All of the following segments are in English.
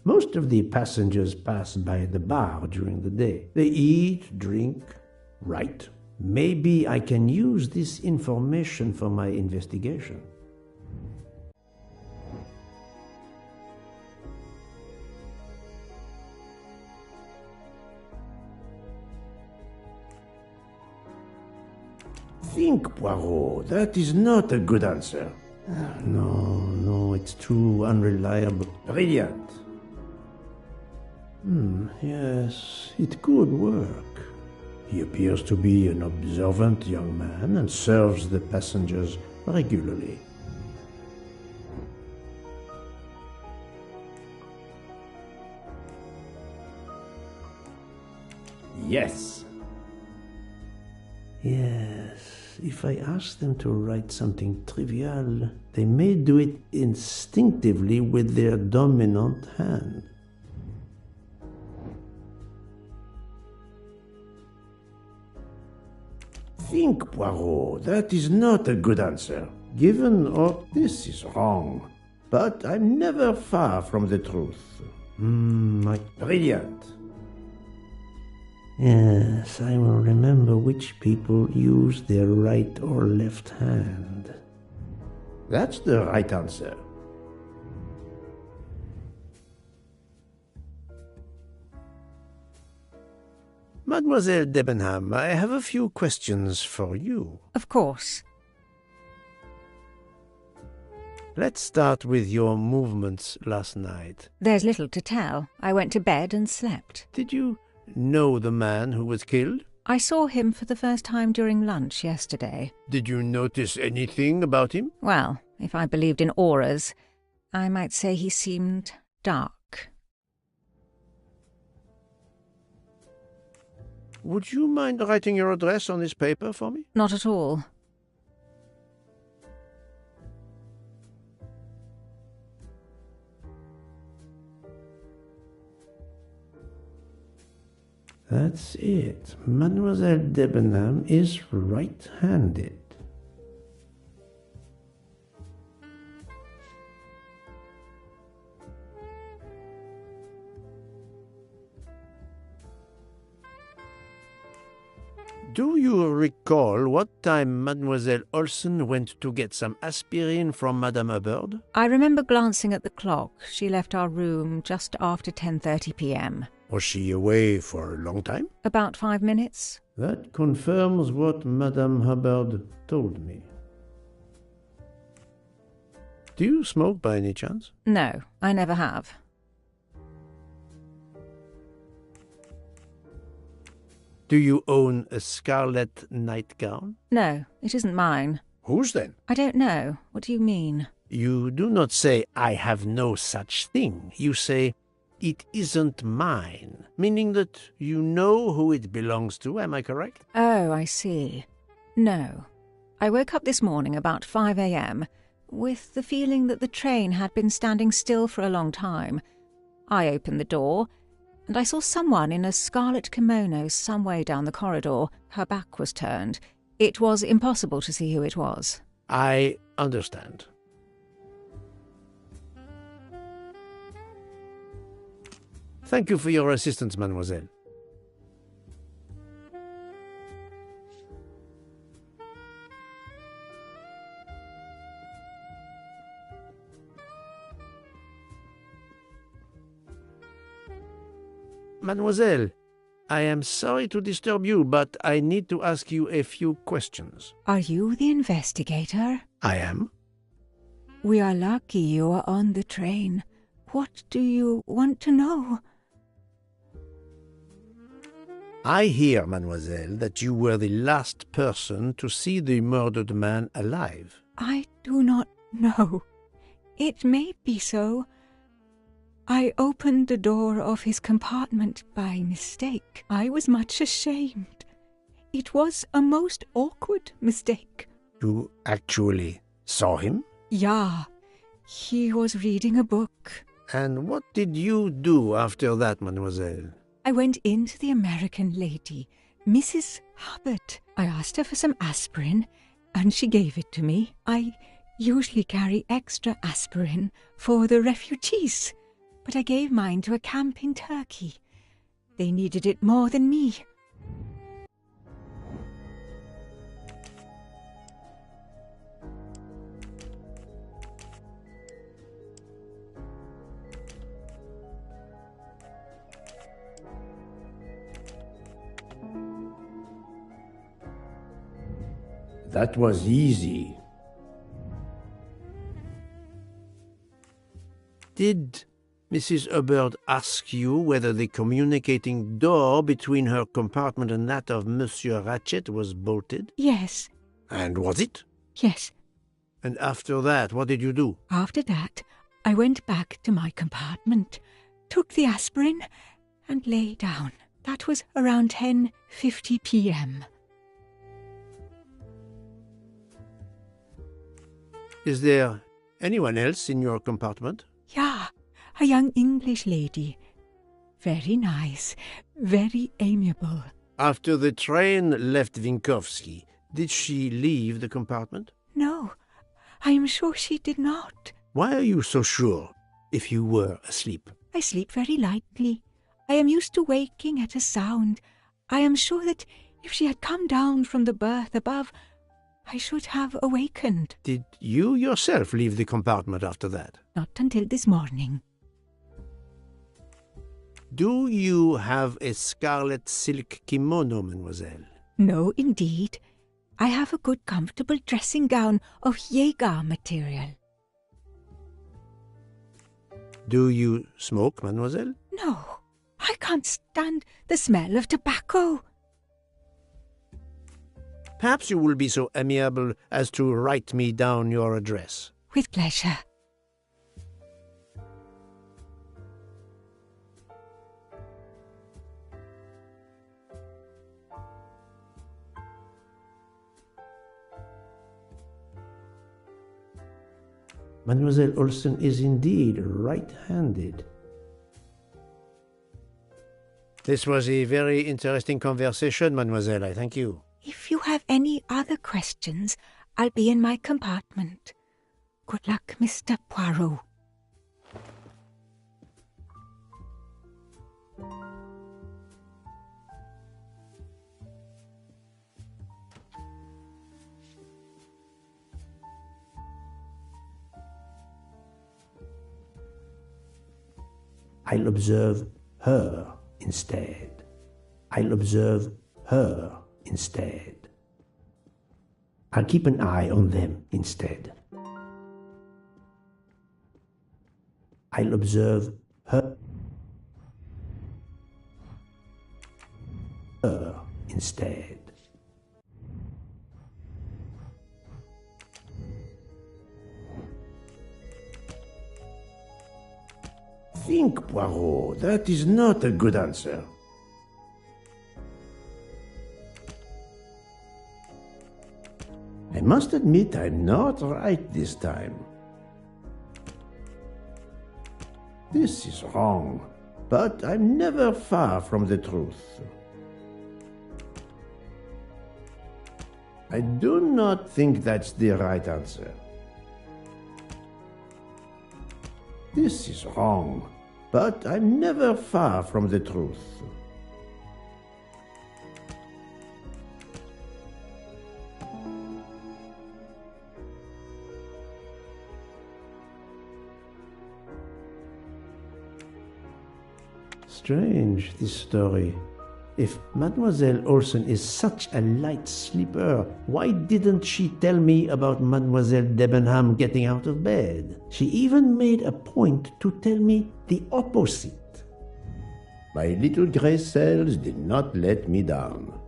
Most of the passengers pass by the bar during the day. They eat, drink, write. Maybe I can use this information for my investigation. Think, Poirot. That is not a good answer. No, it's too unreliable. Brilliant. Yes, it could work. He appears to be an observant young man and serves the passengers regularly. Yes. Yes, if I ask them to write something trivial, they may do it instinctively with their dominant hand. Think, Poirot. That is not a good answer. Given all this is wrong, but I'm never far from the truth. Brilliant. Yes, I will remember which people use their right or left hand. That's the right answer. Mademoiselle Debenham, I have a few questions for you. Of course. Let's start with your movements last night. There's little to tell. I went to bed and slept. Did you know the man who was killed? I saw him for the first time during lunch yesterday. Did you notice anything about him? Well, if I believed in auras, I might say he seemed dark. Would you mind writing your address on this paper for me? Not at all. That's it. Mademoiselle Debenham is right-handed. Do you recall what time Mademoiselle Olsen went to get some aspirin from Madame Hubbard? I remember glancing at the clock. She left our room just after 10:30 p.m. Was she away for a long time? About 5 minutes. That confirms what Madame Hubbard told me. Do you smoke by any chance? No, I never have. Do you own a scarlet nightgown? No, it isn't mine. Whose then? I don't know. What do you mean? You do not say, I have no such thing. You say, it isn't mine, meaning that you know who it belongs to, am I correct? Oh, I see. No. I woke up this morning about 5 a.m. with the feeling that the train had been standing still for a long time. I opened the door, and I saw someone in a scarlet kimono some way down the corridor. Her back was turned. It was impossible to see who it was. I understand. Thank you for your assistance, mademoiselle. Mademoiselle, I am sorry to disturb you, but I need to ask you a few questions. Are you the investigator? I am. We are lucky you are on the train. What do you want to know? I hear, mademoiselle, that you were the last person to see the murdered man alive. I do not know. It may be so. I opened the door of his compartment by mistake. I was much ashamed. It was a most awkward mistake. You actually saw him? Yeah, he was reading a book. And what did you do after that, mademoiselle? I went in to the American lady, Mrs. Hubbard. I asked her for some aspirin, and she gave it to me. I usually carry extra aspirin for the refugees. but I gave mine to a camp in Turkey. They needed it more than me. That was easy. Did Mrs. Hubbard ask you whether the communicating door between her compartment and that of Monsieur Ratchet was bolted? Yes. And was it? Yes. And after that, what did you do? After that, I went back to my compartment, took the aspirin, and lay down. That was around 10:50 p.m. Is there anyone else in your compartment? Yeah, a young English lady. Very nice, very amiable. After the train left Vinkovsky, did she leave the compartment? No, I am sure she did not. Why are you so sure, if you were asleep? I sleep very lightly. I am used to waking at a sound. I am sure that if she had come down from the berth above, I should have awakened. Did you yourself leave the compartment after that? Not until this morning. Do you have a scarlet silk kimono, mademoiselle? No, indeed. I have a good comfortable dressing gown of Jaeger material. Do you smoke, mademoiselle? No, I can't stand the smell of tobacco. Perhaps you will be so amiable as to write me down your address. With pleasure. Mademoiselle Olsen is indeed right-handed. This was a very interesting conversation, mademoiselle. I thank you. If you have any other questions, I'll be in my compartment. Good luck, Mr. Poirot. I'll observe her instead. I'll observe her instead. I'll keep an eye on them instead. I'll observe her instead. Think, Poirot, that is not a good answer. I must admit I'm not right this time. This is wrong, but I'm never far from the truth. I do not think that's the right answer. This is wrong, but I'm never far from the truth. Strange, this story. If Mademoiselle Olsen is such a light sleeper, why didn't she tell me about Mademoiselle Debenham getting out of bed? She even made a point to tell me the opposite. My little gray cells did not let me down.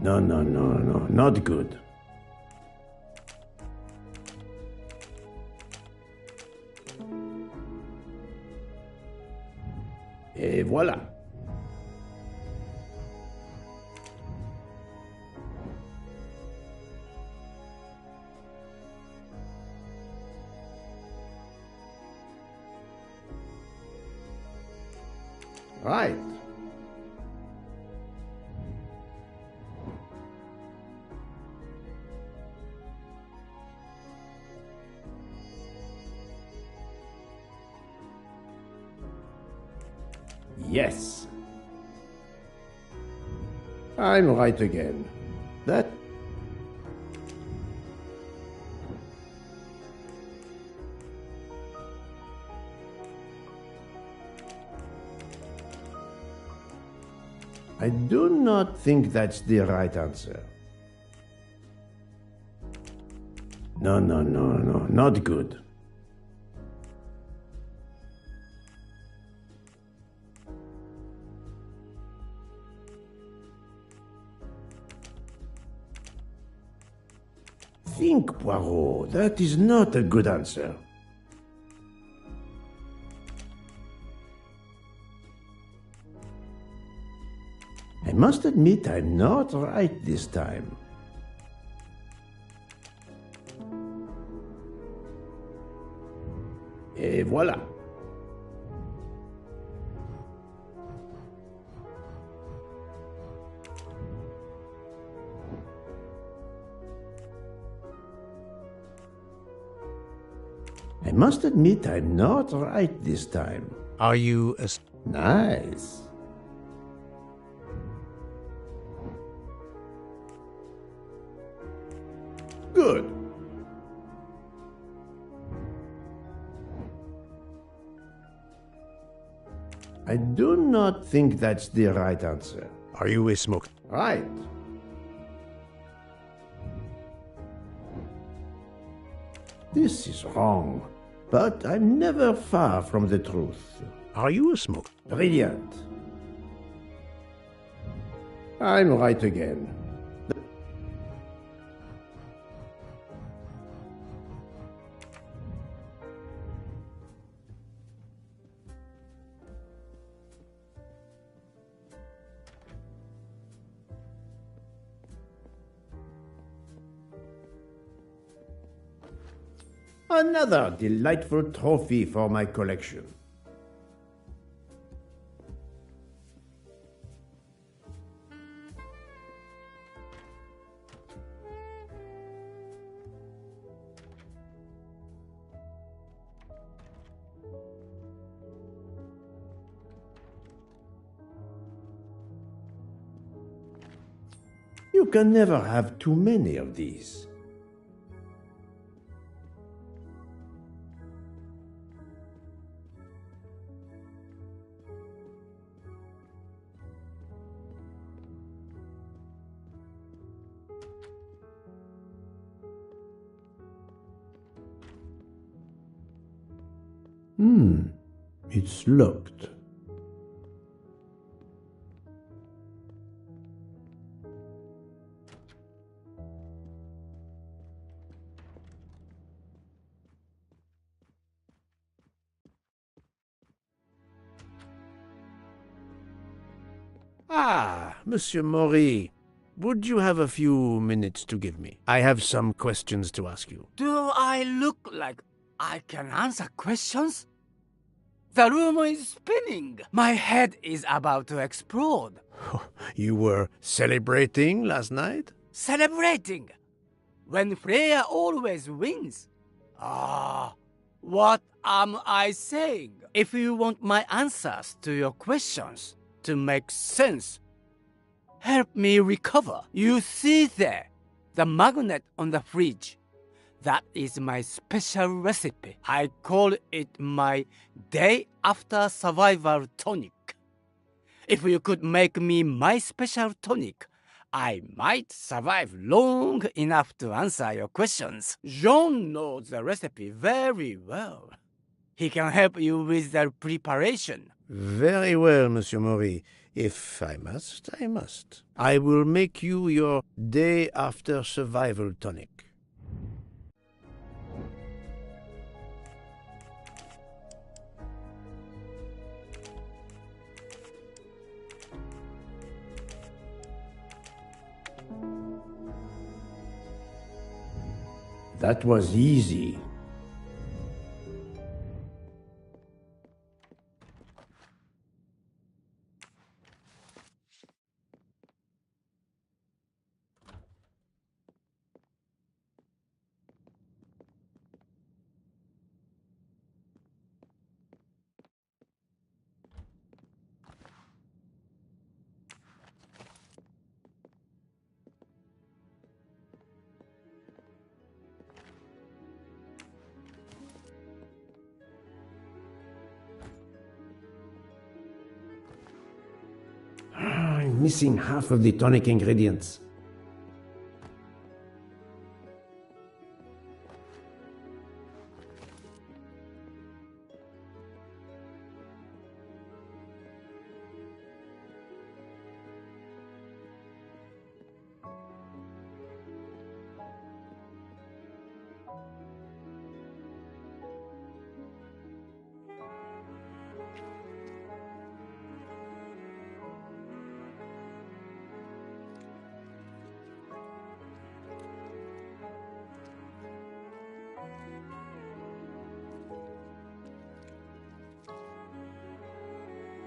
No, not good. Et voilà. Right. Yes. I'm right again. That... I do not think that's the right answer. No, not good. Think, Poirot. That is not a good answer. I must admit I'm not right this time. Et voilà. I must admit I'm not right this time. Are you a... Nice. Good. I do not think that's the right answer. Are you a smoker? Right. This is wrong, but I'm never far from the truth. Are you a smoker? Brilliant. I'm right again. Another delightful trophy for my collection. You can never have too many of these. It's locked. Ah, Monsieur Maury. Would you have a few minutes to give me? I have some questions to ask you. Do I look like I can answer questions? The room is spinning. My head is about to explode. You were celebrating last night? Celebrating? When Freya always wins. What am I saying? If you want my answers to your questions to make sense, help me recover. You see there, the magnet on the fridge. That is my special recipe. I call it my day after survival tonic. If you could make me my special tonic, I might survive long enough to answer your questions. Jean knows the recipe very well. He can help you with the preparation. Very well, Monsieur Maury. If I must, I must. I will make you your day after survival tonic. That was easy. missing half of the tonic ingredients.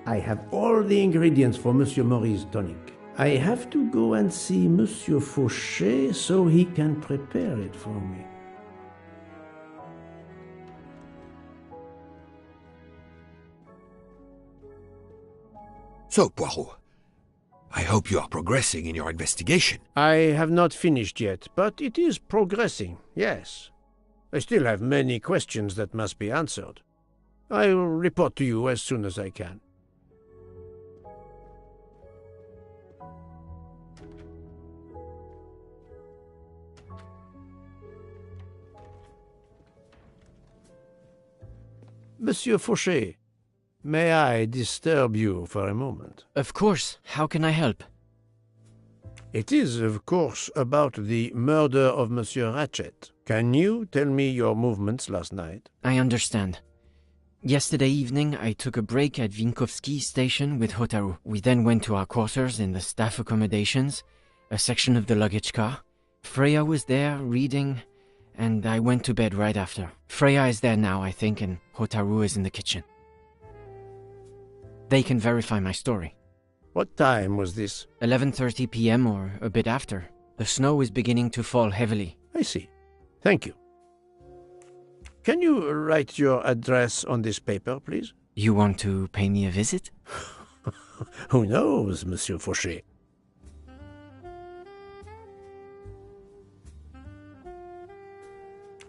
I have all the ingredients for Monsieur Maury's tonic. I have to go and see Monsieur Fauchet so he can prepare it for me. So, Poirot, I hope you are progressing in your investigation. I have not finished yet, but it is progressing, yes. I still have many questions that must be answered. I will report to you as soon as I can. Monsieur Fauchet, may I disturb you for a moment? Of course. How can I help? It is, of course, about the murder of Monsieur Ratchet. Can you tell me your movements last night? I understand. Yesterday evening, I took a break at Vinkovsky station with Hotaru. We then went to our quarters in the staff accommodations, a section of the luggage car. Freya was there, reading, and I went to bed right after. Freya is there now, I think, and Hotaru is in the kitchen. They can verify my story. What time was this? 11:30 p.m. or a bit after. The snow is beginning to fall heavily. I see. Thank you. Can you write your address on this paper, please? You want to pay me a visit? Who knows, Monsieur Fauchet?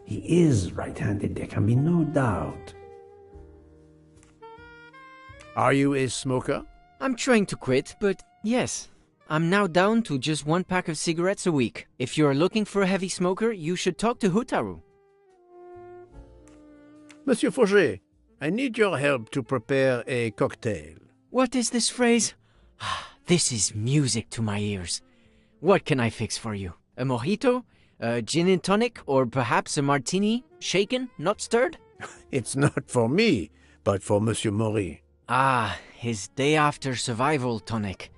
He is right-handed, there can be no doubt. Are you a smoker? I'm trying to quit, but yes. I'm now down to just 1 pack of cigarettes a week. If you're looking for a heavy smoker, you should talk to Hotaru. Monsieur Fauchet, I need your help to prepare a cocktail. What is this phrase? This is music to my ears. What can I fix for you? A mojito? A gin and tonic? Or perhaps a martini? Shaken, not stirred? It's not for me, but for Monsieur Maury. Ah, his day after survival tonic.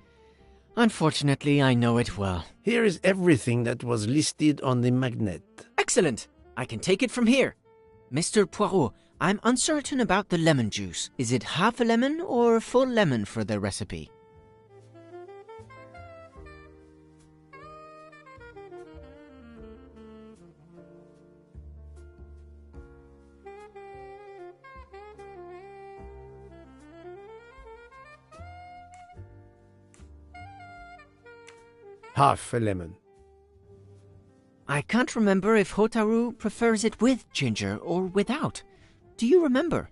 Unfortunately, I know it well. Here is everything that was listed on the magnet. Excellent! I can take it from here. Mr. Poirot, I'm uncertain about the lemon juice. Is it half a lemon or a full lemon for the recipe? Half a lemon. I can't remember if Hotaru prefers it with ginger or without. Do you remember?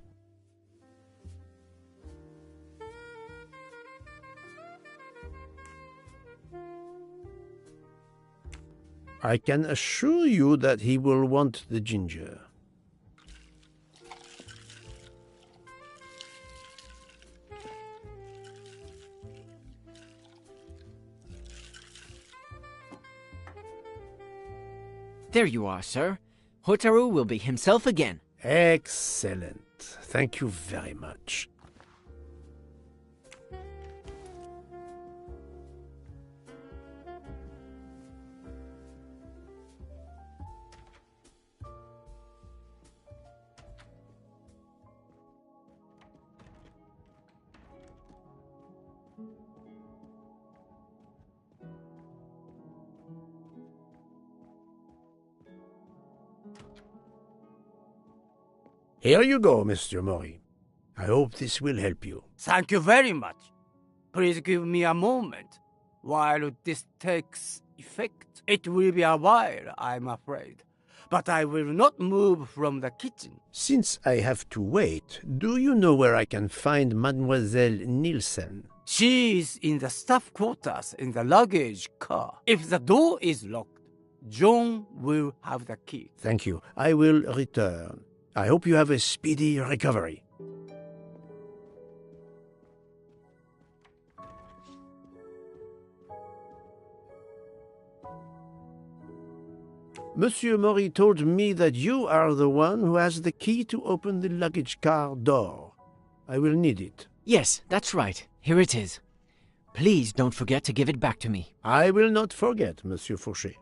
I can assure you that he will want the ginger. There you are, sir. Hotaru will be himself again. Excellent. Thank you very much. Here you go, Mr. Maury. I hope this will help you. Thank you very much. Please give me a moment while this takes effect. It will be a while, I'm afraid. But I will not move from the kitchen. Since I have to wait, do you know where I can find Mademoiselle Nielsen? She is in the staff quarters in the luggage car. If the door is locked, John will have the key. Thank you. I will return. I hope you have a speedy recovery. Monsieur Maury told me that you are the one who has the key to open the luggage car door. I will need it. Yes, that's right. Here it is. Please don't forget to give it back to me. I will not forget, Monsieur Fauché.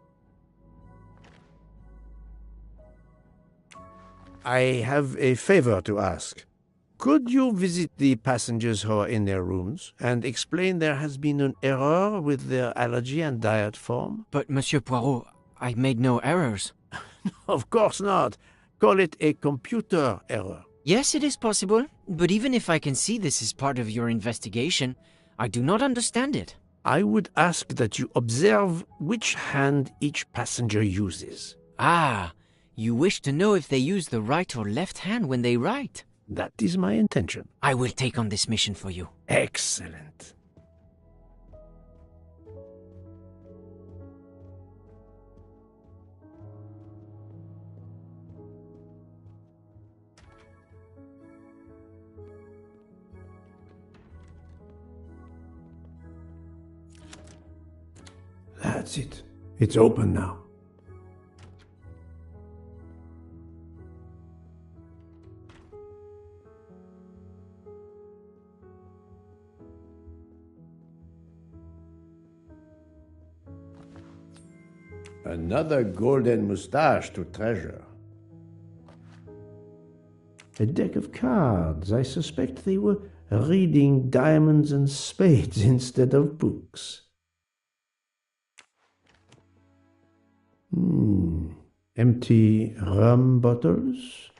I have a favor to ask. Could you visit the passengers who are in their rooms and explain there has been an error with their allergy and diet form? But, Monsieur Poirot, I made no errors. Of course not. Call it a computer error. Yes, it is possible, but even if I can see this is part of your investigation, I do not understand it. I would ask that you observe which hand each passenger uses. Ah, you wish to know if they use the right or left hand when they write? That is my intention. I will take on this mission for you. Excellent. That's it. It's open now. Another golden moustache to treasure. A deck of cards. I suspect they were reading diamonds and spades instead of books. Empty rum bottles.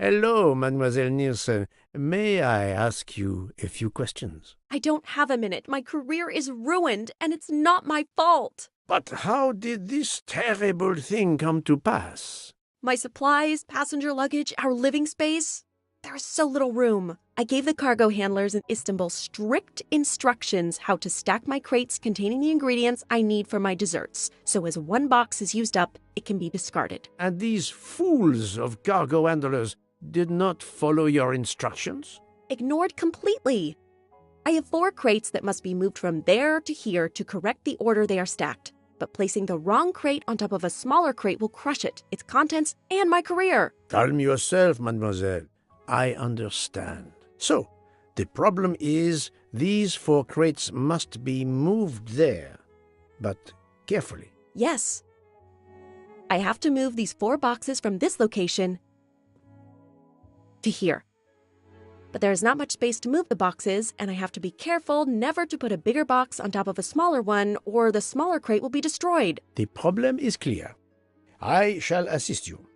Hello, Mademoiselle Nielsen. May I ask you a few questions? I don't have a minute. My career is ruined, and it's not my fault. But how did this terrible thing come to pass? My supplies, passenger luggage, our living space. There is so little room. I gave the cargo handlers in Istanbul strict instructions how to stack my crates containing the ingredients I need for my desserts, so as one box is used up, it can be discarded. And these fools of cargo handlers did not follow your instructions? Ignored completely. I have 4 crates that must be moved from there to here to correct the order they are stacked. But placing the wrong crate on top of a smaller crate will crush it, its contents, and my career. Calm yourself, mademoiselle. I understand. So, the problem is these 4 crates must be moved there, but carefully. Yes. I have to move these 4 boxes from this location to here. But there is not much space to move the boxes, and I have to be careful never to put a bigger box on top of a smaller one, or the smaller crate will be destroyed. The problem is clear. I shall assist you.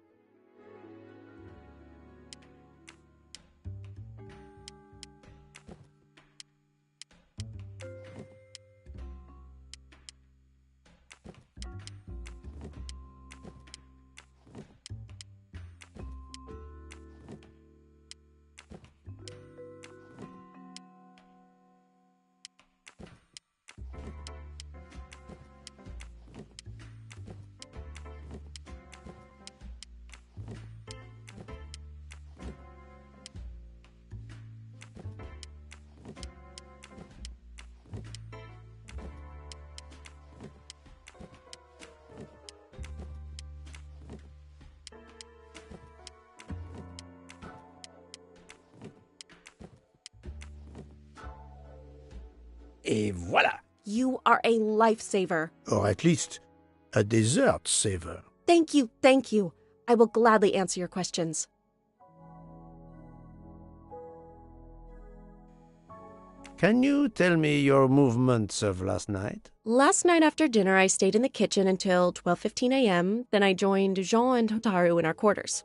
Et voilà! You are a lifesaver. Or at least a dessert saver. Thank you, thank you. I will gladly answer your questions. Can you tell me your movements of last night? Last night after dinner, I stayed in the kitchen until 12:15 a.m. Then I joined Jean and Hotaru in our quarters.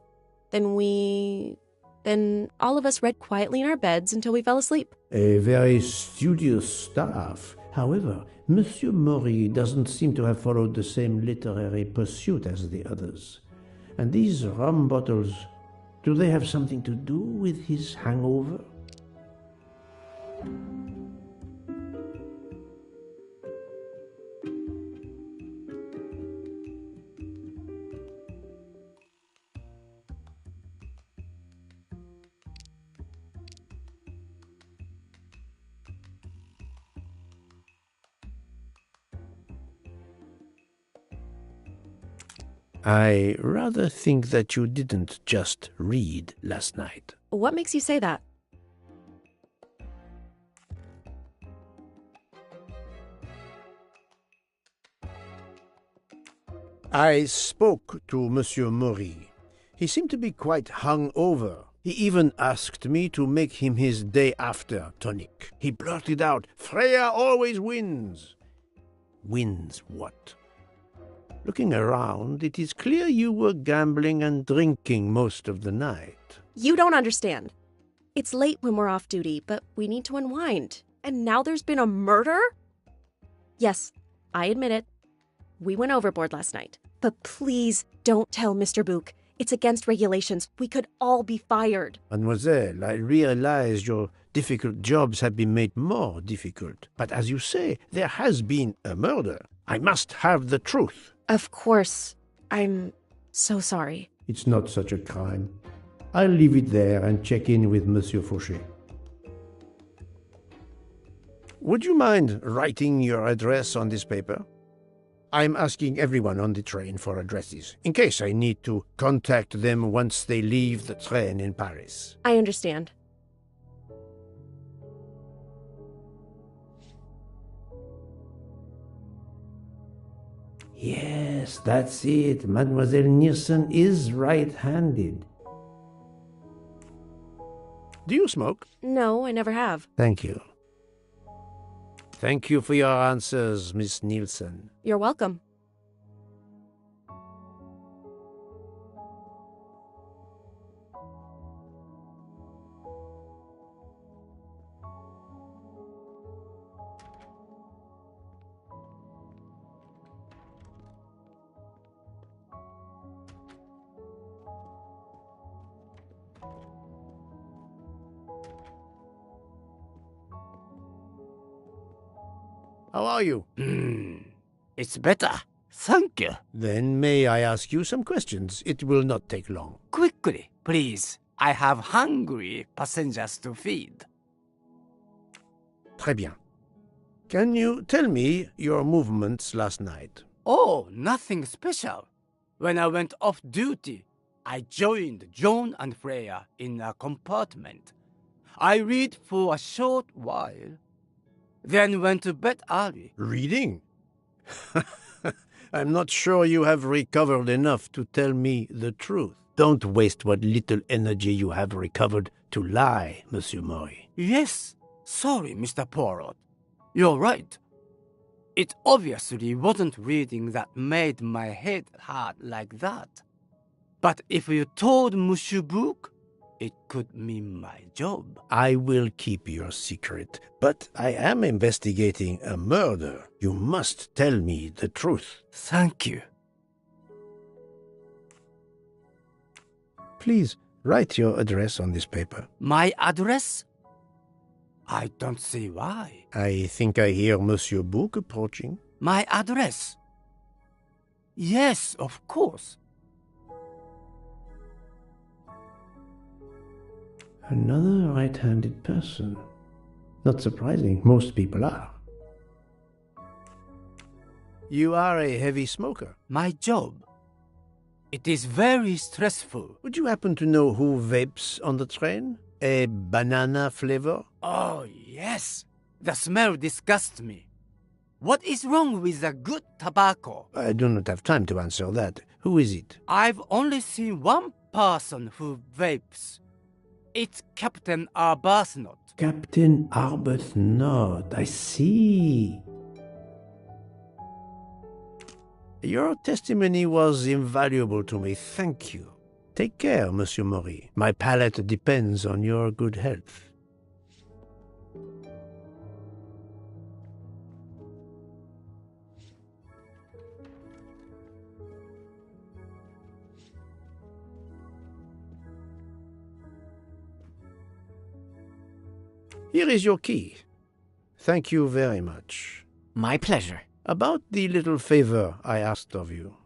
Then all of us read quietly in our beds until we fell asleep. A very studious staff. However, Monsieur Mori doesn't seem to have followed the same literary pursuit as the others. And these rum bottles, do they have something to do with his hangover? I rather think that you didn't just read last night. What makes you say that? I spoke to Monsieur Mori. He seemed to be quite hung over. He even asked me to make him his day after tonic. He blurted out, "Freya always wins." Wins what? Looking around, it is clear you were gambling and drinking most of the night. You don't understand. It's late when we're off duty, but we need to unwind. And now there's been a murder? Yes, I admit it. We went overboard last night. But please don't tell Mr. Book. It's against regulations. We could all be fired. Mademoiselle, I realize your difficult jobs have been made more difficult. But as you say, there has been a murder. I must have the truth. Of course. I'm so sorry. It's not such a crime. I'll leave it there and check in with Monsieur Fauché. Would you mind writing your address on this paper? I'm asking everyone on the train for addresses, in case I need to contact them once they leave the train in Paris. I understand. Yes, that's it. Mademoiselle Niersen is right-handed. Do you smoke? No, I never have. Thank you. Thank you for your answers, Miss Nielsen. You're welcome. How are you? It's better. Thank you. Then may I ask you some questions? It will not take long. Quickly, please. I have hungry passengers to feed. Très bien. Can you tell me your movements last night? Oh, nothing special. When I went off duty, I joined John and Freya in a compartment. I read for a short while, then went to bed early. Reading? I'm not sure you have recovered enough to tell me the truth. Don't waste what little energy you have recovered to lie, Monsieur Mori. Yes, sorry, Mr. Poirot. You're right. It obviously wasn't reading that made my head hurt like that. But if you told Monsieur Book, it could mean my job. I will keep your secret, but I am investigating a murder. You must tell me the truth. Thank you. Please, write your address on this paper. My address? I don't see why. I think I hear Monsieur Book approaching. My address? Yes, of course. Another right-handed person. Not surprising, most people are. You are a heavy smoker. My job. It is very stressful. Would you happen to know who vapes on the train? A banana flavor? Oh, yes. The smell disgusts me. What is wrong with the good tobacco? I do not have time to answer that. Who is it? I've only seen one person who vapes. It's Captain Arbuthnot. Captain Arbuthnot, I see. Your testimony was invaluable to me, thank you. Take care, Monsieur Maury. My palate depends on your good health. Here is your key. Thank you very much. My pleasure. About the little favor I asked of you.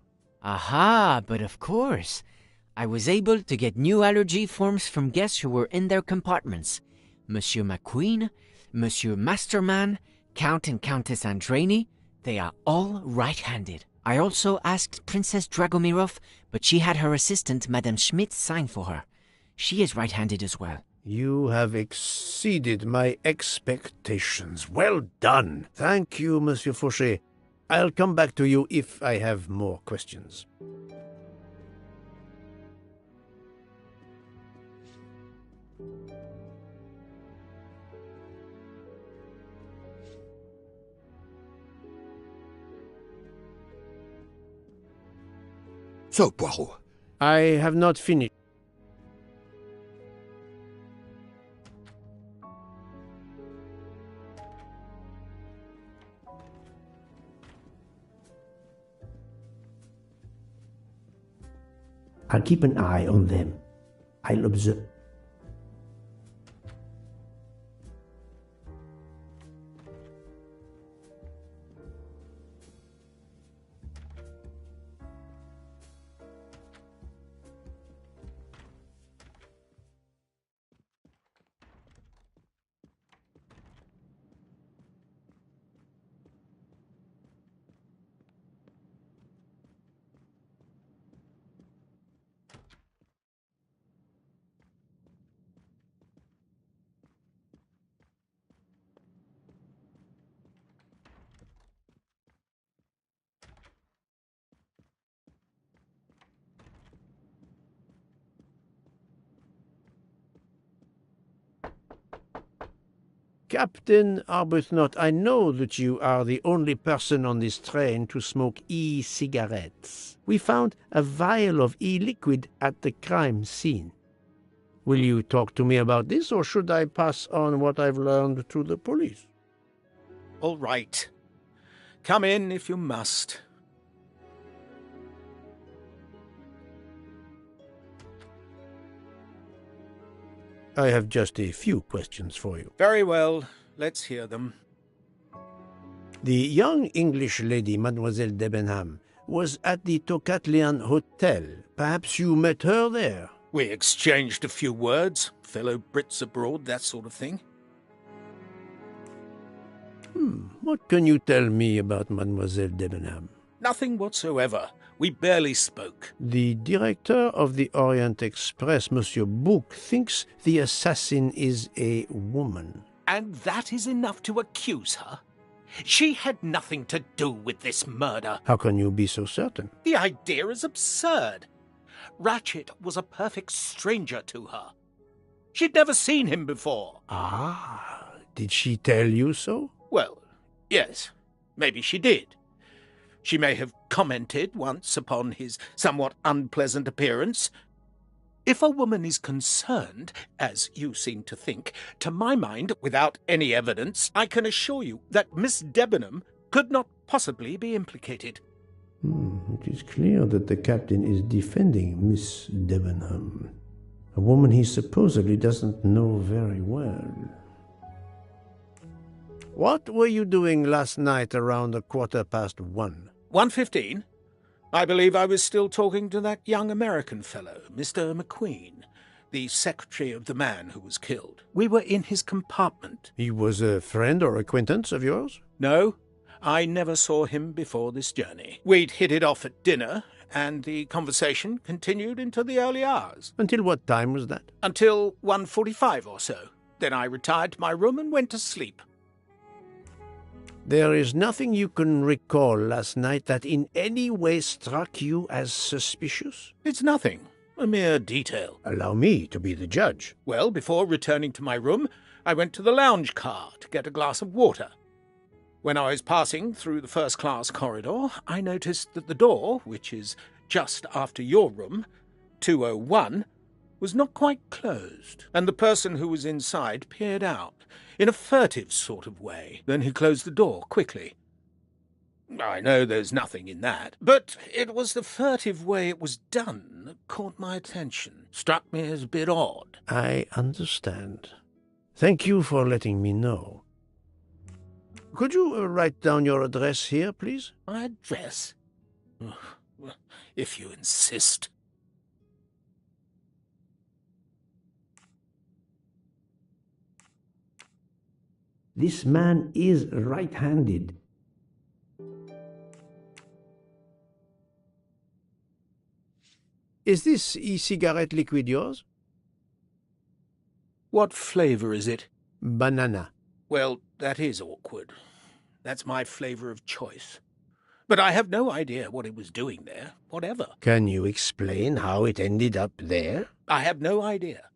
Aha, but of course. I was able to get new allergy forms from guests who were in their compartments. Monsieur McQueen, Monsieur Masterman, Count and Countess Andreni, they are all right-handed. I also asked Princess Dragomirov, but she had her assistant, Madame Schmidt, sign for her. She is right-handed as well. You have exceeded my expectations. Well done. Thank you, Monsieur Fauchet. I'll come back to you if I have more questions. So, Poirot, I have not finished. I'll keep an eye on them. I'll observe. Captain Arbuthnot, I know that you are the only person on this train to smoke e-cigarettes. We found a vial of e-liquid at the crime scene. Will you talk to me about this, or should I pass on what I've learned to the police? All right. Come in if you must. I have just a few questions for you. Very well. Let's hear them. The young English lady, Mademoiselle Debenham, was at the Tocatlian Hotel. Perhaps you met her there? We exchanged a few words. Fellow Brits abroad, that sort of thing. What can you tell me about Mademoiselle Debenham? Nothing whatsoever. We barely spoke. The director of the Orient Express, Monsieur Bouc, thinks the assassin is a woman. And that is enough to accuse her? She had nothing to do with this murder. How can you be so certain? The idea is absurd. Ratchet was a perfect stranger to her. She'd never seen him before. Ah, did she tell you so? Well, yes, maybe she did. She may have commented once upon his somewhat unpleasant appearance. If a woman is concerned, as you seem to think, to my mind, without any evidence, I can assure you that Miss Debenham could not possibly be implicated. It is clear that the captain is defending Miss Debenham, a woman he supposedly doesn't know very well. What were you doing last night around 1:15? 1:15? I believe I was still talking to that young American fellow, Mr. McQueen, the secretary of the man who was killed. We were in his compartment. He was a friend or acquaintance of yours? No, I never saw him before this journey. We'd hit it off at dinner, and the conversation continued into the early hours. Until what time was that? Until 1:45 or so. Then I retired to my room and went to sleep. There is nothing you can recall last night that in any way struck you as suspicious? It's nothing. A mere detail. Allow me to be the judge. Well, before returning to my room, I went to the lounge car to get a glass of water. When I was passing through the first-class corridor, I noticed that the door, which is just after your room, 201, was not quite closed, and the person who was inside peered out, in a furtive sort of way. Then he closed the door quickly. I know there's nothing in that, but it was the furtive way it was done that caught my attention. Struck me as a bit odd. I understand. Thank you for letting me know. Could you write down your address here, please? My address? If you insist. This man is right-handed. Is this e-cigarette liquid yours? What flavour is it? Banana. Well, that is awkward. That's my flavour of choice. But I have no idea what it was doing there, whatever. Can you explain how it ended up there? I have no idea.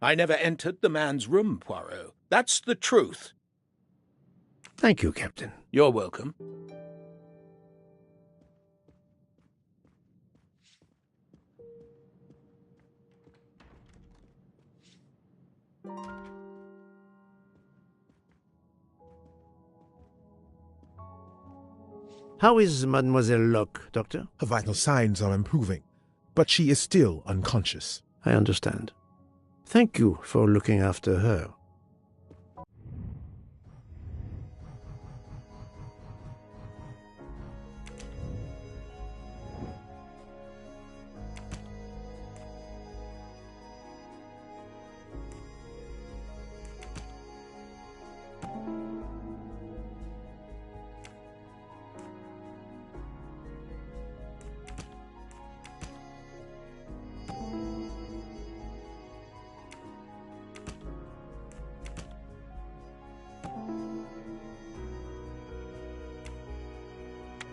I never entered the man's room, Poirot. That's the truth. Thank you, Captain. You're welcome. How is Mademoiselle Locke, Doctor? Her vital signs are improving, but she is still unconscious. I understand. Thank you for looking after her.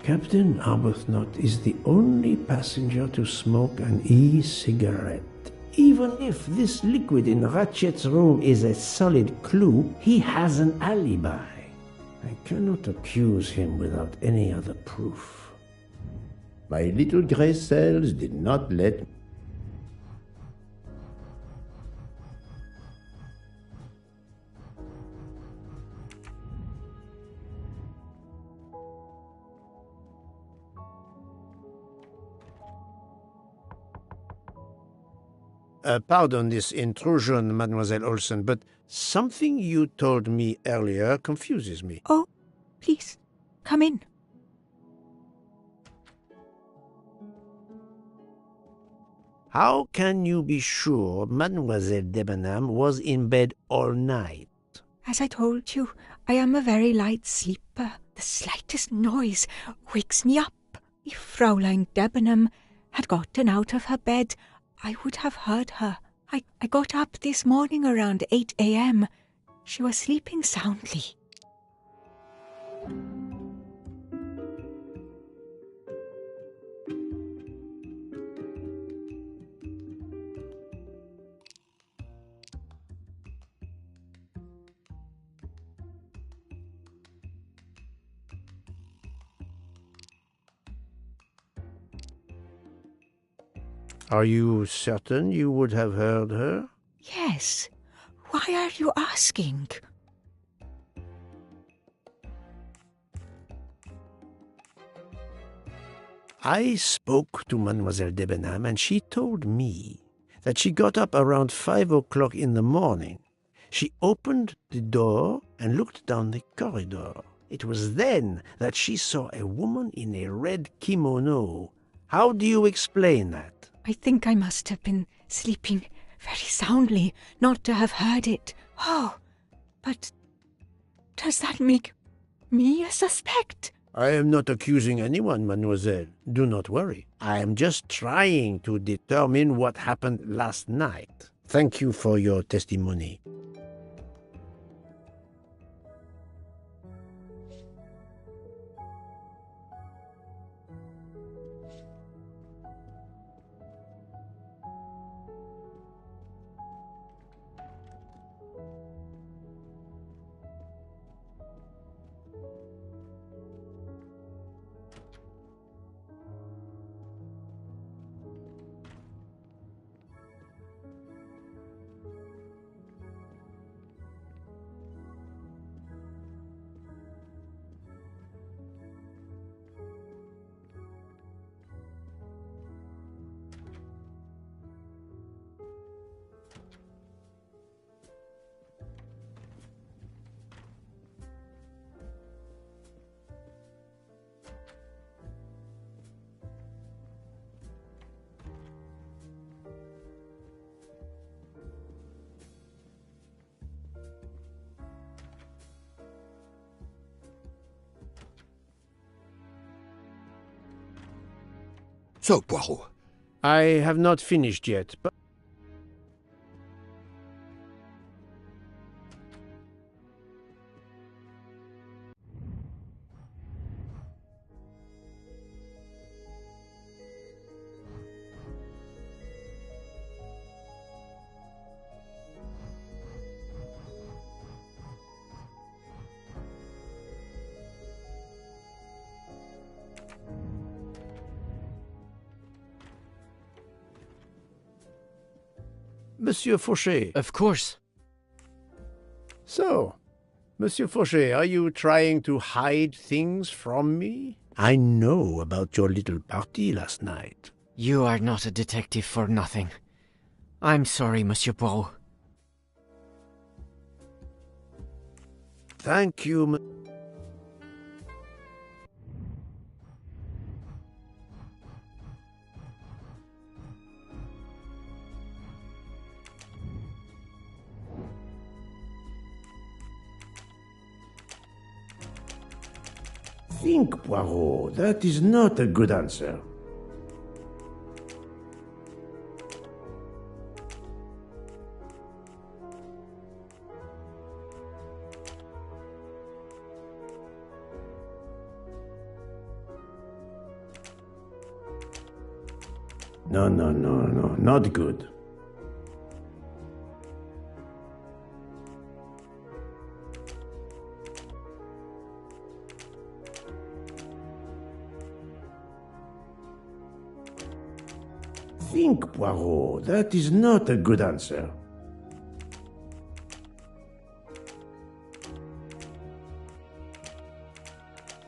Captain Arbuthnot is the only passenger to smoke an e-cigarette. Even if this liquid in Ratchet's room is a solid clue, he has an alibi. I cannot accuse him without any other proof. My little grey cells did not let... Pardon this intrusion, Mademoiselle Olsen, but something you told me earlier confuses me. Oh, please, come in. How can you be sure Mademoiselle Debenham was in bed all night? As I told you, I am a very light sleeper. The slightest noise wakes me up. If Fraulein Debenham had gotten out of her bed, I would have heard her. I got up this morning around 8 a.m. She was sleeping soundly. Are you certain you would have heard her? Yes. Why are you asking? I spoke to Mademoiselle Debenham, and she told me that she got up around 5 o'clock in the morning. She opened the door and looked down the corridor. It was then that she saw a woman in a red kimono. How do you explain that? I think I must have been sleeping very soundly not to have heard it. Oh, but does that make me a suspect? I am not accusing anyone, mademoiselle. Do not worry. I am just trying to determine what happened last night. Thank you for your testimony. So, Poirot, I have not finished yet, but... Monsieur Fauchet. Of course. So, Monsieur Fauchet, are you trying to hide things from me? I know about your little party last night. You are not a detective for nothing. I'm sorry, Monsieur Poirot. Thank you, Think, Poirot. That is not a good answer. No, not good. Think, Poirot. That is not a good answer.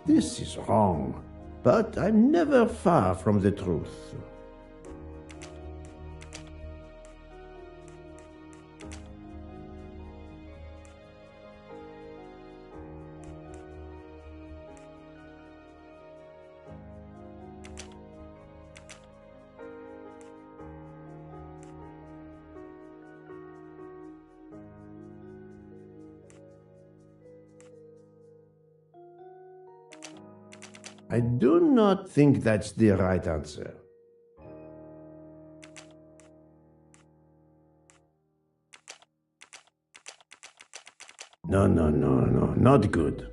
This is wrong, but I'm never far from the truth. I do not think that's the right answer. No, not good.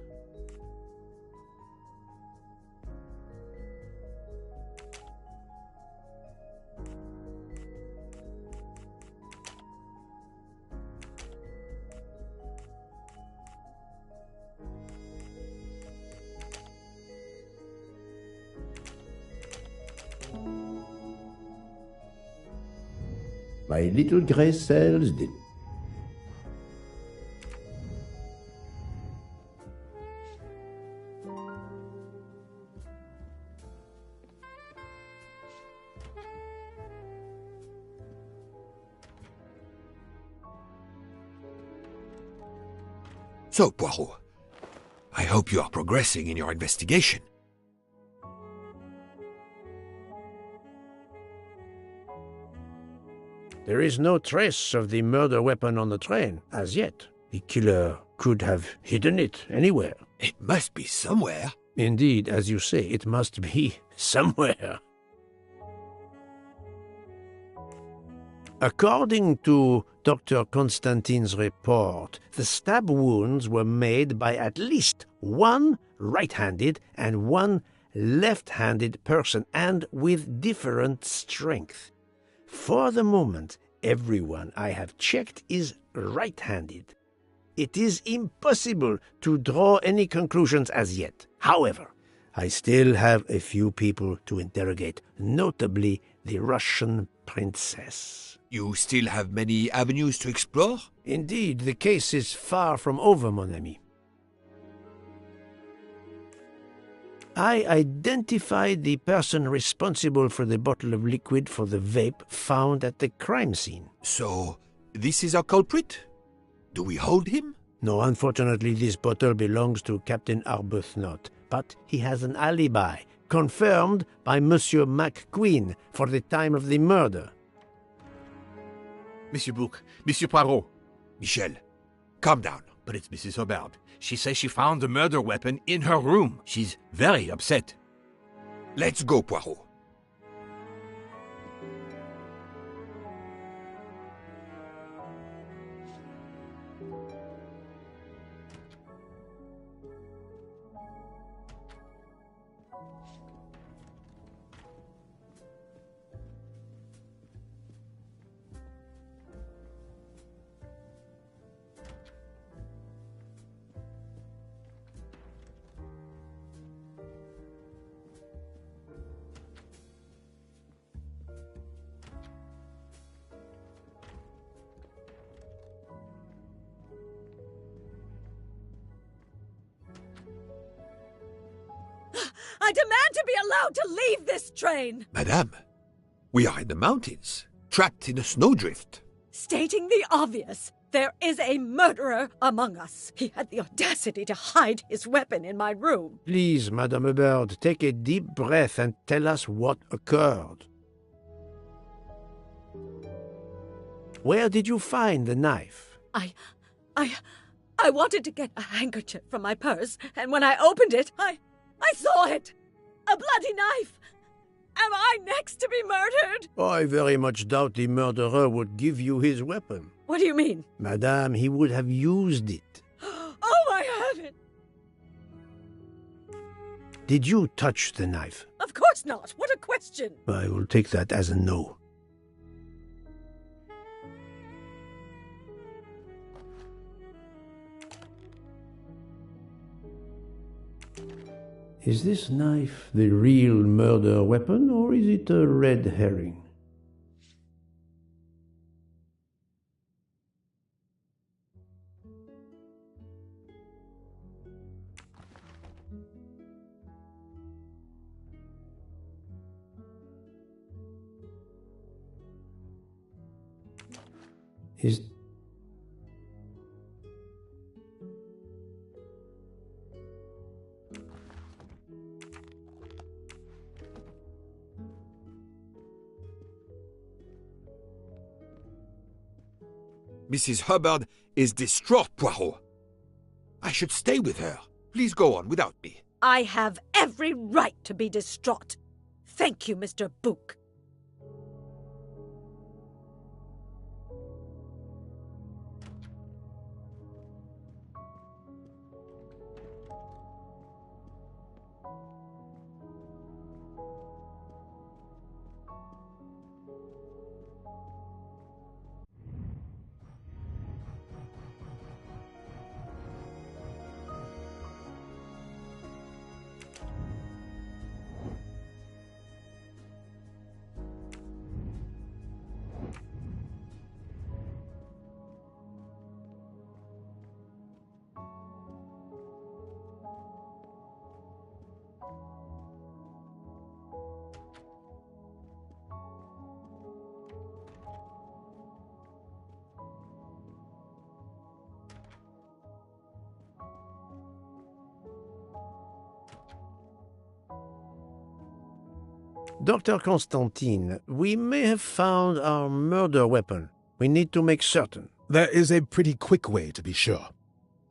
My little gray cells did. So, Poirot, I hope you are progressing in your investigation. There is no trace of the murder weapon on the train, as yet. The killer could have hidden it anywhere. It must be somewhere. Indeed, as you say, it must be somewhere. According to Dr. Constantine's report, the stab wounds were made by at least one right-handed and one left-handed person, and with different strength. For the moment, everyone I have checked is right-handed. It is impossible to draw any conclusions as yet. However, I still have a few people to interrogate, notably the Russian princess. You still have many avenues to explore? Indeed, the case is far from over, mon ami. I identified the person responsible for the bottle of liquid for the vape found at the crime scene. So, this is our culprit? Do we hold him? No, unfortunately, this bottle belongs to Captain Arbuthnot, but he has an alibi, confirmed by Monsieur McQueen for the time of the murder. Monsieur Bouc, Monsieur Poirot. Michel, calm down. But it's Mrs. Hobart. She says she found the murder weapon in her room. She's very upset. Let's go, Poirot. I demand to be allowed to leave this train! Madame, we are in the mountains, trapped in a snowdrift. Stating the obvious, there is a murderer among us. He had the audacity to hide his weapon in my room. Please, Madame Hubbard, take a deep breath and tell us what occurred. Where did you find the knife? I wanted to get a handkerchief from my purse, and when I opened it, I saw it! A bloody knife! Am I next to be murdered? I very much doubt the murderer would give you his weapon. What do you mean? Madame, he would have used it. Oh, I haven't! Did you touch the knife? Of course not! What a question! I will take that as a no. Is this knife the real murder weapon, or is it a red herring? Is Mrs. Hubbard is distraught, Poirot. I should stay with her. Please go on without me. I have every right to be distraught. Thank you, Mr. Book. Dr. Constantine, we may have found our murder weapon. We need to make certain. There is a pretty quick way to be sure.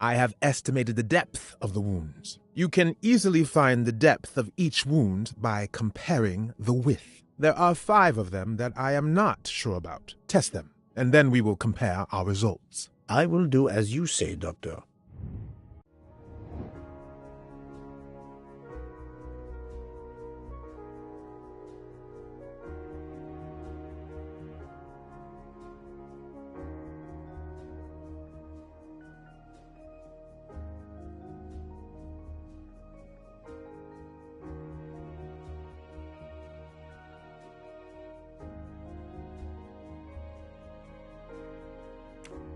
I have estimated the depth of the wounds. You can easily find the depth of each wound by comparing the width. There are 5 of them that I am not sure about. Test them, and then we will compare our results. I will do as you say, Doctor.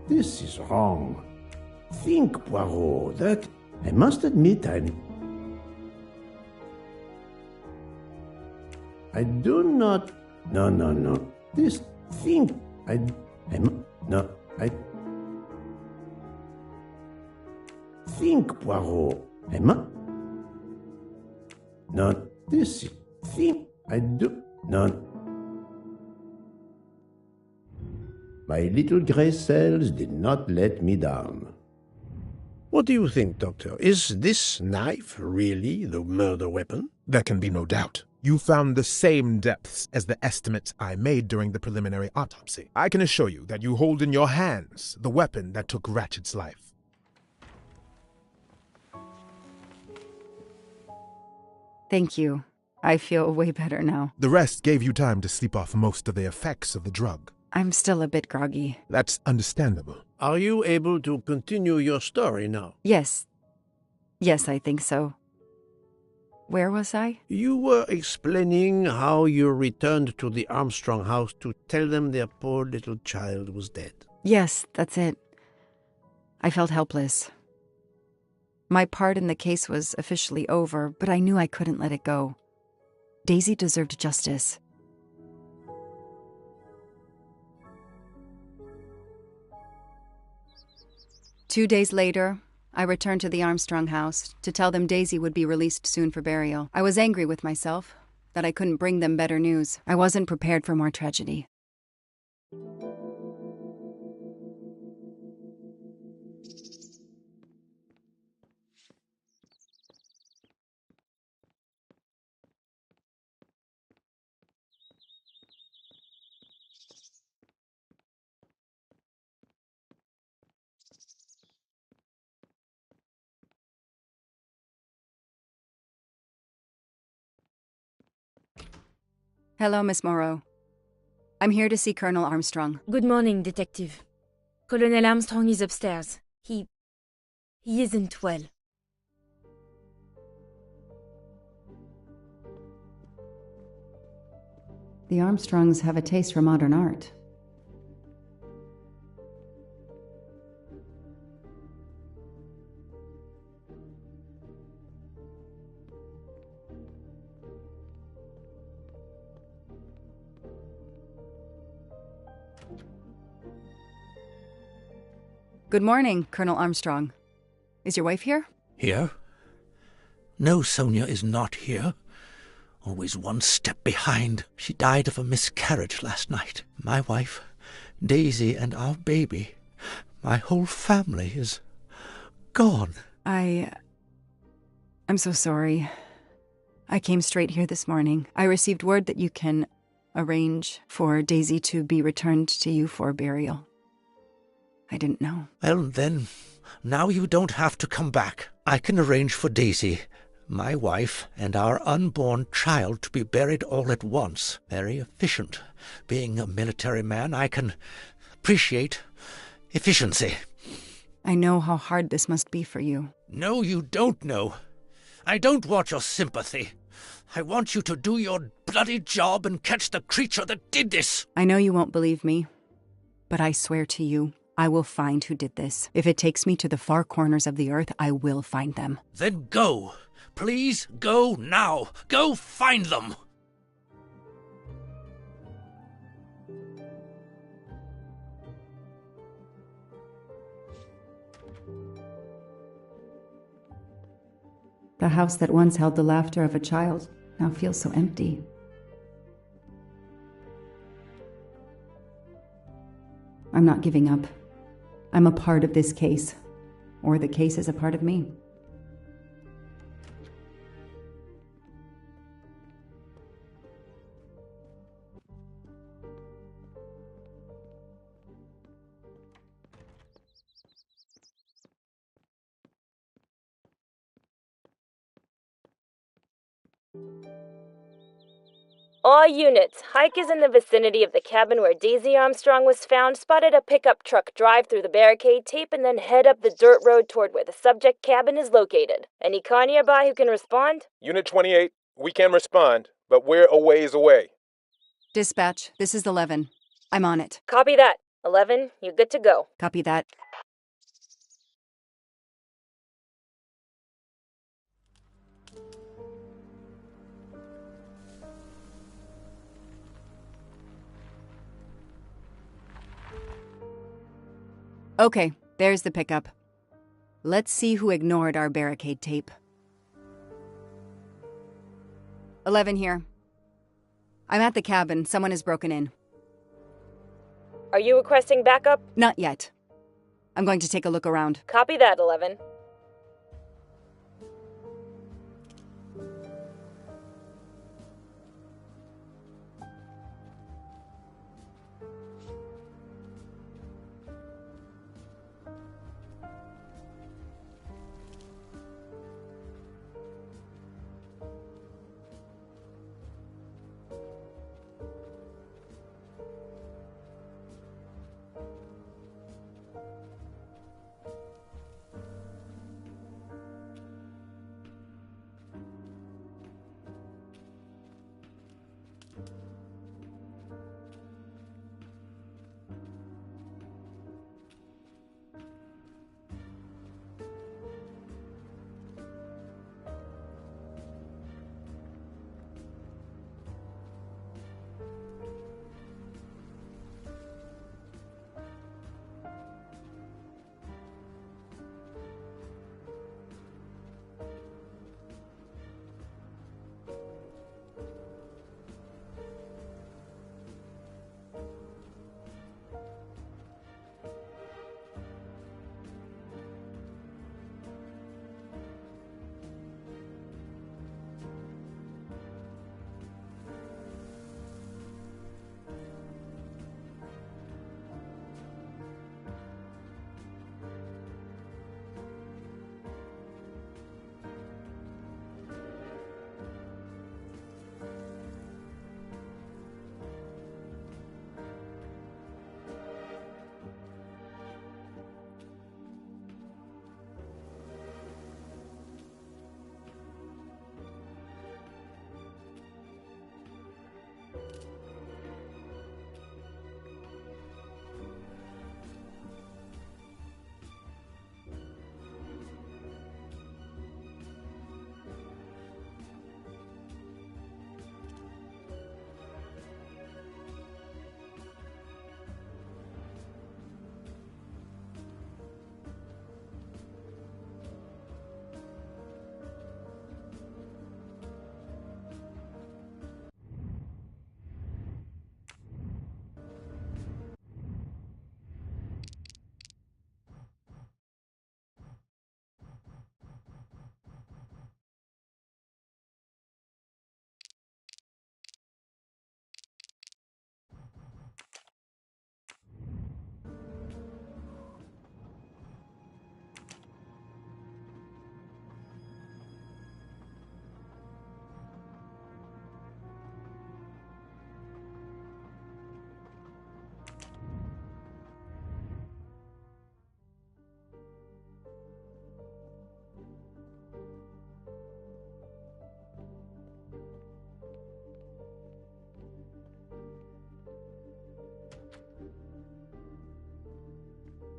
This is wrong. Think, Poirot, that... I must admit I do not... No. This think... No, I... Think, Poirot. Not this thing. I do not... My little grey cells did not let me down. What do you think, Doctor? Is this knife really the murder weapon? There can be no doubt. You found the same depths as the estimates I made during the preliminary autopsy. I can assure you that you hold in your hands the weapon that took Ratchet's life. Thank you. I feel way better now. The rest gave you time to sleep off most of the effects of the drug. I'm still a bit groggy. That's understandable. Are you able to continue your story now? Yes. Yes, I think so. Where was I? You were explaining how you returned to the Armstrong house to tell them their poor little child was dead. Yes, that's it. I felt helpless. My part in the case was officially over, but I knew I couldn't let it go. Daisy deserved justice. Two days later, I returned to the Armstrong house to tell them Daisy would be released soon for burial. I was angry with myself that I couldn't bring them better news. I wasn't prepared for more tragedy. Hello, Miss Moreau. I'm here to see Colonel Armstrong. Good morning, Detective. Colonel Armstrong is upstairs. He isn't well. The Armstrongs have a taste for modern art. Good morning, Colonel Armstrong. Is your wife here? Here? No, Sonia is not here. Always one step behind. She died of a miscarriage last night. My wife, Daisy, and our baby. My whole family is gone. I'm so sorry. I came straight here this morning. I received word that you can arrange for Daisy to be returned to you for burial. I didn't know. Well, then, now you don't have to come back. I can arrange for Daisy, my wife, and our unborn child to be buried all at once. Very efficient. Being a military man, I can appreciate efficiency. I know how hard this must be for you. No, you don't know. I don't want your sympathy. I want you to do your bloody job and catch the creature that did this. I know you won't believe me, but I swear to you, I will find who did this. If it takes me to the far corners of the earth, I will find them. Then go. Please go now. Go find them. The house that once held the laughter of a child now feels so empty. I'm not giving up. I'm a part of this case, or the case is a part of me. All units, Hike is in the vicinity of the cabin where Daisy Armstrong was found, spotted a pickup truck drive through the barricade tape, and then head up the dirt road toward where the subject cabin is located. Any car nearby who can respond? Unit 28, we can respond, but we're a ways away. Dispatch, this is 11. I'm on it. Copy that. 11, you're good to go. Copy that. Okay, there's the pickup. Let's see who ignored our barricade tape. 11 here. I'm at the cabin. Someone has broken in. Are you requesting backup? Not yet. I'm going to take a look around. Copy that, 11.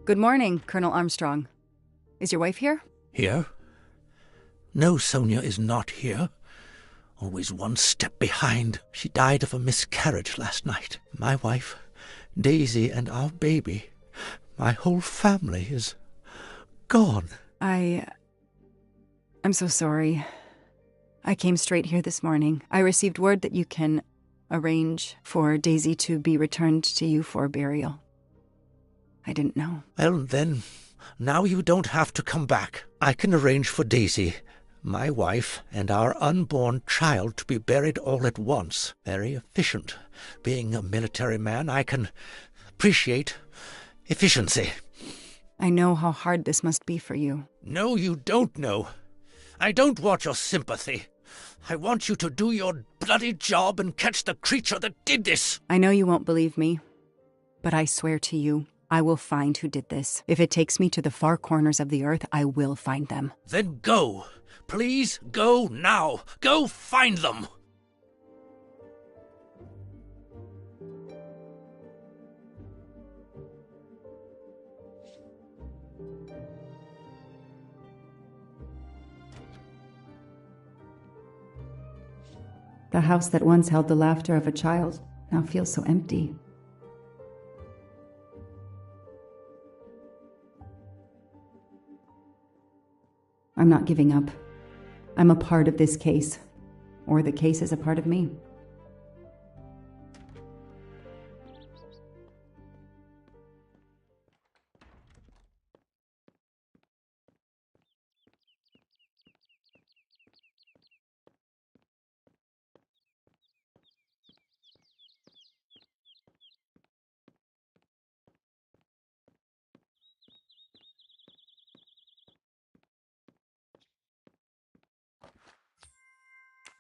Good morning, Colonel Armstrong. Is your wife here? Here? No, Sonia is not here. Always one step behind. She died of a miscarriage last night. My wife, Daisy, and our baby. My whole family is gone. I'm so sorry. I came straight here this morning. I received word that you can arrange for Daisy to be returned to you for burial. I didn't know. Well, then, now you don't have to come back. I can arrange for Daisy, my wife, and our unborn child to be buried all at once. Very efficient. Being a military man, I can appreciate efficiency. I know how hard this must be for you. No, you don't know. I don't want your sympathy. I want you to do your bloody job and catch the creature that did this. I know you won't believe me, but I swear to you, I will find who did this. If it takes me to the far corners of the earth, I will find them. Then go. Please go now. Go find them. The house that once held the laughter of a child now feels so empty. I'm not giving up. I'm a part of this case, or the case is a part of me.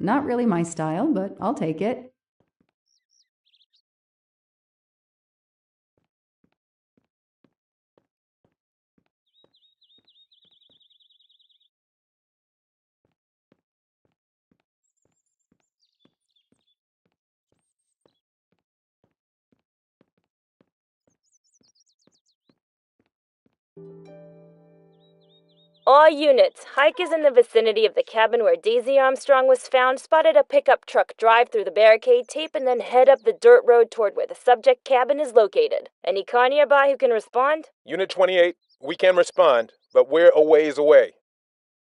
Not really my style, but I'll take it. All units, Hike is in the vicinity of the cabin where Daisy Armstrong was found, spotted a pickup truck drive through the barricade tape, and then head up the dirt road toward where the subject cabin is located. Any car nearby who can respond? Unit 28, we can respond, but we're a ways away.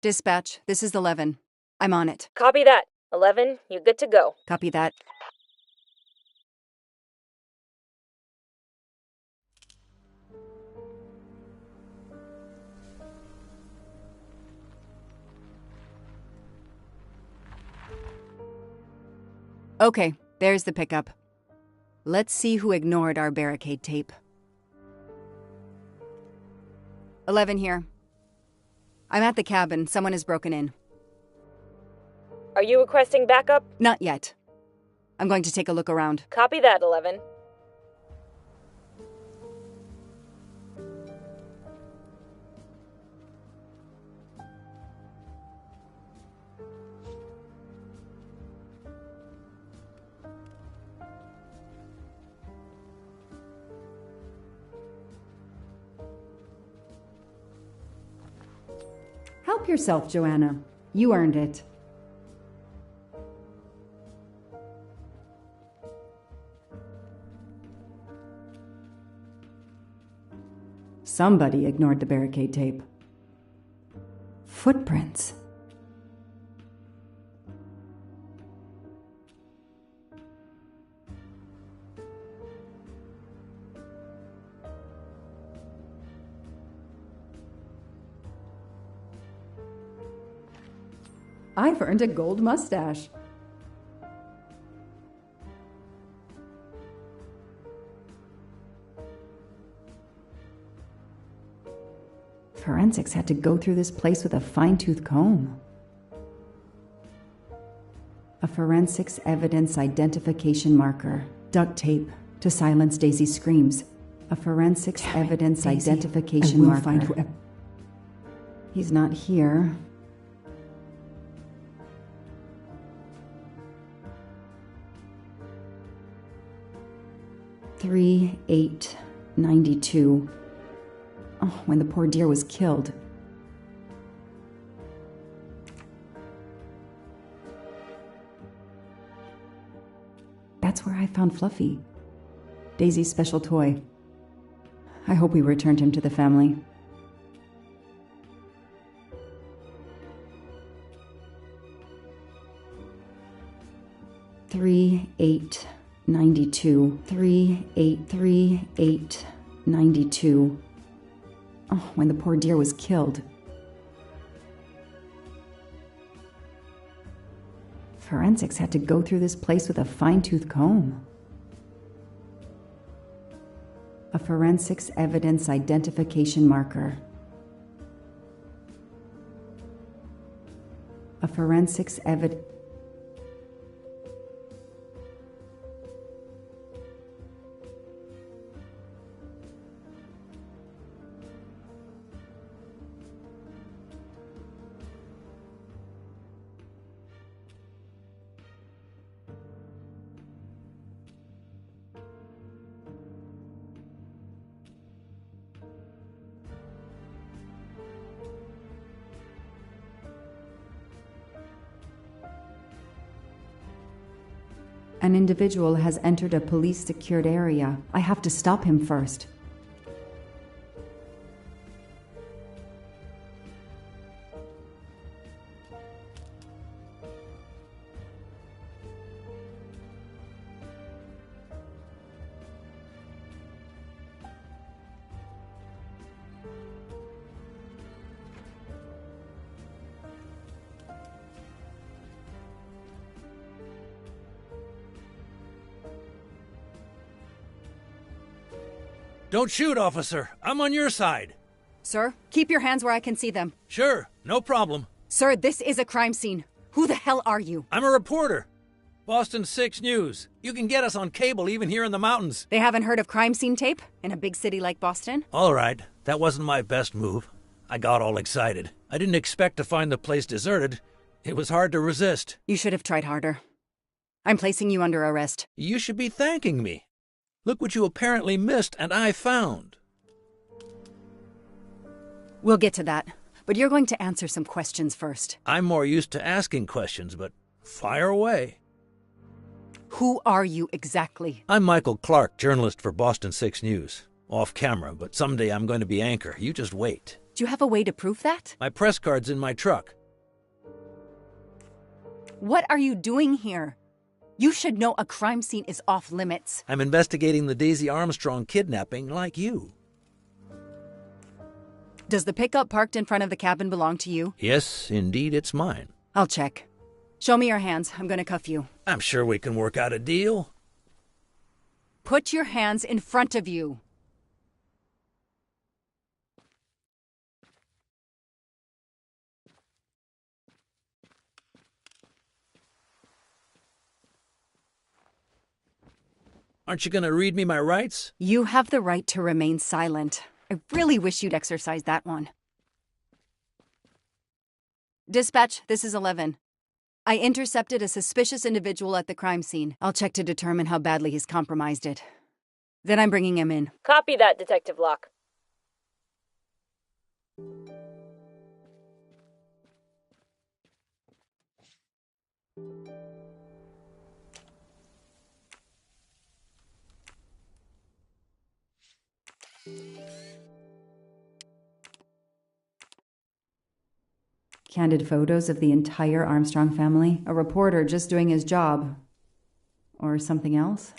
Dispatch, this is 11. I'm on it. Copy that. 11, you're good to go. Copy that. Okay, there's the pickup. Let's see who ignored our barricade tape. 11 here. I'm at the cabin. Someone has broken in. Are you requesting backup? Not yet. I'm going to take a look around. Copy that, 11. Help yourself, Joanna. You earned it. Somebody ignored the barricade tape. Footprints. I've earned a gold mustache. Forensics had to go through this place with a fine-tooth comb. A forensics evidence identification marker. Duct tape to silence Daisy's screams. A forensics evidence identification marker. Find whoever. He's not here. $3,892. Oh, when the poor deer was killed. That's where I found Fluffy. Daisy's special toy. I hope we returned him to the family. $3,892. $3,838.92. Oh, when the poor deer was killed. Forensics had to go through this place with a fine-tooth comb. A forensics evidence identification marker. A forensics evidence... An individual has entered a police-secured area. I have to stop him first. Don't shoot, officer. I'm on your side. Sir, keep your hands where I can see them. Sure, no problem. Sir, this is a crime scene. Who the hell are you? I'm a reporter. Boston 6 News. You can get us on cable even here in the mountains. They haven't heard of crime scene tape in a big city like Boston? All right, that wasn't my best move. I got all excited. I didn't expect to find the place deserted. It was hard to resist. You should have tried harder. I'm placing you under arrest. You should be thanking me. Look what you apparently missed and I found. We'll get to that, but you're going to answer some questions first. I'm more used to asking questions, but fire away. Who are you exactly? I'm Michael Clark, journalist for Boston 6 News. Off camera, but someday I'm going to be anchor. You just wait. Do you have a way to prove that? My press card's in my truck. What are you doing here? You should know a crime scene is off limits. I'm investigating the Daisy Armstrong kidnapping like you. Does the pickup parked in front of the cabin belong to you? Yes, indeed, it's mine. I'll check. Show me your hands. I'm going to cuff you. I'm sure we can work out a deal. Put your hands in front of you. Aren't you going to read me my rights? You have the right to remain silent. I really wish you'd exercise that one. Dispatch, this is 11. I intercepted a suspicious individual at the crime scene. I'll check to determine how badly he's compromised it. Then I'm bringing him in. Copy that, Detective Locke. Candid photos of the entire Armstrong family. A reporter just doing his job. Or something else?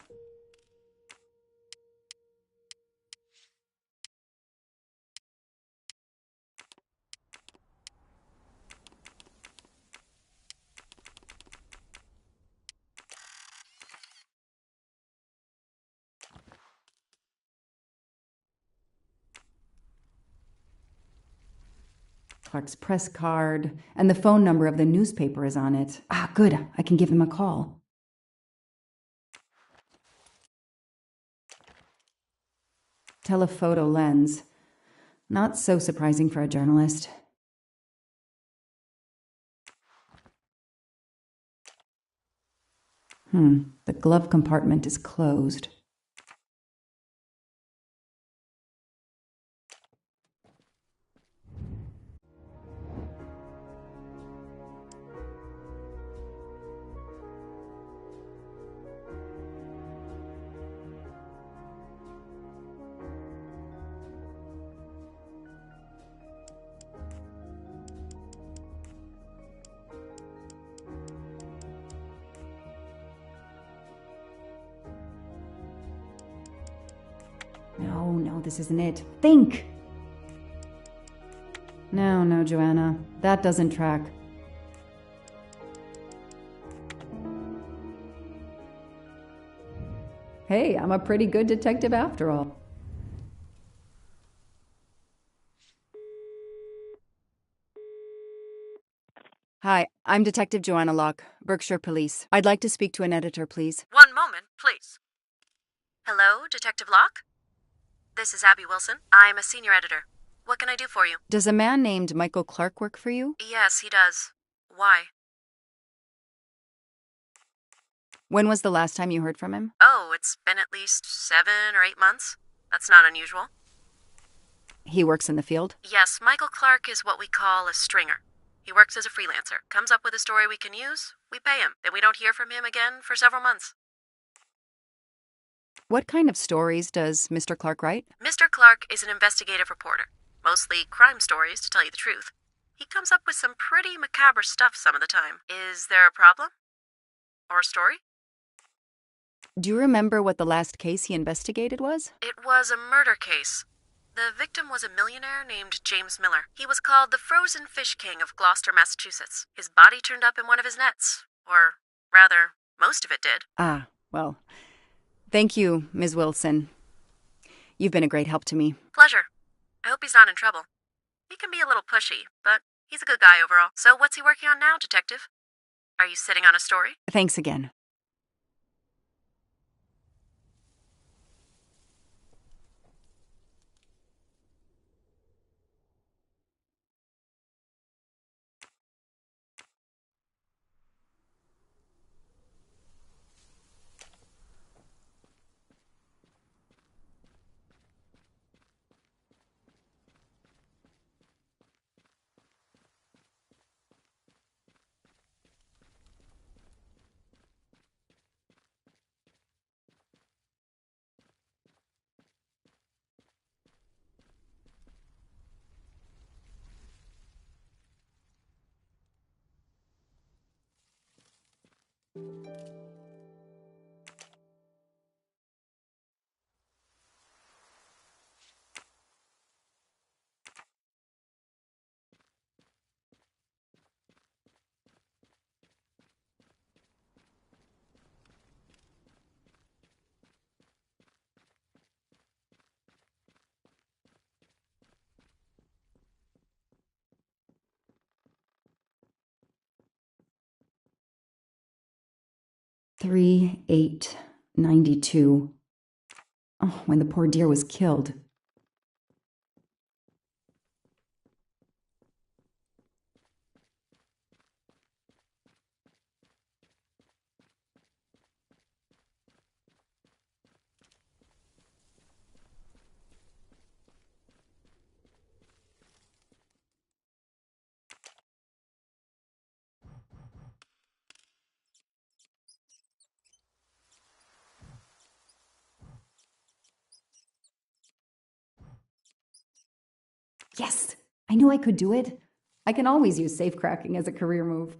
Clark's press card, and the phone number of the newspaper is on it. Ah, good. I can give him a call. Telephoto lens. Not so surprising for a journalist. The glove compartment is closed. No, this isn't it. Think! No, Joanna. That doesn't track. Hey, I'm a pretty good detective after all. Hi, I'm Detective Joanna Locke, Berkshire Police. I'd like to speak to an editor, please. One moment, please. Hello, Detective Locke? This is Abby Wilson. I'm a senior editor. What can I do for you? Does a man named Michael Clark work for you? Yes, he does. Why? When was the last time you heard from him? Oh, it's been at least 7 or 8 months. That's not unusual. He works in the field? Yes, Michael Clark is what we call a stringer. He works as a freelancer, comes up with a story we can use, we pay him, then we don't hear from him again for several months. What kind of stories does Mr. Clark write? Mr. Clark is an investigative reporter, mostly crime stories, to tell you the truth. He comes up with some pretty macabre stuff some of the time. Is there a problem? Or a story? Do you remember what the last case he investigated was? It was a murder case. The victim was a millionaire named James Miller. He was called the Frozen Fish King of Gloucester, Massachusetts. His body turned up in one of his nets. Or, rather, most of it did. Ah, well, thank you, Ms. Wilson. You've been a great help to me. Pleasure. I hope he's not in trouble. He can be a little pushy, but he's a good guy overall. So what's he working on now, Detective? Are you sitting on a story? Thanks again. Three, 892. Oh, when the poor dear was killed. Yes! I knew I could do it. I can always use safecracking as a career move.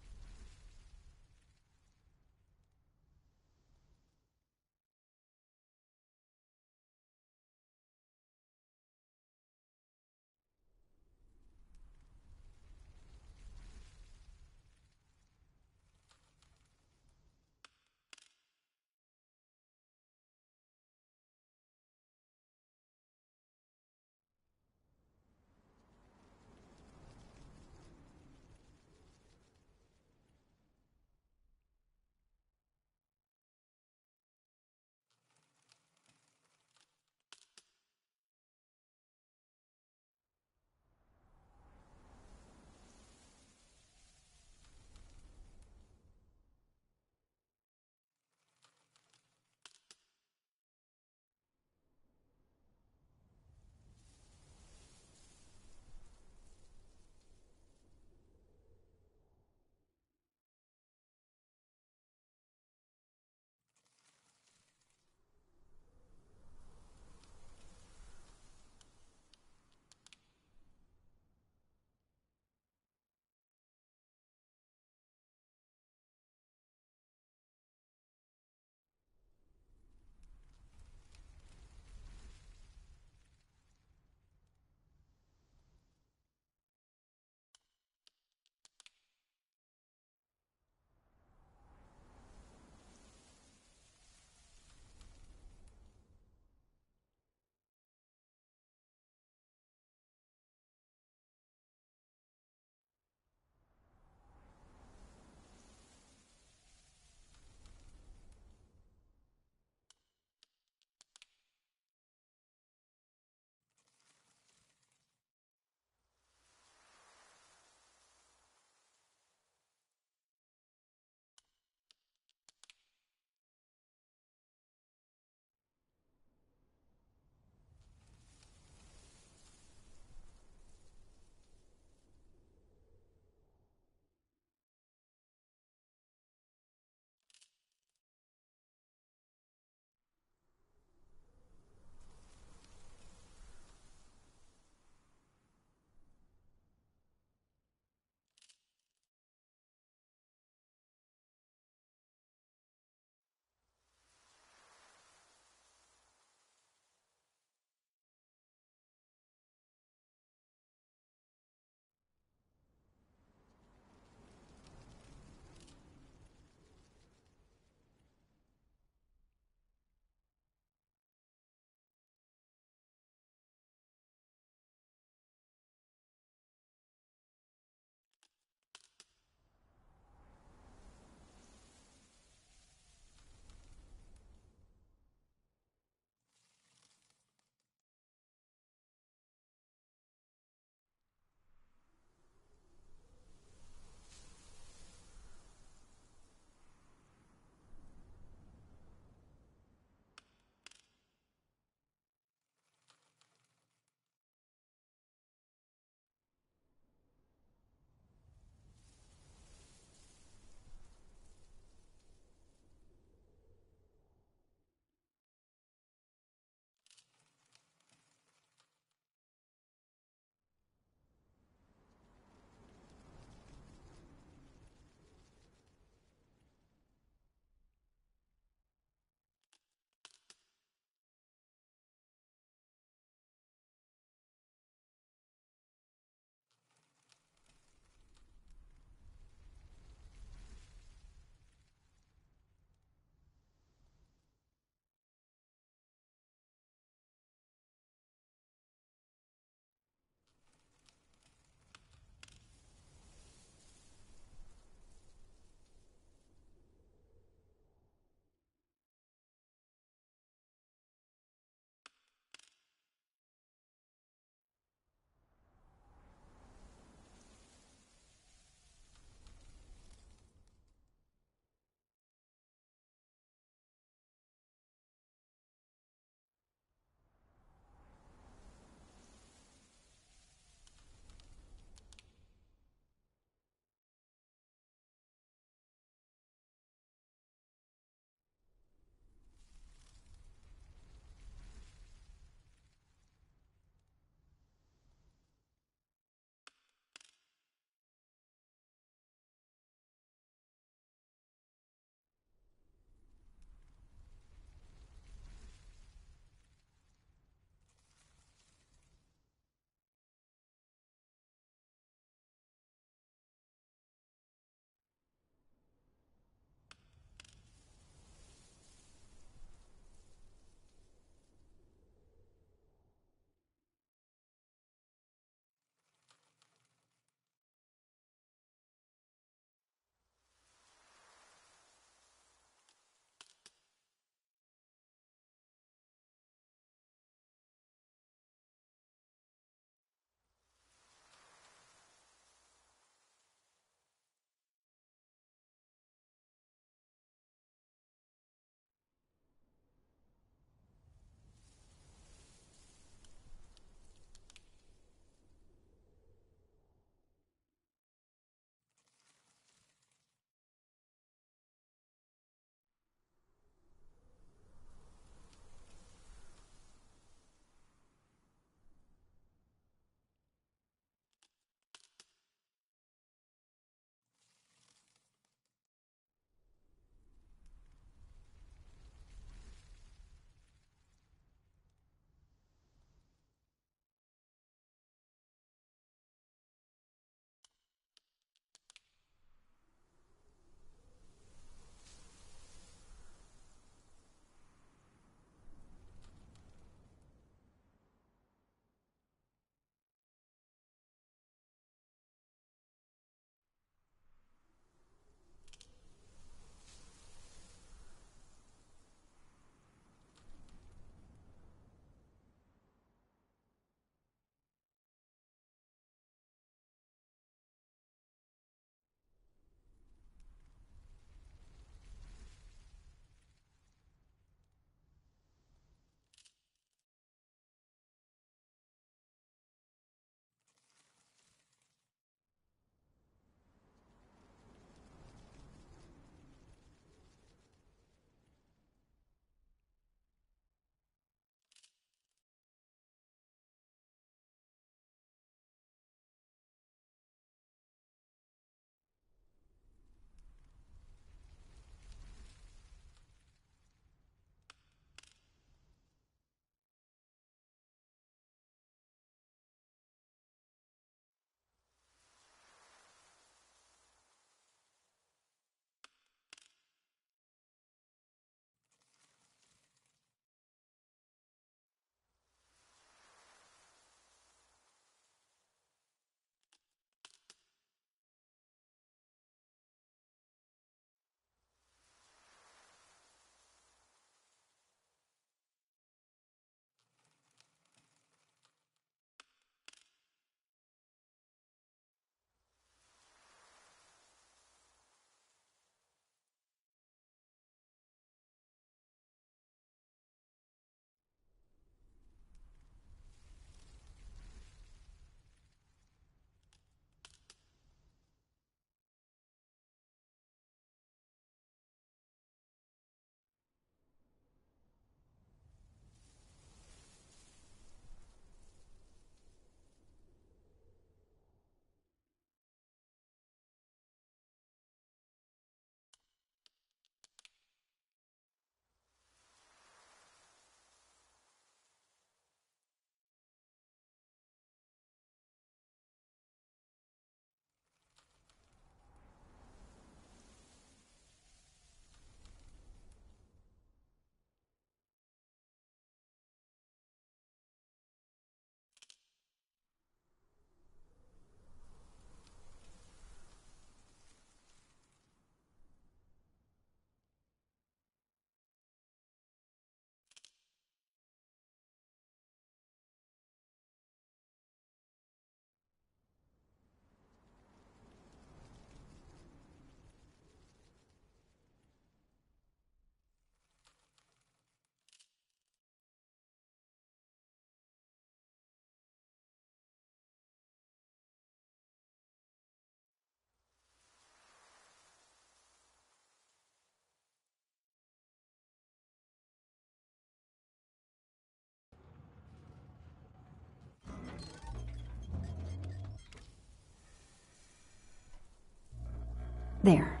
There.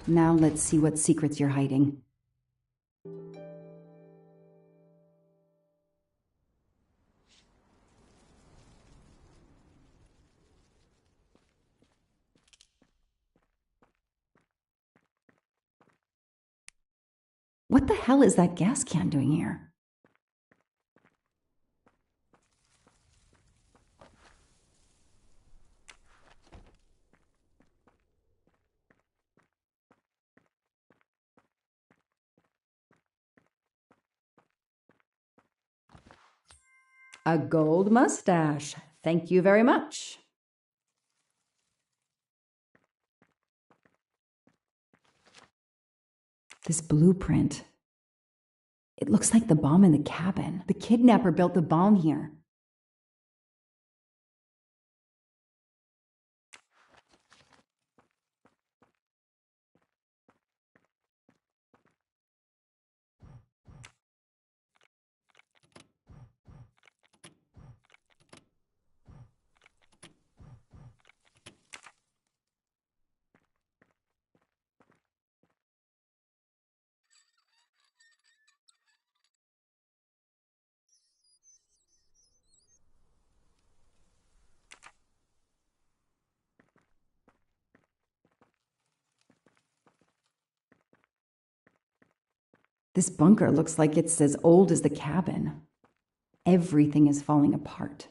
Now let's see what secrets you're hiding. What the hell is that gas can doing here? A gold mustache. Thank you very much. This blueprint. It looks like the bomb in the cabin. The kidnapper built the bomb here. This bunker looks like it's as old as the cabin. Everything is falling apart.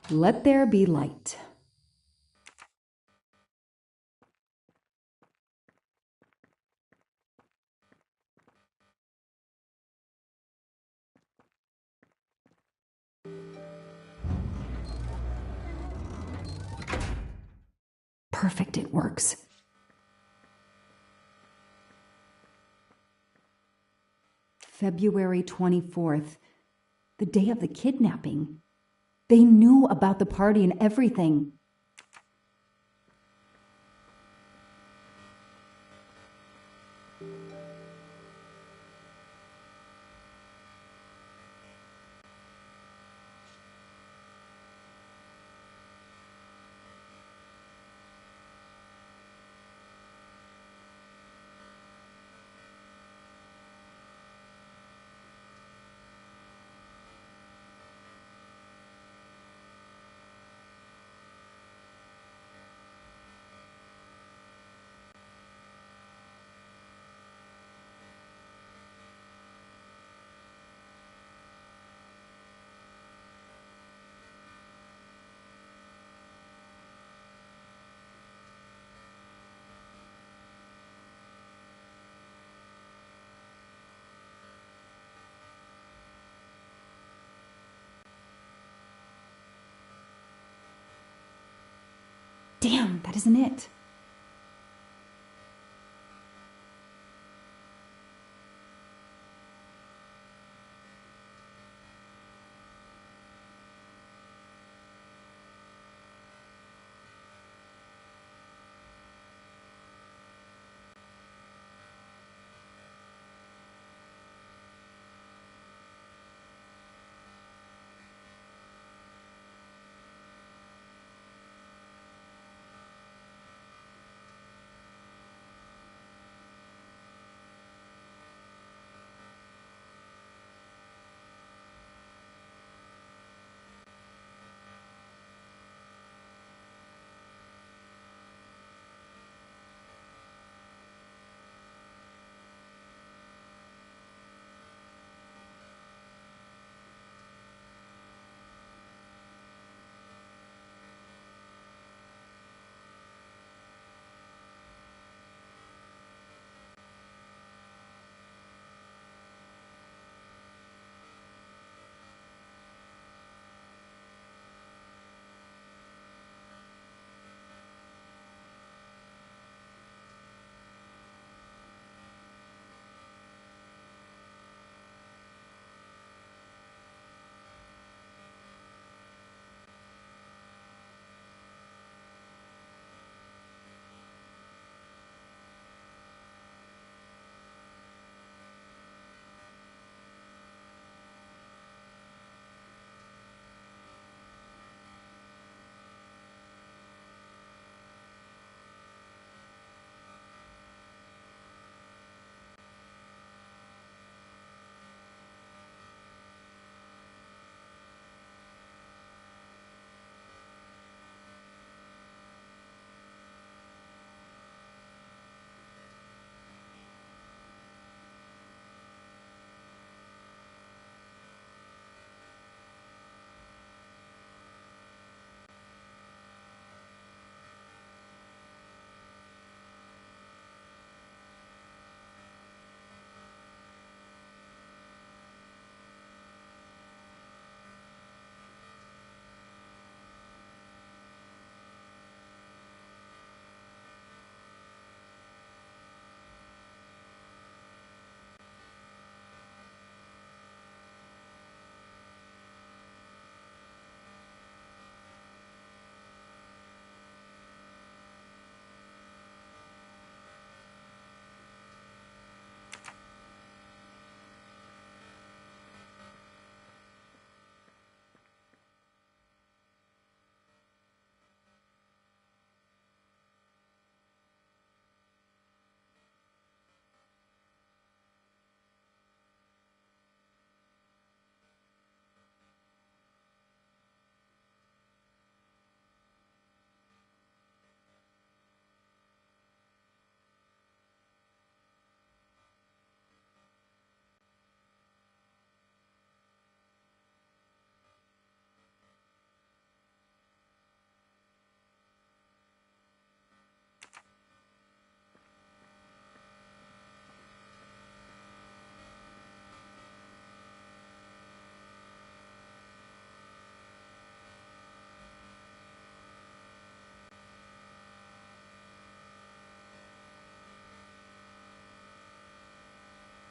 Let there be light. Perfect, it works. February 24th, the day of the kidnapping. They knew about the party and everything. Damn, that isn't it.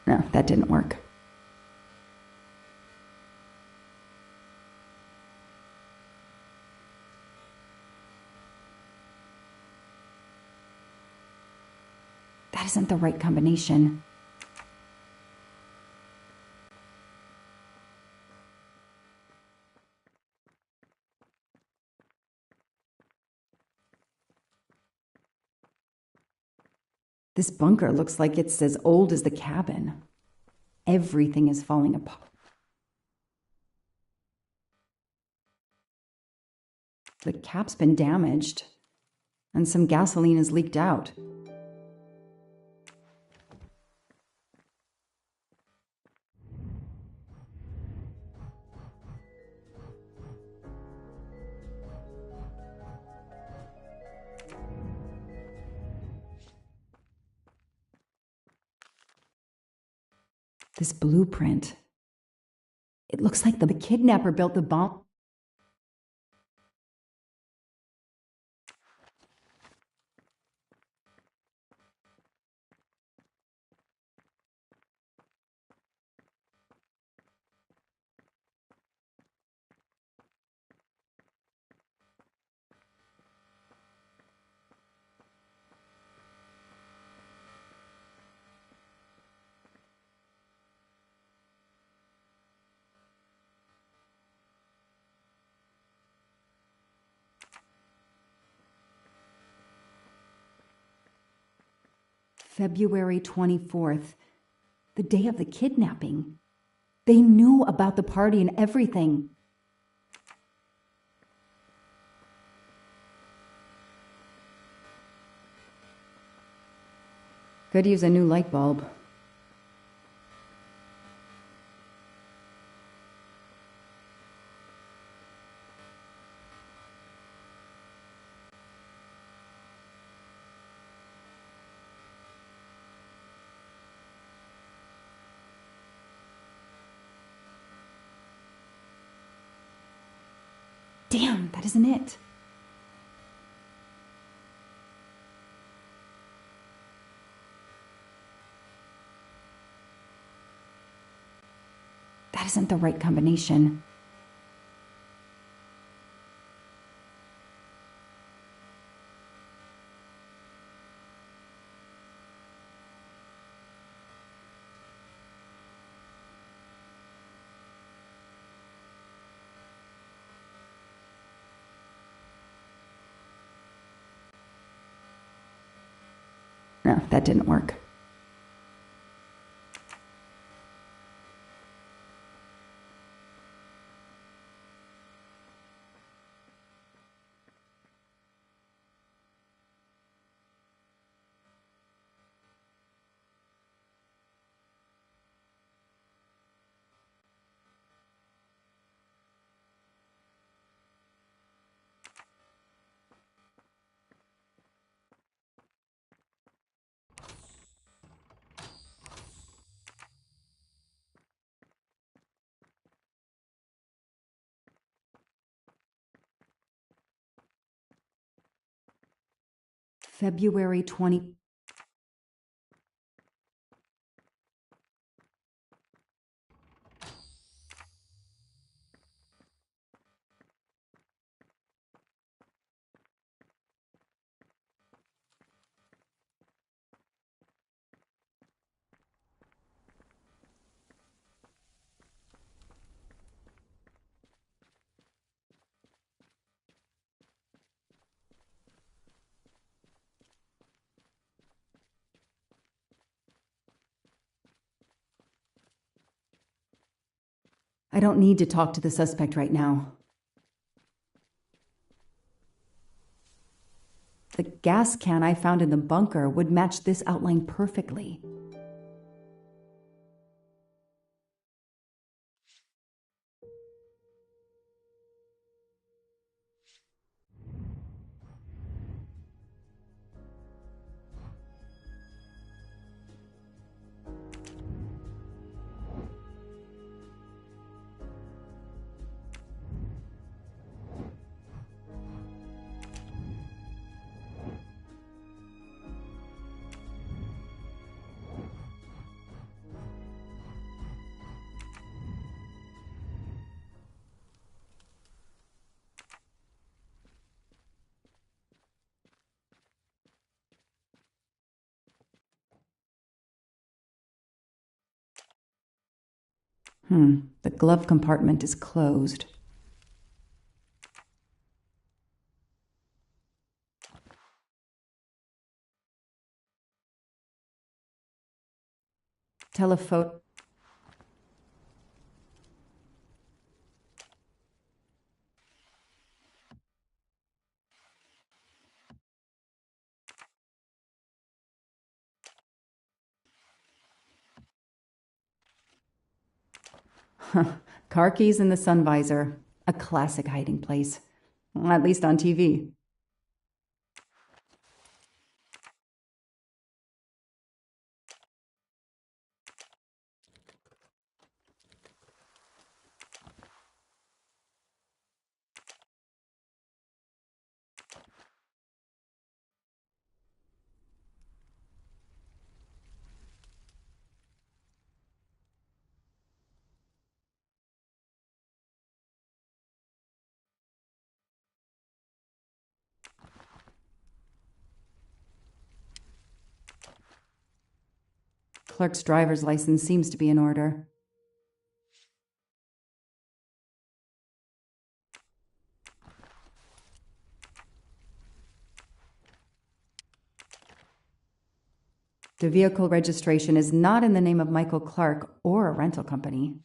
No, that didn't work. That isn't the right combination. This bunker looks like it's as old as the cabin. Everything is falling apart. The cap's been damaged, and some gasoline has leaked out. This blueprint. It looks like the kidnapper built the bomb. February 24th, the day of the kidnapping. They knew about the party and everything. Could use a new light bulb. Damn, that isn't it. That isn't the right combination. No, that didn't work. February 20. I don't need to talk to the suspect right now. The gas can I found in the bunker would match this outline perfectly. The glove compartment is closed. Telephoto. Car keys in the sun visor. A classic hiding place. At least on TV. Clerk's driver's license seems to be in order. The vehicle registration is not in the name of Michael Clark or a rental company.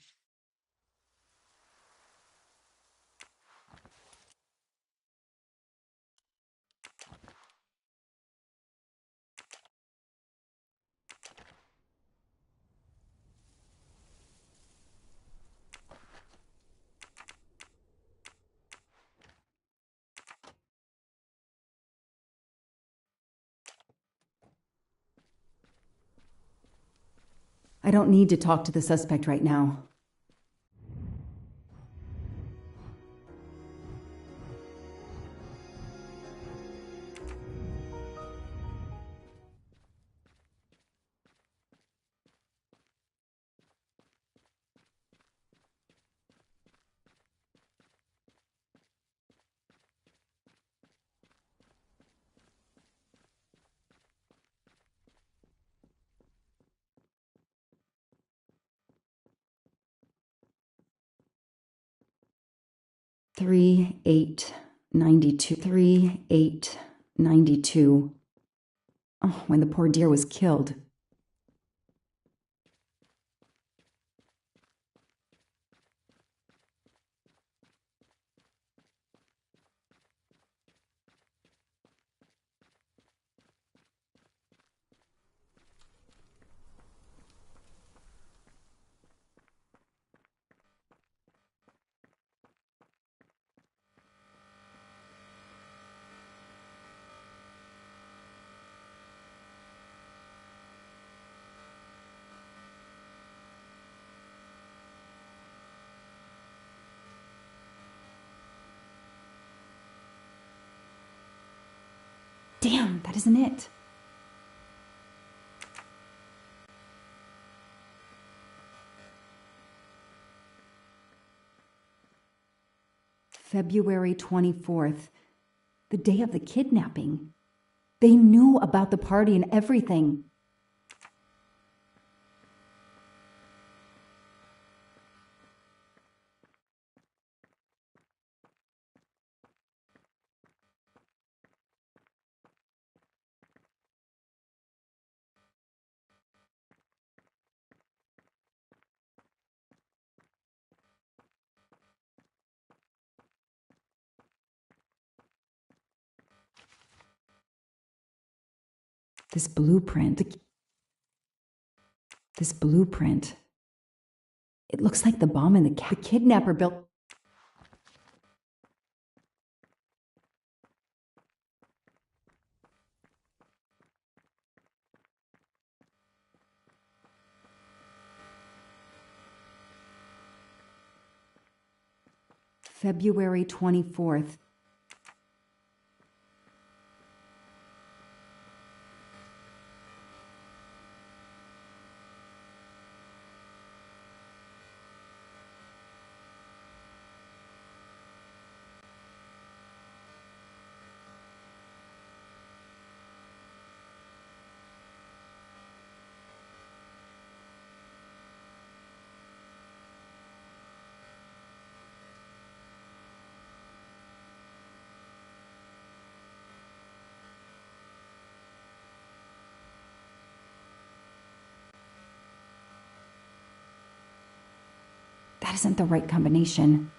I don't need to talk to the suspect right now. Three, 8, 92. 3, 8, 92. Oh, when the poor dear was killed. Damn, that isn't it. February 24th, the day of the kidnapping. They knew about the party and everything. This blueprint. It looks like the bomb in the kidnapper built. February 24th. That isn't the right combination.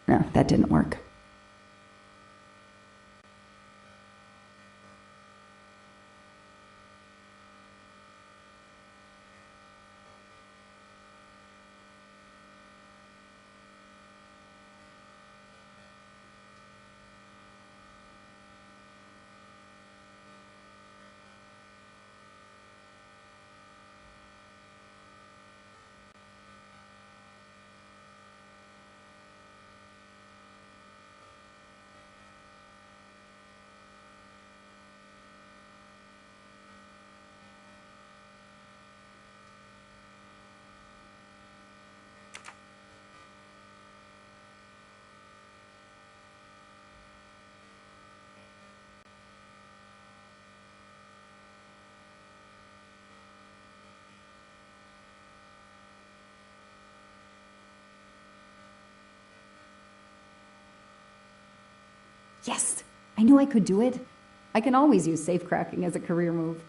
No, that didn't work. Yes! I knew I could do it. I can always use safecracking as a career move.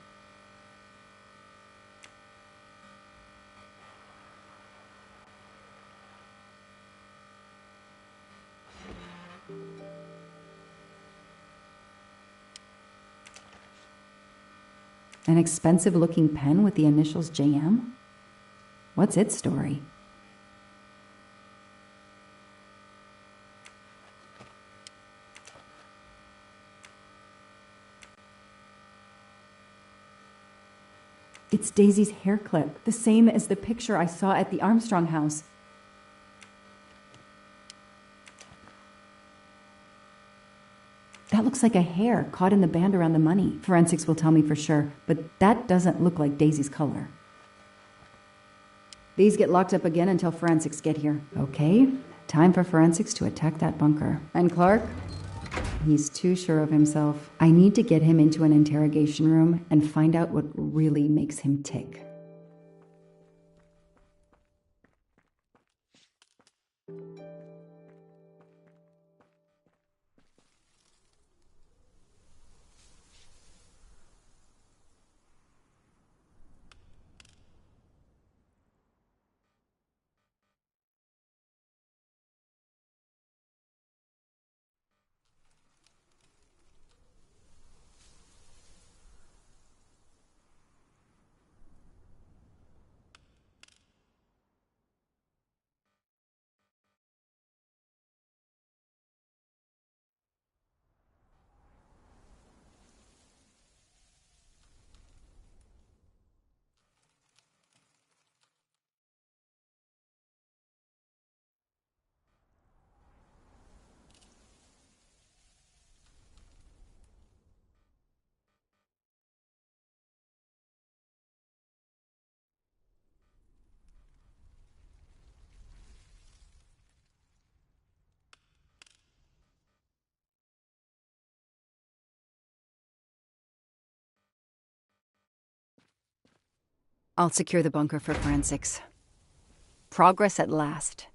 An expensive-looking pen with the initials JM? What's its story? It's Daisy's hair clip, the same as the picture I saw at the Armstrong house. That looks like a hair caught in the band around the money. Forensics will tell me for sure, but that doesn't look like Daisy's color. These get locked up again until forensics get here. Okay, time for forensics to attack that bunker. And Clark? He's too sure of himself. I need to get him into an interrogation room and find out what really makes him tick. I'll secure the bunker for forensics. Progress at last.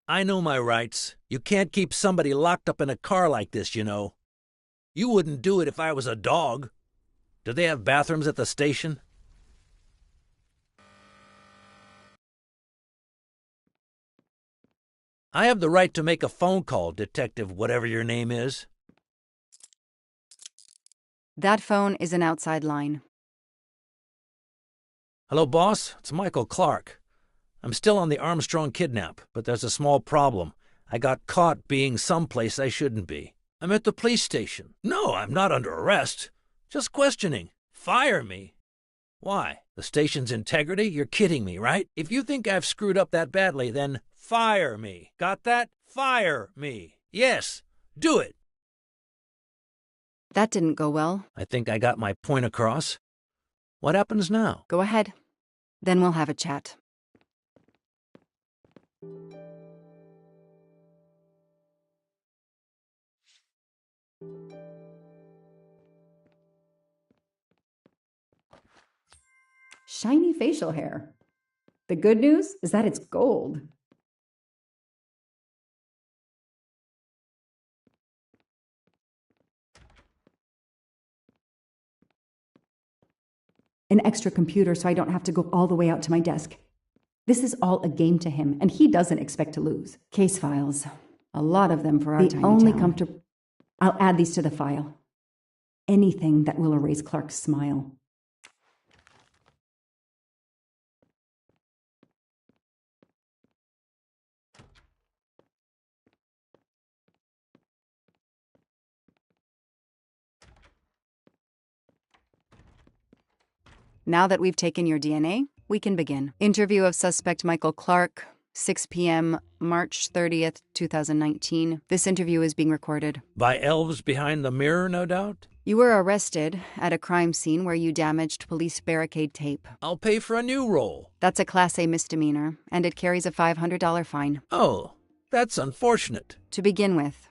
I know my rights. You can't keep somebody locked up in a car like this, you know. You wouldn't do it if I was a dog. Do they have bathrooms at the station? I have the right to make a phone call, Detective whatever your name is. That phone is an outside line. Hello, boss. It's Michael Clark. I'm still on the Armstrong kidnap, but there's a small problem. I got caught being someplace I shouldn't be. I'm at the police station. No, I'm not under arrest. Just questioning. Fire me. Why? The station's integrity? You're kidding me, right? If you think I've screwed up that badly, then fire me. Got that? Fire me. Yes, do it. That didn't go well. I think I got my point across. What happens now? Go ahead. Then we'll have a chat. Shiny facial hair. The good news is that it's gold. An extra computer so I don't have to go all the way out to my desk. This is all a game to him, and he doesn't expect to lose. Case files. A lot of them for our tiny only town. I'll add these to the file. Anything that will erase Clark's smile. Now that we've taken your DNA, we can begin. Interview of suspect Michael Clark, 6 p.m., March 30th, 2019. This interview is being recorded. By elves behind the mirror, no doubt? You were arrested at a crime scene where you damaged police barricade tape. I'll pay for a new roll. That's a Class A misdemeanor, and it carries a $500 fine. Oh, that's unfortunate. To begin with,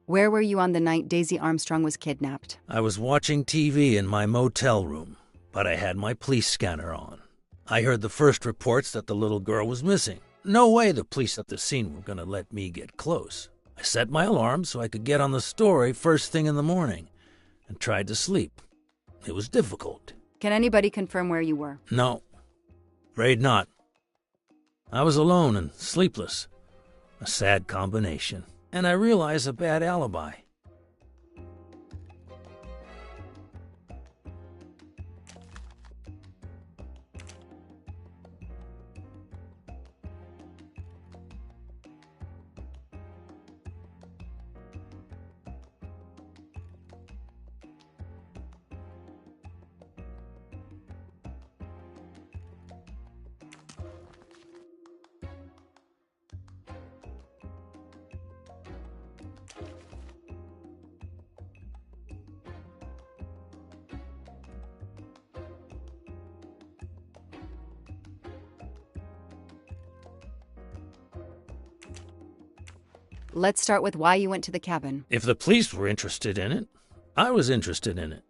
where were you on the night Daisy Armstrong was kidnapped? I was watching TV in my motel room, but I had my police scanner on. I heard the first reports that the little girl was missing. No way the police at the scene were going to let me get close. I set my alarm so I could get on the story first thing in the morning and tried to sleep. It was difficult. Can anybody confirm where you were? No, afraid not. I was alone and sleepless. A sad combination. And I realized a bad alibi. Let's start with why you went to the cabin. If the police were interested in it, I was interested in it.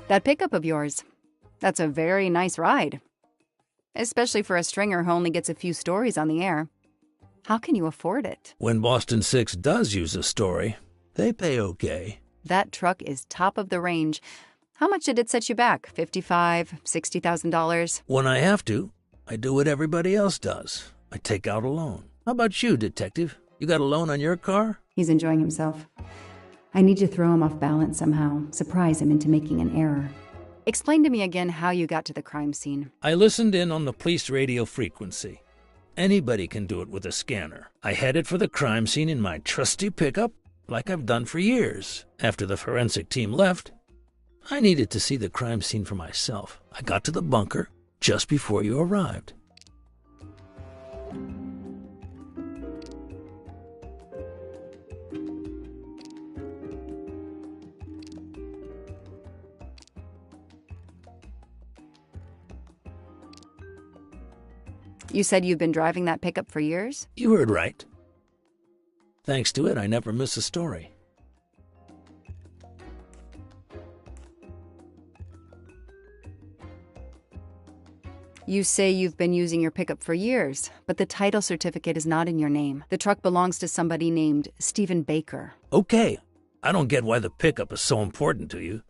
That pickup of yours, that's a very nice ride. Especially for a stringer who only gets a few stories on the air. How can you afford it? When Boston 6 does use a story, they pay okay. That truck is top of the range. How much did it set you back? $55,000, $60,000? When I have to, I do what everybody else does. I take out a loan. How about you, Detective? You got a loan on your car? He's enjoying himself. I need to throw him off balance somehow, surprise him into making an error. Explain to me again how you got to the crime scene. I listened in on the police radio frequency. Anybody can do it with a scanner. I headed for the crime scene in my trusty pickup, like I've done for years. After the forensic team left, I needed to see the crime scene for myself. I got to the bunker just before you arrived. You said you've been driving that pickup for years? You heard right. Thanks to it, I never miss a story. You say you've been using your pickup for years, but the title certificate is not in your name. The truck belongs to somebody named Stephen Baker. Okay, I don't get why the pickup is so important to you,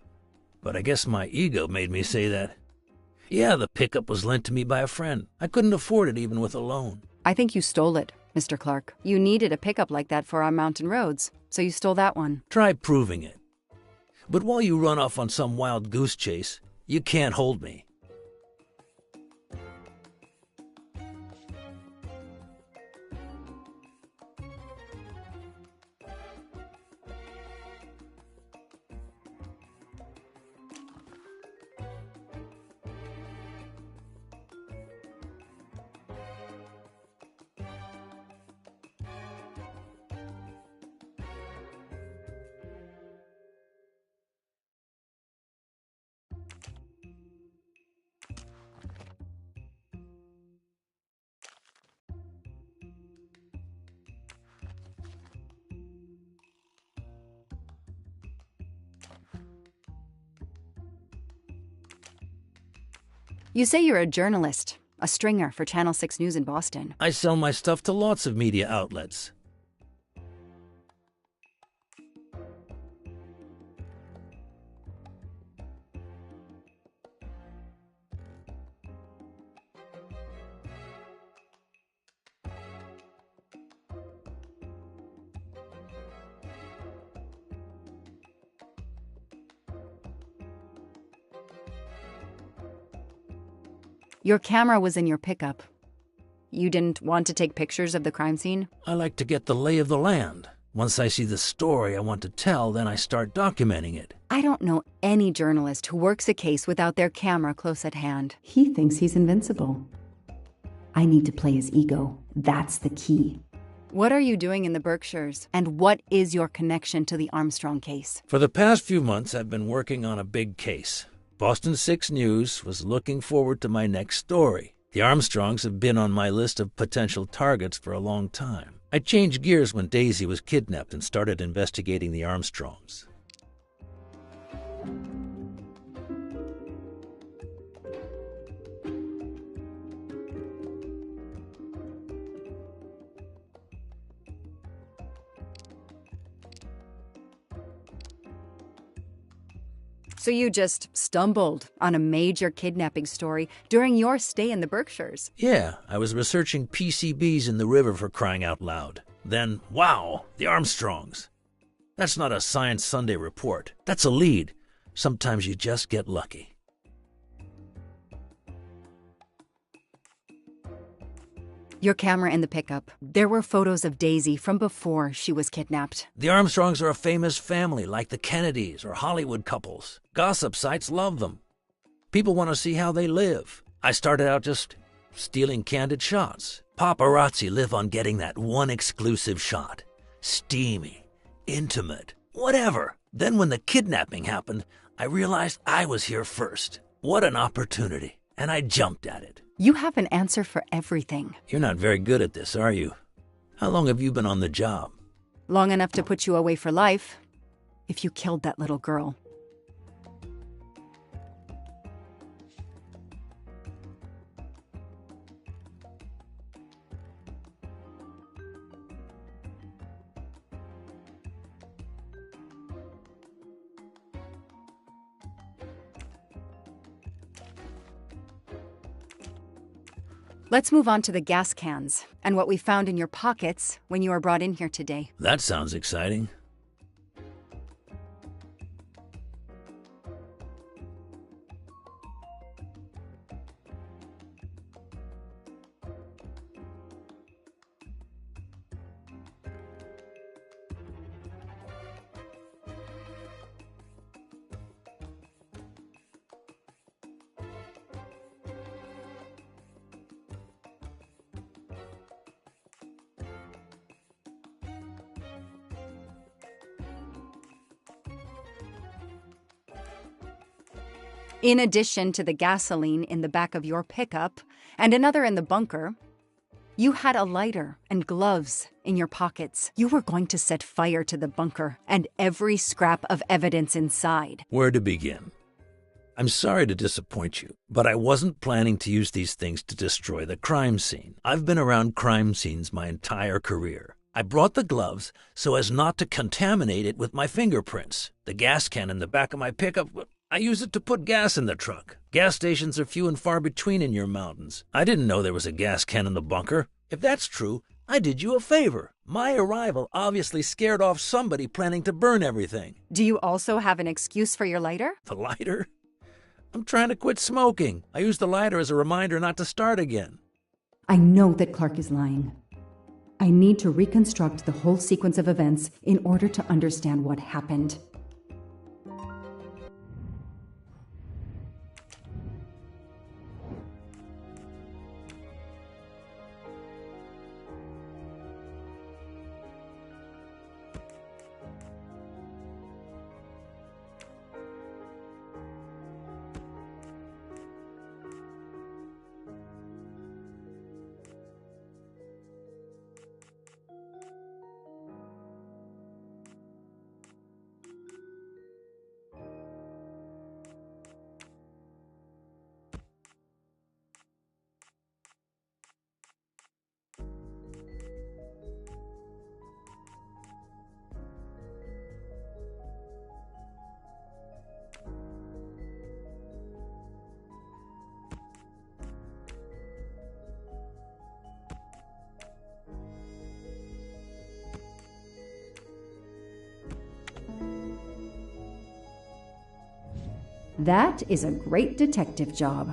but I guess my ego made me say that. Yeah, the pickup was lent to me by a friend. I couldn't afford it even with a loan. I think you stole it, Mr. Clark. You needed a pickup like that for our mountain roads, so you stole that one. Try proving it. But while you run off on some wild goose chase, you can't hold me. You say you're a journalist, a stringer for Channel 6 News in Boston. I sell my stuff to lots of media outlets. Your camera was in your pickup. You didn't want to take pictures of the crime scene? I like to get the lay of the land. Once I see the story I want to tell, then I start documenting it. I don't know any journalist who works a case without their camera close at hand. He thinks he's invincible. I need to play his ego. That's the key. What are you doing in the Berkshires? And what is your connection to the Armstrong case? For the past few months, I've been working on a big case. Boston 6 News was looking forward to my next story. The Armstrongs have been on my list of potential targets for a long time. I changed gears when Daisy was kidnapped and started investigating the Armstrongs. So you just stumbled on a major kidnapping story during your stay in the Berkshires? Yeah, I was researching PCBs in the river for crying out loud. Then, wow, the Armstrongs. That's not a Science Sunday report. That's a lead. Sometimes you just get lucky. Your camera in the pickup. There were photos of Daisy from before she was kidnapped. The Armstrongs are a famous family, like the Kennedys or Hollywood couples. Gossip sites love them. People want to see how they live. I started out just stealing candid shots. Paparazzi live on getting that one exclusive shot. Steamy, intimate, whatever. Then when the kidnapping happened, I realized I was here first. What an opportunity. And I jumped at it. You have an answer for everything. You're not very good at this, are you? How long have you been on the job? Long enough to put you away for life, if you killed that little girl. Let's move on to the gas cans and what we found in your pockets when you were brought in here today. That sounds exciting. In addition to the gasoline in the back of your pickup and another in the bunker, You had a lighter and gloves in your pockets. You were going to set fire to the bunker and every scrap of evidence inside. Where to begin? I'm sorry to disappoint you, but I wasn't planning to use these things to destroy the crime scene. I've been around crime scenes my entire career. I brought the gloves so as not to contaminate it with my fingerprints. The gas can in the back of my pickup, I use it to put gas in the truck. Gas stations are few and far between in your mountains. I didn't know there was a gas can in the bunker. If that's true, I did you a favor. My arrival obviously scared off somebody planning to burn everything. Do you also have an excuse for your lighter? The lighter? I'm trying to quit smoking. I used the lighter as a reminder not to start again. I know that Clark is lying. I need to reconstruct the whole sequence of events in order to understand what happened. That is a great detective job.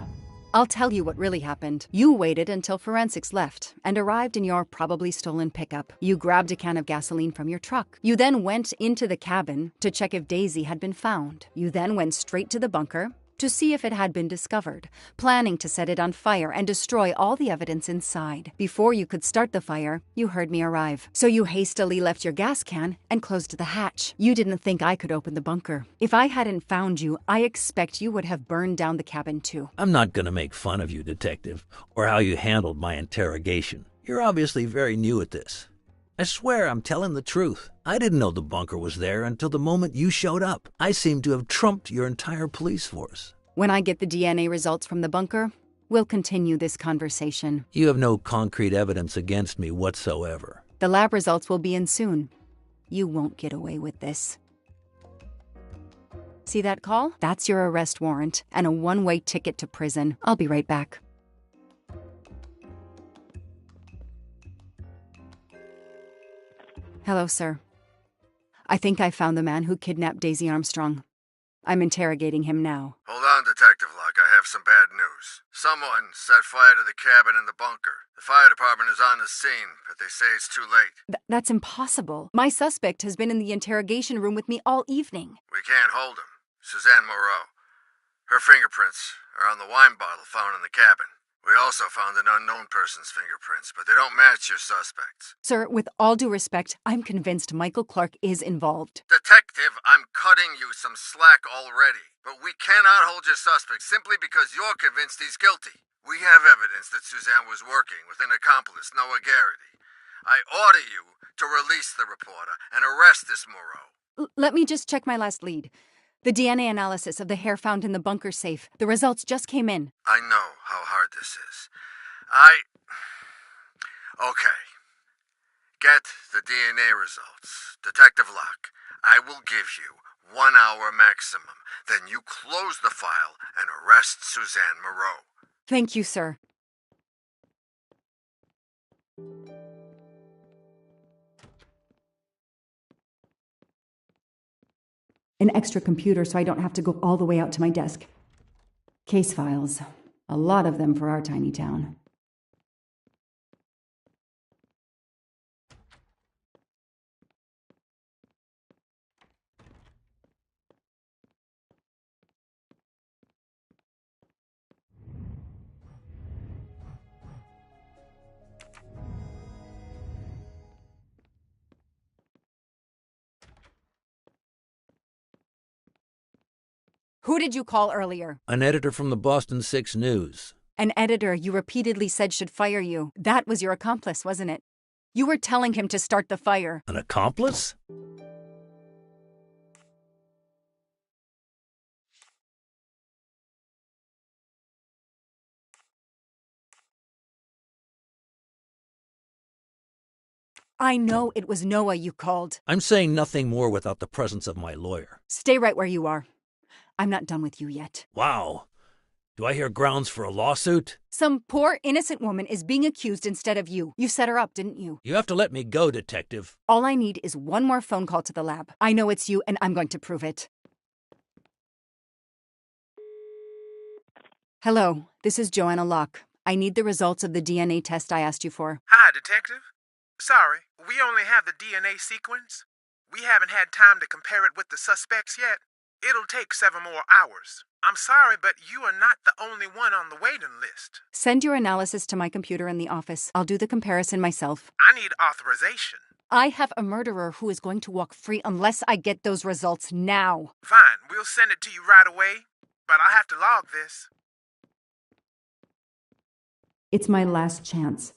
I'll tell you what really happened. You waited until forensics left and arrived in your probably stolen pickup. You grabbed a can of gasoline from your truck. You then went into the cabin to check if Daisy had been found. You then went straight to the bunker to see if it had been discovered, planning to set it on fire and destroy all the evidence inside. Before you could start the fire, you heard me arrive. So you hastily left your gas can and closed the hatch. You didn't think I could open the bunker. If I hadn't found you, I expect you would have burned down the cabin too. I'm not going to make fun of you, Detective, or how you handled my interrogation. You're obviously very new at this. I swear I'm telling the truth. I didn't know the bunker was there until the moment you showed up. I seem to have trumped your entire police force. When I get the DNA results from the bunker, we'll continue this conversation. You have no concrete evidence against me whatsoever. The lab results will be in soon. You won't get away with this. See that call? That's your arrest warrant and a one-way ticket to prison. I'll be right back. Hello, sir. I think I found the man who kidnapped Daisy Armstrong. I'm interrogating him now. Hold on, Detective Locke. I have some bad news. Someone set fire to the cabin in the bunker. The fire department is on the scene, but they say it's too late. That's impossible. My suspect has been in the interrogation room with me all evening. We can't hold him. Suzanne Moreau. Her fingerprints are on the wine bottle found in the cabin. We also found an unknown person's fingerprints, but they don't match your suspects. Sir, with all due respect, I'm convinced Michael Clark is involved. Detective, I'm cutting you some slack already. But we cannot hold your suspect simply because you're convinced he's guilty. We have evidence that Suzanne was working with an accomplice, Noah Garrity. I order you to release the reporter and arrest this Moreau. Let me just check my last lead. The DNA analysis of the hair found in the bunker safe. The results just came in. I know how hard this is. Okay. Get the DNA results. Detective Locke, I will give you 1 hour maximum. Then you close the file and arrest Suzanne Moreau. Thank you, sir. An extra computer so I don't have to go all the way out to my desk. Case files. A lot of them for our tiny town. Who did you call earlier? An editor from the Boston 6 News. An editor you repeatedly said should fire you. That was your accomplice, wasn't it? You were telling him to start the fire. An accomplice? I know it was Noah you called. I'm saying nothing more without the presence of my lawyer. Stay right where you are. I'm not done with you yet. Wow. Do I hear grounds for a lawsuit? Some poor, innocent woman is being accused instead of you. You set her up, didn't you? You have to let me go, Detective. All I need is one more phone call to the lab. I know it's you, and I'm going to prove it. Hello, this is Joanna Locke. I need the results of the DNA test I asked you for. Hi, Detective. Sorry, we only have the DNA sequence. We haven't had time to compare it with the suspects yet. It'll take 7 more hours. I'm sorry, but you are not the only one on the waiting list. Send your analysis to my computer in the office. I'll do the comparison myself. I need authorization. I have a murderer who is going to walk free unless I get those results now. Fine, we'll send it to you right away, but I'll have to log this. It's my last chance.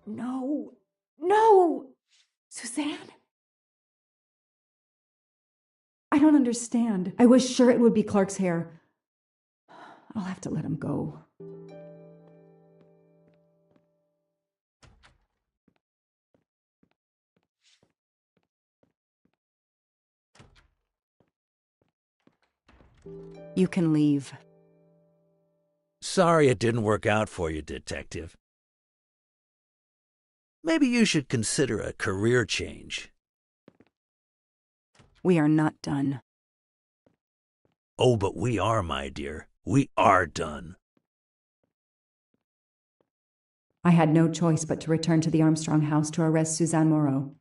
No. No! Suzanne? I don't understand. I was sure it would be Clark's hair. I'll have to let him go. You can leave. Sorry it didn't work out for you, Detective. Maybe you should consider a career change. We are not done. Oh, but we are, my dear. We are done. I had no choice but to return to the Armstrong house to arrest Suzanne Moreau.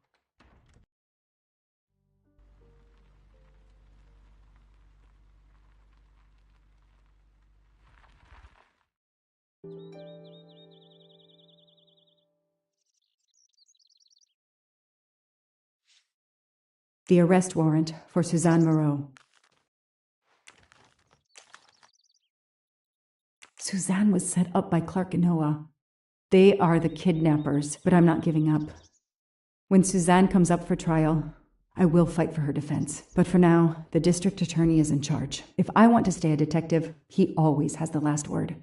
The arrest warrant for Suzanne Moreau. Suzanne was set up by Clark and Noah. They are the kidnappers, but I'm not giving up. When Suzanne comes up for trial, I will fight for her defense. But for now, the district attorney is in charge. If I want to stay a detective, he always has the last word.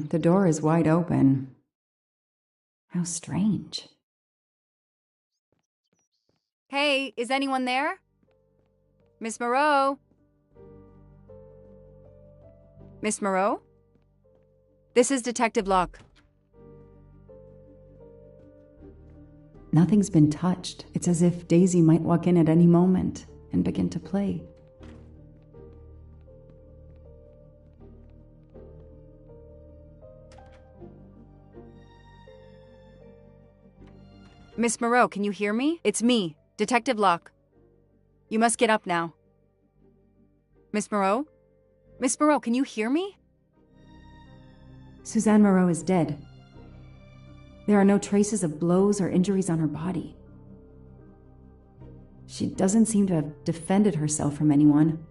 The door is wide open. How strange. Hey, is anyone there? Miss Moreau? Miss Moreau? This is Detective Locke. Nothing's been touched. It's as if Daisy might walk in at any moment and begin to play. Miss Moreau, can you hear me? It's me, Detective Locke. You must get up now. Miss Moreau? Miss Moreau, can you hear me? Suzanne Moreau is dead. There are no traces of blows or injuries on her body. She doesn't seem to have defended herself from anyone.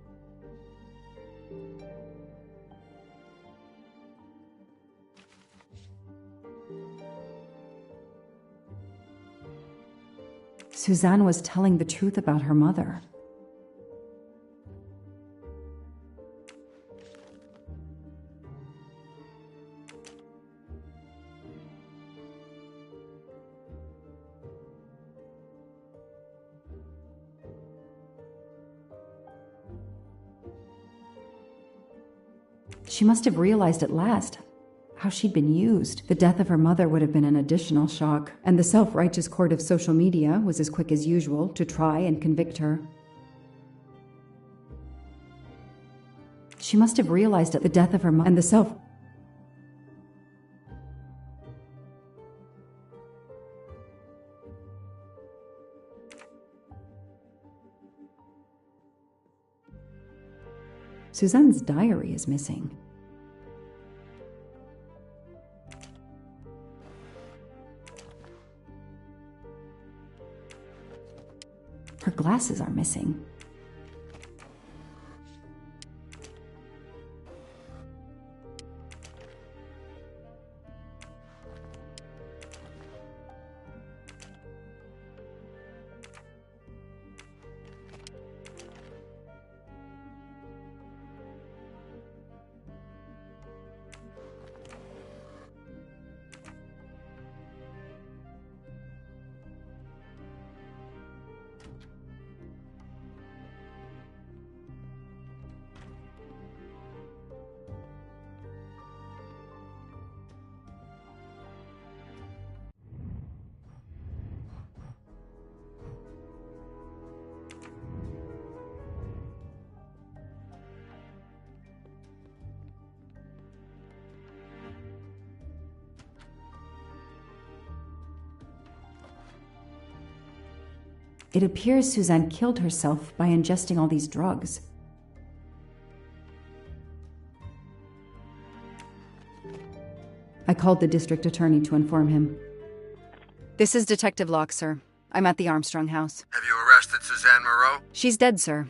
Suzanne was telling the truth about her mother. She must have realized at last how she'd been used. The death of her mother would have been an additional shock, and the self-righteous court of social media was as quick as usual to try and convict her. She must have realized at the death of her mother and the self... Suzanne's diary is missing. Her glasses are missing. It appears Suzanne killed herself by ingesting all these drugs. I called the district attorney to inform him. This is Detective Locke, sir. I'm at the Armstrong house. Have you arrested Suzanne Moreau? She's dead, sir.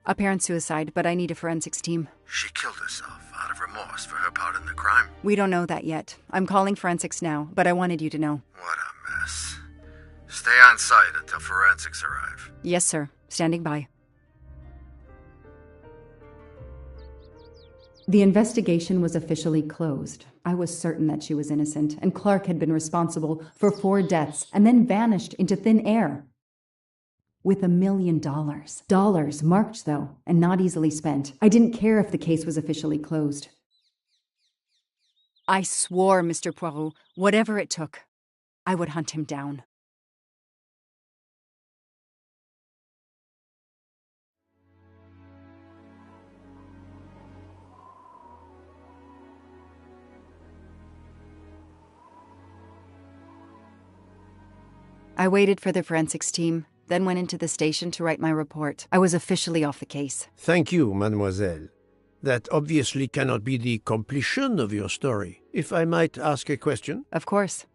Apparent suicide, but I need a forensics team. She killed herself out of remorse for her part in the crime. We don't know that yet. I'm calling forensics now, but I wanted you to know. What a mess. Stay on site until forensics arrive. Yes, sir. Standing by. The investigation was officially closed. I was certain that she was innocent, and Clark had been responsible for 4 deaths and then vanished into thin air. With $1 million. Dollars marked, though, and not easily spent. I didn't care if the case was officially closed. I swore, Mr. Poirot, whatever it took, I would hunt him down. I waited for the forensics team, then went into the station to write my report. I was officially off the case. Thank you, mademoiselle. That obviously cannot be the completion of your story. If I might ask a question? Of course.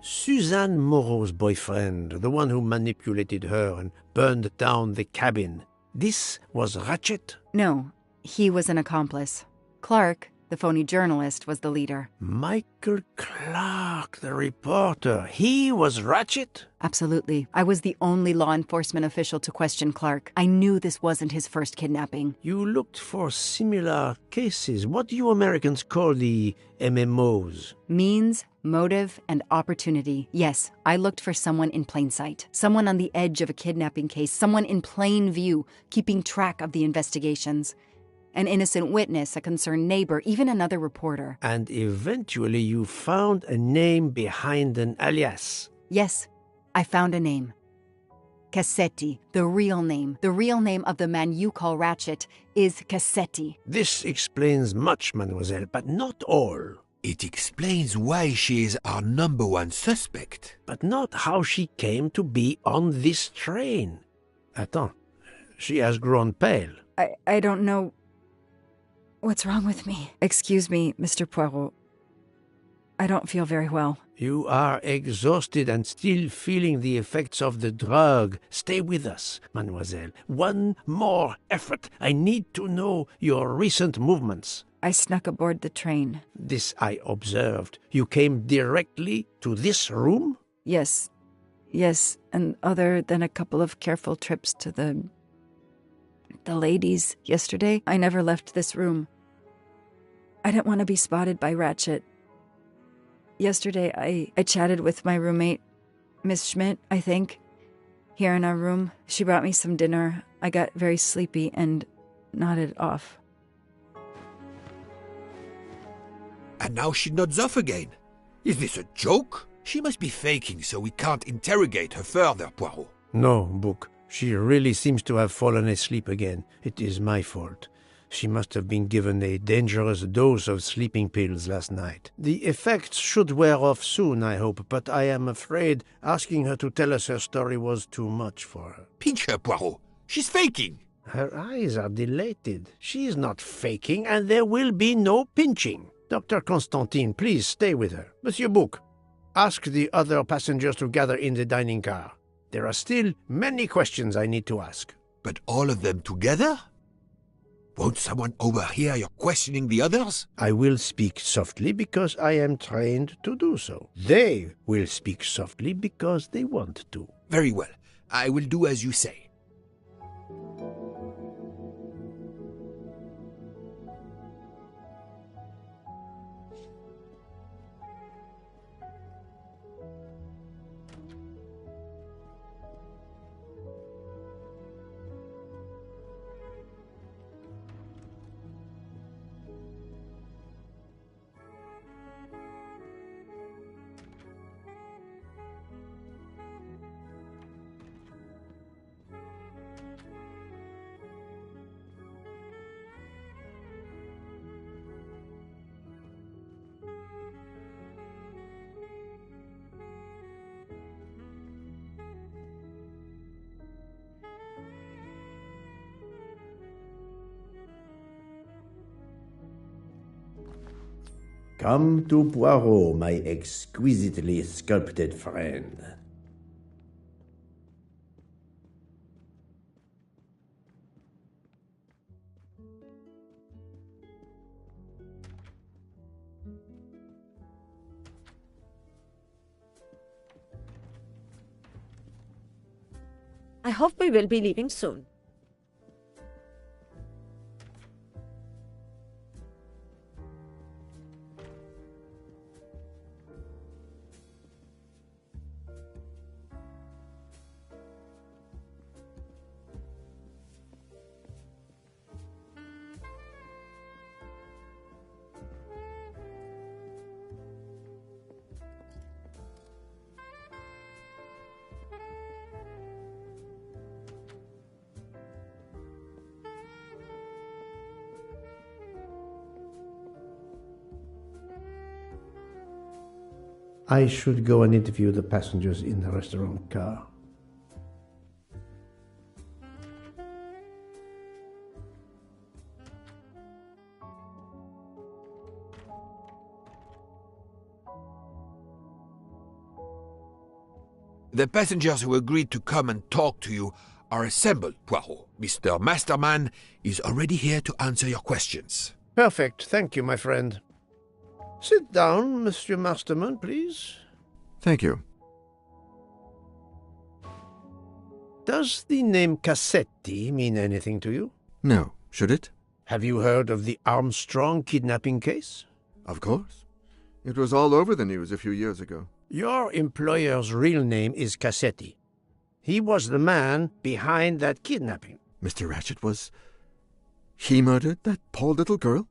Suzanne Moreau's boyfriend, the one who manipulated her and burned down the cabin, this was Ratchet? No, he was an accomplice. Clark, the phony journalist, was the leader. Michael Clark, the reporter, he was Ratchet? Absolutely. I was the only law enforcement official to question Clark. I knew this wasn't his first kidnapping. You looked for similar cases. What do you Americans call the MMOs? Means, motive, and opportunity. Yes, I looked for someone in plain sight. Someone on the edge of a kidnapping case. Someone in plain view, keeping track of the investigations. An innocent witness, a concerned neighbor, even another reporter. And eventually you found a name behind an alias. Yes, I found a name. Cassetti, the real name. The real name of the man you call Ratchet is Cassetti. This explains much, mademoiselle, but not all. It explains why she is our #1 suspect. But not how she came to be on this train. Attends, she has grown pale. I don't know what's wrong with me. Excuse me, Mr. Poirot. I don't feel very well. You are exhausted and still feeling the effects of the drug. Stay with us, mademoiselle. One more effort. I need to know your recent movements. I snuck aboard the train. This I observed. You came directly to this room? Yes, and other than a couple of careful trips to the ladies yesterday, I never left this room. I didn't want to be spotted by Ratchet. Yesterday, I chatted with my roommate, Miss Schmidt, I think, here in our room. She brought me some dinner. I got very sleepy and nodded off. And now she nods off again. Is this a joke? She must be faking so we can't interrogate her further, Poirot. No, Book. She really seems to have fallen asleep again. It is my fault. She must have been given a dangerous dose of sleeping pills last night. The effects should wear off soon, I hope, but I am afraid asking her to tell us her story was too much for her. Pinch her, Poirot. She's faking. Her eyes are dilated. She is not faking, and there will be no pinching. Dr. Constantine, please stay with her. Monsieur Book, ask the other passengers to gather in the dining car. There are still many questions I need to ask. But all of them together? Won't someone overhear your questioning the others? I will speak softly because I am trained to do so. They will speak softly because they want to. Very well. I will do as you say. Come to Poirot, my exquisitely sculpted friend. I hope we will be leaving soon. I should go and interview the passengers in the restaurant car. The passengers who agreed to come and talk to you are assembled, Poirot. Mr. Masterman is already here to answer your questions. Perfect. Thank you, my friend. Sit down, Monsieur Masterman, please. Thank you. Does the name Cassetti mean anything to you? No. Should it? Have you heard of the Armstrong kidnapping case? Of course. It was all over the news a few years ago. Your employer's real name is Cassetti. He was the man behind that kidnapping. Mr. Ratchet was... He murdered that poor little girl?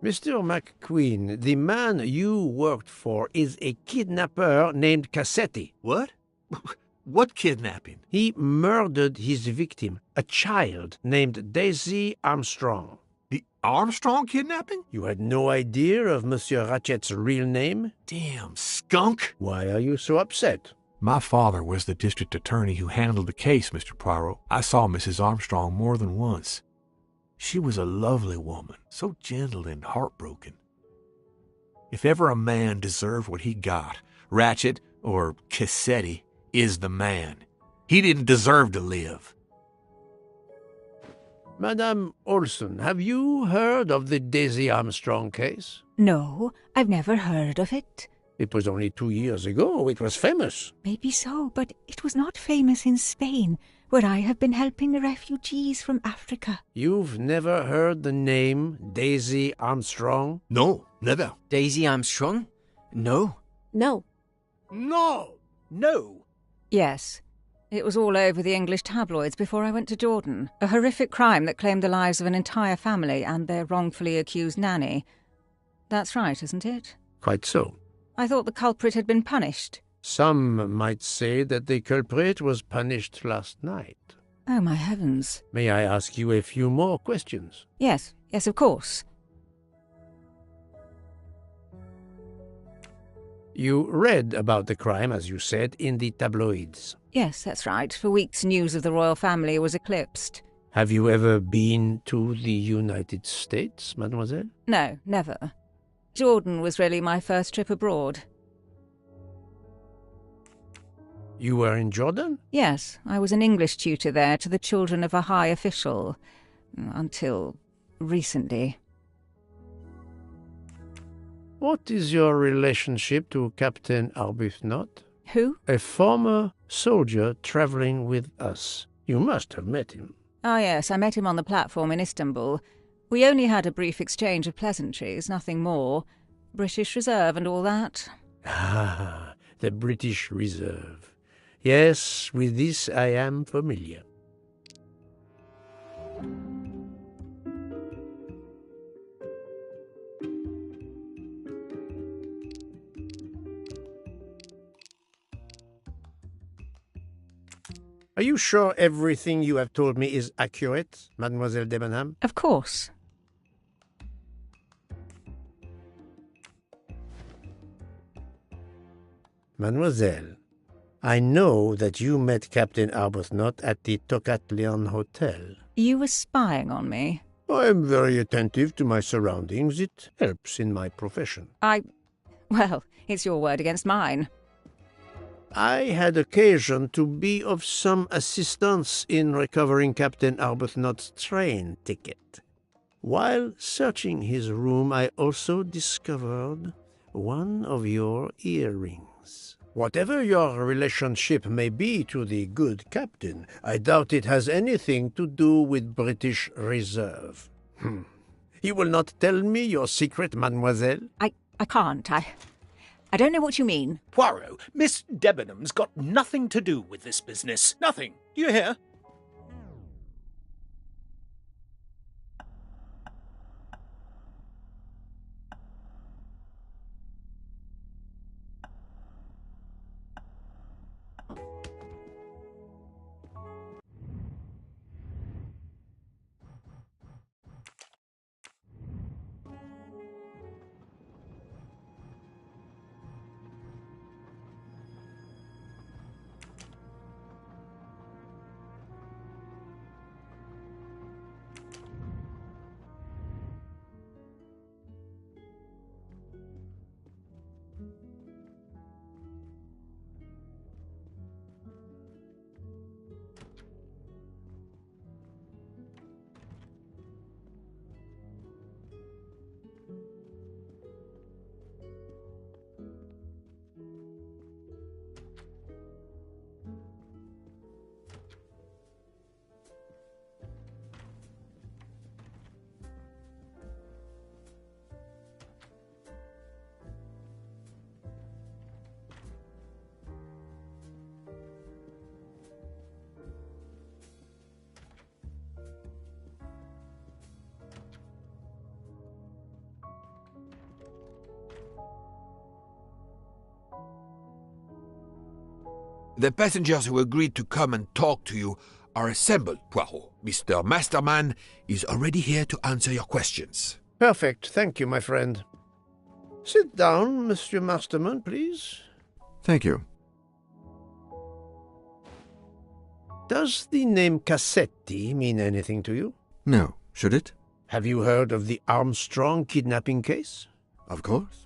Mr. McQueen, the man you worked for is a kidnapper named Cassetti. What? What kidnapping? He murdered his victim, a child named Daisy Armstrong. The Armstrong kidnapping? You had no idea of Monsieur Ratchet's real name? Damn skunk! Why are you so upset? My father was the district attorney who handled the case, Mr. Poirot. I saw Mrs. Armstrong more than once. She was a lovely woman, so gentle and heartbroken. If ever a man deserved what he got, Ratchet, or Cassetti, is the man. He didn't deserve to live. Madame Olson, have you heard of the Daisy Armstrong case? No, I've never heard of it. It was only 2 years ago. It was famous. Maybe so, but it was not famous in Spain, where I have been helping the refugees from Africa. You've never heard the name Daisy Armstrong? No, never. Daisy Armstrong? No. No. No! No. Yes. It was all over the English tabloids before I went to Jordan. A horrific crime that claimed the lives of an entire family and their wrongfully accused nanny. That's right, isn't it? Quite so. I thought the culprit had been punished. Some might say that the culprit was punished last night. Oh, my heavens. May I ask you a few more questions? Yes, of course. You read about the crime, as you said, in the tabloids. Yes, that's right. For weeks news of the royal family was eclipsed. Have you ever been to the United States, mademoiselle? No, never. Jordan was really my first trip abroad. You were in Jordan? Yes, I was an English tutor there to the children of a high official. Until recently. What is your relationship to Captain Arbuthnot? Who? A former soldier traveling with us. You must have met him. Ah, yes, I met him on the platform in Istanbul. We only had a brief exchange of pleasantries, nothing more. British Reserve and all that. Ah, the British Reserve. Yes, with this I am familiar. Are you sure everything you have told me is accurate, Mademoiselle Debenham? Of course. Mademoiselle, I know that you met Captain Arbuthnot at the Tocatlion Hotel. You were spying on me. I am very attentive to my surroundings. It helps in my profession. Well, it's your word against mine. I had occasion to be of some assistance in recovering Captain Arbuthnot's train ticket. While searching his room, I also discovered one of your earrings. Whatever your relationship may be to the good captain, I doubt it has anything to do with British Reserve. You will not tell me your secret, mademoiselle? I can't. I don't know what you mean. Poirot, Miss Debenham's got nothing to do with this business. Nothing. Do you hear? The passengers who agreed to come and talk to you are assembled, Poirot. Mr. Masterman is already here to answer your questions. Perfect. Thank you, my friend. Sit down, Monsieur Masterman, please. Thank you. Does the name Cassetti mean anything to you? No. Should it? Have you heard of the Armstrong kidnapping case? Of course.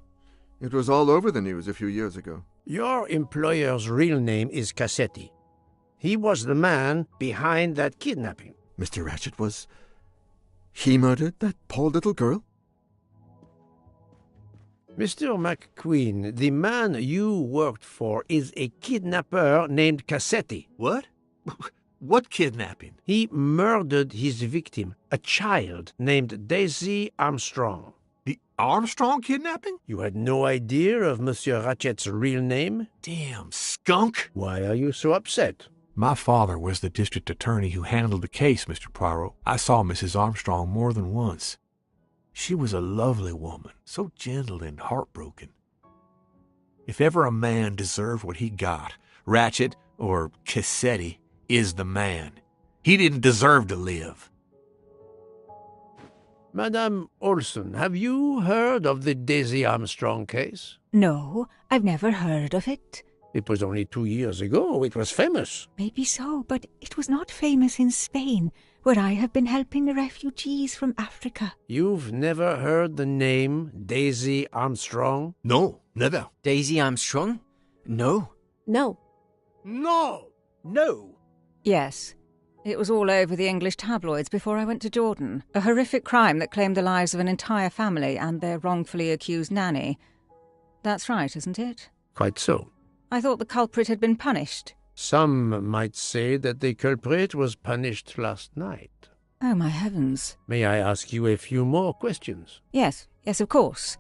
It was all over the news a few years ago. Your employer's real name is Cassetti. He was the man behind that kidnapping. Mr. Ratchet was... He murdered that poor little girl? Mr. McQueen, the man you worked for is a kidnapper named Cassetti. What? What kidnapping? He murdered his victim, a child named Daisy Armstrong. The Armstrong kidnapping? You had no idea of Monsieur Ratchet's real name? Damn skunk! Why are you so upset? My father was the district attorney who handled the case, Mr. Poirot. I saw Mrs. Armstrong more than once. She was a lovely woman, so gentle and heartbroken. If ever a man deserved what he got, Ratchet, or Cassetti, is the man. He didn't deserve to live. Madame Olson, have you heard of the Daisy Armstrong case? No, I've never heard of it. It was only 2 years ago. It was famous. Maybe so, but it was not famous in Spain, where I have been helping the refugees from Africa. You've never heard the name Daisy Armstrong? No, never. Daisy Armstrong? No. No. No! No! Yes. It was all over the English tabloids before I went to Jordan. A horrific crime that claimed the lives of an entire family and their wrongfully accused nanny. That's right, isn't it? Quite so. I thought the culprit had been punished. Some might say that the culprit was punished last night. Oh, my heavens. May I ask you a few more questions? Yes, of course.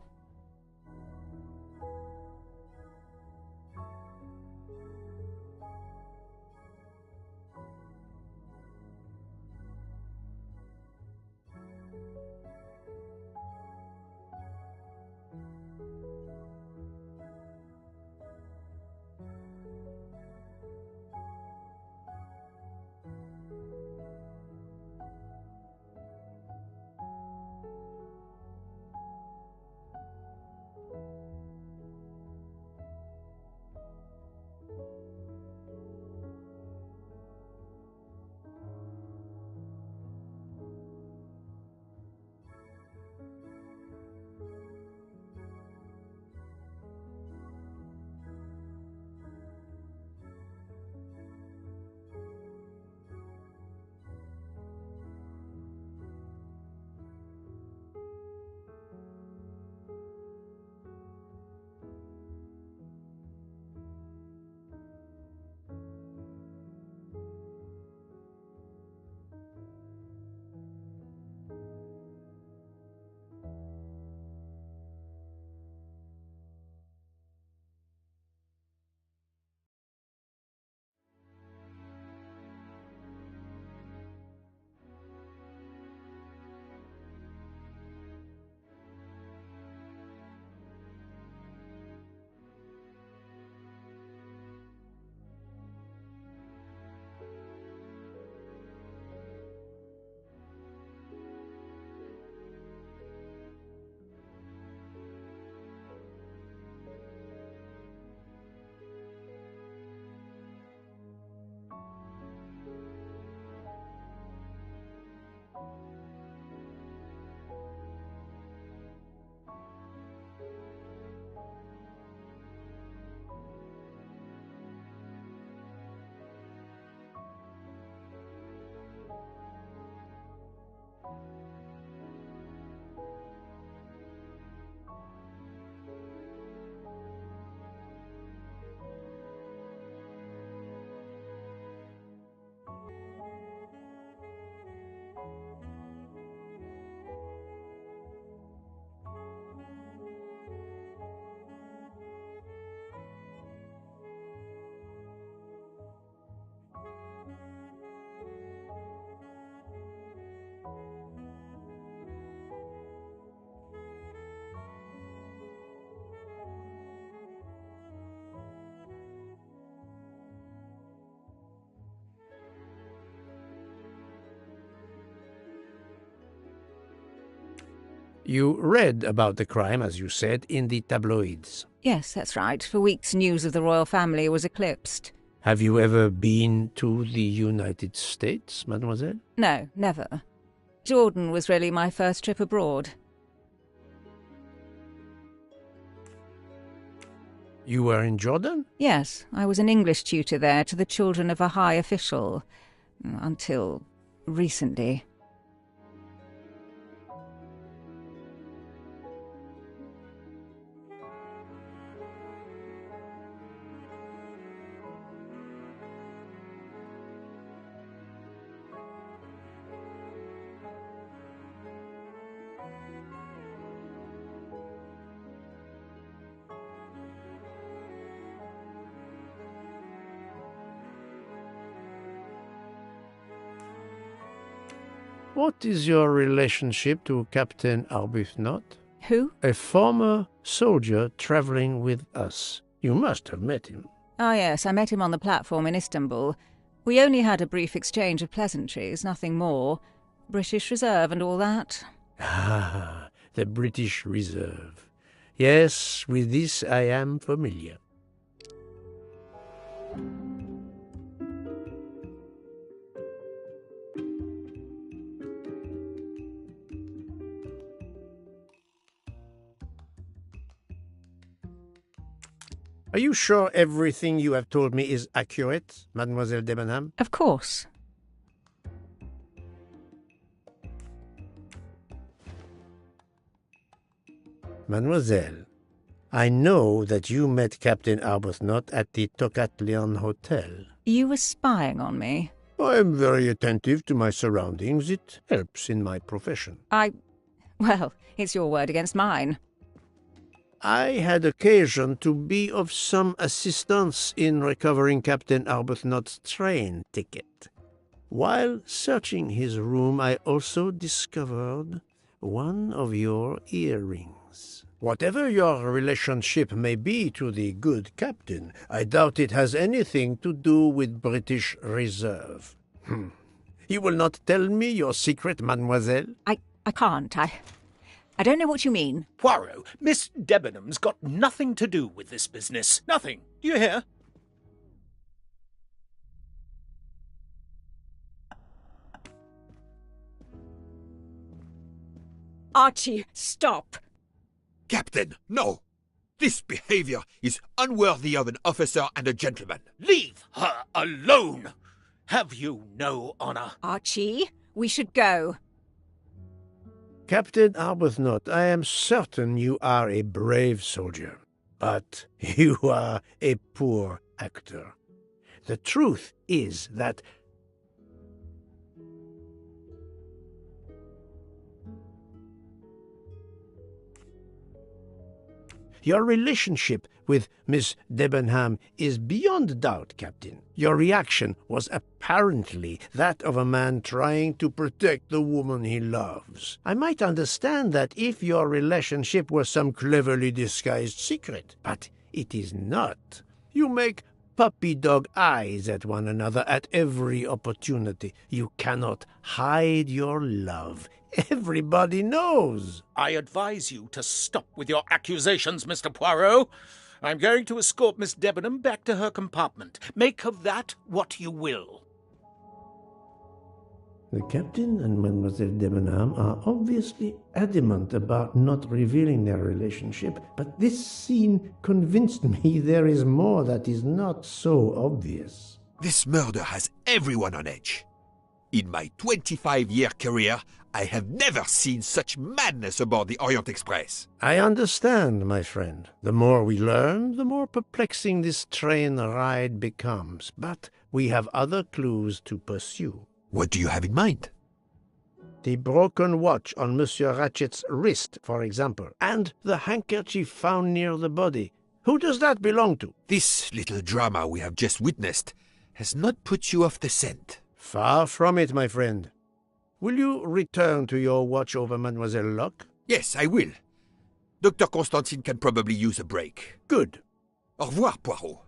You read about the crime, as you said, in the tabloids. Yes, that's right. For weeks, news of the royal family was eclipsed. Have you ever been to the United States, mademoiselle? No, never. Jordan was really my first trip abroad. You were in Jordan? Yes, I was an English tutor there to the children of a high official. Until recently. What is your relationship to Captain Arbuthnot? Who? A former soldier traveling with us. You must have met him. Ah, yes, I met him on the platform in Istanbul. We only had a brief exchange of pleasantries, nothing more. British Reserve and all that. Ah, the British Reserve. Yes, with this I am familiar. Are you sure everything you have told me is accurate, Mademoiselle Debenham? Of course. Mademoiselle, I know that you met Captain Arbuthnot at the Tocatlion Hotel. You were spying on me. I am very attentive to my surroundings. It helps in my profession. Well, it's your word against mine. I had occasion to be of some assistance in recovering Captain Arbuthnot's train ticket. While searching his room, I also discovered one of your earrings. Whatever your relationship may be to the good captain, I doubt it has anything to do with British Reserve. You will not tell me your secret, mademoiselle? I can't. I don't know what you mean. Poirot, Miss Debenham's got nothing to do with this business. Nothing. Do you hear? Archie, stop! Captain, no! This behavior is unworthy of an officer and a gentleman. Leave her alone! Have you no honor? Archie, we should go. Captain Arbuthnot, I am certain you are a brave soldier, but you are a poor actor. The truth is that your relationship with Miss Debenham is beyond doubt, Captain. Your reaction was apparently that of a man trying to protect the woman he loves. I might understand that if your relationship were some cleverly disguised secret, but it is not. You make puppy-dog eyes at one another at every opportunity. You cannot hide your love. Everybody knows. I advise you to stop with your accusations, Mr. Poirot. I'm going to escort Miss Debenham back to her compartment. Make of that what you will. The captain and Mademoiselle Debenham are obviously adamant about not revealing their relationship, but this scene convinced me there is more that is not so obvious. This murder has everyone on edge. In my 25-year career, I have never seen such madness aboard the Orient Express. I understand, my friend. The more we learn, the more perplexing this train ride becomes. But we have other clues to pursue. What do you have in mind? The broken watch on Monsieur Ratchet's wrist, for example, and the handkerchief found near the body. Who does that belong to? This little drama we have just witnessed has not put you off the scent. Far from it, my friend. Will you return to your watch over Mademoiselle Locke? Yes, I will. Dr. Constantine can probably use a break. Good. Au revoir, Poirot.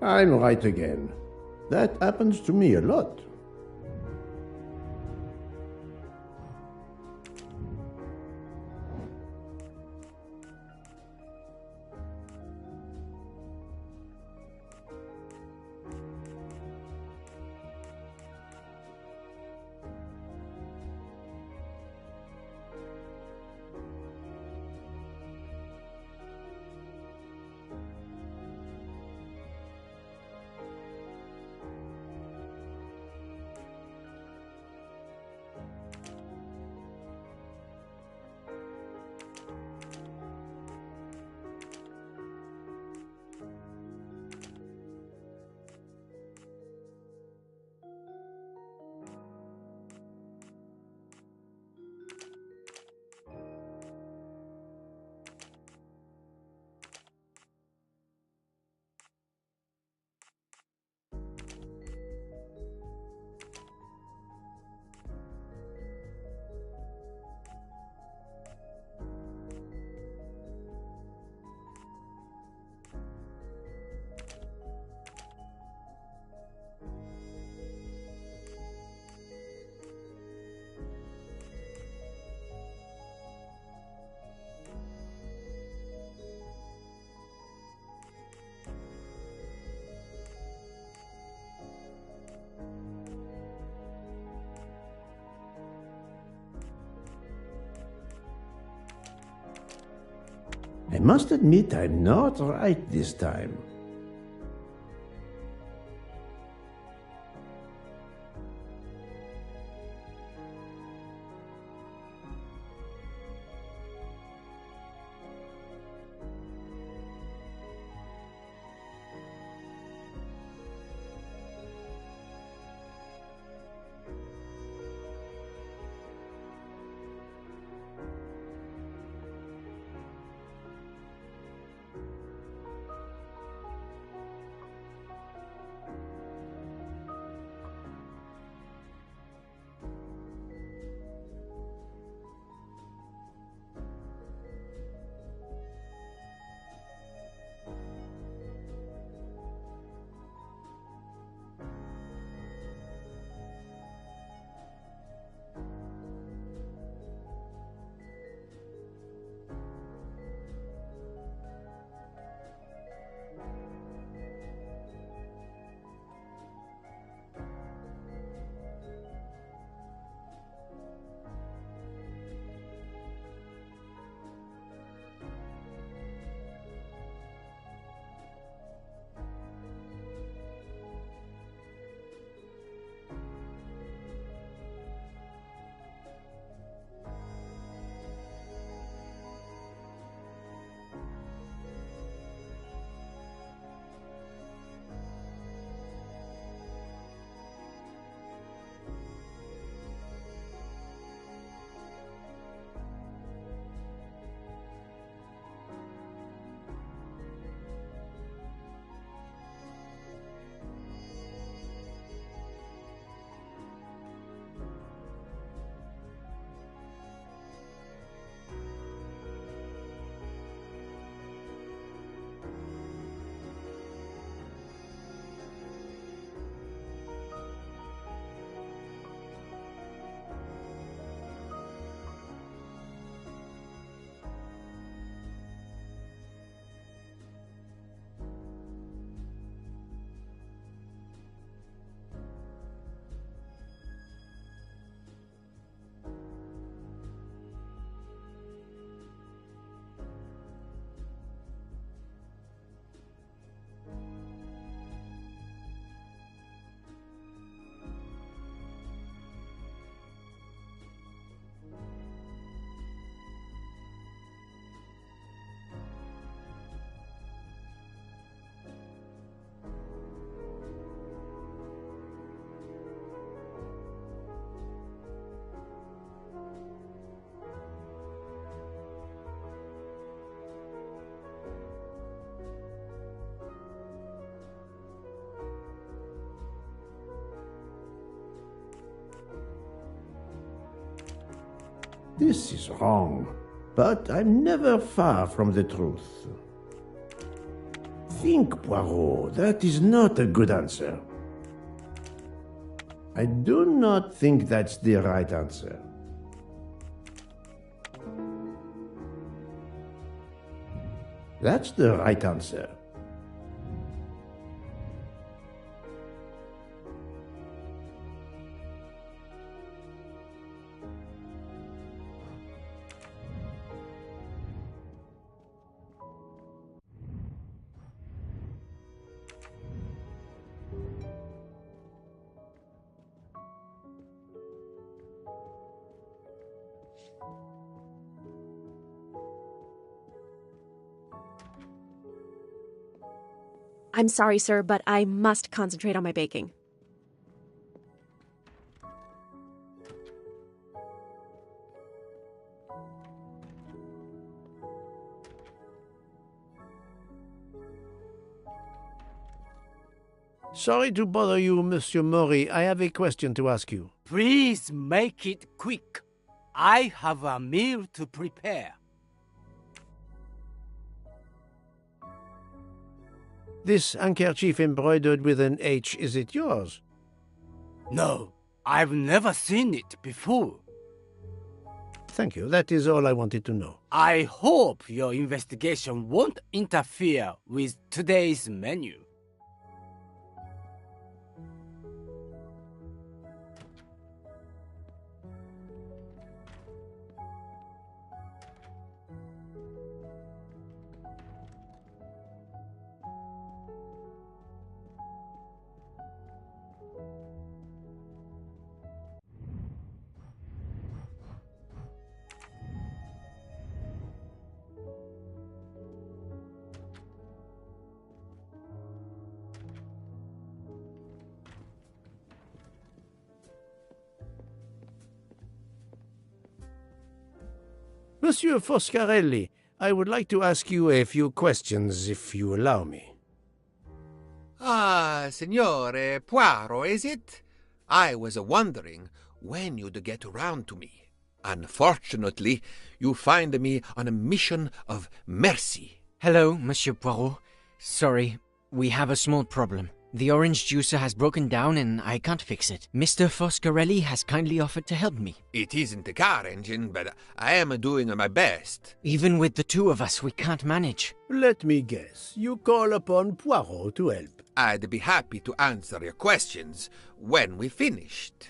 I'm right again. That happens to me a lot. I must admit I'm not right this time. This is wrong, but I'm never far from the truth. Think, Poirot, that is not a good answer. I do not think that's the right answer. That's the right answer. I'm sorry, sir, but I must concentrate on my baking. Sorry to bother you, Monsieur Maury. I have a question to ask you. Please make it quick. I have a meal to prepare. This handkerchief embroidered with an H, is it yours? No, I've never seen it before. Thank you. That is all I wanted to know. I hope your investigation won't interfere with today's menu. Monsieur Foscarelli, I would like to ask you a few questions, if you allow me. Ah, Signore Poirot, is it? I was wondering when you'd get around to me. Unfortunately, you find me on a mission of mercy. Hello, Monsieur Poirot. Sorry, we have a small problem. The orange juicer has broken down and I can't fix it. Mr. Foscarelli has kindly offered to help me. It isn't a car engine, but I am doing my best. Even with the two of us, we can't manage. Let me guess. You call upon Poirot to help. I'd be happy to answer your questions when we finished.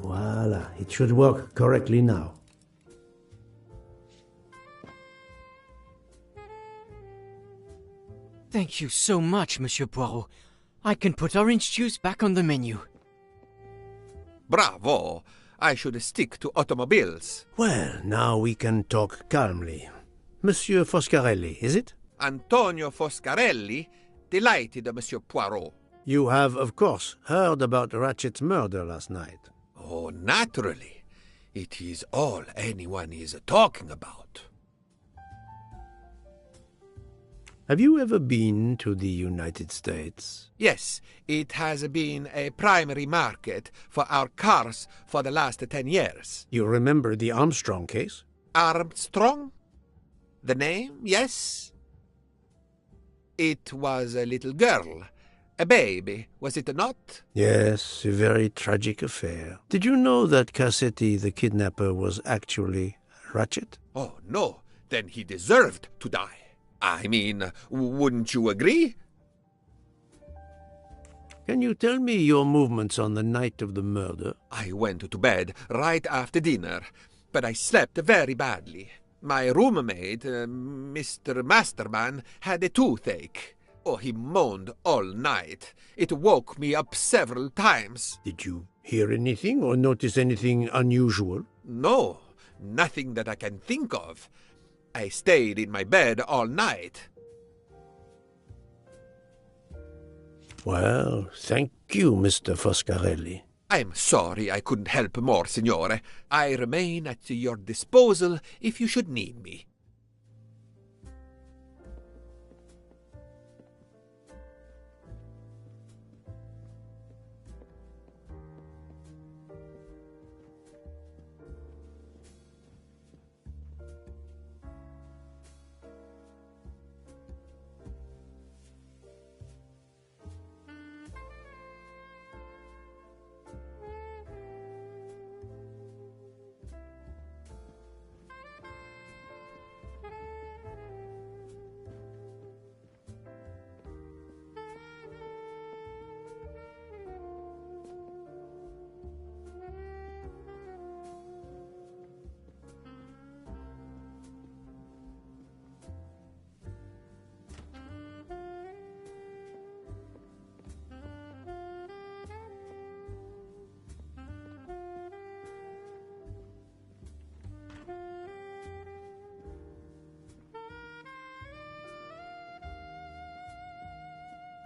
Voila, it should work correctly now. Thank you so much, Monsieur Poirot. I can put orange juice back on the menu. Bravo! I should stick to automobiles. Well, now we can talk calmly. Monsieur Foscarelli, is it? Antonio Foscarelli, delighted, Monsieur Poirot. You have, of course, heard about Ratchet's murder last night. Oh, naturally. It is all anyone is talking about. Have you ever been to the United States? Yes, it has been a primary market for our cars for the last 10 years. You remember the Armstrong case? Armstrong? The name, yes. It was a little girl, a baby, was it not? Yes, a very tragic affair. Did you know that Cassetti, the kidnapper, was actually Ratchet? Oh, no. Then he deserved to die. I mean, wouldn't you agree? Can you tell me your movements on the night of the murder? I went to bed right after dinner, but I slept very badly. My roommate, Mr. Masterman, had a toothache. Oh, he moaned all night. It woke me up several times. Did you hear anything or notice anything unusual? No, nothing that I can think of. I stayed in my bed all night. Well, thank you, Mr. Foscarelli. I'm sorry I couldn't help more, signore. I remain at your disposal if you should need me.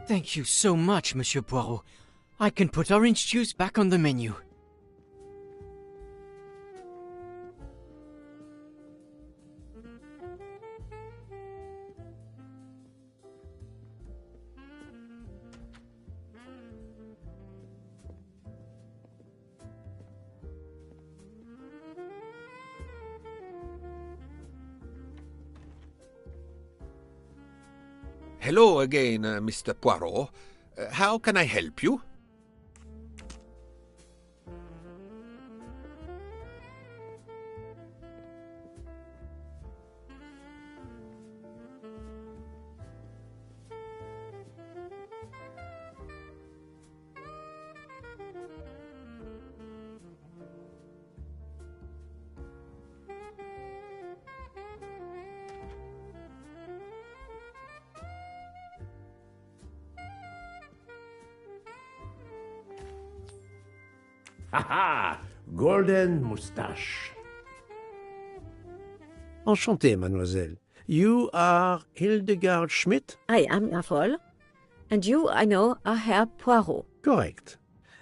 Thank you so much, Monsieur Poirot. I can put orange juice back on the menu. Hello again, Mr. Poirot. How can I help you? Ha! Golden moustache. Enchanté, mademoiselle. You are Hildegard Schmidt? I am, Herr Voll. And you, I know, are Herr Poirot. Correct.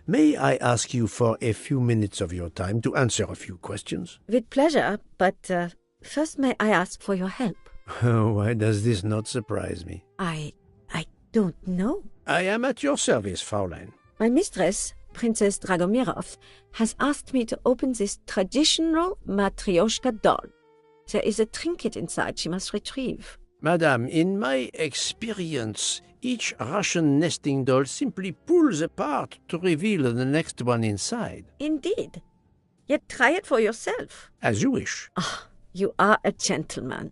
May I ask you for a few minutes of your time to answer a few questions? With pleasure, but first may I ask for your help? Why does this not surprise me? I don't know. I am at your service, Fraulein. My mistress, Princess Dragomirov, has asked me to open this traditional Matryoshka doll. There is a trinket inside she must retrieve. Madame, in my experience, each Russian nesting doll simply pulls apart to reveal the next one inside. Indeed. Yet try it for yourself. As you wish. Ah, you are a gentleman.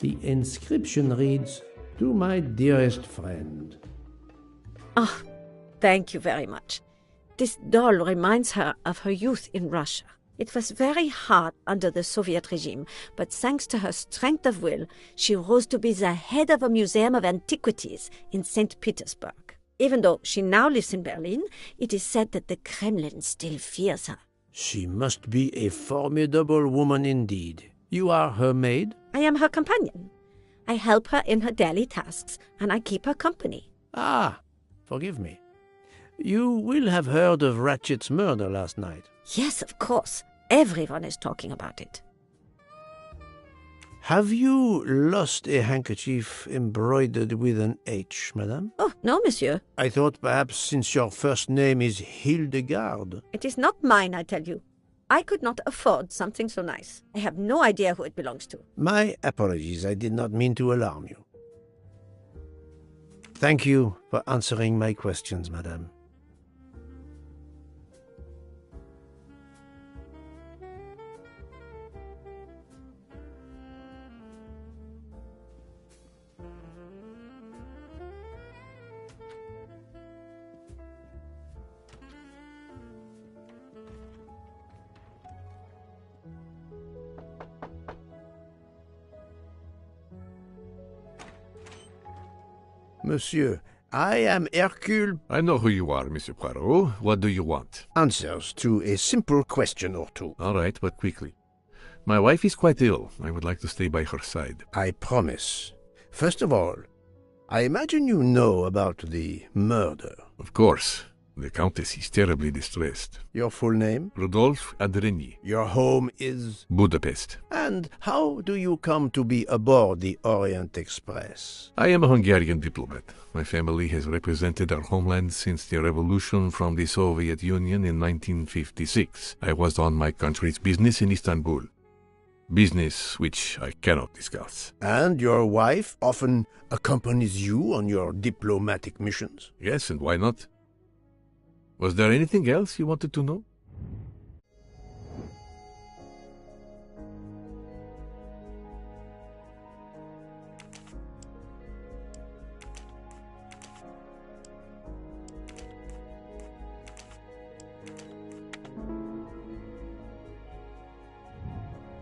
The inscription reads, "To my dearest friend." Oh, thank you very much. This doll reminds her of her youth in Russia. It was very hard under the Soviet regime, but thanks to her strength of will, she rose to be the head of a museum of antiquities in St. Petersburg. Even though she now lives in Berlin, it is said that the Kremlin still fears her. She must be a formidable woman indeed. You are her maid? I am her companion. I help her in her daily tasks, and I keep her company. Ah, forgive me. You will have heard of Ratchet's murder last night. Yes, of course. Everyone is talking about it. Have you lost a handkerchief embroidered with an H, madame? Oh, no, monsieur. I thought perhaps since your first name is Hildegard. It is not mine, I tell you. I could not afford something so nice. I have no idea who it belongs to. My apologies. I did not mean to alarm you. Thank you for answering my questions, madame. Monsieur, I am Hercule. I know who you are, Monsieur Poirot. What do you want? Answers to a simple question or two. All right, but quickly. My wife is quite ill. I would like to stay by her side. I promise. First of all, I imagine you know about the murder. Of course. The Countess is terribly distressed. Your full name? Rodolphe Adreny. Your home is? Budapest. And how do you come to be aboard the Orient Express? I am a Hungarian diplomat. My family has represented our homeland since the revolution from the Soviet Union in 1956. I was on my country's business in Istanbul. Business which I cannot discuss. And your wife often accompanies you on your diplomatic missions? Yes, and why not? Was there anything else you wanted to know?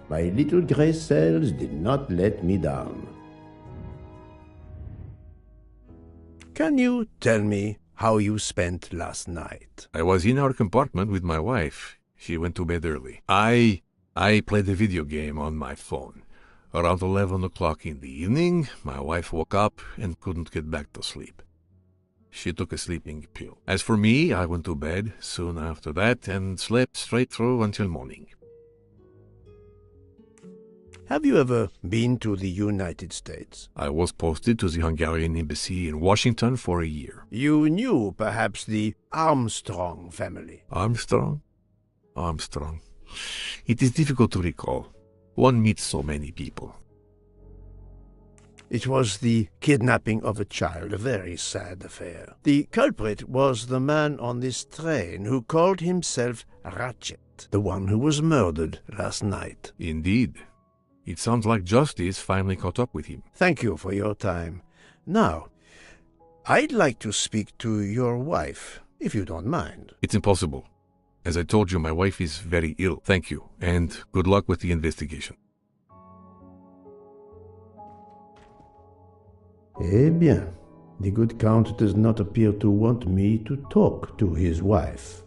My little gray cells did not let me down. Can you tell me how you spent last night? I was in our compartment with my wife. She went to bed early. I played a video game on my phone. Around 11 o'clock in the evening, my wife woke up and couldn't get back to sleep. She took a sleeping pill. As for me, I went to bed soon after that and slept straight through until morning. Have you ever been to the United States? I was posted to the Hungarian embassy in Washington for a year. You knew perhaps the Armstrong family. Armstrong? Armstrong. It is difficult to recall. One meets so many people. It was the kidnapping of a child, a very sad affair. The culprit was the man on this train who called himself Ratchet, the one who was murdered last night. Indeed. It sounds like justice finally caught up with him. Thank you for your time. Now, I'd like to speak to your wife, if you don't mind. It's impossible. As I told you, my wife is very ill. Thank you, and good luck with the investigation. Eh bien, the good Count does not appear to want me to talk to his wife.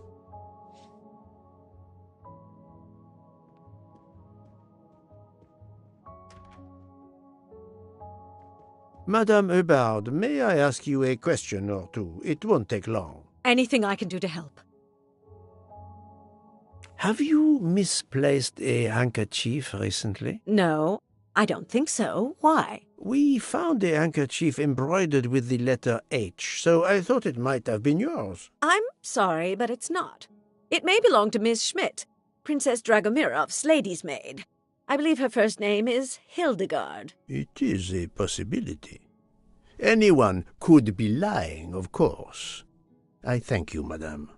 Madame Hubbard, may I ask you a question or two? It won't take long. Anything I can do to help. Have you misplaced a handkerchief recently? No, I don't think so. Why? We found a handkerchief embroidered with the letter H, so I thought it might have been yours. I'm sorry, but it's not. It may belong to Miss Schmidt, Princess Dragomirov's lady's maid. I believe her first name is Hildegard. It is a possibility. Anyone could be lying, of course. I thank you, madame.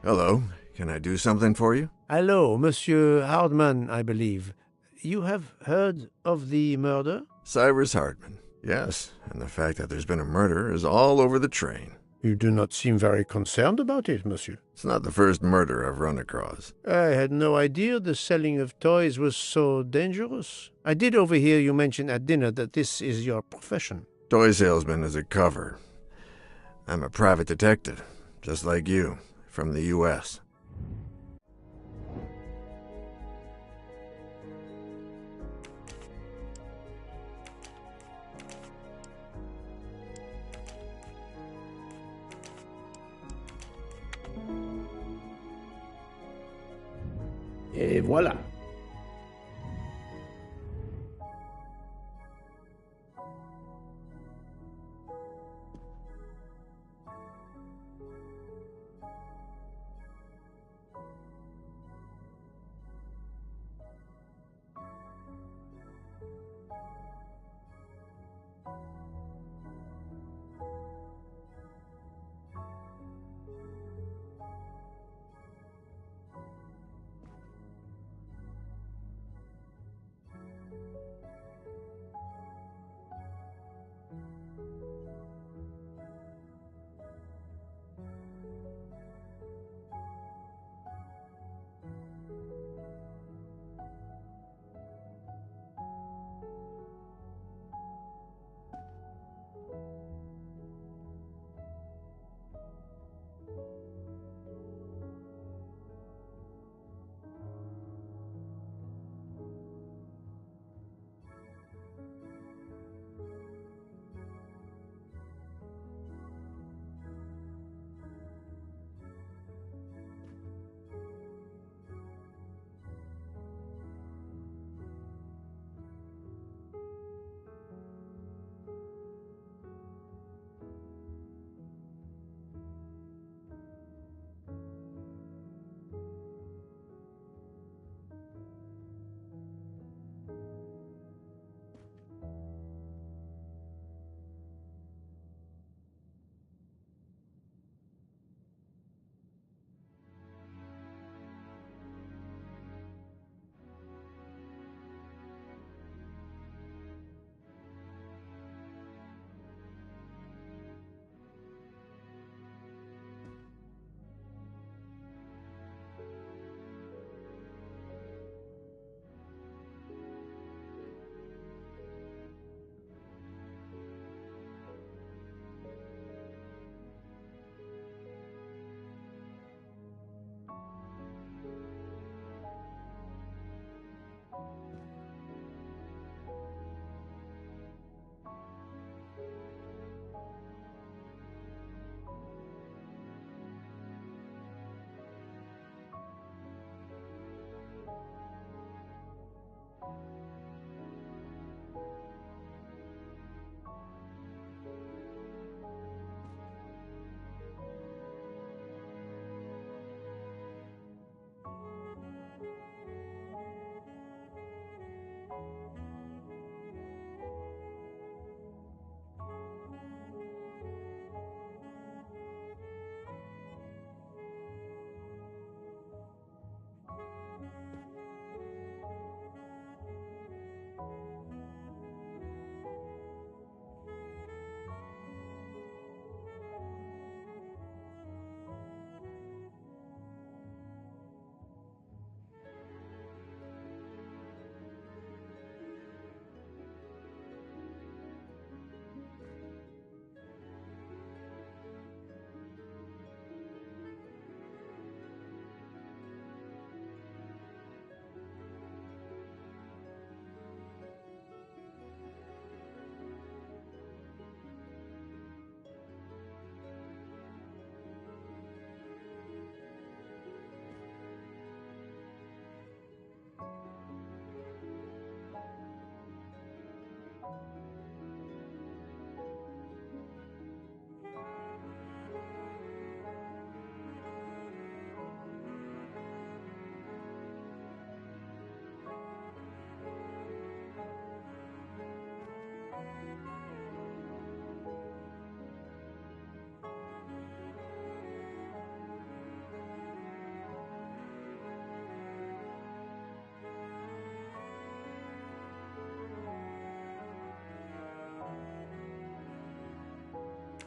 Hello. Can I do something for you? Hello, Monsieur Hardman, I believe. You have heard of the murder? Cyrus Hardman. Yes, and the fact that there's been a murder is all over the train. You do not seem very concerned about it, monsieur. It's not the first murder I've run across. I had no idea the selling of toys was so dangerous. I did overhear you mention at dinner that this is your profession. Toy salesman is a cover. I'm a private detective, just like you, from the U.S. Et voilà.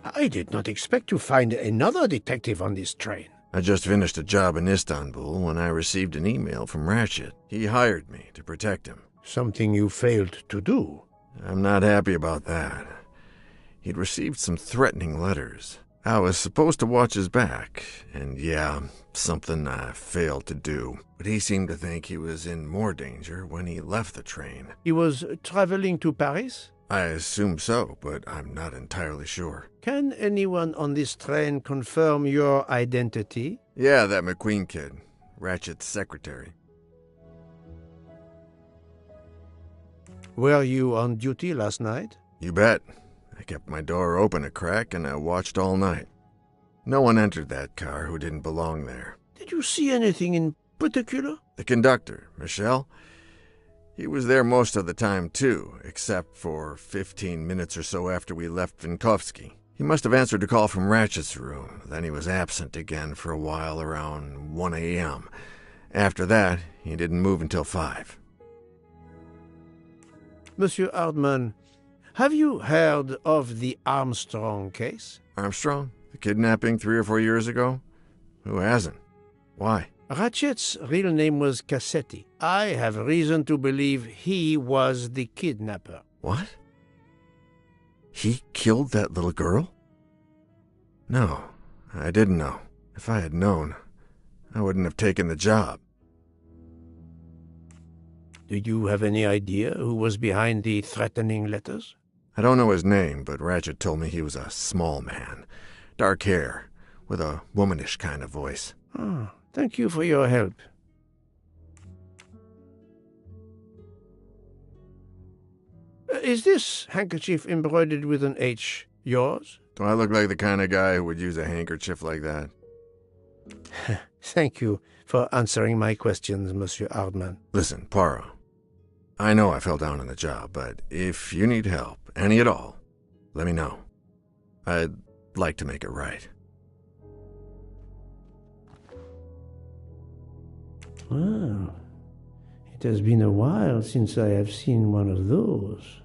I did not expect to find another detective on this train. I just finished a job in Istanbul when I received an email from Ratchet. He hired me to protect him. Something you failed to do. I'm not happy about that. He'd received some threatening letters. I was supposed to watch his back, and yeah, something I failed to do. But he seemed to think he was in more danger when he left the train. He was traveling to Paris? I assume so, but I'm not entirely sure. Can anyone on this train confirm your identity? Yeah, that McQueen kid. Ratchet's secretary. Were you on duty last night? You bet. I kept my door open a crack and I watched all night. No one entered that car who didn't belong there. Did you see anything in particular? The conductor, Michel. He was there most of the time, too, except for 15 minutes or so after we left Vinkovsky. He must have answered a call from Ratchet's room. Then he was absent again for a while around 1 a.m. After that, he didn't move until 5. Monsieur Hardman, have you heard of the Armstrong case? Armstrong? The kidnapping 3 or 4 years ago? Who hasn't? Why? Ratchet's real name was Cassetti. I have reason to believe he was the kidnapper. What? He killed that little girl? No, I didn't know. If I had known, I wouldn't have taken the job. Do you have any idea who was behind the threatening letters? I don't know his name, but Ratchet told me he was a small man. Dark hair, with a womanish kind of voice. Oh, thank you for your help. Is this handkerchief embroidered with an H yours? Do I look like the kind of guy who would use a handkerchief like that? Thank you for answering my questions, Monsieur Hardman. Listen, Poirot. I know I fell down on the job, but if you need help, any at all, let me know. I'd like to make it right. Well, it has been a while since I have seen one of those.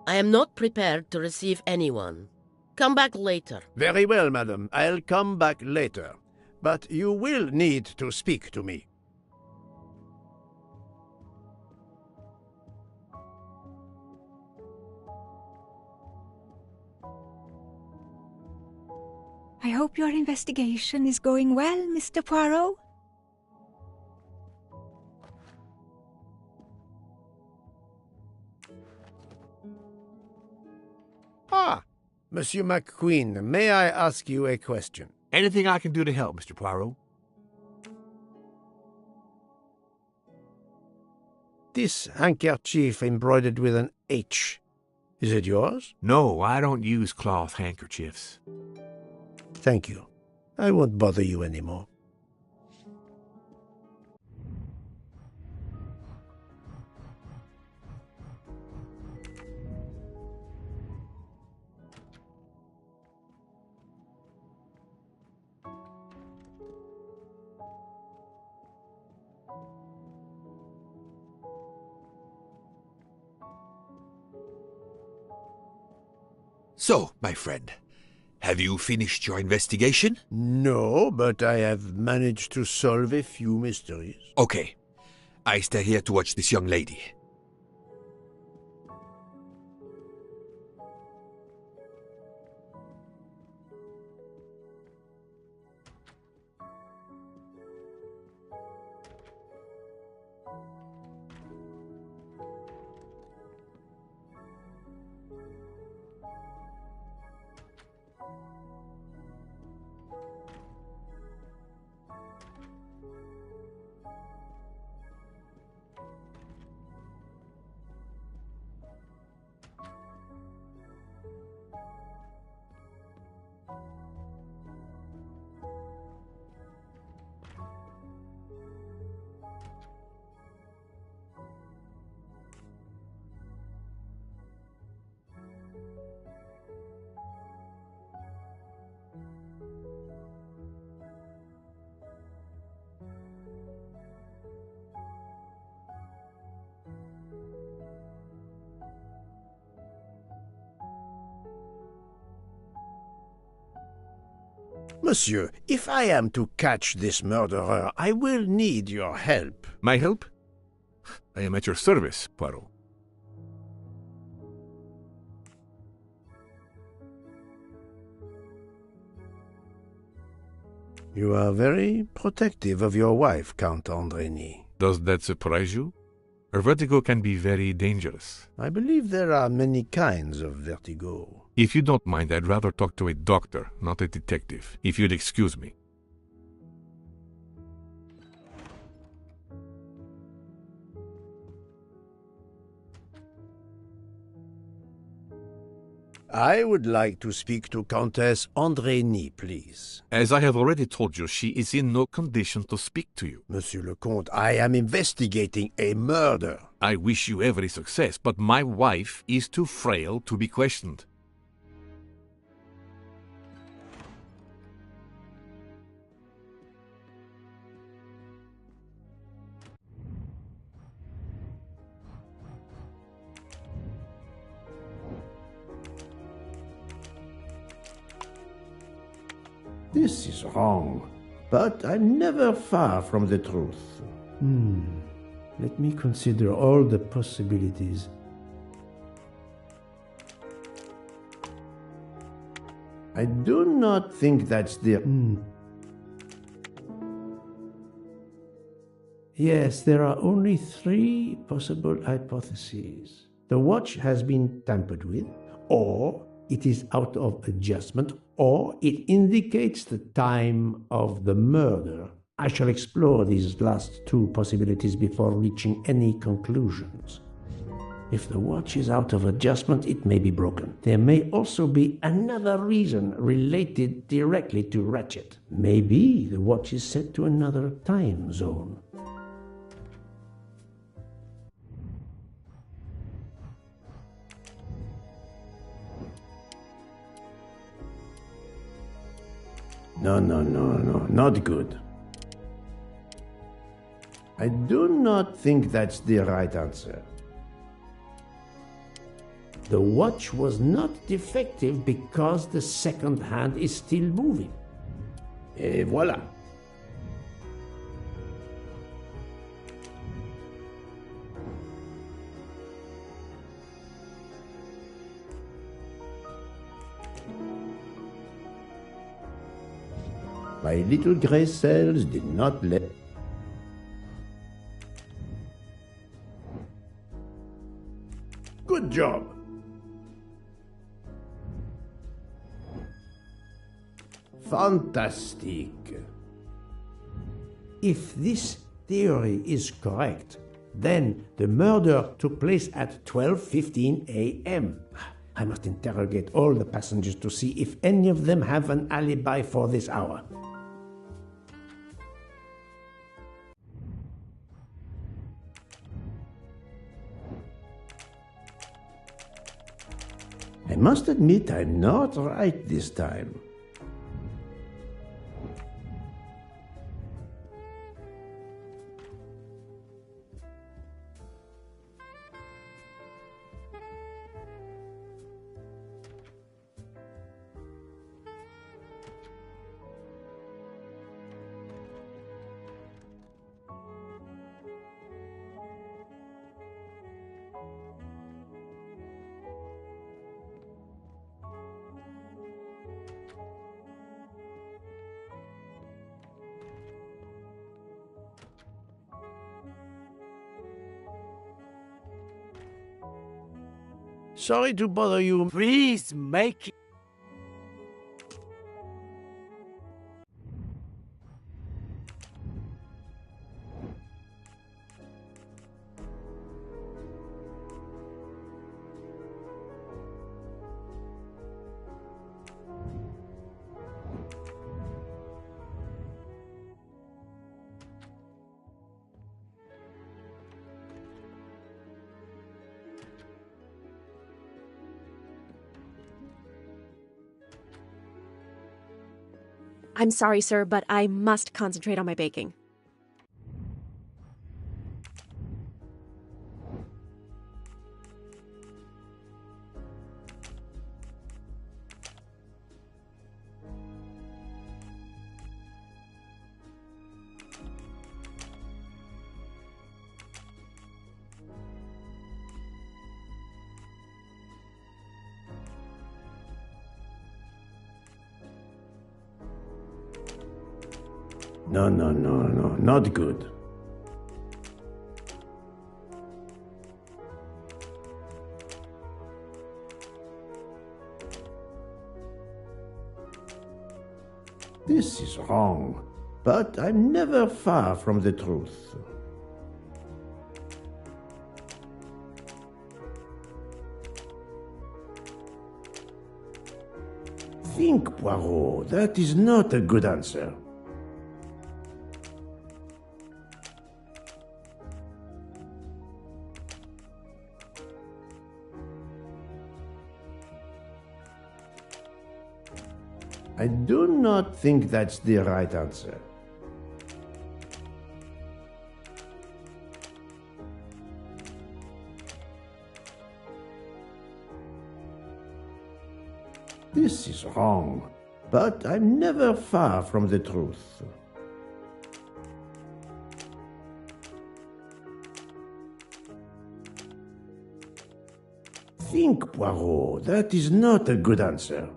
I am not prepared to receive anyone. Come back later. Very well, madam. I'll come back later. But you will need to speak to me. I hope your investigation is going well, Mr. Poirot. Ah, Monsieur McQueen, may I ask you a question? Anything I can do to help, Mr. Poirot? This handkerchief embroidered with an H. Is it yours? No, I don't use cloth handkerchiefs. Thank you. I won't bother you anymore. So, my friend, have you finished your investigation? No, but I have managed to solve a few mysteries. Okay. I stay here to watch this young lady. Monsieur, if I am to catch this murderer, I will need your help. My help? I am at your service, Poirot. You are very protective of your wife, Count Andrény. Does that surprise you? Her vertigo can be very dangerous. I believe there are many kinds of vertigo. If you don't mind, I'd rather talk to a doctor, not a detective, if you'd excuse me. I would like to speak to Countess Andrény, please. As I have already told you, she is in no condition to speak to you. Monsieur le Comte, I am investigating a murder. I wish you every success, but my wife is too frail to be questioned. This is wrong, but I'm never far from the truth. Let me consider all the possibilities. I do not think that's the... Yes, there are only 3 possible hypotheses. The watch has been tampered with, or it is out of adjustment, or it indicates the time of the murder. I shall explore these last 2 possibilities before reaching any conclusions. If the watch is out of adjustment, it may be broken. There may also be another reason related directly to Ratchet. Maybe the watch is set to another time zone. No, not good. I do not think that's the right answer. The watch was not defective because the second hand is still moving. Et voilà. My little gray cells did not let... Good job. Fantastic. If this theory is correct, then the murder took place at 12:15 a.m. I must interrogate all the passengers to see if any of them have an alibi for this hour. I must admit I'm not right this time. Sorry to bother you. Please make it. I'm sorry, sir, but I must concentrate on my baking. No, not good. This is wrong, but I'm never far from the truth. Think, Poirot, that is not a good answer. I do not think that's the right answer. This is wrong, but I'm never far from the truth. Think, Poirot, that is not a good answer.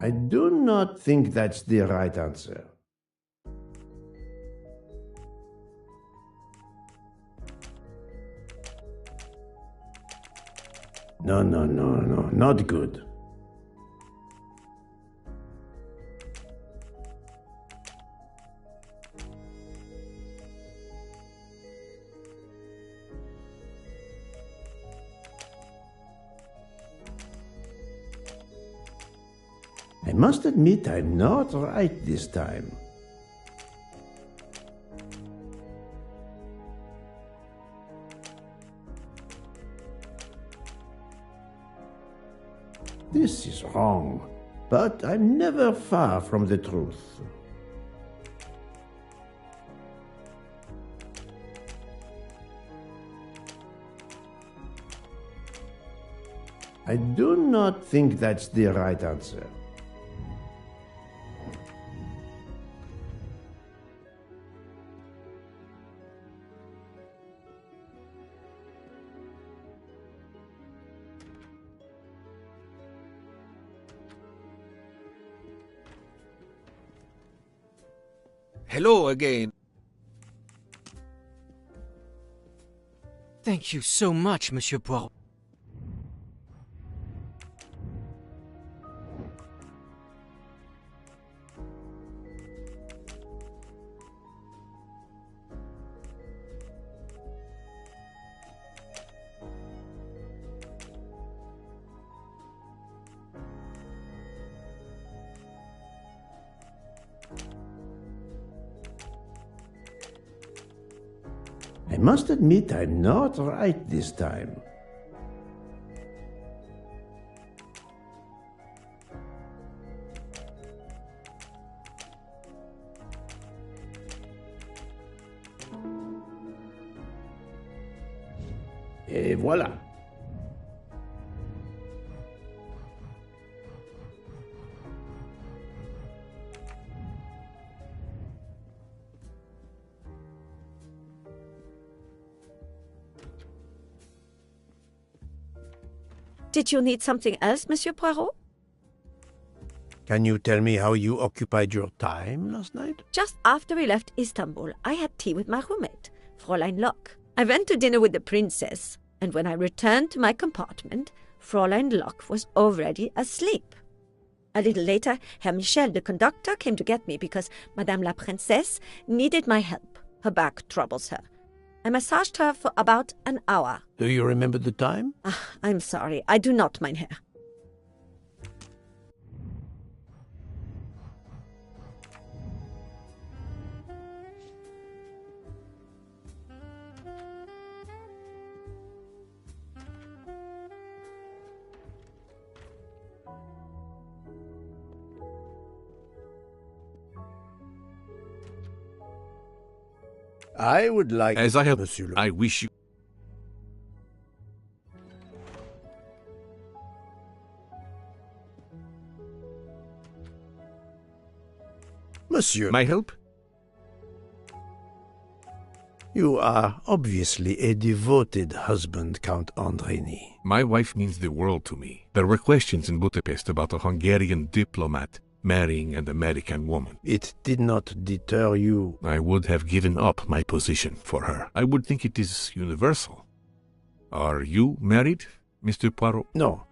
I do not think that's the right answer. No, not good. I must admit I'm not right this time. This is wrong, but I'm never far from the truth. I do not think that's the right answer. Hello again. Thank you so much, Monsieur Poirot. I must admit I'm not right this time. Et voilà. Did you need something else, Monsieur Poirot? Can you tell me how you occupied your time last night? Just after we left Istanbul, I had tea with my roommate, Fräulein Locke. I went to dinner with the princess, and when I returned to my compartment, Fräulein Locke was already asleep. A little later, Herr Michel, the conductor, came to get me because Madame la Princesse needed my help. Her back troubles her. I massaged her for about an hour. Do you remember the time? I'm sorry, I do not, mein Herr. I would like... As I have... Monsieur I wish you... Monsieur... My help? You are obviously a devoted husband, Count Andreni. My wife means the world to me. There were questions in Budapest about a Hungarian diplomat marrying an American woman. It did not deter you. I would have given up my position for her. I would think it is universal. Are you married, Mr. Poirot? No,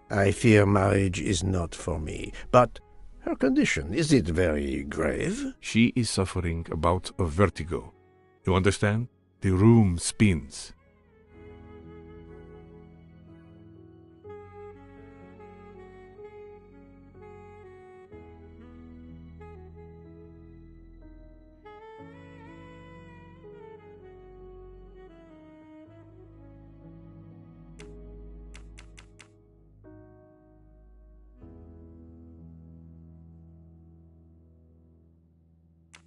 I fear marriage is not for me. But her condition, is it very grave? She is suffering about a vertigo. You understand? The room spins.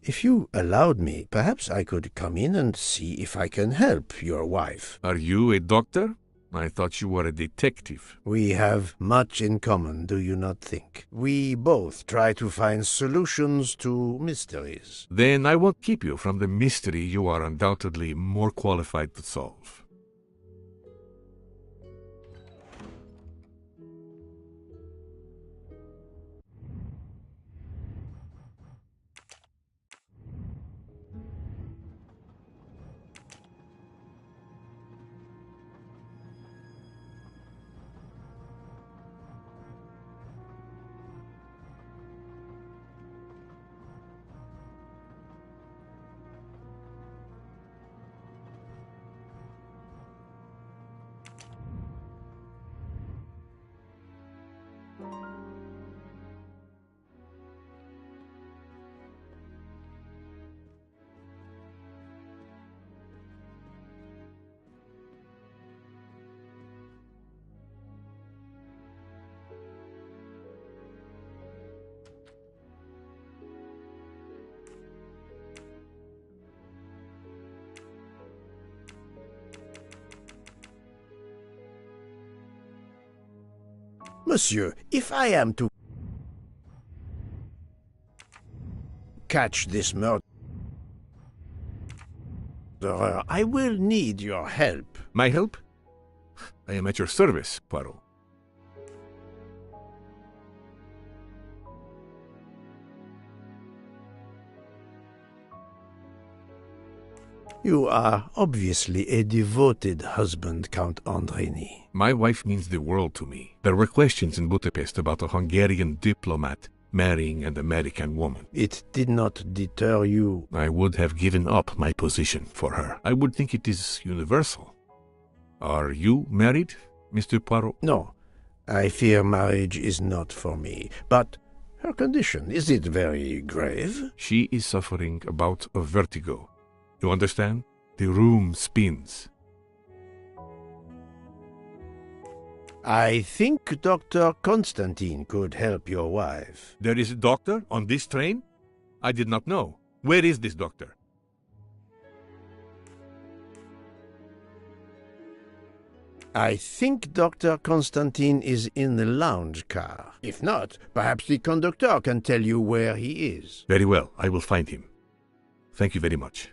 If you allowed me, perhaps I could come in and see if I can help your wife. Are you a doctor? I thought you were a detective. We have much in common, do you not think? We both try to find solutions to mysteries. Then I won't keep you from the mystery you are undoubtedly more qualified to solve. Monsieur, if I am to catch this murderer, I will need your help. My help? I am at your service, Poirot. You are obviously a devoted husband, Count Andreni. My wife means the world to me. There were questions in Budapest about a Hungarian diplomat marrying an American woman. It did not deter you. I would have given up my position for her. I would think it is universal. Are you married, Mr. Poirot? No, I fear marriage is not for me. But her condition, is it very grave? She is suffering about a vertigo. You understand? The room spins. I think Dr. Constantine could help your wife. There is a doctor on this train? I did not know. Where is this doctor? I think Dr. Constantine is in the lounge car. If not, perhaps the conductor can tell you where he is. Very well, I will find him. Thank you very much.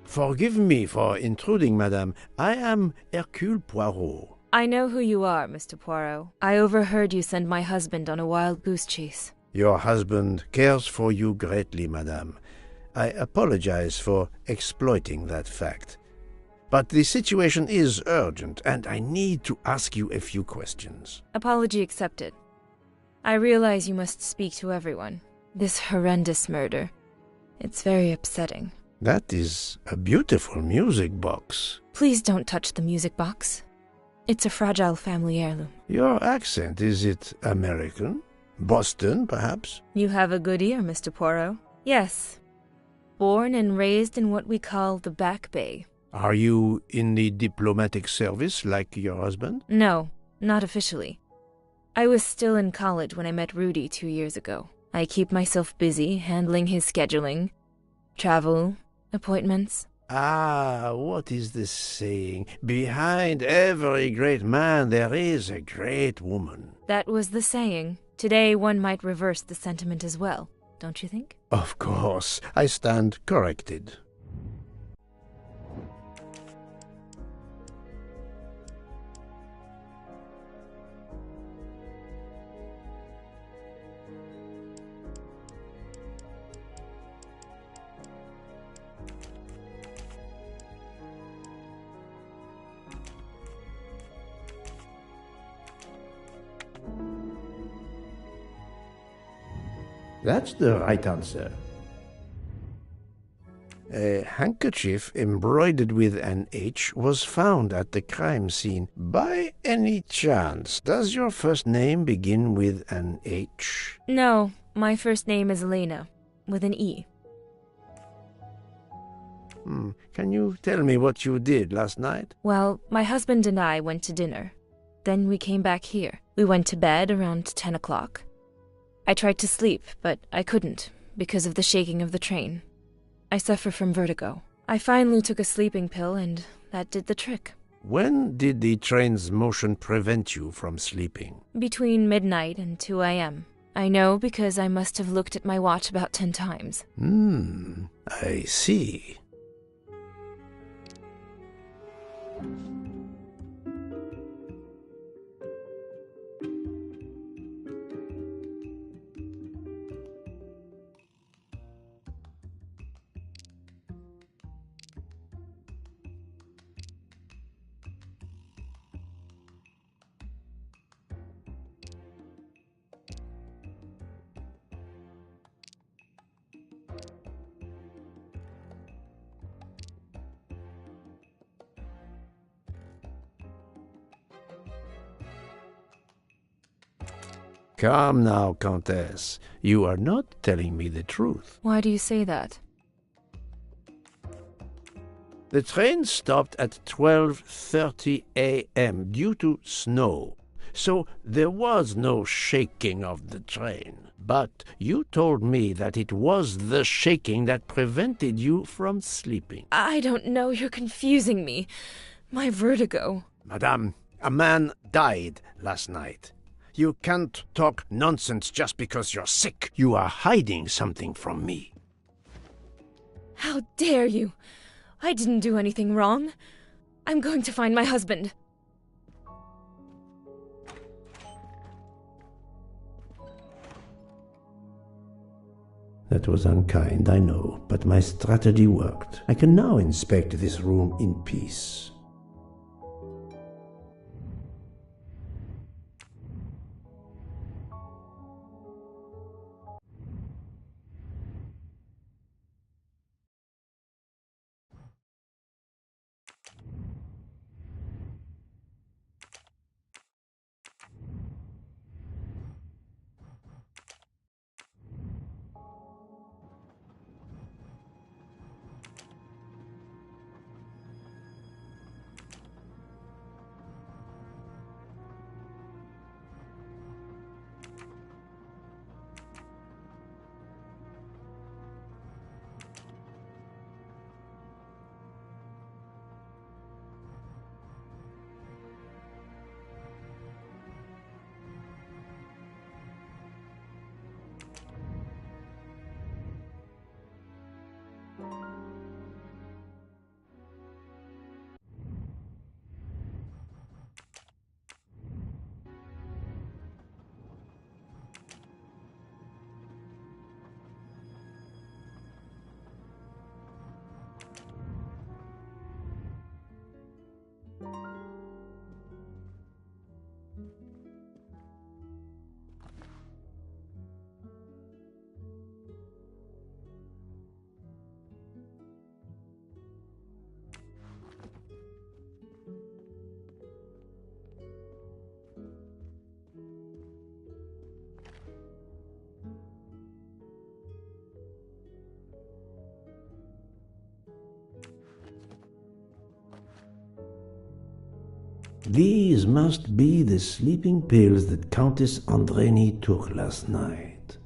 Forgive me for intruding, madame. I am Hercule Poirot. I know who you are, Mr. Poirot. I overheard you send my husband on a wild goose chase. Your husband cares for you greatly, madame. I apologize for exploiting that fact. But the situation is urgent, and I need to ask you a few questions. Apology accepted. I realize you must speak to everyone. This horrendous murder. It's very upsetting. That is a beautiful music box. Please don't touch the music box. It's a fragile family heirloom. Your accent, is it American? Boston, perhaps? You have a good ear, Mr. Poirot. Yes. Born and raised in what we call the Back Bay. Are you in the diplomatic service like your husband? No, not officially. I was still in college when I met Rudy 2 years ago. I keep myself busy handling his scheduling, travel, appointments. Ah, what is the saying? Behind every great man there is a great woman. That was the saying. Today one might reverse the sentiment as well, don't you think? Of course, I stand corrected. That's the right answer. A handkerchief embroidered with an H was found at the crime scene. By any chance, does your first name begin with an H? No, my first name is Elena, with an E. Can you tell me what you did last night? Well, my husband and I went to dinner. Then we came back here. We went to bed around 10 o'clock. I tried to sleep, but I couldn't, because of the shaking of the train. I suffer from vertigo. I finally took a sleeping pill, and that did the trick. When did the train's motion prevent you from sleeping? Between midnight and 2 a.m. I know because I must have looked at my watch about 10 times. I see. Come now, Countess. You are not telling me the truth. Why do you say that? The train stopped at 12:30 a.m. due to snow, so there was no shaking of the train. But you told me that it was the shaking that prevented you from sleeping. I don't know, you're confusing me. My vertigo. Madame, a man died last night. You can't talk nonsense just because you're sick. You are hiding something from me. How dare you? I didn't do anything wrong. I'm going to find my husband. That was unkind, I know, but my strategy worked. I can now inspect this room in peace. These must be the sleeping pills that Countess Andreni took last night.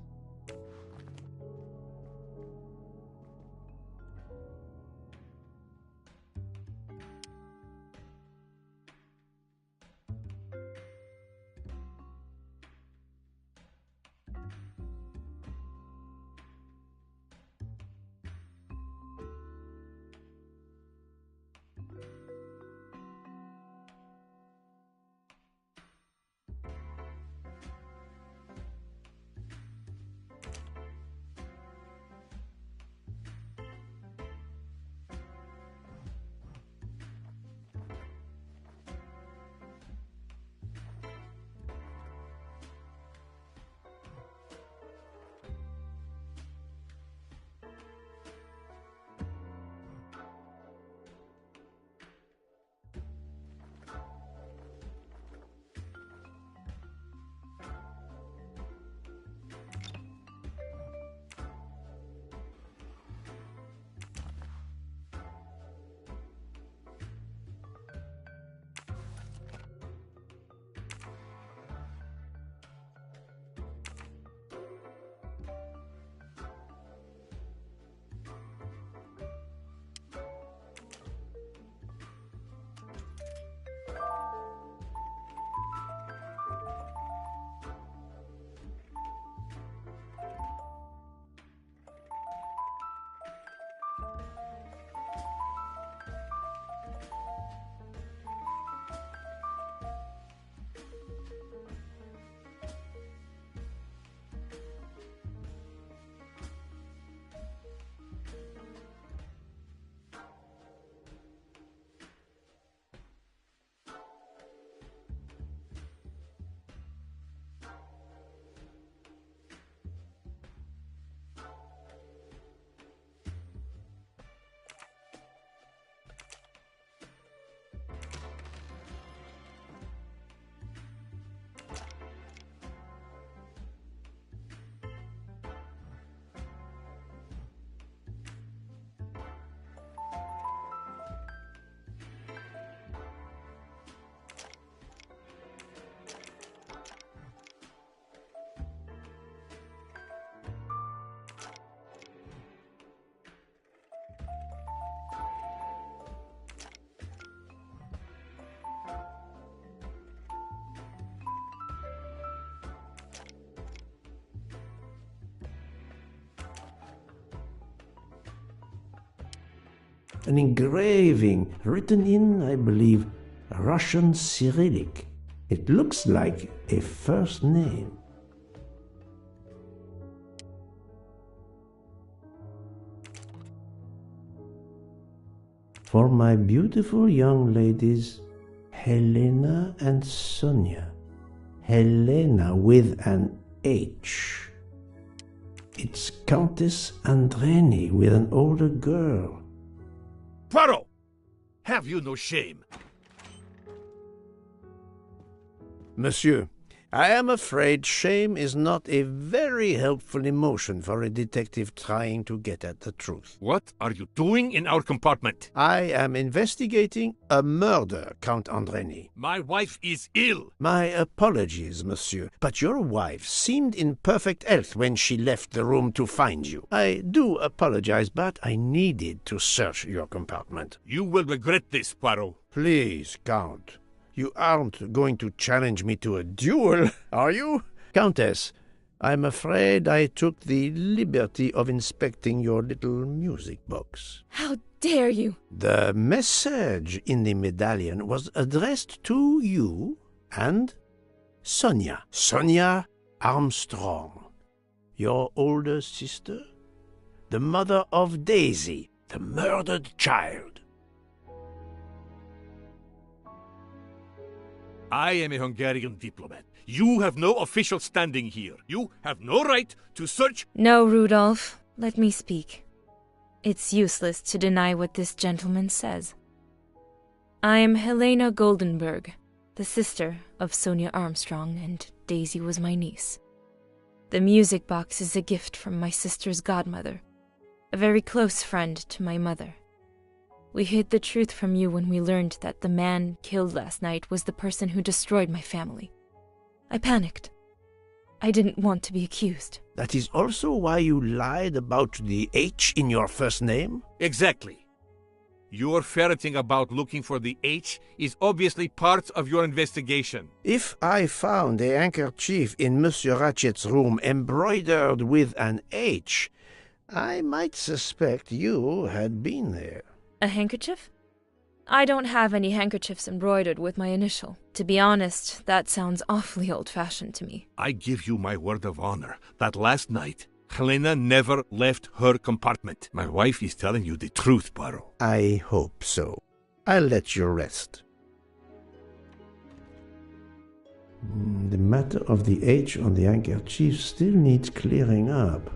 an engraving written in, I believe, Russian Cyrillic. It looks like a first name. For my beautiful young ladies, Helena and Sonia. Helena with an H. It's Countess Andreni with an older girl. Poirot! Have you no shame? Monsieur, I am afraid shame is not a very helpful emotion for a detective trying to get at the truth. What are you doing in our compartment? I am investigating a murder, Count Andreni. My wife is ill. My apologies, monsieur, but your wife seemed in perfect health when she left the room to find you. I do apologize, but I needed to search your compartment. You will regret this, Poirot. Please, Count. You aren't going to challenge me to a duel, are you? Countess, I'm afraid I took the liberty of inspecting your little music box. How dare you? The message in the medallion was addressed to you and Sonia. Sonia Armstrong, your older sister, the mother of Daisy, the murdered child. I am a Hungarian diplomat. You have no official standing here. You have no right to search. No, Rudolph. Let me speak. It's useless to deny what this gentleman says. I am Helena Goldenberg, the sister of Sonia Armstrong, and Daisy was my niece. The music box is a gift from my sister's godmother, a very close friend to my mother. We hid the truth from you when we learned that the man killed last night was the person who destroyed my family. I panicked. I didn't want to be accused. That is also why you lied about the H in your first name? Exactly. Your ferreting about looking for the H is obviously part of your investigation. If I found a handkerchief in Monsieur Ratchet's room embroidered with an H, I might suspect you had been there. A handkerchief? I don't have any handkerchiefs embroidered with my initial. To be honest, that sounds awfully old-fashioned to me. I give you my word of honor that last night, Helena never left her compartment. My wife is telling you the truth, Poirot. I hope so. I'll let you rest. The matter of the H on the handkerchief still needs clearing up.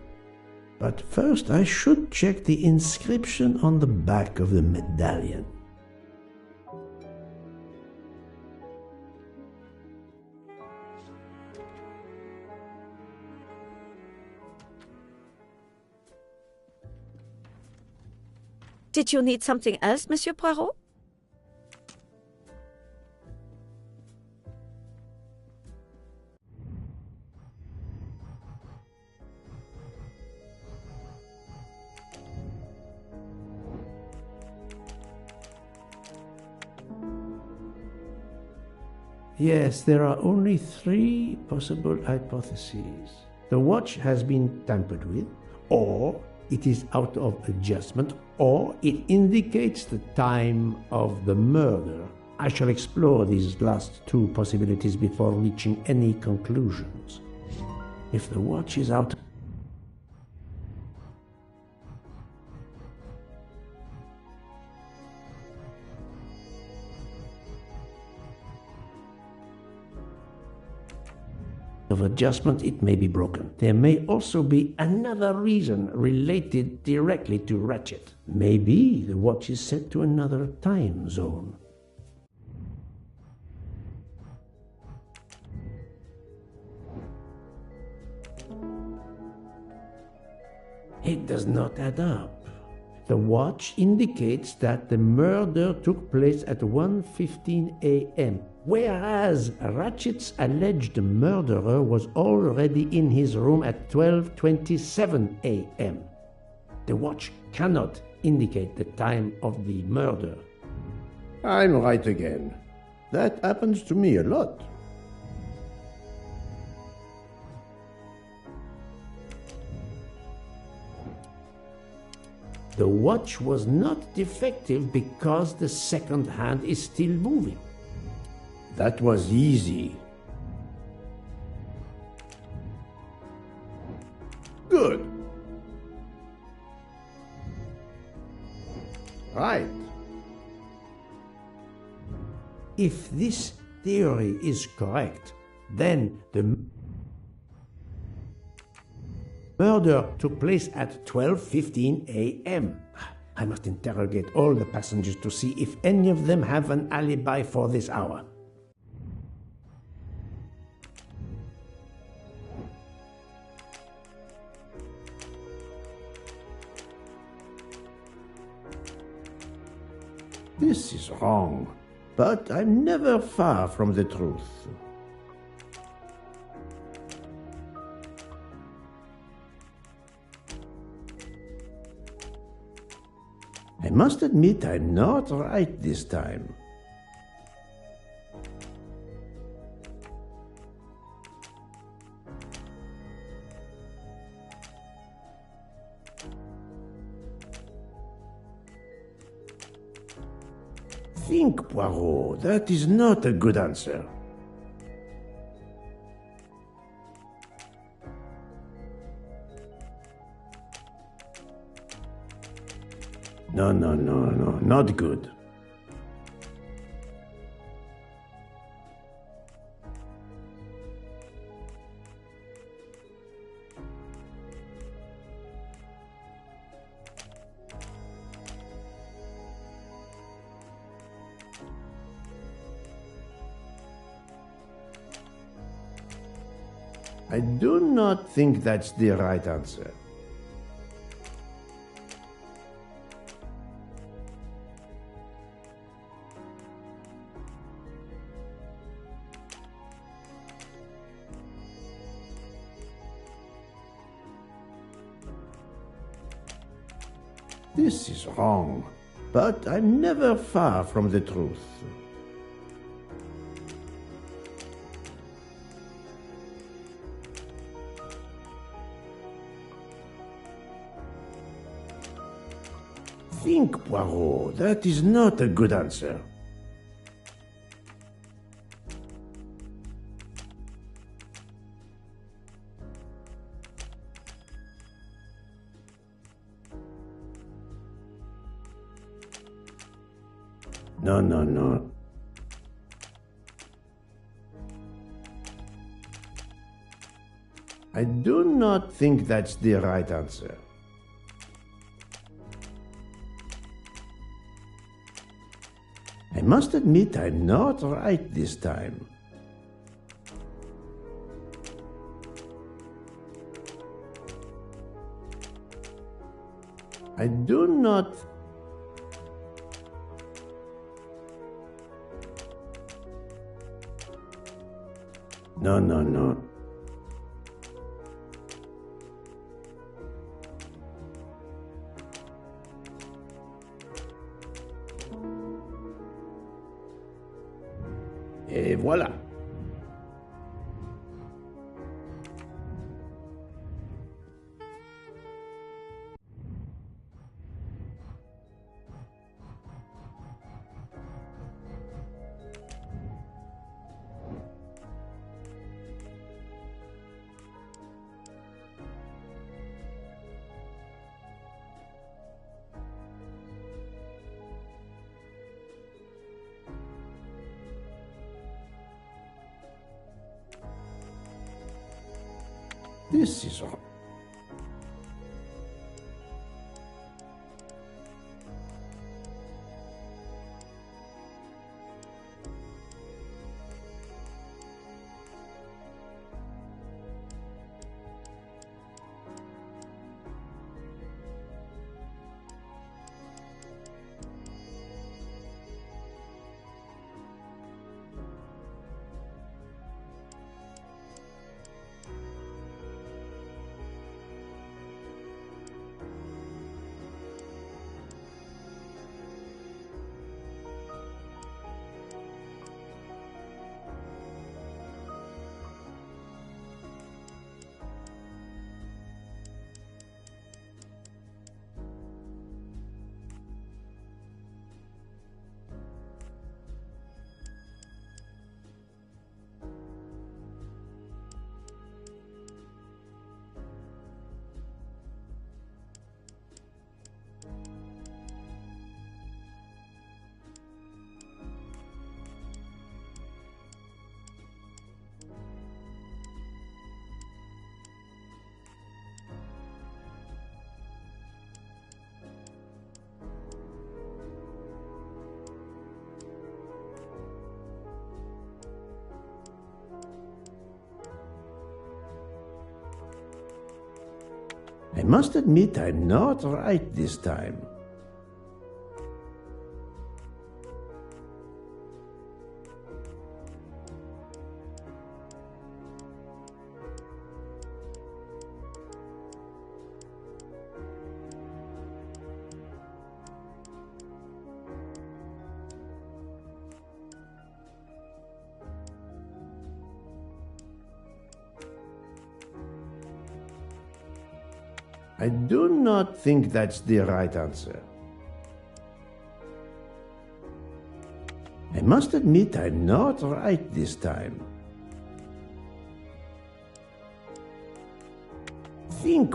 But first I should check the inscription on the back of the medallion. Did you need something else, Monsieur Poirot? Yes, there are only 3 possible hypotheses. The watch has been tampered with, or it is out of adjustment, or it indicates the time of the murder. I shall explore these last 2 possibilities before reaching any conclusions. If the watch is out of adjustment, it may be broken. There may also be another reason related directly to Ratchet. Maybe the watch is set to another time zone. It does not add up. The watch indicates that the murder took place at 1:15 a.m., whereas Ratchet's alleged murderer was already in his room at 12:27 a.m. The watch cannot indicate the time of the murder. I'm right again. That happens to me a lot. The watch was not defective because the second hand is still moving. That was easy. Good. Right. If this theory is correct, then the murder took place at 12:15 a.m. I must interrogate all the passengers to see if any of them have an alibi for this hour. This is wrong, but I'm never far from the truth. I must admit I'm not right this time. Think, Poirot, that is not a good answer. No, not good. I do not think that's the right answer. This is wrong, but I'm never far from the truth. Think, Poirot, that is not a good answer. No. I do not think that's the right answer. I must admit I'm not right this time. I do not... No. Et voilà. This is all. I must admit I'm not right this time. I do not think that's the right answer. I must admit I'm not right this time. Think.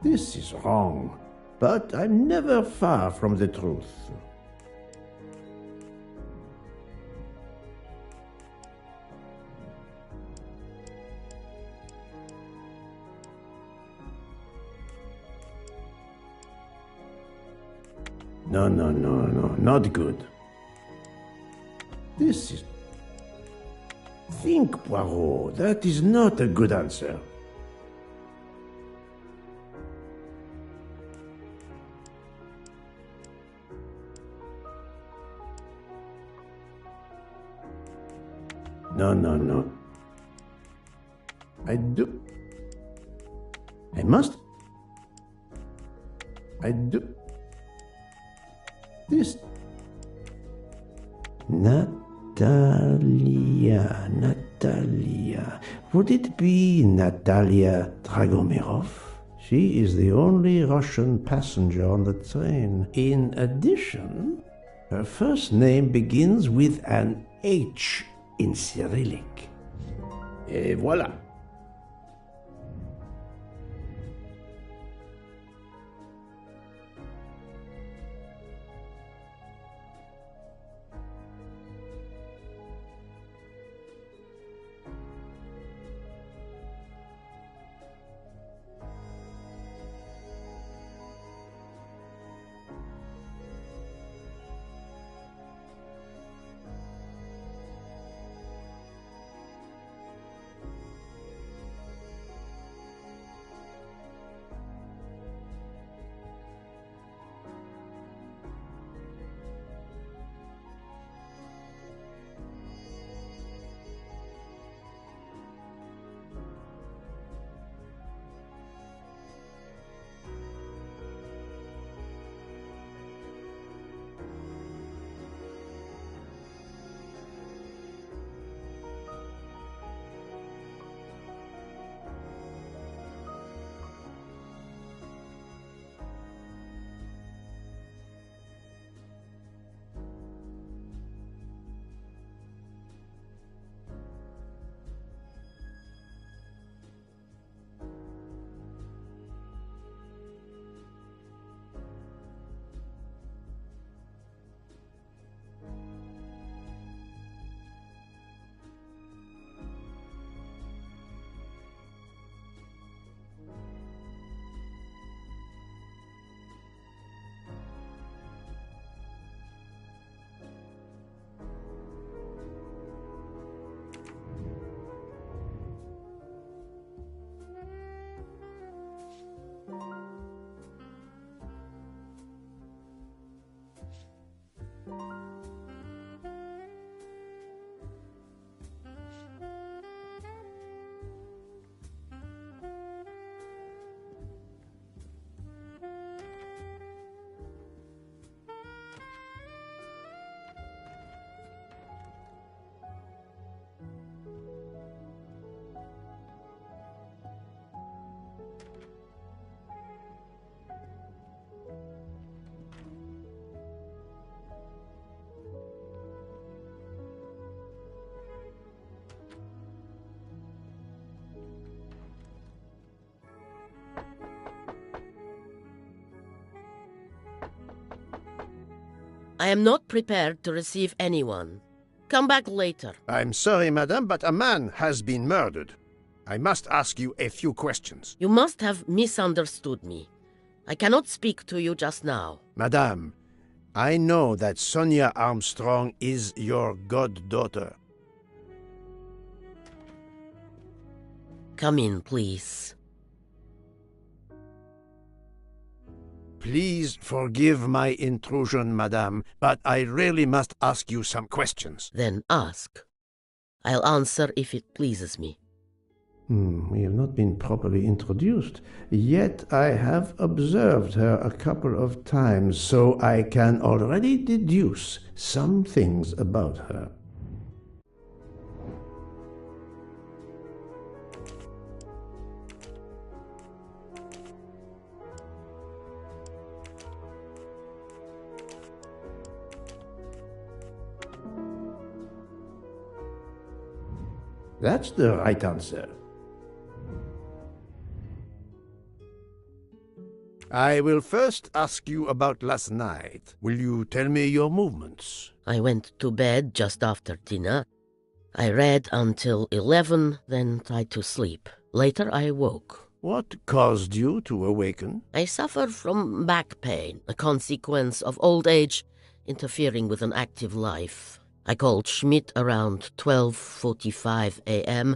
This is wrong, but I'm never far from the truth. No, not good. This is... Think, Poirot, that is not a good answer. No. I do. I must. I do. This. Natalia. Would it be Natalia Dragomirov? She is the only Russian passenger on the train. In addition, her first name begins with an H in Cyrillic. Et voilà. I am not prepared to receive anyone. Come back later. I'm sorry, madame, but a man has been murdered. I must ask you a few questions. You must have misunderstood me. I cannot speak to you just now. Madame, I know that Sonia Armstrong is your goddaughter. Come in, please. Please forgive my intrusion, madame, but I really must ask you some questions. Then ask. I'll answer if it pleases me. We have not been properly introduced, yet I have observed her a couple of times, so I can already deduce some things about her. That's the right answer. I will first ask you about last night. Will you tell me your movements? I went to bed just after dinner. I read until 11, then tried to sleep. Later I woke. What caused you to awaken? I suffer from back pain, a consequence of old age interfering with an active life. I called Schmidt around 12:45 a.m.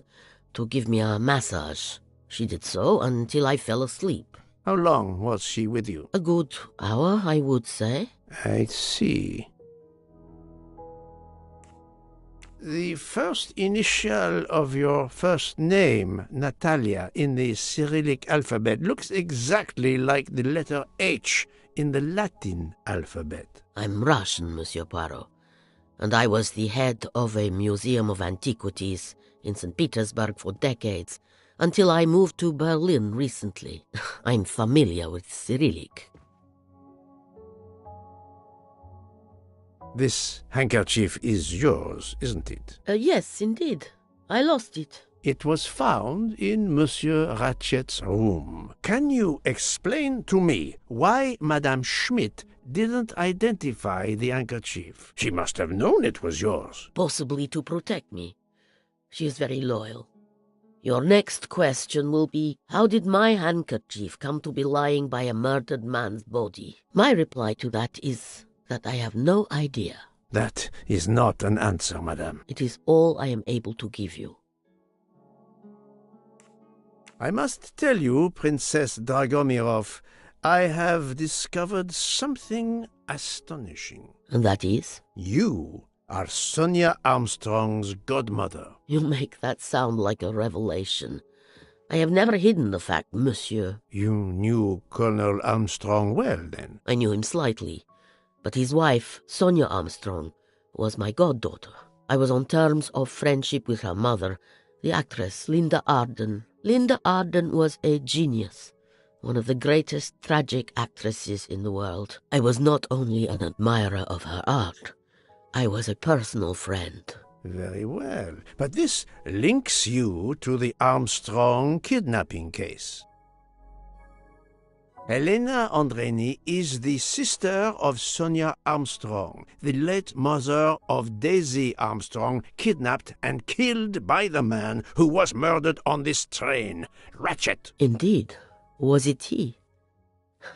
to give me a massage. She did so until I fell asleep. How long was she with you? A good hour, I would say. I see. The first initial of your first name, Natalia, in the Cyrillic alphabet looks exactly like the letter H in the Latin alphabet. I'm Russian, Monsieur Poirot, and I was the head of a museum of antiquities in St. Petersburg for decades, until I moved to Berlin recently. I'm familiar with Cyrillic. This handkerchief is yours, isn't it? Yes, indeed. I lost it. It was found in Monsieur Ratchet's room. Can you explain to me why Madame Schmidt didn't identify the handkerchief? She must have known it was yours. Possibly to protect me. She is very loyal. Your next question will be, how did my handkerchief come to be lying by a murdered man's body? My reply to that is that I have no idea. That is not an answer, madame. It is all I am able to give you. I must tell you, Princess Dragomirov, I have discovered something astonishing. And that is? You are Sonia Armstrong's godmother. You make that sound like a revelation. I have never hidden the fact, monsieur. You knew Colonel Armstrong well, then? I knew him slightly, but his wife, Sonia Armstrong, was my goddaughter. I was on terms of friendship with her mother, the actress Linda Arden. Linda Arden was a genius, one of the greatest tragic actresses in the world. I was not only an admirer of her art, I was a personal friend. Very well. But this links you to the Armstrong kidnapping case. Helena Andreni is the sister of Sonia Armstrong, the late mother of Daisy Armstrong, kidnapped and killed by the man who was murdered on this train, Ratchet. Indeed. Was it he?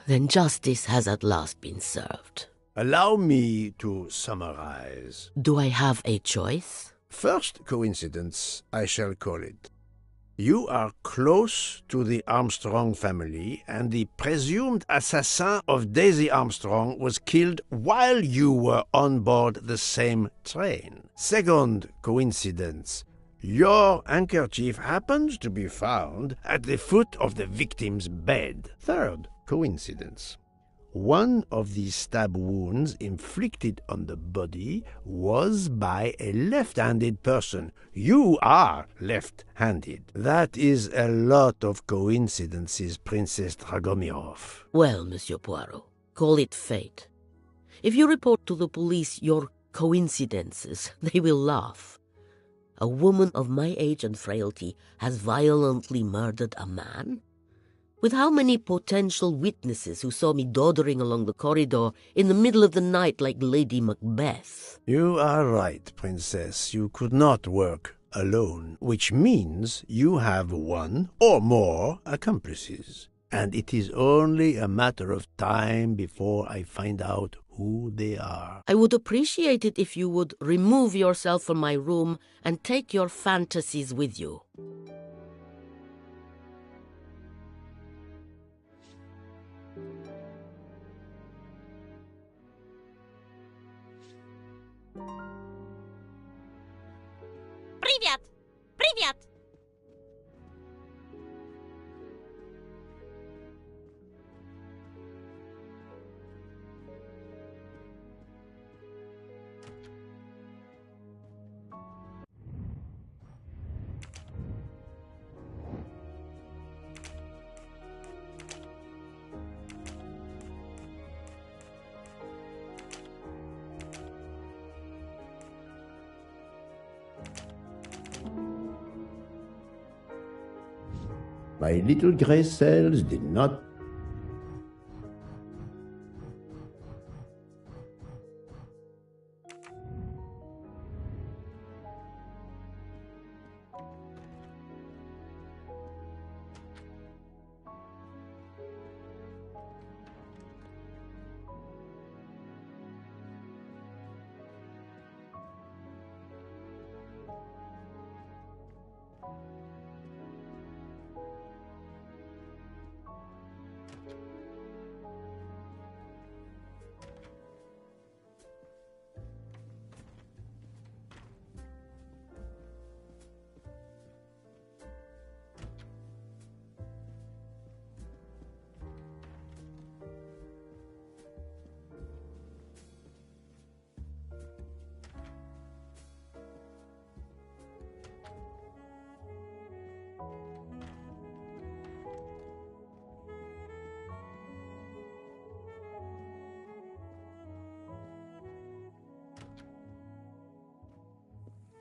Then justice has at last been served. Allow me to summarize. Do I have a choice? First coincidence, I shall call it. You are close to the Armstrong family, and the presumed assassin of Daisy Armstrong was killed while you were on board the same train. Second coincidence. Your handkerchief happens to be found at the foot of the victim's bed. Third coincidence. One of the stab wounds inflicted on the body was by a left-handed person. You are left-handed. That is a lot of coincidences, Princess Dragomirov. Well, Monsieur Poirot, call it fate. If you report to the police your coincidences, they will laugh. A woman of my age and frailty has violently murdered a man? With how many potential witnesses who saw me doddering along the corridor in the middle of the night like Lady Macbeth? You are right, Princess. You could not work alone, which means you have one or more accomplices. And it is only a matter of time before I find out who they are. I would appreciate it if you would remove yourself from my room and take your fantasies with you. Привет! Привет! My little gray cells did not.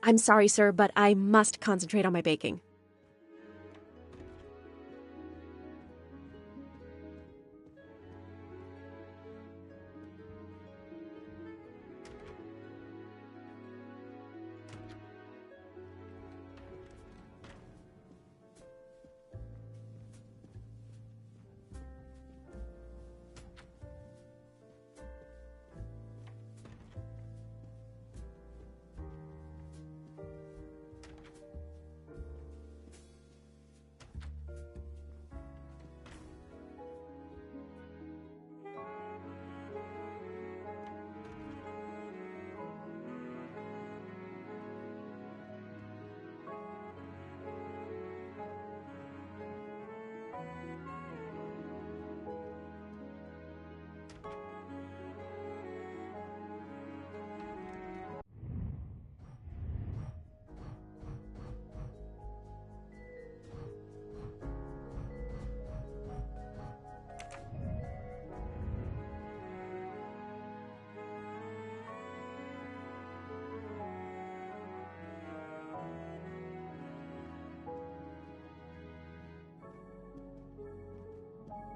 I'm sorry, sir, but I must concentrate on my baking.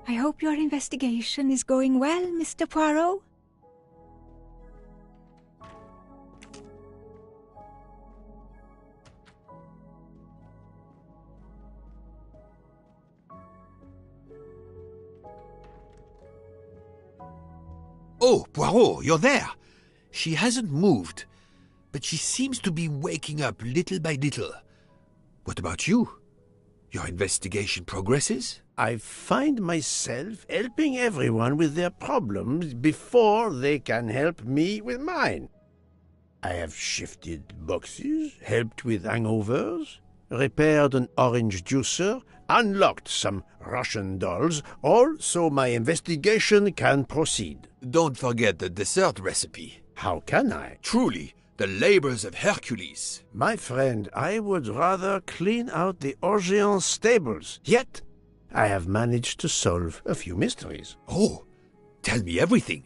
I hope your investigation is going well, Mr. Poirot. Oh, Poirot, you're there. She hasn't moved, but she seems to be waking up little by little. What about you? Your investigation progresses? I find myself helping everyone with their problems before they can help me with mine. I have shifted boxes, helped with hangovers, repaired an orange juicer, unlocked some Russian dolls, all so my investigation can proceed. Don't forget the dessert recipe. How can I? Truly, the labors of Hercules. My friend, I would rather clean out the Orient stables. Yet, I have managed to solve a few mysteries. Oh, tell me everything.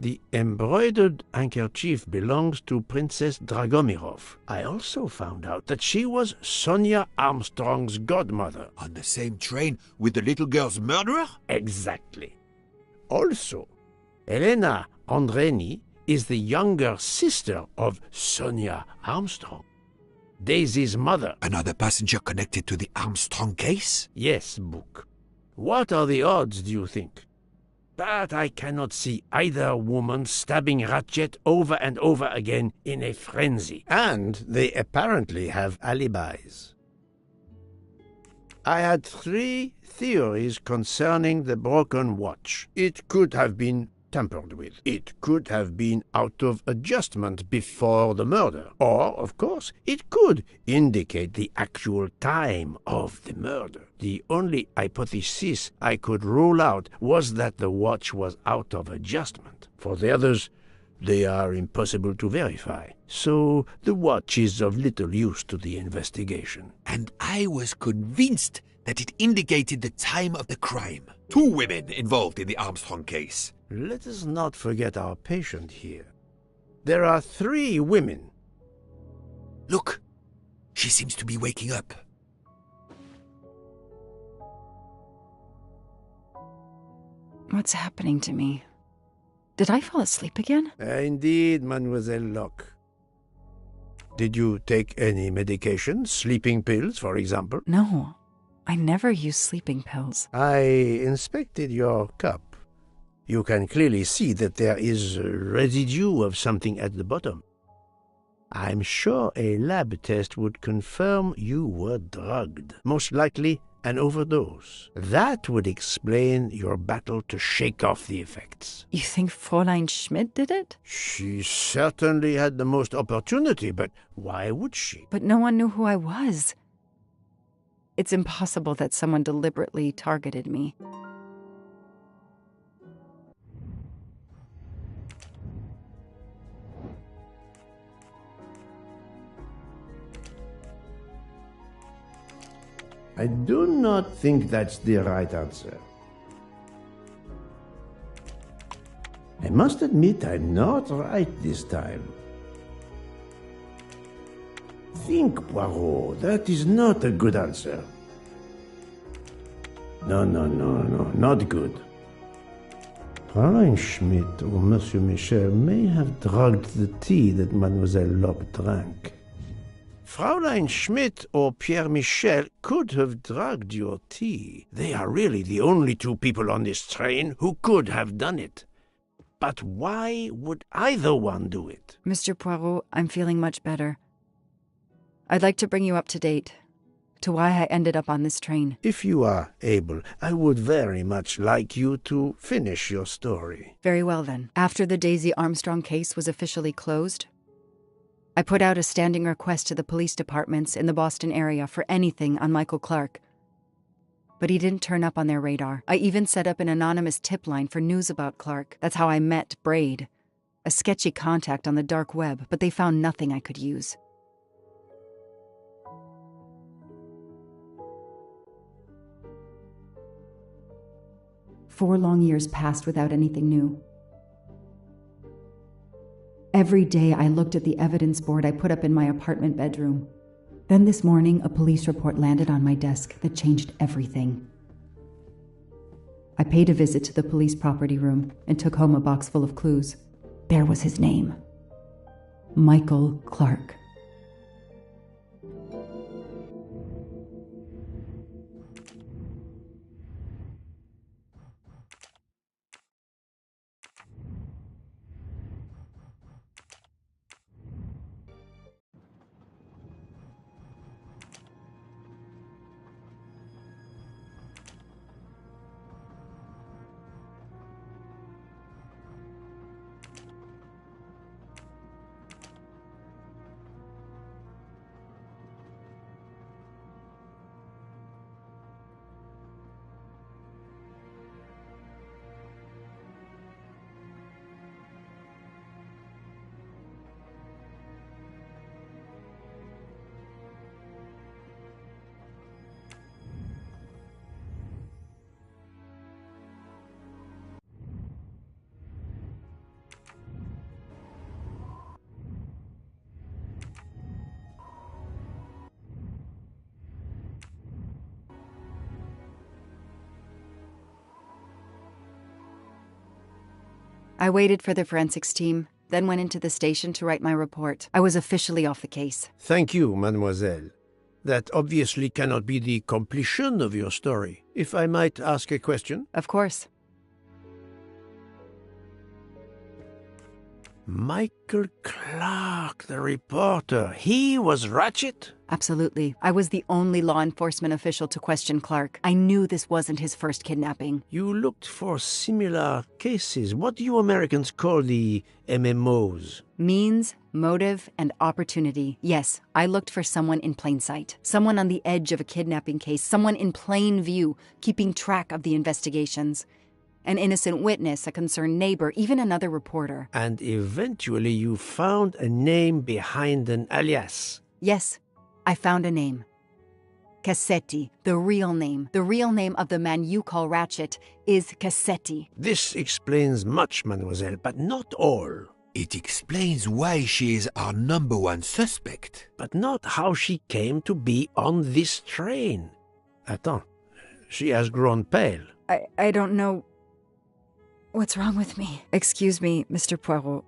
The embroidered handkerchief belongs to Princess Dragomirov. I also found out that she was Sonia Armstrong's godmother. On the same train with the little girl's murderer? Exactly. Also, Elena Andreni is the younger sister of Sonia Armstrong, Daisy's mother. Another passenger connected to the Armstrong case? Yes, Book. What are the odds, do you think? But I cannot see either woman stabbing Ratchet over and over again in a frenzy. And they apparently have alibis. I had 3 theories concerning the broken watch. It could have been tampered with. It could have been out of adjustment before the murder. Or, of course, it could indicate the actual time of the murder. The only hypothesis I could rule out was that the watch was out of adjustment. For the others, they are impossible to verify. So the watch is of little use to the investigation. And I was convinced that it indicated the time of the crime. 2 women involved in the Armstrong case. Let us not forget our patient here. There are 3 women. Look, she seems to be waking up. What's happening to me? Did I fall asleep again? Indeed, Mademoiselle Locke. Did you take any medication? Sleeping pills, for example? No, I never use sleeping pills. I inspected your cup. You can clearly see that there is a residue of something at the bottom. I'm sure a lab test would confirm you were drugged. Most likely an overdose. That would explain your battle to shake off the effects. You think Fräulein Schmidt did it? She certainly had the most opportunity, but why would she? But no one knew who I was. It's impossible that someone deliberately targeted me. I do not think that's the right answer. I must admit I'm not right this time. Think, Poirot, that is not a good answer. No, not good. Fräulein Schmidt or Monsieur Michel may have drugged the tea that Mademoiselle Locke drank. Fräulein Schmidt or Pierre Michel could have drugged your tea. They are really the only 2 people on this train who could have done it. But why would either one do it? Mr. Poirot, I'm feeling much better. I'd like to bring you up to date, to why I ended up on this train. If you are able, I would very much like you to finish your story. Very well, then. After the Daisy Armstrong case was officially closed, I put out a standing request to the police departments in the Boston area for anything on Michael Clark. But he didn't turn up on their radar. I even set up an anonymous tip line for news about Clark. That's how I met Braid, a sketchy contact on the dark web, but they found nothing I could use. Four long years passed without anything new. Every day I looked at the evidence board I put up in my apartment bedroom. Then this morning, a police report landed on my desk that changed everything. I paid a visit to the police property room and took home a box full of clues. There was his name. Michael Clark. I waited for the forensics team, then went into the station to write my report. I was officially off the case. Thank you, mademoiselle. That obviously cannot be the completion of your story. If I might ask a question? Of course. Michael Clark, the reporter. He was Ratchet? Absolutely. I was the only law enforcement official to question Clark. I knew this wasn't his first kidnapping. You looked for similar cases. What do you Americans call the MMOs? Means, motive, and opportunity. Yes, I looked for someone in plain sight. Someone on the edge of a kidnapping case. Someone in plain view, keeping track of the investigations. An innocent witness, a concerned neighbor, even another reporter. And eventually you found a name behind an alias. Yes, I found a name. Cassetti, the real name. The real name of the man you call Ratchet is Cassetti. This explains much, mademoiselle, but not all. It explains why she is our number one suspect. But not how she came to be on this train. Attends, she has grown pale. I don't know what's wrong with me. Excuse me, Mr. Poirot.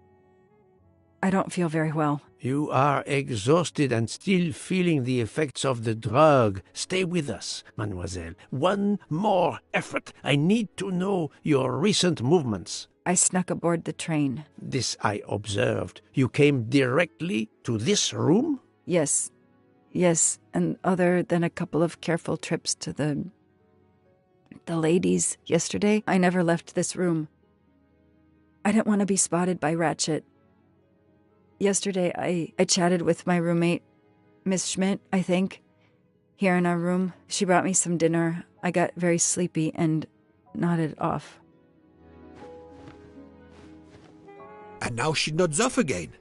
I don't feel very well. You are exhausted and still feeling the effects of the drug. Stay with us, mademoiselle. One more effort. I need to know your recent movements. I snuck aboard the train. This I observed. You came directly to this room? Yes, and other than a couple of careful trips to the ladies yesterday, I never left this room. I didn't want to be spotted by Ratchet. Yesterday, I chatted with my roommate, Miss Schmidt, I think, here in our room. She brought me some dinner. I got very sleepy and nodded off. And now she nods off again.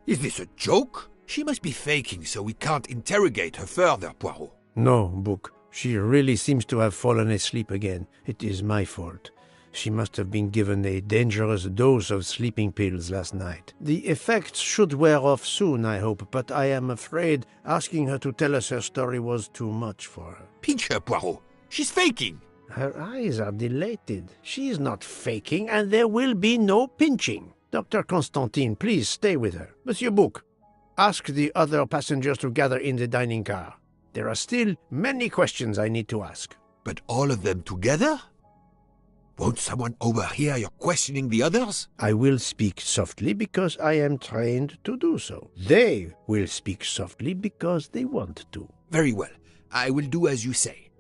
Is this a joke? She must be faking so we can't interrogate her further, Poirot. No, Book. She really seems to have fallen asleep again. It is my fault. She must have been given a dangerous dose of sleeping pills last night. The effects should wear off soon, I hope, but I am afraid asking her to tell us her story was too much for her. Pinch her, Poirot. She's faking. Her eyes are dilated. She is not faking, and there will be no pinching. Dr. Constantine, please stay with her. Monsieur Bouc, ask the other passengers to gather in the dining car. There are still many questions I need to ask. But all of them together? Won't someone overhear your questioning the others? I will speak softly because I am trained to do so. They will speak softly because they want to. Very well. I will do as you say.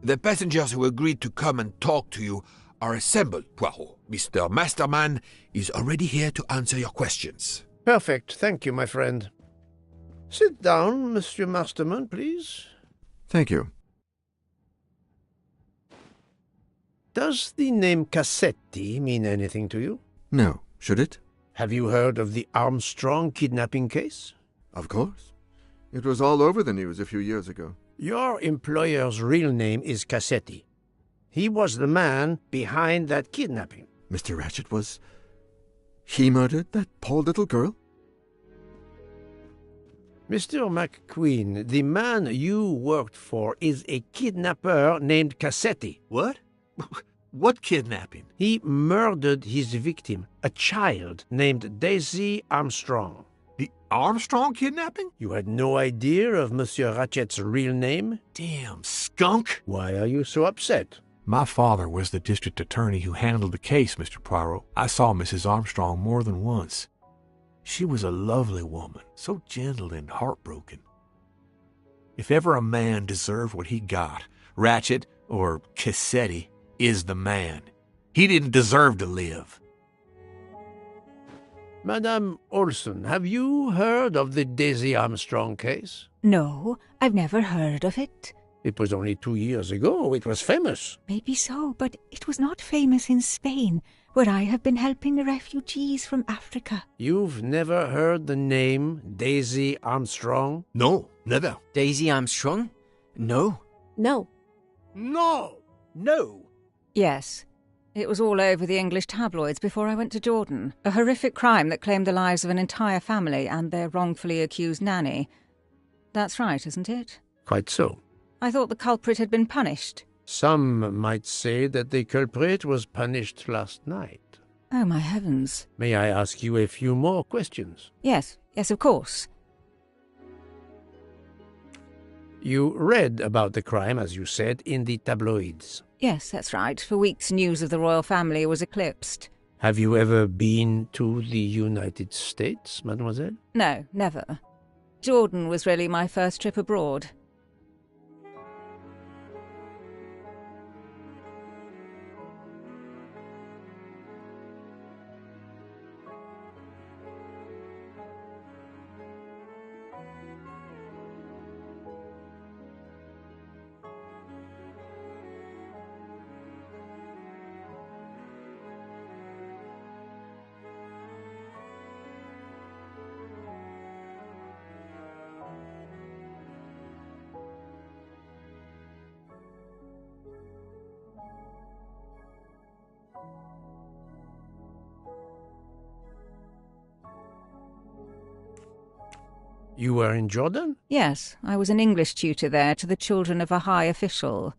The passengers who agreed to come and talk to you are assembled, Poirot. Mr. Masterman is already here to answer your questions. Perfect. Thank you, my friend. Sit down, Monsieur Masterman, please. Thank you. Does the name Cassetti mean anything to you? No. Should it? Have you heard of the Armstrong kidnapping case? Of course. It was all over the news a few years ago. Your employer's real name is Cassetti. He was the man behind that kidnapping. Mr. Ratchet was... He murdered that poor little girl? Mr. McQueen, the man you worked for is a kidnapper named Cassetti. What? What kidnapping? He murdered his victim, a child named Daisy Armstrong. The Armstrong kidnapping? You had no idea of Monsieur Ratchet's real name? Damn skunk! Why are you so upset? My father was the district attorney who handled the case, Mr. Poirot. I saw Mrs. Armstrong more than once. She was a lovely woman, so gentle and heartbroken. If ever a man deserved what he got, Ratchet, or Cassetti, is the man. He didn't deserve to live. Madame Olson, have you heard of the Daisy Armstrong case? No, I've never heard of it. It was only 2 years ago. It was famous. Maybe so, but it was not famous in Spain, where I have been helping the refugees from Africa. You've never heard the name Daisy Armstrong? No, never. Daisy Armstrong? No. No. No. No. Yes. It was all over the English tabloids before I went to Jordan. A horrific crime that claimed the lives of an entire family and their wrongfully accused nanny. That's right, isn't it? Quite so. I thought the culprit had been punished. Some might say that the culprit was punished last night. Oh, my heavens. May I ask you a few more questions? Yes, of course. You read about the crime, as you said, in the tabloids. Yes, that's right. For weeks, news of the royal family was eclipsed. Have you ever been to the United States, mademoiselle? No, never. Jordan was really my first trip abroad. You were in Jordan? Yes, I was an English tutor there to the children of a high official.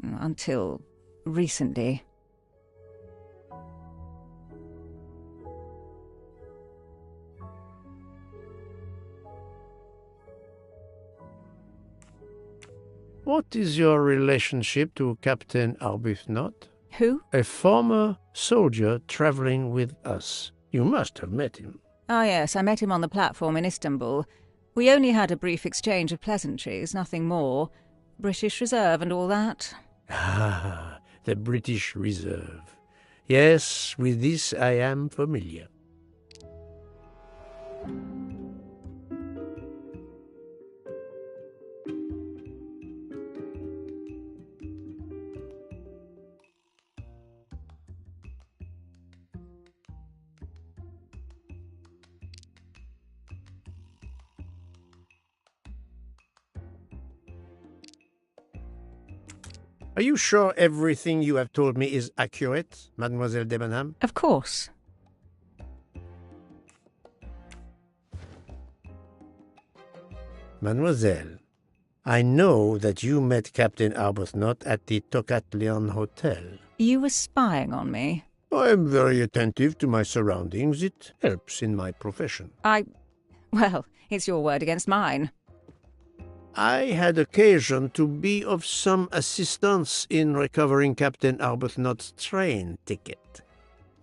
Until recently. What is your relationship to Captain Arbuthnot? Who? A former soldier traveling with us. You must have met him. Ah, yes, I met him on the platform in Istanbul. We only had a brief exchange of pleasantries, nothing more. British Reserve and all that. Ah, the British Reserve. Yes, with this I am familiar. Are you sure everything you have told me is accurate, Mademoiselle Debenham? Of course. Mademoiselle, I know that you met Captain Arbuthnot at the Tocatlian Hotel. You were spying on me. I am very attentive to my surroundings. It helps in my profession. Well, it's your word against mine. I had occasion to be of some assistance in recovering Captain Arbuthnot's train ticket.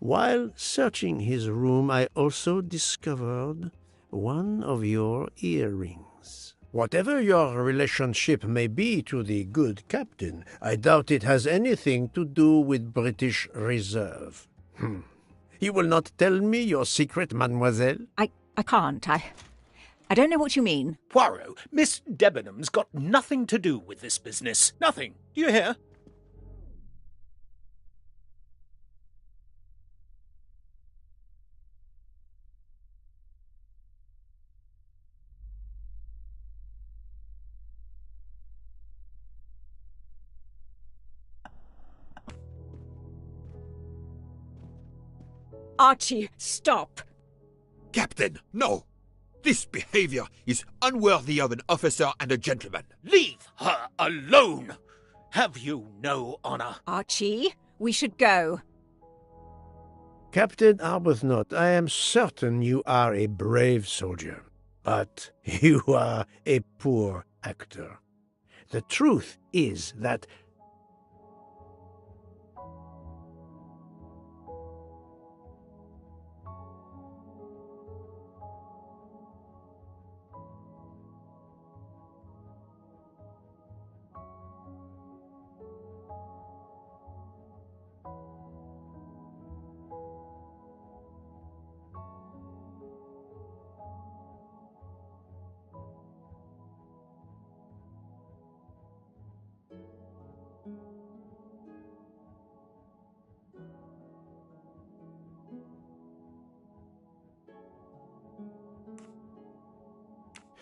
While searching his room, I also discovered one of your earrings. Whatever your relationship may be to the good captain, I doubt it has anything to do with British Reserve. You will not tell me your secret, mademoiselle? I can't. I don't know what you mean. Poirot, Miss Debenham's got nothing to do with this business. Nothing. Do you hear? Archie, stop! Captain, no! This behavior is unworthy of an officer and a gentleman. Leave her alone! Have you no honor? Archie, we should go. Captain Arbuthnot, I am certain you are a brave soldier, but you are a poor actor. The truth is that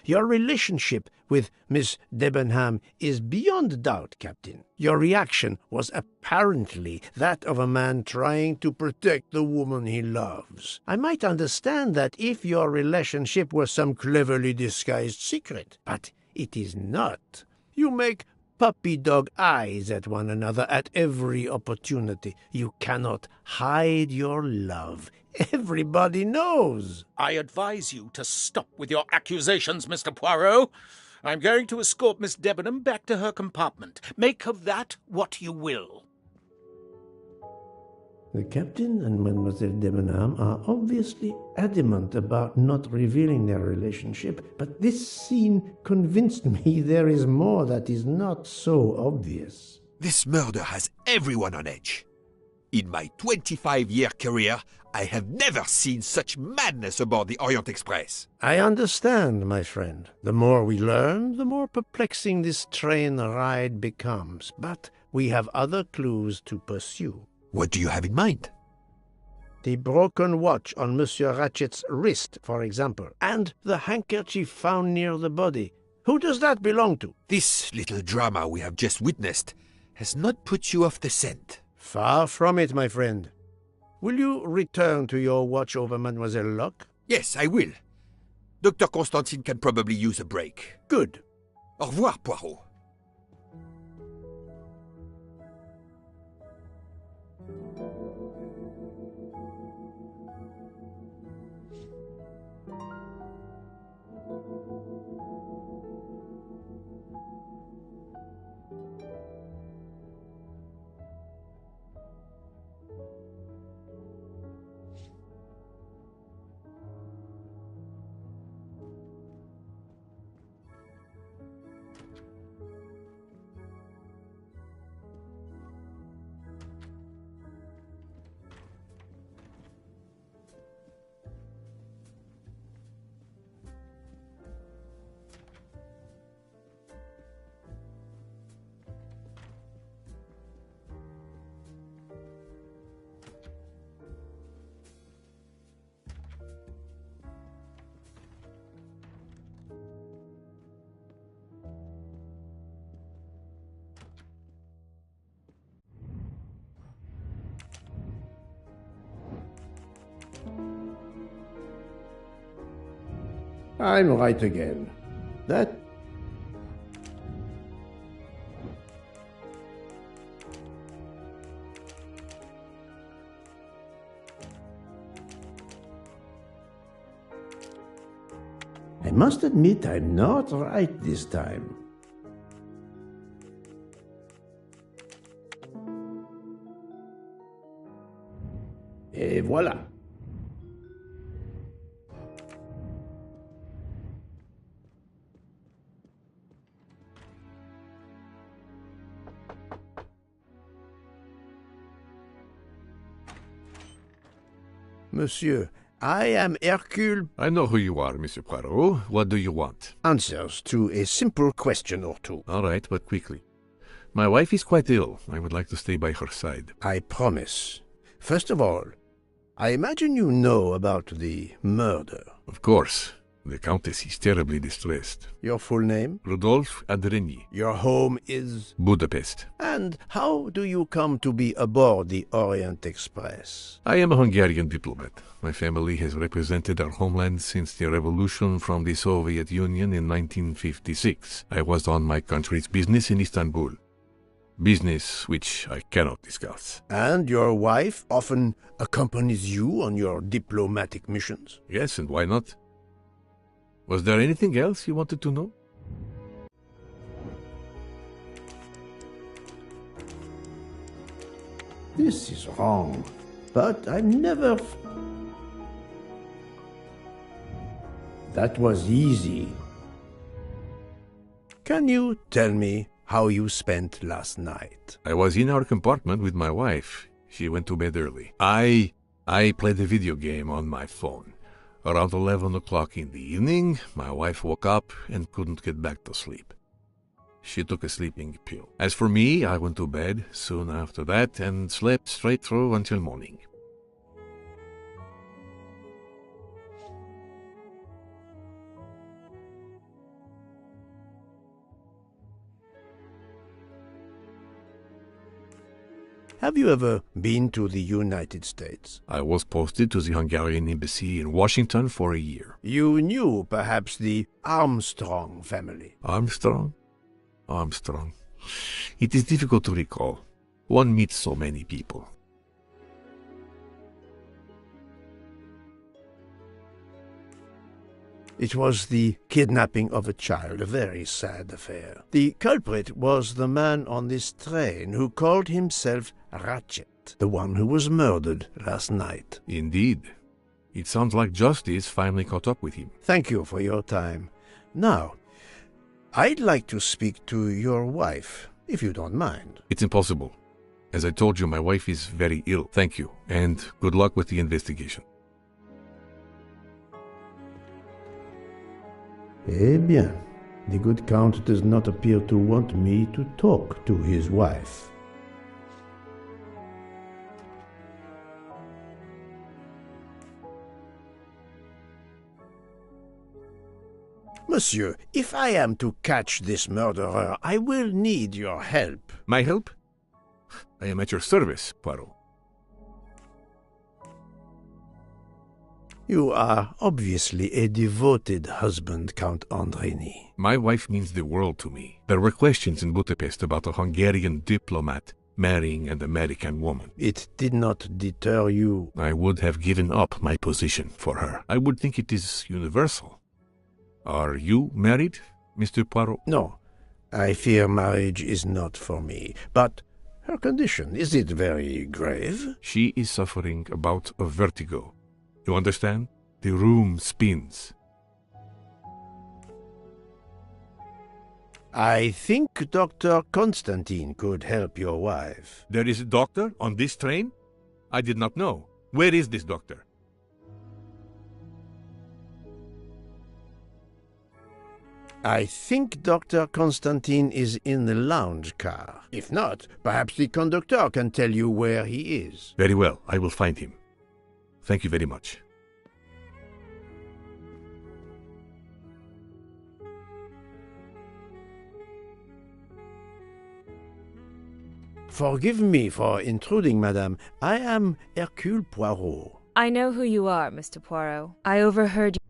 your relationship with Miss Debenham is beyond doubt, Captain. Your reaction was apparently that of a man trying to protect the woman he loves. I might understand that if your relationship were some cleverly disguised secret, but it is not. You make puppy-dog eyes at one another at every opportunity. You cannot hide your love. Everybody knows. I advise you to stop with your accusations, Mr. Poirot. I'm going to escort Miss Debenham back to her compartment. Make of that what you will. The captain and Mademoiselle Debenham are obviously adamant about not revealing their relationship, but this scene convinced me there is more that is not so obvious. This murder has everyone on edge. In my 25-year career, I have never seen such madness aboard the Orient Express. I understand, my friend. The more we learn, the more perplexing this train ride becomes. But we have other clues to pursue. What do you have in mind? The broken watch on Monsieur Ratchet's wrist, for example, and the handkerchief found near the body. Who does that belong to? This little drama we have just witnessed has not put you off the scent. Far from it, my friend. Will you return to your watch over Mademoiselle Locke? Yes, I will. Dr. Constantine can probably use a break. Good. Au revoir, Poirot. I'm right again. That... I must admit I'm not right this time. Et voilà. Monsieur, I am Hercule. I know who you are, Monsieur Poirot. What do you want? Answers to a simple question or two. All right, but quickly. My wife is quite ill. I would like to stay by her side. I promise. First of all, I imagine you know about the murder. Of course. The Countess is terribly distressed. Your full name? Rodolphe Adreny. Your home is? Budapest. And how do you come to be aboard the Orient Express? I am a Hungarian diplomat. My family has represented our homeland since the revolution from the Soviet Union in 1956. I was on my country's business in Istanbul. Business which I cannot discuss. And your wife often accompanies you on your diplomatic missions? Yes, and why not? Was there anything else you wanted to know? This is wrong, but I never... That was easy. Can you tell me how you spent last night? I was in our compartment with my wife. She went to bed early. I played a video game on my phone. Around 11 o'clock in the evening, my wife woke up and couldn't get back to sleep. She took a sleeping pill. As for me, I went to bed soon after that and slept straight through until morning. Have you ever been to the United States? I was posted to the Hungarian embassy in Washington for a year. You knew, perhaps, the Armstrong family. Armstrong? Armstrong. It is difficult to recall. One meets so many people. It was the kidnapping of a child, a very sad affair. The culprit was the man on this train who called himself Ratchet, the one who was murdered last night. Indeed. It sounds like justice finally caught up with him. Thank you for your time. Now, I'd like to speak to your wife, if you don't mind. It's impossible. As I told you, my wife is very ill. Thank you, and good luck with the investigation. Eh bien, the good Count does not appear to want me to talk to his wife. Monsieur, if I am to catch this murderer, I will need your help. My help? I am at your service, Poirot. You are obviously a devoted husband, Count Andreny. My wife means the world to me. There were questions in Budapest about a Hungarian diplomat marrying an American woman. It did not deter you. I would have given up my position for her. I would think it is universal. Are you married, Mr. Poirot? No, I fear marriage is not for me. But her condition, is it very grave? She is suffering a bout of vertigo. You understand? The room spins. I think Dr. Constantine could help your wife. There is a doctor on this train? I did not know. Where is this doctor? I think Dr. Constantine is in the lounge car. If not, perhaps the conductor can tell you where he is. Very well, I will find him. Thank you very much. Forgive me for intruding, madame. I am Hercule Poirot. I know who you are, Mr. Poirot. I overheard you.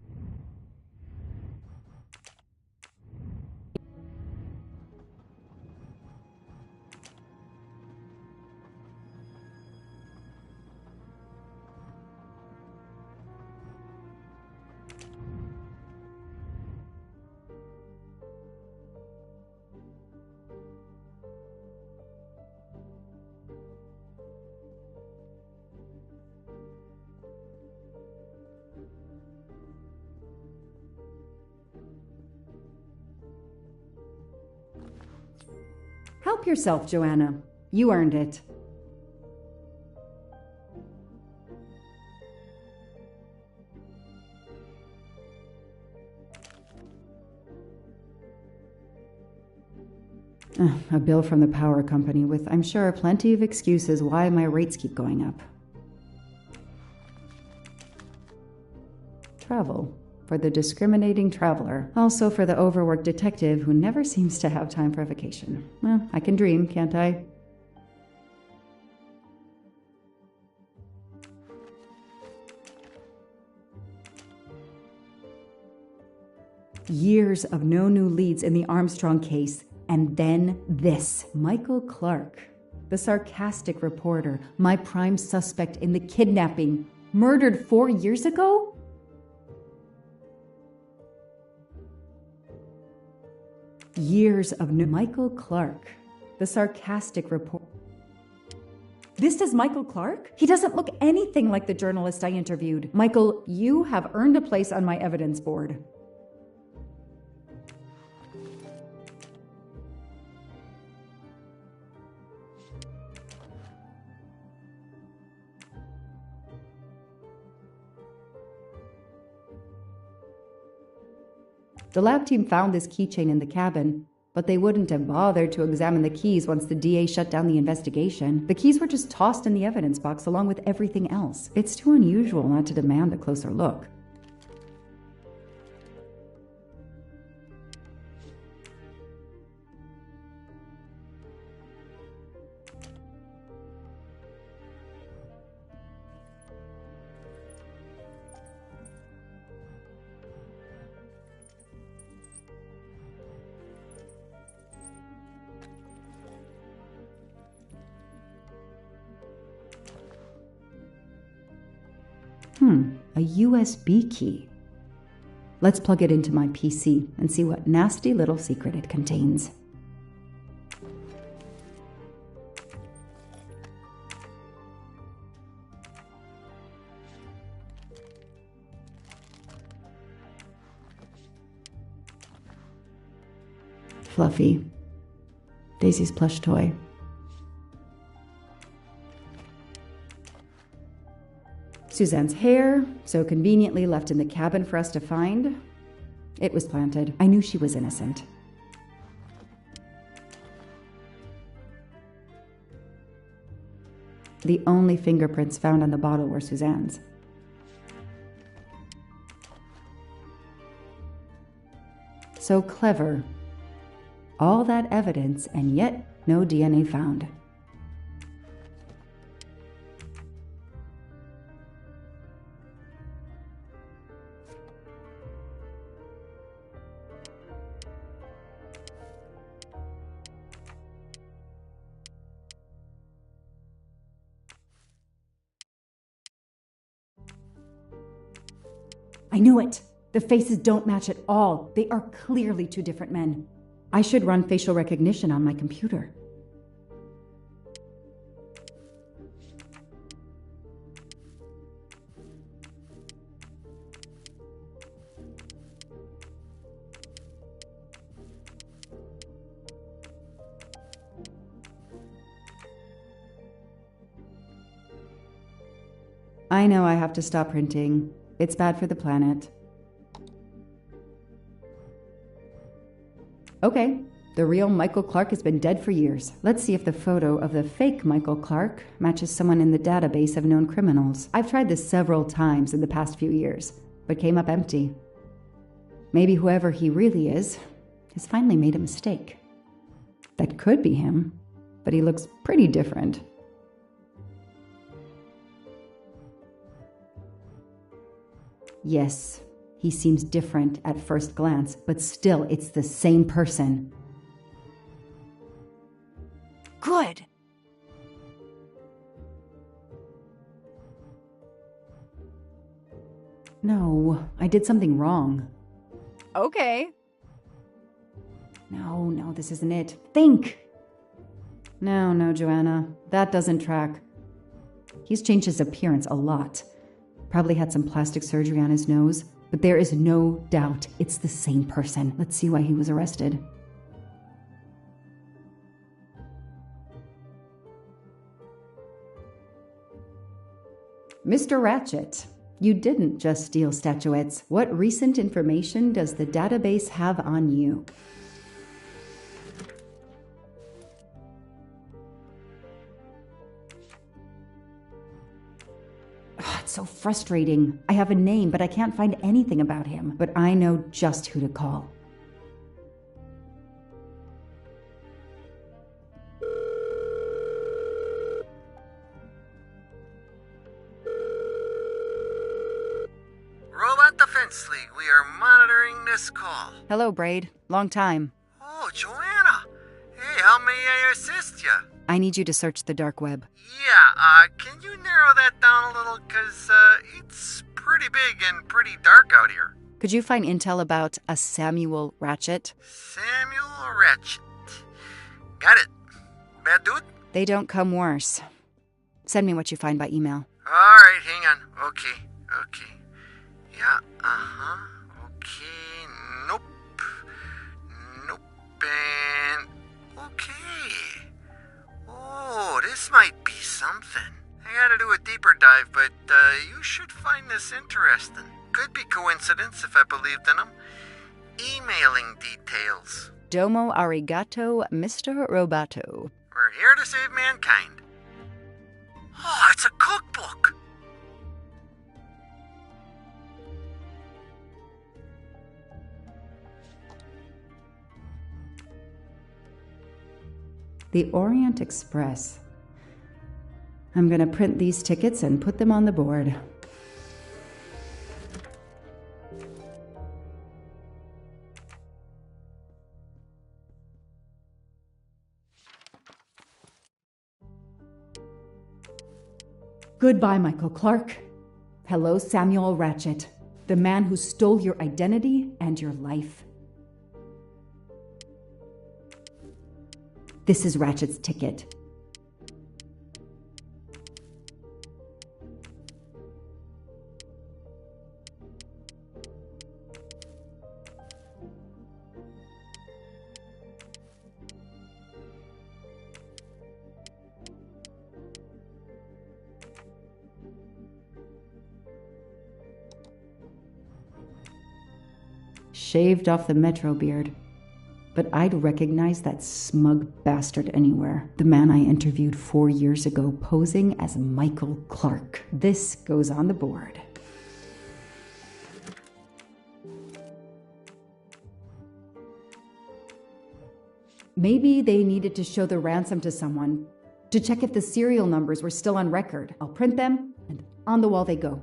Help yourself, Joanna. You earned it. A bill from the power company with, I'm sure, plenty of excuses why my rates keep going up. Travel. For the discriminating traveler. Also for the overworked detective who never seems to have time for vacation. Well, I can dream, can't I? Years of no new leads in the Armstrong case. And then this. Michael Clark, the sarcastic reporter, my prime suspect in the kidnapping, murdered 4 years ago? Years of new. Michael Clark, the sarcastic reporter. This is Michael Clark? He doesn't look anything like the journalist I interviewed. Michael, you have earned a place on my evidence board. The lab team found this keychain in the cabin, but they wouldn't have bothered to examine the keys once the DA shut down the investigation. The keys were just tossed in the evidence box along with everything else. It's too unusual not to demand a closer look. A USB key. Let's plug it into my PC and see what nasty little secret it contains. Fluffy. Daisy's plush toy. Suzanne's hair, so conveniently left in the cabin for us to find. It was planted. I knew she was innocent. The only fingerprints found on the bottle were Suzanne's. So clever. All that evidence, and yet no DNA found. I knew it! The faces don't match at all. They are clearly two different men. I should run facial recognition on my computer. I know I have to stop printing. It's bad for the planet. Okay, the real Michael Clark has been dead for years. Let's see if the photo of the fake Michael Clark matches someone in the database of known criminals. I've tried this several times in the past few years, but came up empty. Maybe whoever he really is has finally made a mistake. That could be him, but he looks pretty different. Yes, he seems different at first glance, but still it's the same person. Good. No, I did something wrong. Okay. No, this isn't it. Think! No, Joanna, that doesn't track. He's changed his appearance a lot. Probably had some plastic surgery on his nose, but there is no doubt it's the same person. Let's see why he was arrested. Mr. Ratchet, you didn't just steal statuettes. What recent information does the database have on you? It's so frustrating. I have a name, but I can't find anything about him. But I know just who to call. Robot Defense League, we are monitoring this call. Hello, Braid. Long time. Oh, Joanna. Hey, how may I assist you? I need you to search the dark web. Yeah, can you narrow that down a little? Cause, it's pretty big and pretty dark out here. Could you find intel about a Samuel Ratchet? Samuel Ratchet. Got it. Bad dude? They don't come worse. Send me what you find by email. Alright, hang on. Okay. Yeah, okay, nope, and okay. Oh, this might be something. I gotta do a deeper dive, but you should find this interesting. Could be coincidence if I believed in them. Emailing details. Domo arigato, Mr. Roboto. We're here to save mankind. Oh, it's a cookbook. The Orient Express. I'm gonna print these tickets and put them on the board. Goodbye, Michael Clark. Hello, Samuel Ratchet, the man who stole your identity and your life. This is Ratchet's ticket. Shaved off the Metro beard. But I'd recognize that smug bastard anywhere. The man I interviewed 4 years ago posing as Michael Clark. This goes on the board. Maybe they needed to show the ransom to someone, to check if the serial numbers were still on record. I'll print them, and on the wall they go.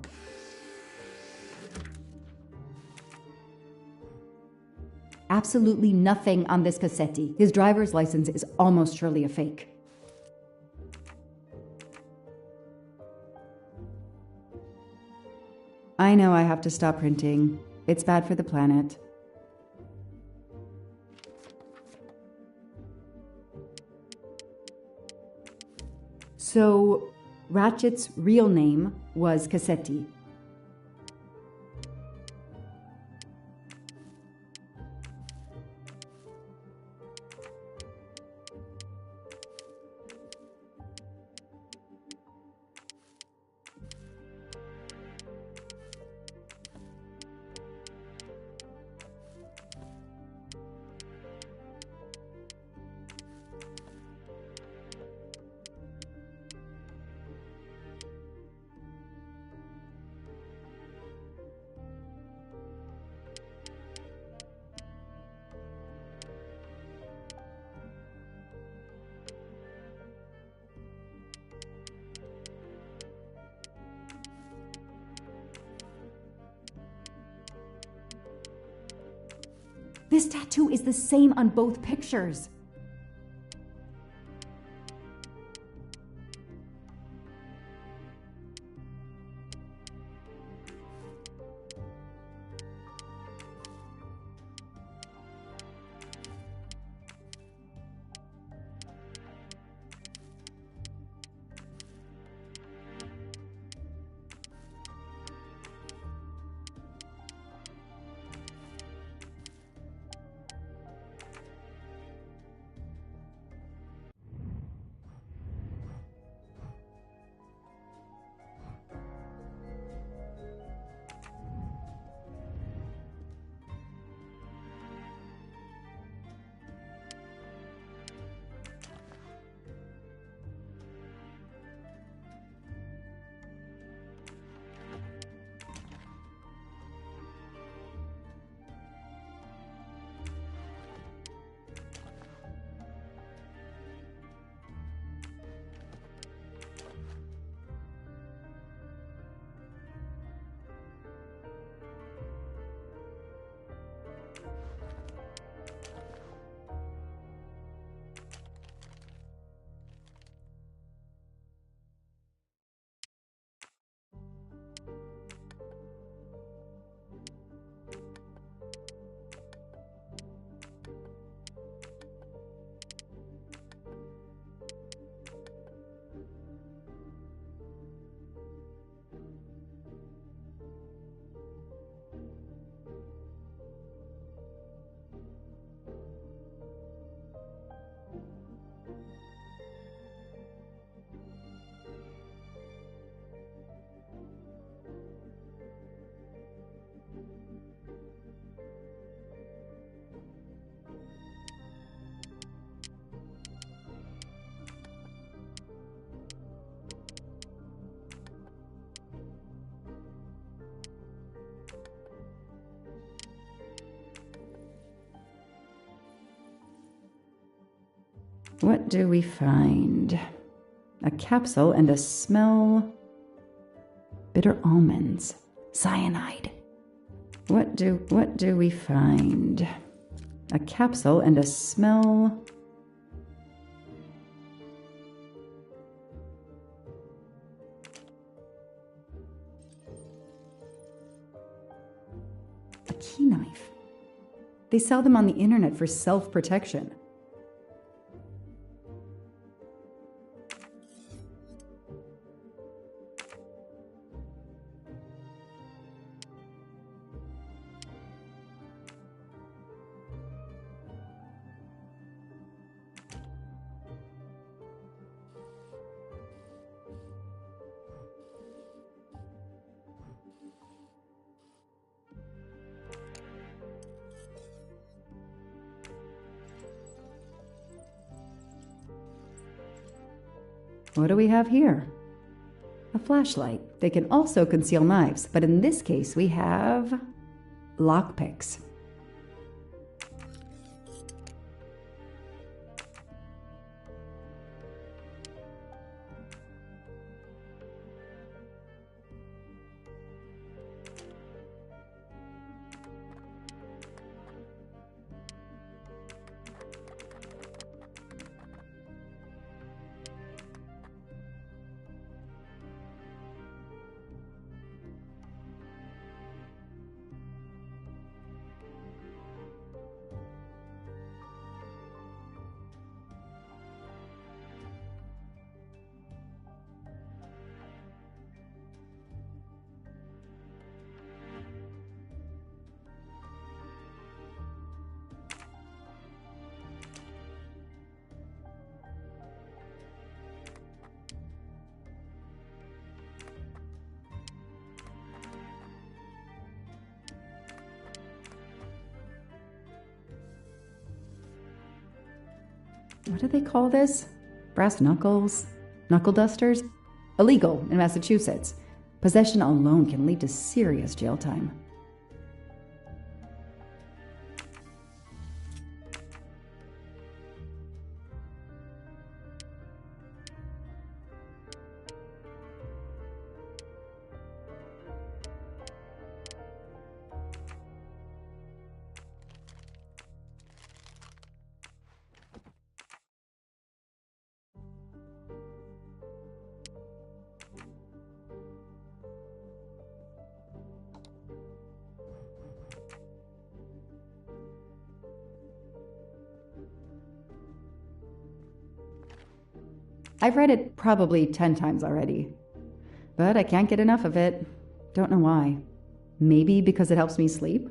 Absolutely nothing on this Cassetti. His driver's license is almost surely a fake. I know I have to stop printing. It's bad for the planet. So, Ratchet's real name was Cassetti. This tattoo is the same on both pictures. What do we find? A capsule and a smell. Bitter almonds. Cyanide. What do we find? A capsule and a smell. A key knife. They sell them on the internet for self-protection. What do we have here? A flashlight. They can also conceal knives, but in this case we have lockpicks. What do they call this? Brass knuckles? Knuckle dusters? Illegal in Massachusetts. Possession alone can lead to serious jail time. I've read it probably 10 times already, but I can't get enough of it. Don't know why. Maybe because it helps me sleep?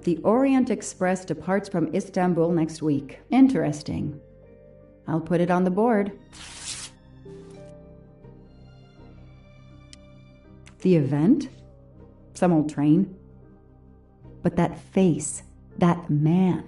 The Orient Express departs from Istanbul next week. Interesting. I'll put it on the board. The event? Some old train. But that face, that man.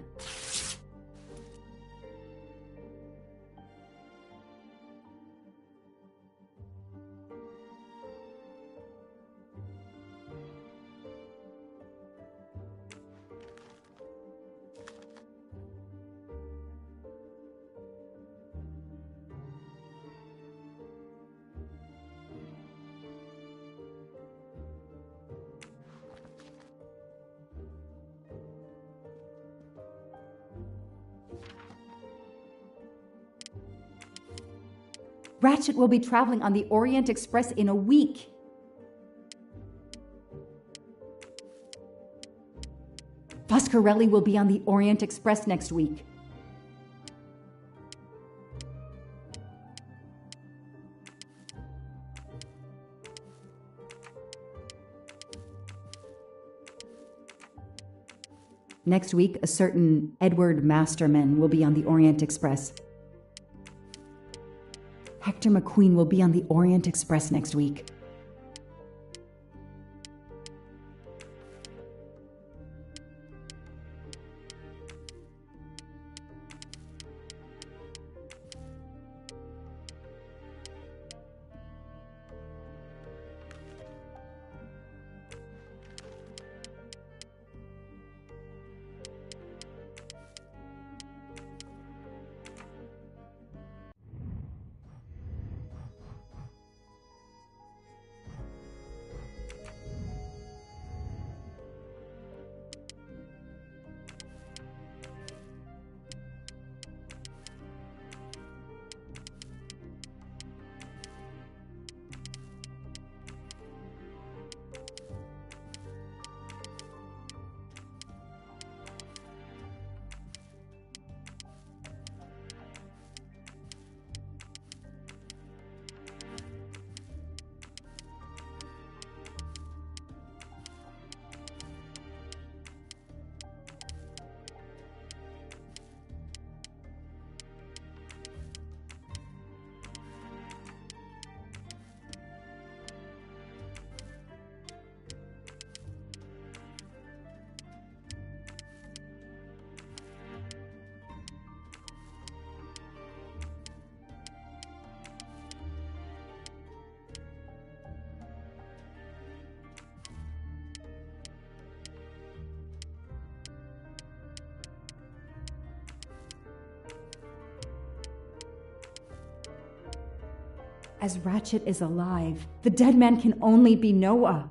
Ratchet will be traveling on the Orient Express in a week. Foscarelli will be on the Orient Express next week. Next week, a certain Edward Masterman will be on the Orient Express. Hector McQueen will be on the Orient Express next week. As Ratchet is alive, the dead man can only be Noah.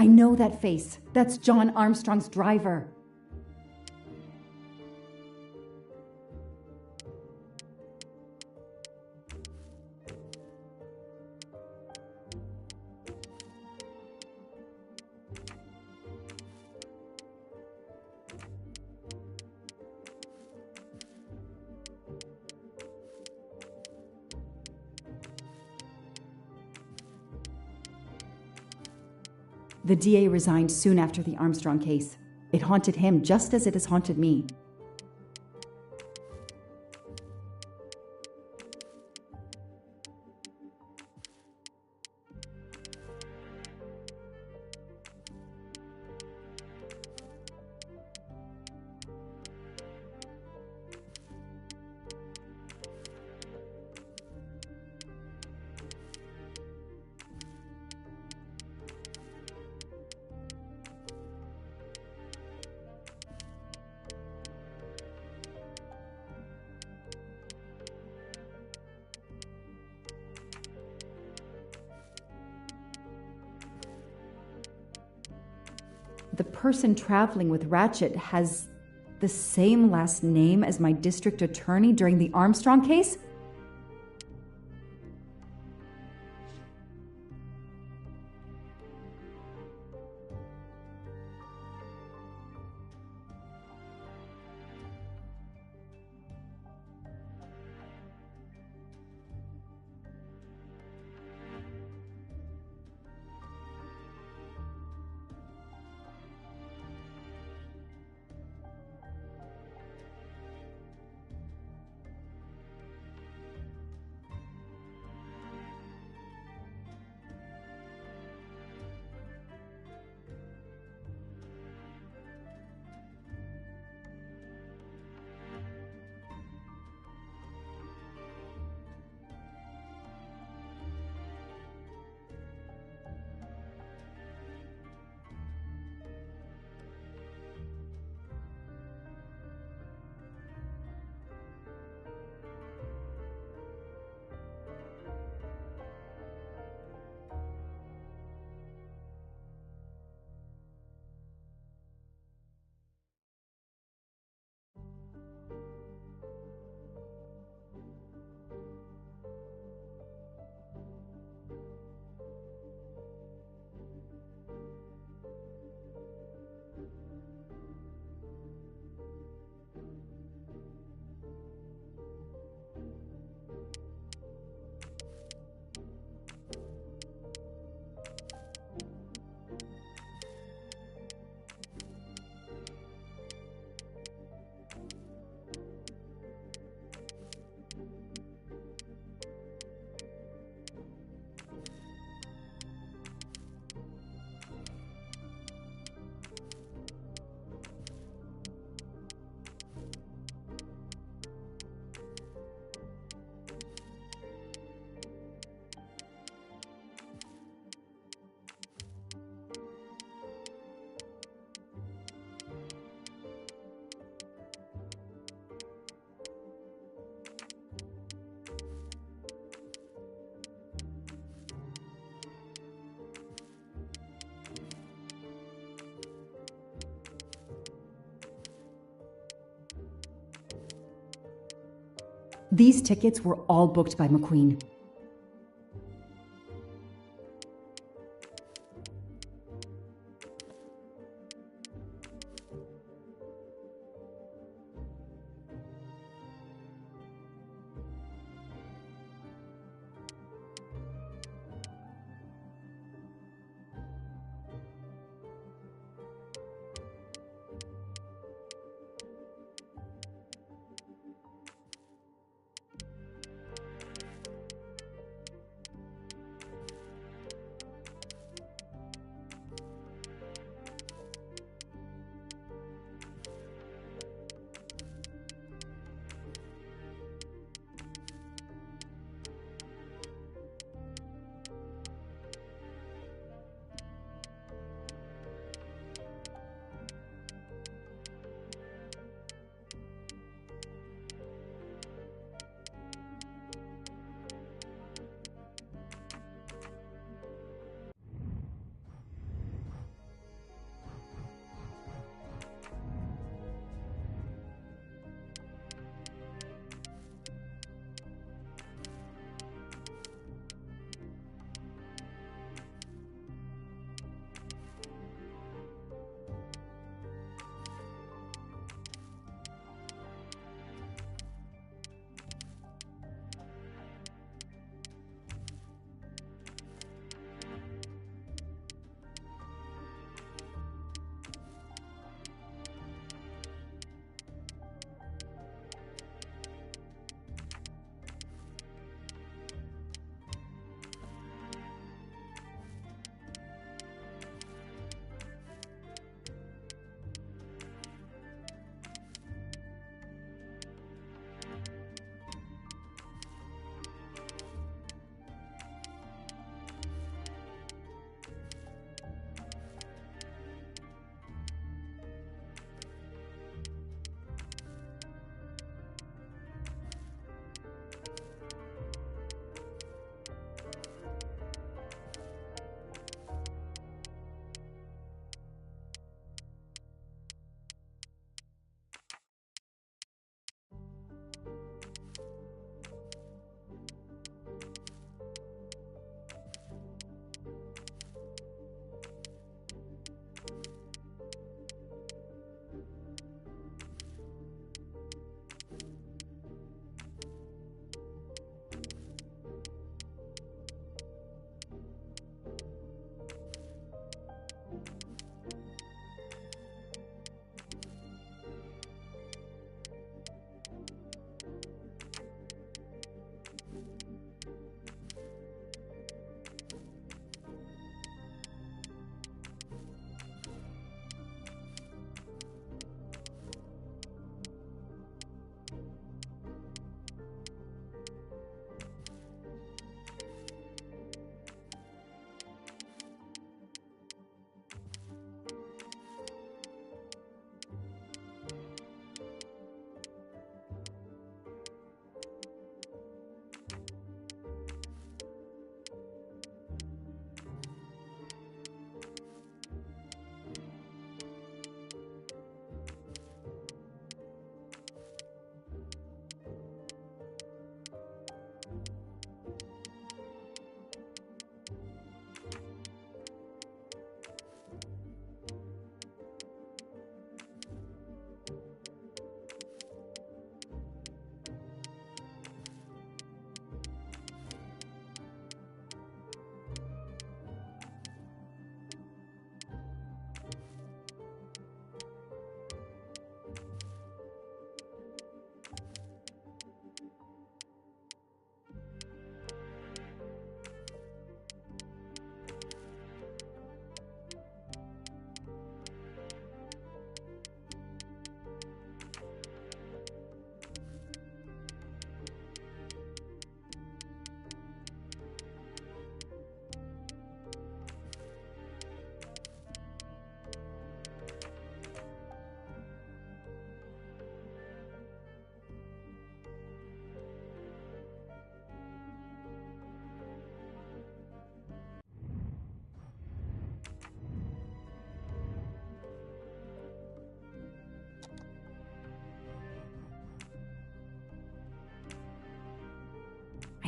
I know that face. That's John Armstrong's driver. The DA resigned soon after the Armstrong case. It haunted him just as it has haunted me. The person traveling with Ratchet has the same last name as my district attorney during the Armstrong case? These tickets were all booked by McQueen.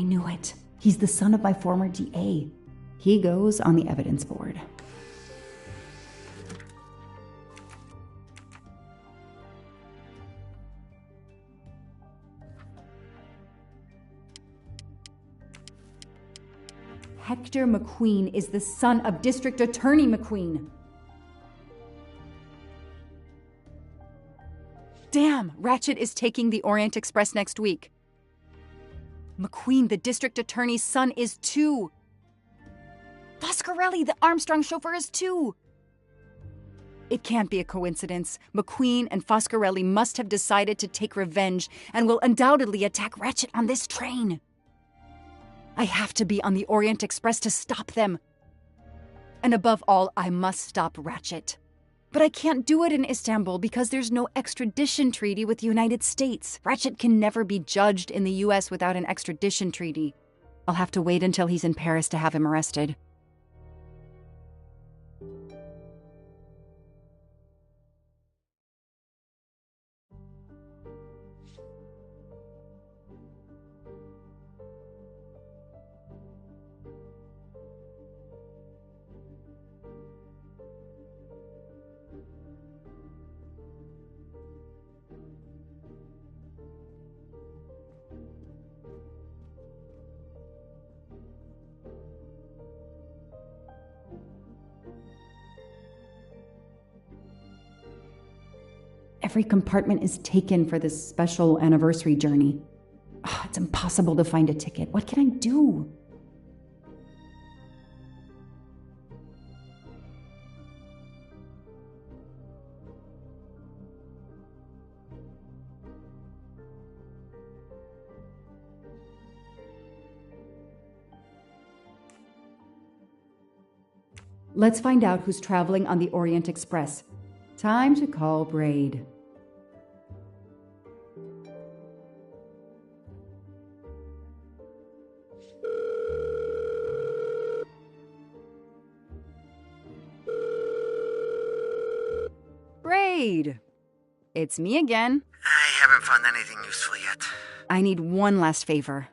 knew it. He's the son of my former DA. He goes on the evidence board. Hector McQueen is the son of District Attorney McQueen. Damn, Ratchet is taking the Orient Express next week. McQueen, the district attorney's son, is too. Foscarelli, the Armstrong chauffeur, is too. It can't be a coincidence. McQueen and Foscarelli must have decided to take revenge and will undoubtedly attack Ratchet on this train. I have to be on the Orient Express to stop them. And above all, I must stop Ratchet. But I can't do it in Istanbul because there's no extradition treaty with the United States. Ratchet can never be judged in the US without an extradition treaty. I'll have to wait until he's in Paris to have him arrested. Every compartment is taken for this special anniversary journey. Oh, it's impossible to find a ticket. What can I do? Let's find out who's traveling on the Orient Express. Time to call Braid. Braid! It's me again. I haven't found anything useful yet. I need one last favor.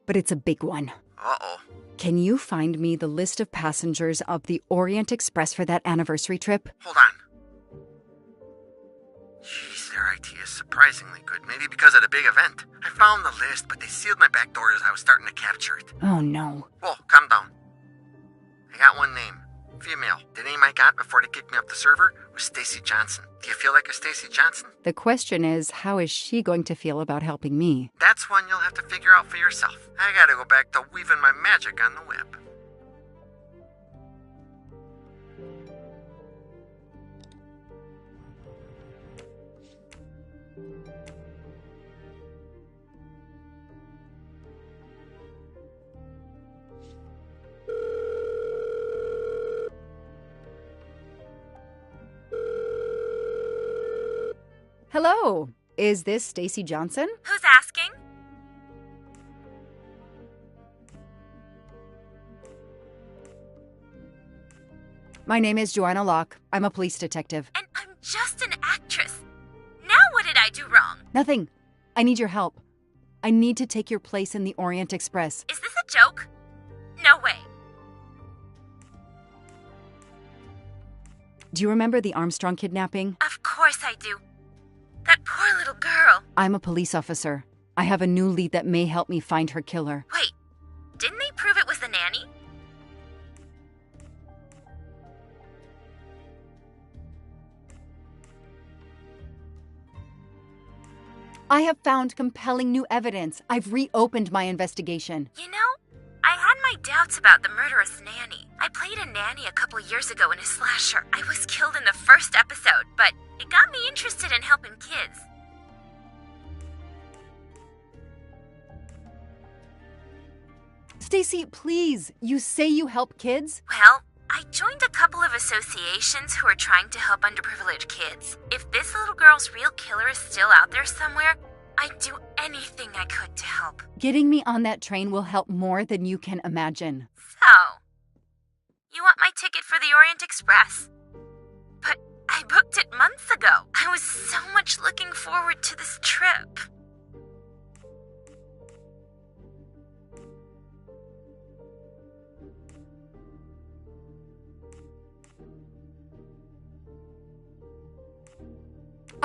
But it's a big one. Uh-oh. Can you find me the list of passengers of the Orient Express for that anniversary trip? Hold on. Jeez, their IT is surprisingly good. Maybe because of the big event. I found the list, but they sealed my back door as I was starting to capture it. Oh, no. Whoa, calm down. I got one name. Female. The name I got before they kicked me off the server was Stacy Johnson. Do you feel like a Stacy Johnson? The question is, how is she going to feel about helping me? That's one you'll have to figure out for yourself. I gotta go back to weaving my magic on the web. Hello, is this Stacy Johnson? Who's asking? My name is Joanna Locke. I'm a police detective. And I'm just an actress. Now what did I do wrong? Nothing. I need your help. I need to take your place in the Orient Express. Is this a joke? No way. Do you remember the Armstrong kidnapping? Of course I do. That poor little girl. I'm a police officer. I have a new lead that may help me find her killer. Wait, didn't they prove it was the nanny? I have found compelling new evidence. I've reopened my investigation. You know, I had my doubts about the murderous nanny. I played a nanny a couple years ago in a slasher. I was killed in the first episode, but it got me interested in helping kids. Stacy, please. You say you help kids? Well, I joined a couple of associations who are trying to help underprivileged kids. If this little girl's real killer is still out there somewhere, I'd do anything I could to help. Getting me on that train will help more than you can imagine. So, you want my ticket for the Orient Express? But I booked it months ago. I was so much looking forward to this trip.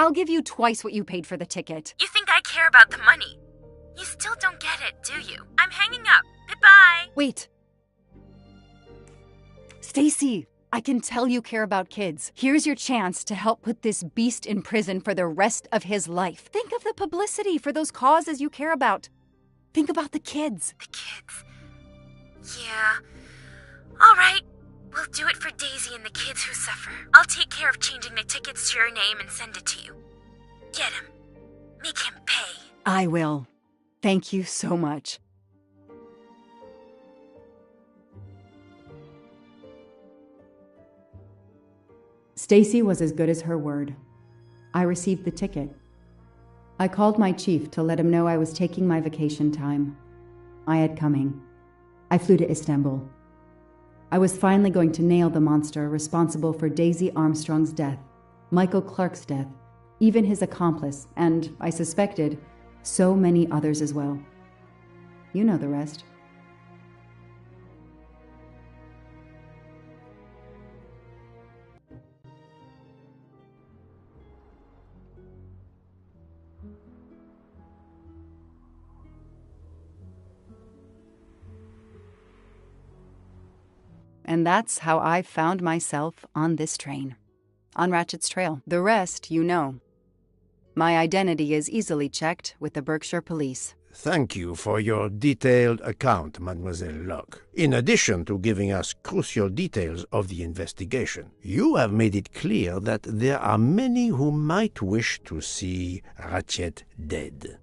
I'll give you twice what you paid for the ticket. You think I care about the money? You still don't get it, do you? I'm hanging up. Goodbye. Wait. Stacy, I can tell you care about kids. Here's your chance to help put this beast in prison for the rest of his life. Think of the publicity for those causes you care about. Think about the kids. The kids. Yeah. All right. We'll do it for Daisy and the kids who suffer. I'll take care of changing the tickets to your name and send it to you. Get him. Make him pay. I will. Thank you so much. Stacy was as good as her word. I received the ticket. I called my chief to let him know I was taking my vacation time. I had coming. I flew to Istanbul. I was finally going to nail the monster responsible for Daisy Armstrong's death, Michael Clark's death, even his accomplice, and, I suspected, so many others as well. You know the rest. And that's how I found myself on this train. On Ratchet's trail. The rest, you know. My identity is easily checked with the Berkshire Police. Thank you for your detailed account, Mademoiselle Locke. In addition to giving us crucial details of the investigation, you have made it clear that there are many who might wish to see Ratchet dead.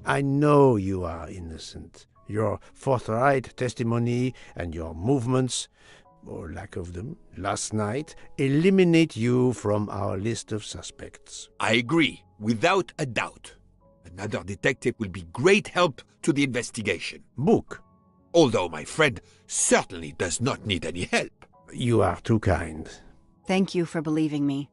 I know you are innocent. Your forthright testimony and your movements, or lack of them, last night, eliminate you from our list of suspects. I agree, without a doubt. Another detective will be great help to the investigation. Book. Although my friend certainly does not need any help. You are too kind. Thank you for believing me.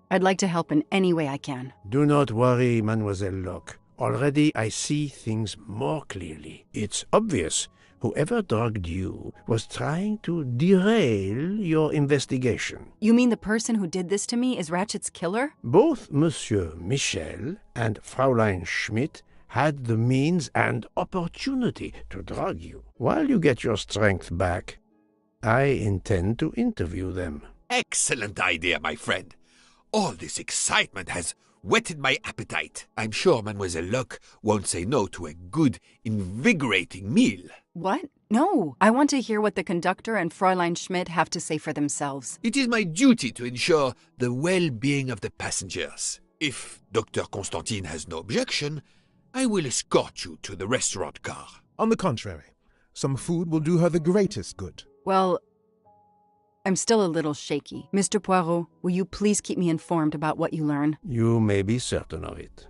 I'd like to help in any way I can. Do not worry, Mademoiselle Locke. Already I see things more clearly. It's obvious whoever drugged you was trying to derail your investigation. You mean the person who did this to me is Ratchet's killer? Both Monsieur Michel and Fraulein Schmidt had the means and opportunity to drug you. While you get your strength back, I intend to interview them. Excellent idea, my friend. All this excitement has whetted my appetite. I'm sure Mademoiselle Locke won't say no to a good, invigorating meal. What? No. I want to hear what the conductor and Fräulein Schmidt have to say for themselves. It is my duty to ensure the well-being of the passengers. If Dr. Constantine has no objection, I will escort you to the restaurant car. On the contrary, some food will do her the greatest good. Well, I'm still a little shaky. Mr. Poirot, will you please keep me informed about what you learn? You may be certain of it.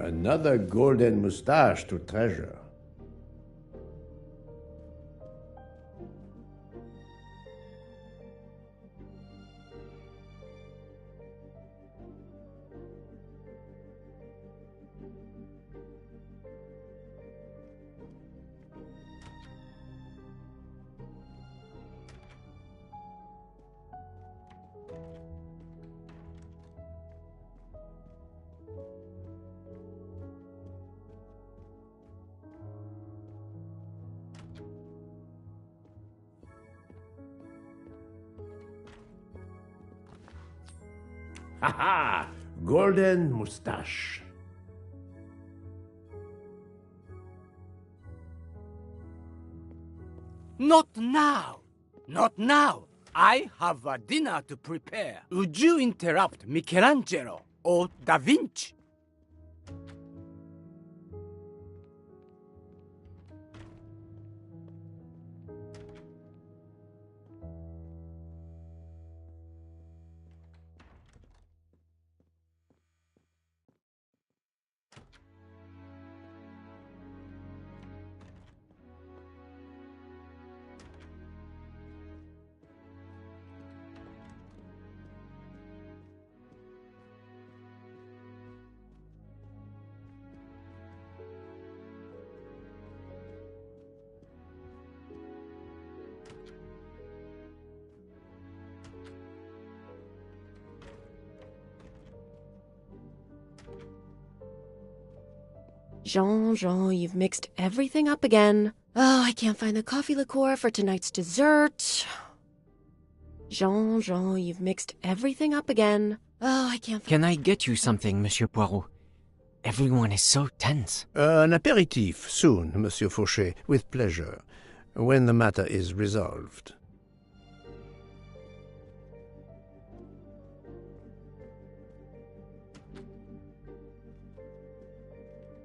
Another golden moustache to treasure. Ha ha! Golden moustache. Not now! Not now! I have a dinner to prepare. Would you interrupt Michelangelo or Da Vinci? Jean, you've mixed everything up again. Oh, I can't find the coffee liqueur for tonight's dessert. Jean, you've mixed everything up again. Oh, I can't find... Can I get you something, Monsieur Poirot? Everyone is so tense. An aperitif soon, Monsieur Fauchet, with pleasure, when the matter is resolved.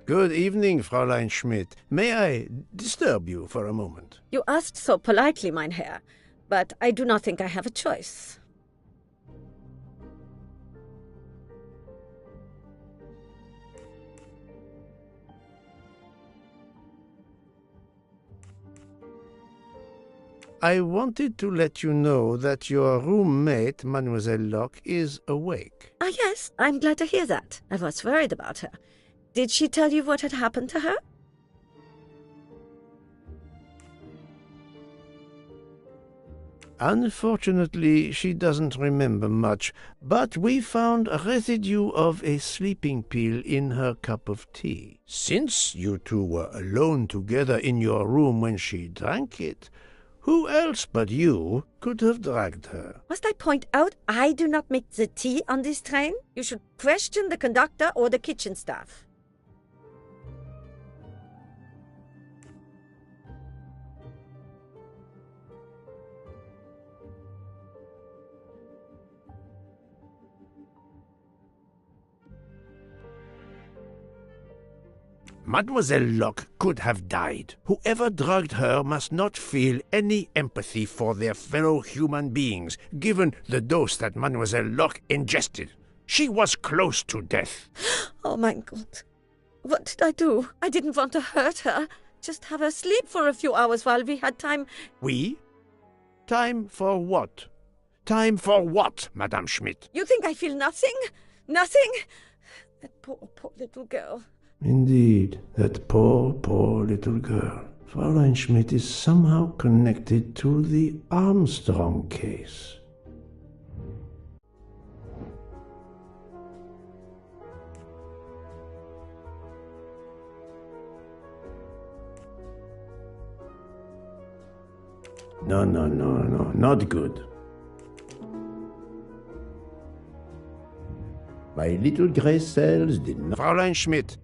Good evening, Fräulein Schmidt. May I disturb you for a moment? You asked so politely, mein Herr, but I do not think I have a choice. I wanted to let you know that your roommate, Mademoiselle Locke, is awake. Ah, yes, I'm glad to hear that. I was worried about her. Did she tell you what had happened to her? Unfortunately, she doesn't remember much, but we found a residue of a sleeping pill in her cup of tea. Since you two were alone together in your room when she drank it, who else but you could have dragged her? Must I point out I do not make the tea on this train? You should question the conductor or the kitchen staff. Mademoiselle Locke could have died. Whoever drugged her must not feel any empathy for their fellow human beings, given the dose that Mademoiselle Locke ingested. She was close to death. Oh, my God. What did I do? I didn't want to hurt her. Just have her sleep for a few hours while we had time. We? Time for what? Time for what, Madame Schmidt? You think I feel nothing? Nothing? That poor little girl. Indeed, that poor little girl. Fräulein Schmidt is somehow connected to the Armstrong case. No, not good. My little grey cells did not... Fräulein Schmidt,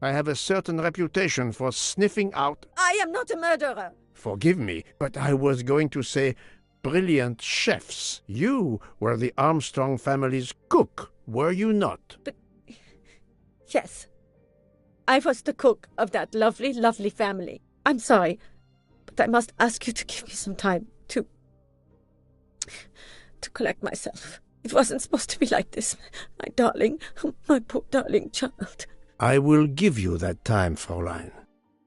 I have a certain reputation for sniffing out... I am not a murderer. Forgive me, but I was going to say brilliant chefs. You were the Armstrong family's cook, were you not? But... yes. I was the cook of that lovely, lovely family. I'm sorry, but I must ask you to give me some time to collect myself. It wasn't supposed to be like this. My darling, my poor darling child. I will give you that time, Fräulein.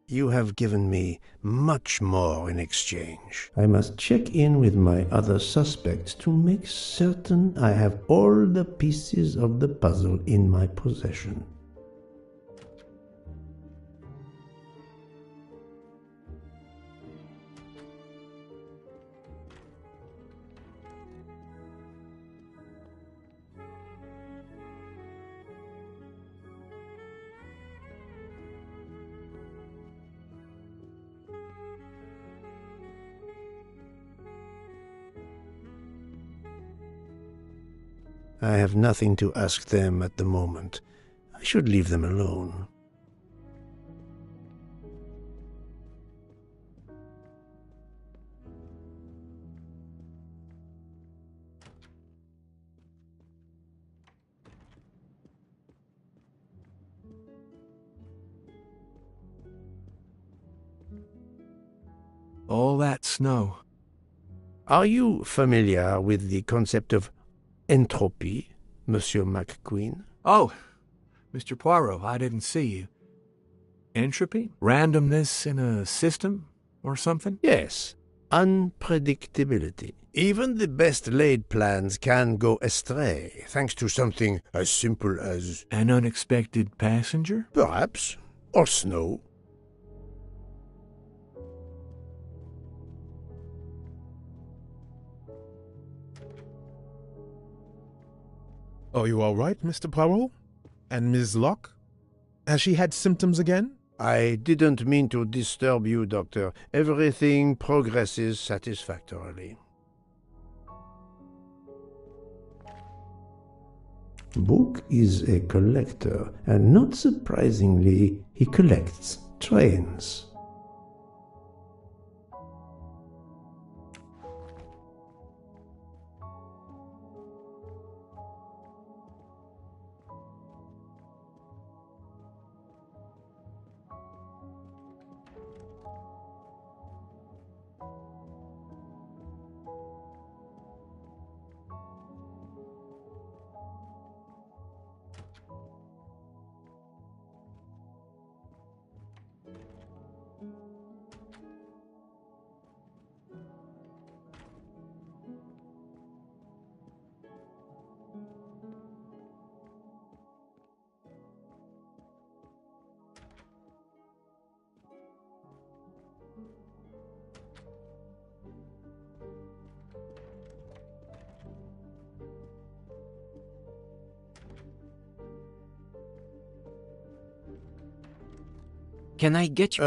You have given me much more in exchange. I must check in with my other suspects to make certain I have all the pieces of the puzzle in my possession. I have nothing to ask them at the moment. I should leave them alone. All that snow. Are you familiar with the concept of entropy, Monsieur McQueen? Oh, Mr. Poirot, I didn't see you. Entropy? Randomness in a system or something? Yes, unpredictability. Even the best laid plans can go astray, thanks to something as simple as... An unexpected passenger? Perhaps. Or snow. Are you all right, Mr. Poirot? And Miss Locke? Has she had symptoms again? I didn't mean to disturb you, Doctor. Everything progresses satisfactorily. Book is a collector, and not surprisingly, he collects trains. Can I get you?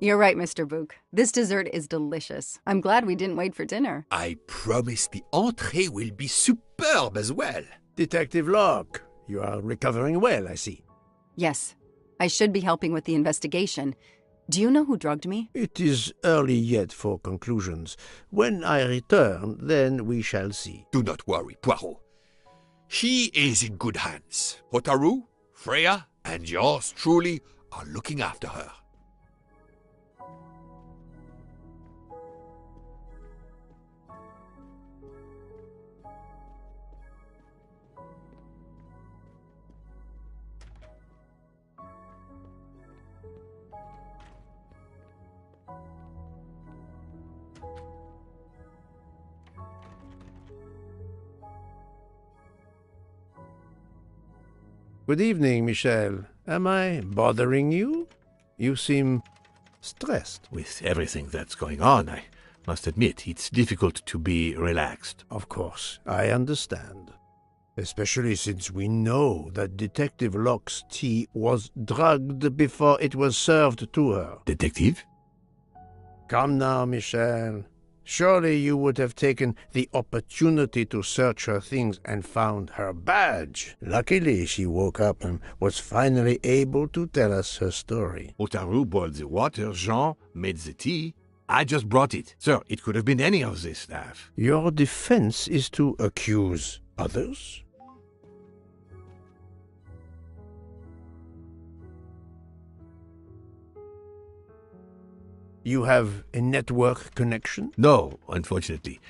You're right, Mr. Book. This dessert is delicious. I'm glad we didn't wait for dinner. I promise the entrée will be superb as well. Detective Locke, you are recovering well, I see. Yes. I should be helping with the investigation. Do you know who drugged me? It is early yet for conclusions. When I return, then we shall see. Do not worry, Poirot. She is in good hands. Hotaru, Freya, and yours truly are looking after her. Good evening, Michel. Am I bothering you? You seem stressed. With everything that's going on, I must admit it's difficult to be relaxed. Of course, I understand. Especially since we know that Detective Locke's tea was drugged before it was served to her. Detective? Come now, Michel. Surely you would have taken the opportunity to search her things and found her badge. Luckily, she woke up and was finally able to tell us her story. Hotaru boiled the water, Jean made the tea. I just brought it. Sir, it could have been any of the staff. Your defense is to accuse others? You have a network connection? No, unfortunately.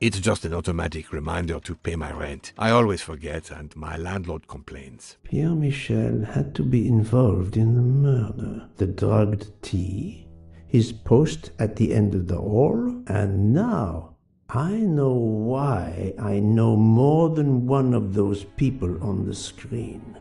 It's just an automatic reminder to pay my rent. I always forget, and my landlord complains. Pierre Michel had to be involved in the murder. The drugged tea, his post at the end of the hall, and now I know why I know more than one of those people on the screen.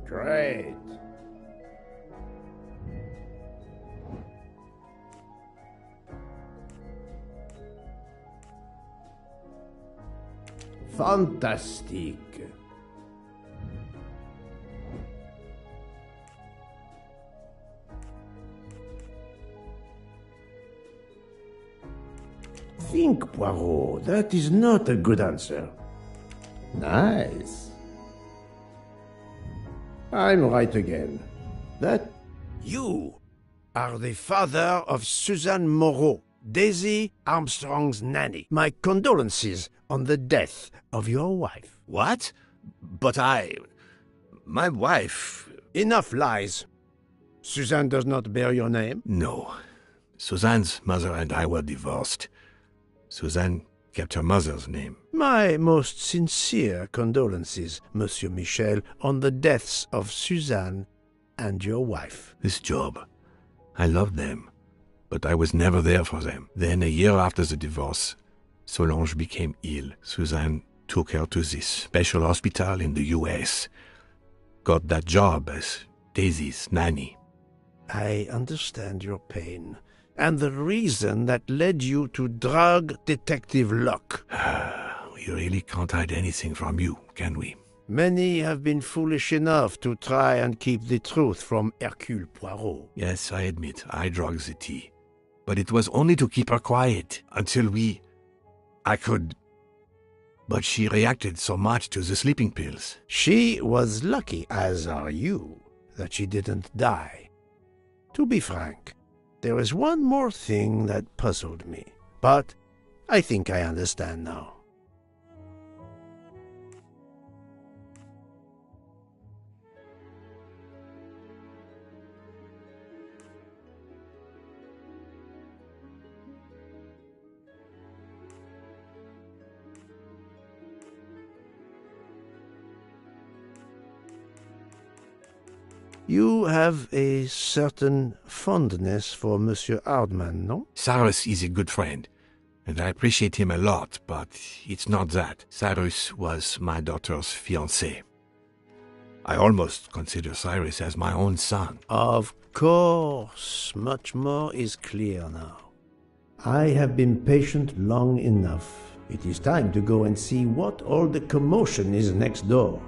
Great. Fantastic. Think, Poirot. That is not a good answer. Nice. I'm right again. That... You are the father of Suzanne Moreau, Daisy Armstrong's nanny. My condolences on the death of your wife. What? But my wife... Enough lies. Suzanne does not bear your name? No. Suzanne's mother and I were divorced. Suzanne kept her mother's name. My most sincere condolences, Monsieur Michel, on the deaths of Suzanne and your wife. This job, I loved them, but I was never there for them. Then, a year after the divorce, Solange became ill. Suzanne took her to this special hospital in the U.S., got that job as Daisy's nanny. I understand your pain, and the reason that led you to drug Detective Locke. We really can't hide anything from you, can we? Many have been foolish enough to try and keep the truth from Hercule Poirot. Yes, I admit, I drugged the tea. But it was only to keep her quiet, until I could... But she reacted so much to the sleeping pills. She was lucky, as are you, that she didn't die. To be frank, there is one more thing that puzzled me, but I think I understand now. You have a certain fondness for Monsieur Hardman, no? Cyrus is a good friend, and I appreciate him a lot, but it's not that. Cyrus was my daughter's fiancé. I almost consider Cyrus as my own son. Of course, much more is clear now. I have been patient long enough. It is time to go and see what all the commotion is next door.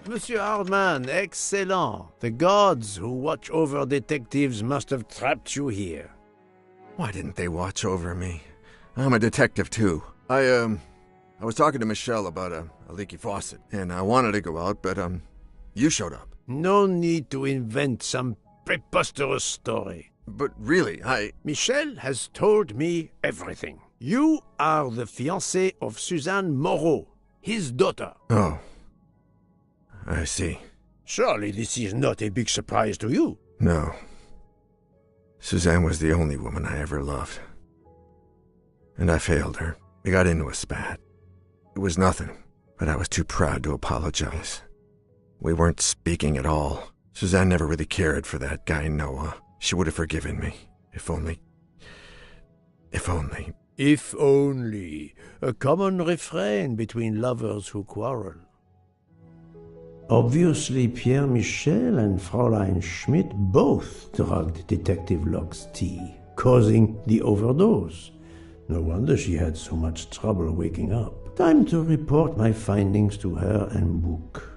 Monsieur Hardman, excellent. The gods who watch over detectives must have trapped you here. Why didn't they watch over me? I'm a detective, too. I was talking to Michelle about a leaky faucet, and I wanted to go out, but, you showed up. No need to invent some preposterous story. But really, Michelle has told me everything. You are the fiancé of Suzanne Moreau, his daughter. Oh. I see. Surely this is not a big surprise to you. No. Suzanne was the only woman I ever loved. And I failed her. We got into a spat. It was nothing, but I was too proud to apologize. We weren't speaking at all. Suzanne never really cared for that guy Noah. She would have forgiven me. If only... If only... If only. A common refrain between lovers who quarrel. Obviously, Pierre Michel and Fräulein Schmidt both drugged Detective Locke's tea, causing the overdose. No wonder she had so much trouble waking up. Time to report my findings to her and book.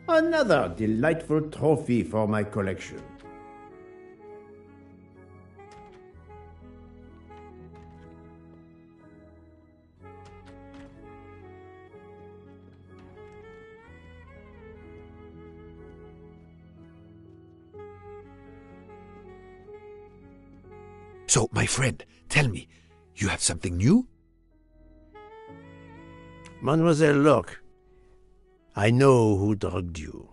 Another delightful trophy for my collection. So, my friend, tell me, you have something new? Mademoiselle Locke, I know who drugged you.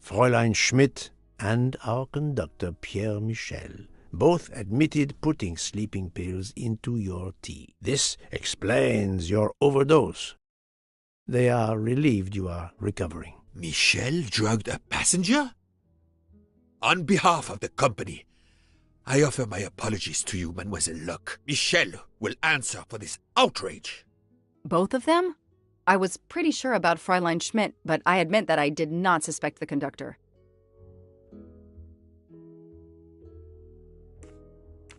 Fräulein Schmidt and our conductor Pierre Michel both admitted putting sleeping pills into your tea. This explains your overdose. They are relieved you are recovering. Michel drugged a passenger? On behalf of the company, I offer my apologies to you, Mademoiselle Locke. Michel will answer for this outrage. Both of them? I was pretty sure about Fräulein Schmidt, but I admit that I did not suspect the conductor.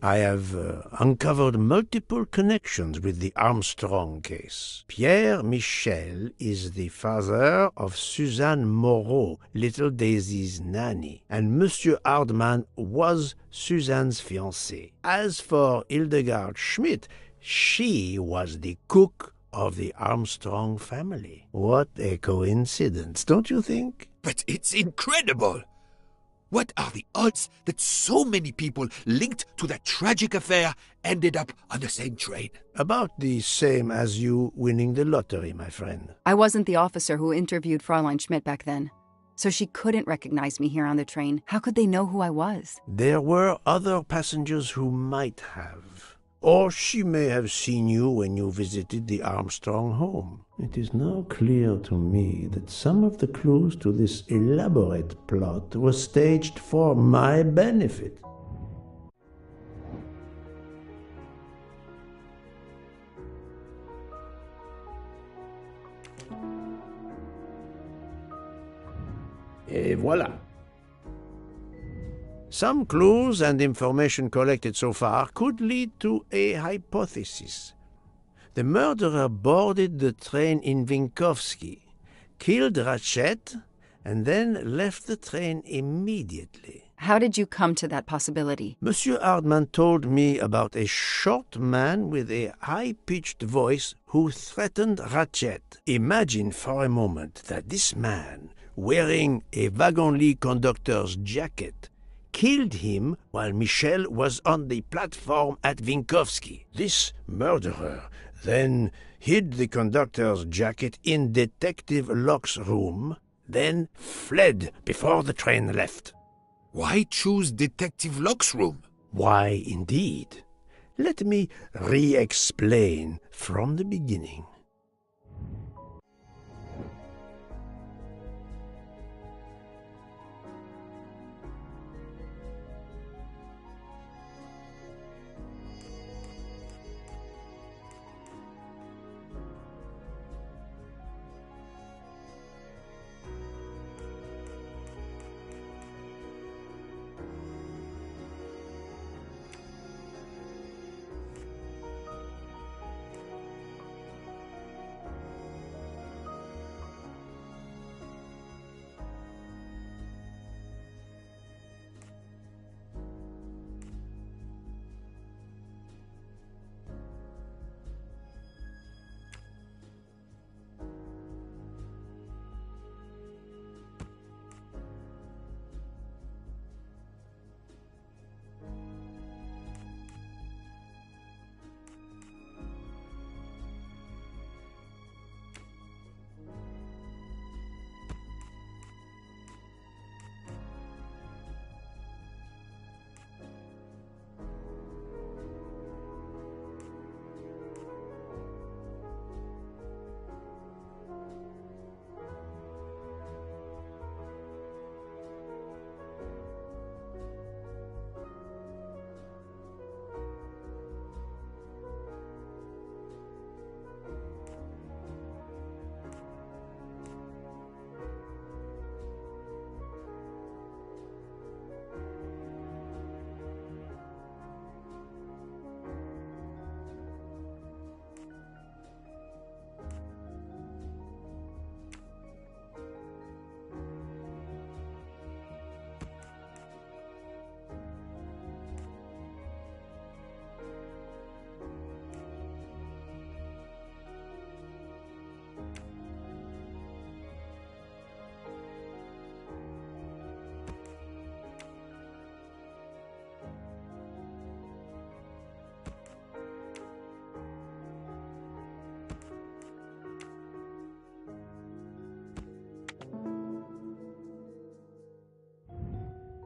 I have uncovered multiple connections with the Armstrong case. Pierre Michel is the father of Suzanne Moreau, little Daisy's nanny, and Monsieur Hardman was Suzanne's fiancé. As for Hildegard Schmidt, she was the cook of the Armstrong family. What a coincidence, don't you think? But it's incredible! What are the odds that so many people linked to that tragic affair ended up on the same train? About the same as you winning the lottery, my friend. I wasn't the officer who interviewed Fräulein Schmidt back then, so she couldn't recognize me here on the train. How could they know who I was? There were other passengers who might have. Or she may have seen you when you visited the Armstrong home. It is now clear to me that some of the clues to this elaborate plot were staged for my benefit. Et voilà. Some clues and information collected so far could lead to a hypothesis. The murderer boarded the train in Vinkovsky, killed Ratchet, and then left the train immediately. How did you come to that possibility? Monsieur Hardman told me about a short man with a high-pitched voice who threatened Ratchet. Imagine for a moment that this man, wearing a wagon-lit conductor's jacket, killed him while Michel was on the platform at Vinkovsky. This murderer then hid the conductor's jacket in Detective Locke's room, then fled before the train left. Why choose Detective Locke's room? Why, indeed. Let me re-explain from the beginning.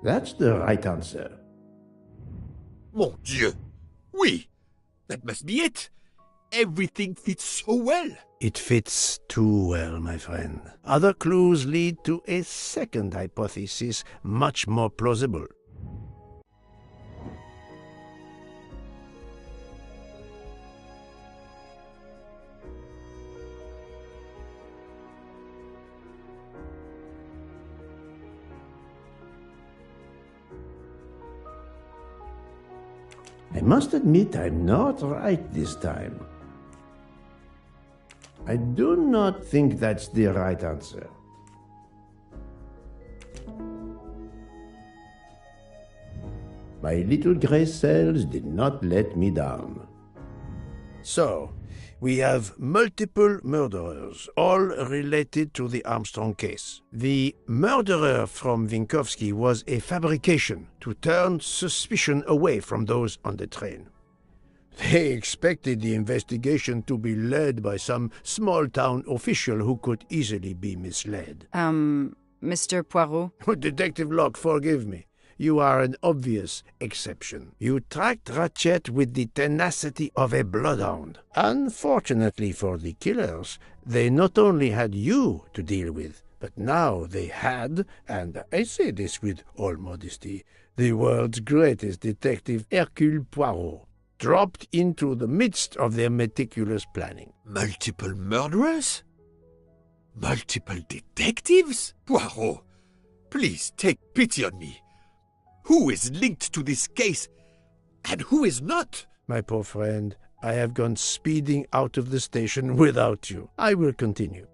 That's the right answer. Mon Dieu! Oui! That must be it! Everything fits so well! It fits too well, my friend. Other clues lead to a second hypothesis, much more plausible. I must admit I'm not right this time. I do not think that's the right answer. My little gray cells did not let me down. So, we have multiple murderers, all related to the Armstrong case. The murderer from Vinkovsky was a fabrication to turn suspicion away from those on the train. They expected the investigation to be led by some small-town official who could easily be misled. Mr. Poirot? Detective Locke, forgive me. You are an obvious exception. You tracked Ratchet with the tenacity of a bloodhound. Unfortunately for the killers, they not only had you to deal with, but now they had, and I say this with all modesty, the world's greatest detective, Hercule Poirot, dropped into the midst of their meticulous planning. Multiple murderers? Multiple detectives? Poirot, please take pity on me. Who is linked to this case, and who is not? My poor friend, I have gone speeding out of the station without you. I will continue.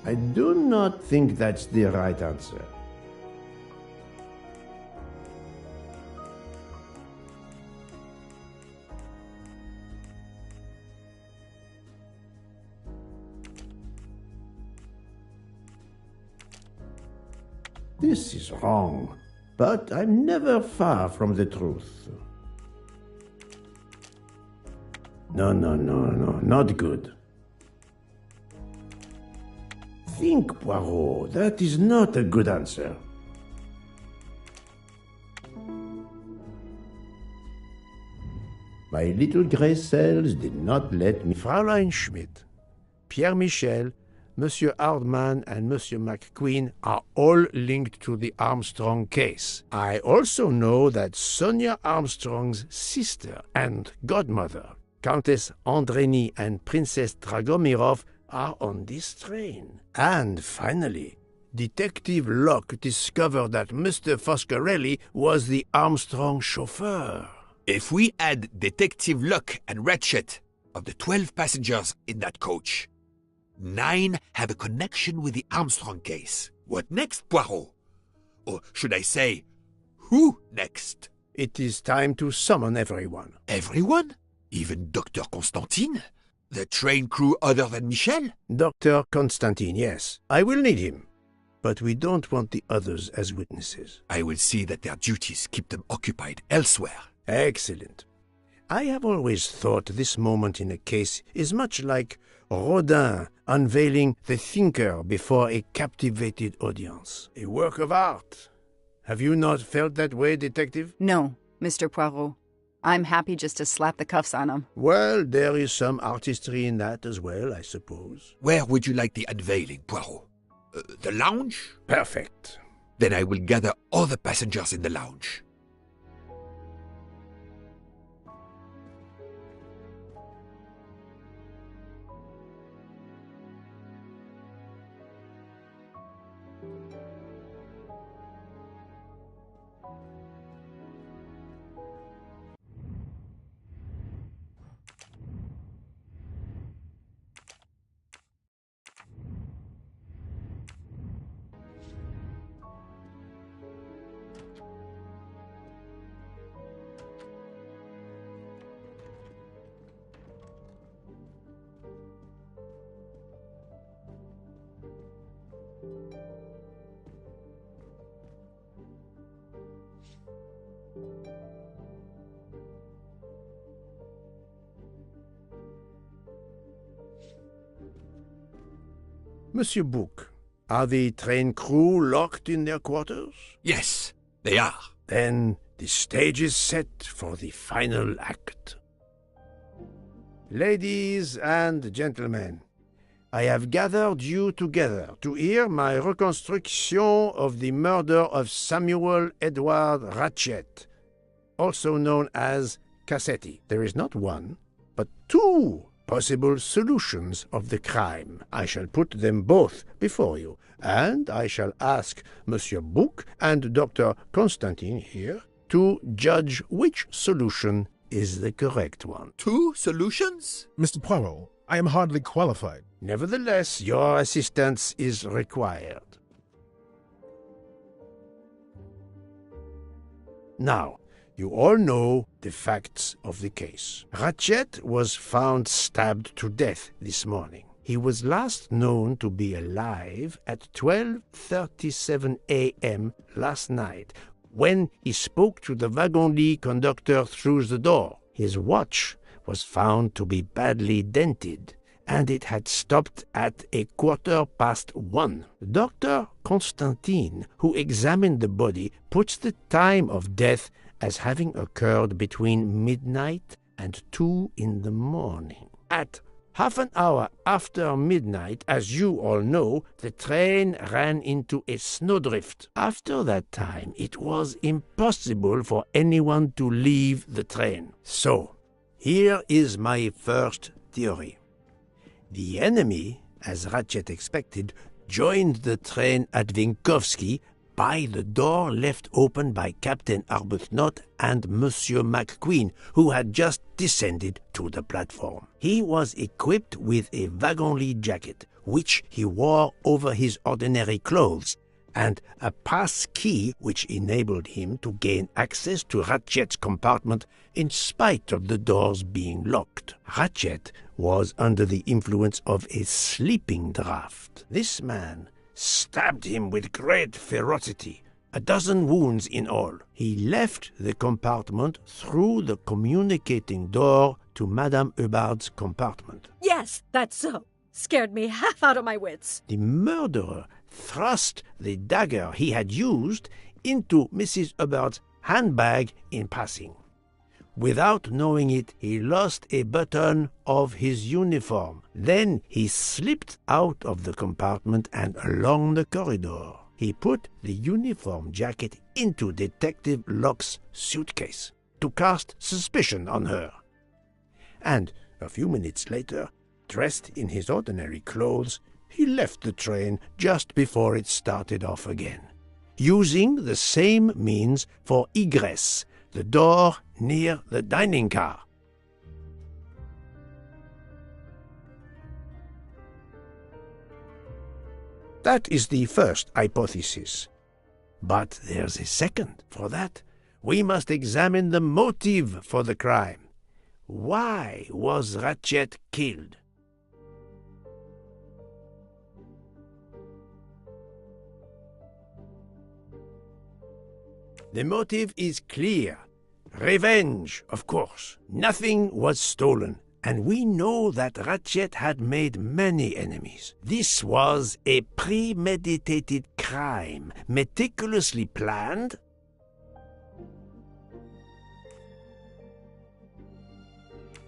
I do not think that's the right answer. This is wrong, but I'm never far from the truth. No, not good. Think, Poirot, that is not a good answer. My little grey cells did not let me... Fräulein Schmidt, Pierre Michel, Monsieur Hardman, and Monsieur McQueen are all linked to the Armstrong case. I also know that Sonia Armstrong's sister and godmother, Countess Andreni and Princess Dragomirov, are on this train. And finally, Detective Locke discovered that Mr. Foscarelli was the Armstrong chauffeur. If we add Detective Locke and Ratchet, of the 12 passengers in that coach, 9 have a connection with the Armstrong case. What next, Poirot? Or should I say, who next? It is time to summon everyone. Everyone? Even Dr. Constantine? The train crew other than Michel? Dr. Constantine, yes. I will need him. But we don't want the others as witnesses. I will see that their duties keep them occupied elsewhere. Excellent. I have always thought this moment in a case is much like Rodin unveiling the thinker before a captivated audience. A work of art. Have you not felt that way, Detective? No, Mr. Poirot. I'm happy just to slap the cuffs on him. Well, there is some artistry in that as well, I suppose. Where would you like the unveiling, Poirot? The lounge? Perfect. Then I will gather all the passengers in the lounge. Monsieur Bouc, are the train crew locked in their quarters? Yes, they are. Then the stage is set for the final act. Ladies and gentlemen, I have gathered you together to hear my reconstruction of the murder of Samuel Edward Ratchet, also known as Cassetti. There is not one, but 2 possible solutions of the crime. I shall put them both before you, and I shall ask Monsieur Bouc and Dr. Constantine here to judge which solution is the correct one. 2 solutions? Mr. Poirot, I am hardly qualified. Nevertheless, your assistance is required. Now, you all know the facts of the case. Ratchet was found stabbed to death this morning. He was last known to be alive at 12:37 a.m. last night, when he spoke to the wagon-lit conductor through the door. His watch was found to be badly dented, and it had stopped at 1:15. Dr. Constantine, who examined the body, puts the time of death as having occurred between midnight and 2 in the morning. At half an hour after midnight, as you all know, the train ran into a snowdrift. After that time, it was impossible for anyone to leave the train. So, here is my first theory. The enemy, as Ratchet expected, joined the train at Vinkovsky by the door left open by Captain Arbuthnot and Monsieur McQueen, who had just descended to the platform. He was equipped with a wagon-lit jacket, which he wore over his ordinary clothes, and a pass key which enabled him to gain access to Ratchet's compartment in spite of the doors being locked. Ratchet was under the influence of a sleeping draught. This man stabbed him with great ferocity, 12 wounds in all. He left the compartment through the communicating door to Madame Hubbard's compartment. Yes, that's so. Scared me half out of my wits. The murderer thrust the dagger he had used into Mrs. Hubbard's handbag in passing. Without knowing it, he lost a button of his uniform. Then he slipped out of the compartment and along the corridor. He put the uniform jacket into Detective Locke's suitcase to cast suspicion on her. And a few minutes later, dressed in his ordinary clothes, he left the train just before it started off again, using the same means for egress, the door near the dining car. That is the first hypothesis. But there's a second. For that, we must examine the motive for the crime. Why was Ratchet killed? The motive is clear. Revenge, of course. Nothing was stolen, and we know that Ratchet had made many enemies. This was a premeditated crime, meticulously planned.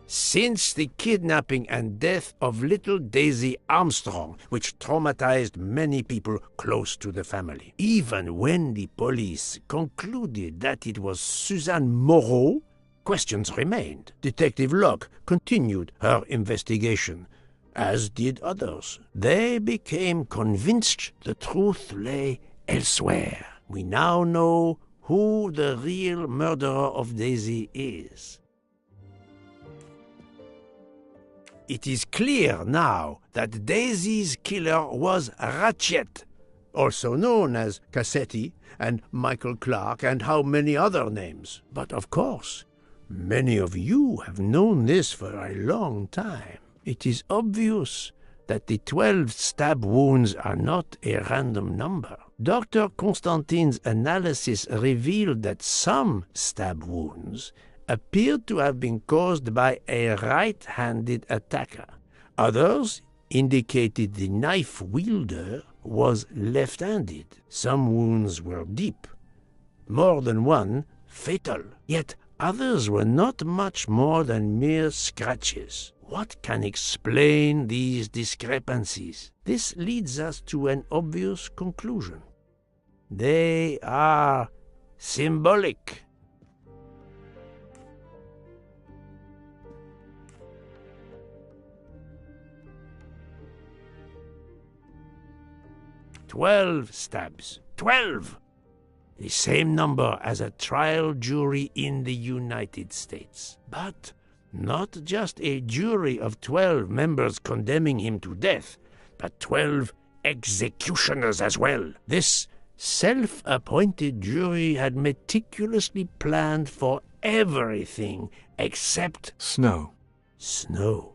Since the kidnapping and death of little Daisy Armstrong, which traumatized many people close to the family. Even when the police concluded that it was Suzanne Moreau, questions remained. Detective Locke continued her investigation, as did others. They became convinced the truth lay elsewhere. We now know who the real murderer of Daisy is. It is clear now that Daisy's killer was Ratchet, also known as Cassetti and Michael Clark and how many other names. But of course, many of you have known this for a long time. It is obvious that the 12 stab wounds are not a random number. Dr. Constantine's analysis revealed that some stab wounds appeared to have been caused by a right-handed attacker. Others indicated the knife wielder was left-handed. Some wounds were deep, more than one fatal, yet others were not much more than mere scratches. What can explain these discrepancies? This leads us to an obvious conclusion. They are symbolic. 12 stabs. 12! The same number as a trial jury in the United States. But not just a jury of 12 members condemning him to death, but 12 executioners as well. This self-appointed jury had meticulously planned for everything except snow. Snow.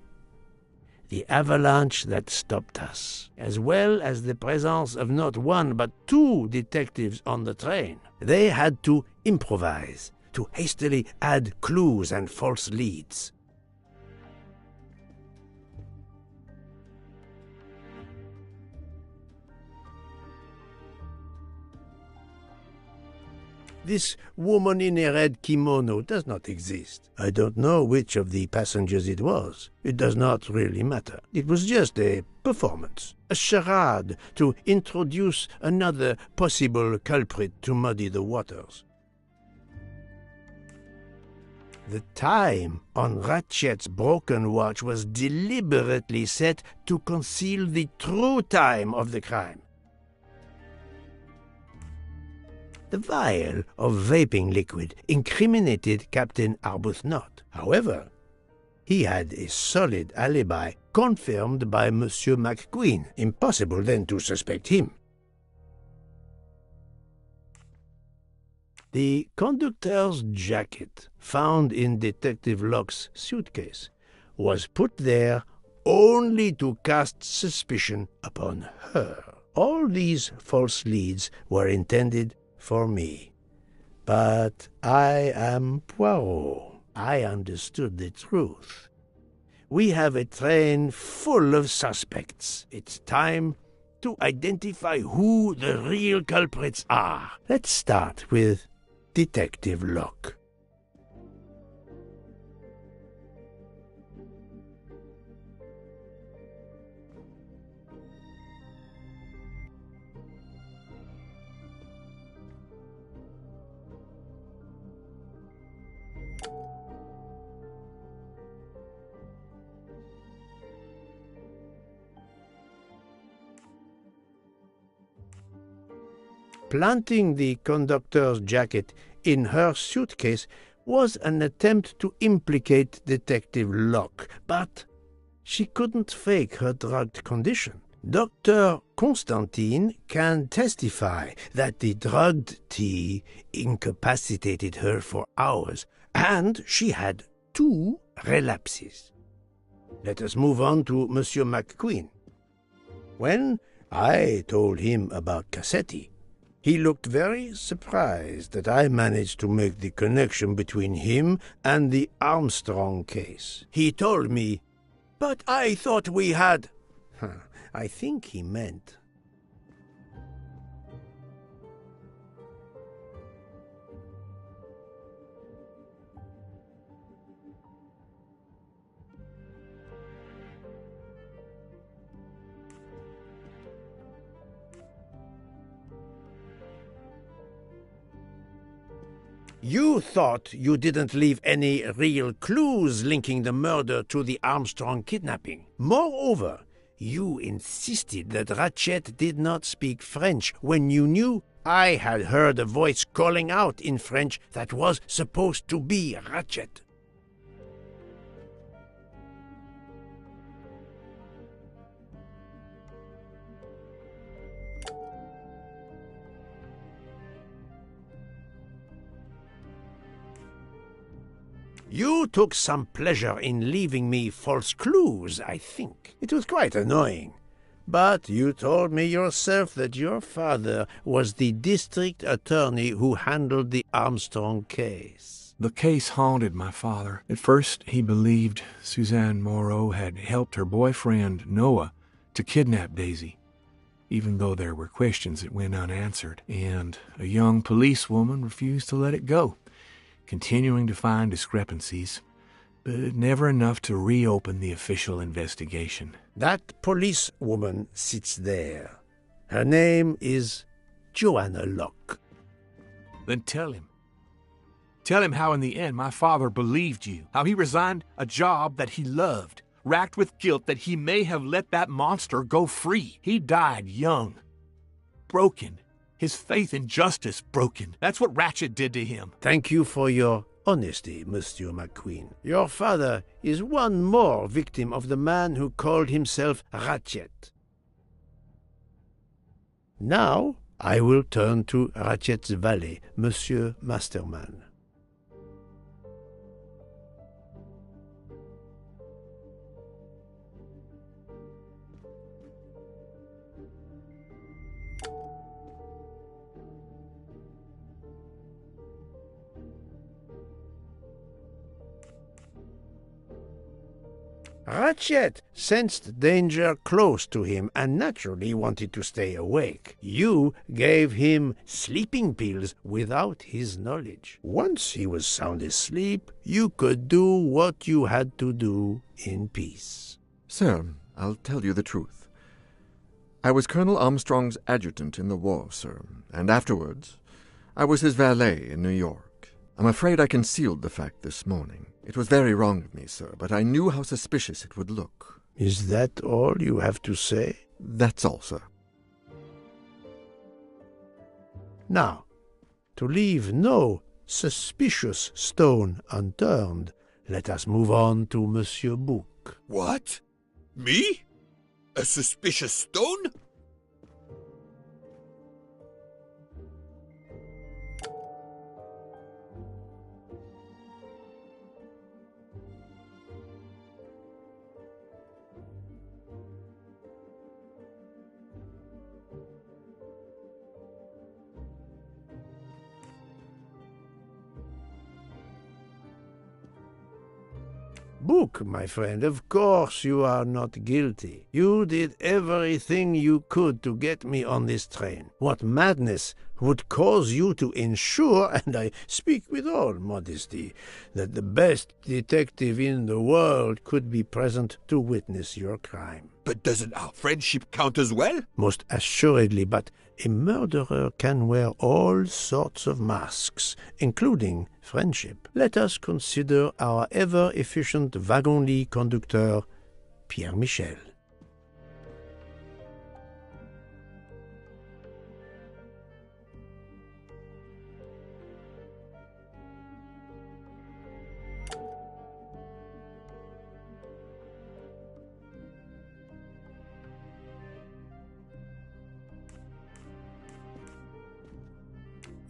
The avalanche that stopped us, as well as the presence of not one but 2 detectives on the train. They had to improvise, to hastily add clues and false leads. This woman in a red kimono does not exist. I don't know which of the passengers it was. It does not really matter. It was just a performance, a charade to introduce another possible culprit to muddy the waters. The time on Ratchet's broken watch was deliberately set to conceal the true time of the crime. The vial of vaping liquid incriminated Captain Arbuthnot. However, he had a solid alibi confirmed by Monsieur McQueen. Impossible then to suspect him. The conductor's jacket found in Detective Locke's suitcase was put there only to cast suspicion upon her. All these false leads were intended for me. But I am Poirot. I understood the truth. We have a train full of suspects. It's time to identify who the real culprits are. Let's start with Detective Locke. Planting the conductor's jacket in her suitcase was an attempt to implicate Detective Locke, but she couldn't fake her drugged condition. Dr. Constantine can testify that the drugged tea incapacitated her for hours, and she had 2 relapses. Let us move on to Monsieur McQueen. When I told him about Cassetti, he looked very surprised that I managed to make the connection between him and the Armstrong case. He told me, "But I thought we had—" I think he meant you thought you didn't leave any real clues linking the murder to the Armstrong kidnapping. Moreover, you insisted that Ratchet did not speak French when you knew I had heard a voice calling out in French that was supposed to be Ratchet. You took some pleasure in leaving me false clues, I think. It was quite annoying. But you told me yourself that your father was the district attorney who handled the Armstrong case. The case haunted my father. At first, he believed Suzanne Moreau had helped her boyfriend, Noah, to kidnap Daisy, even though there were questions that went unanswered, and a young policewoman refused to let it go, continuing to find discrepancies, but never enough to reopen the official investigation. That policewoman sits there. Her name is Joanna Locke. Then tell him. Tell him how in the end my father believed you, how he resigned a job that he loved, racked with guilt that he may have let that monster go free. He died young, broken, his faith in justice broken. That's what Ratchet did to him. Thank you for your honesty, Monsieur McQueen. Your father is one more victim of the man who called himself Ratchet. Now I will turn to Ratchet's valet, Monsieur Masterman. Ratchet sensed danger close to him and naturally wanted to stay awake. You gave him sleeping pills without his knowledge. Once he was sound asleep, you could do what you had to do in peace. Sir, I'll tell you the truth. I was Colonel Armstrong's adjutant in the war, sir, and afterwards I was his valet in New York. I'm afraid I concealed the fact this morning. It was very wrong of me, sir, but I knew how suspicious it would look. Is that all you have to say? That's all, sir. Now, to leave no suspicious stone unturned, let us move on to Monsieur Bouc. What? Me? A suspicious stone? book, my friend. Of course you are not guilty. You did everything you could to get me on this train. What madness would cause you to ensure, and I speak with all modesty, that the best detective in the world could be present to witness your crime? But doesn't our friendship count as well? Most assuredly, but a murderer can wear all sorts of masks, including friendship. Let us consider our ever-efficient wagon-lit conductor, Pierre Michel.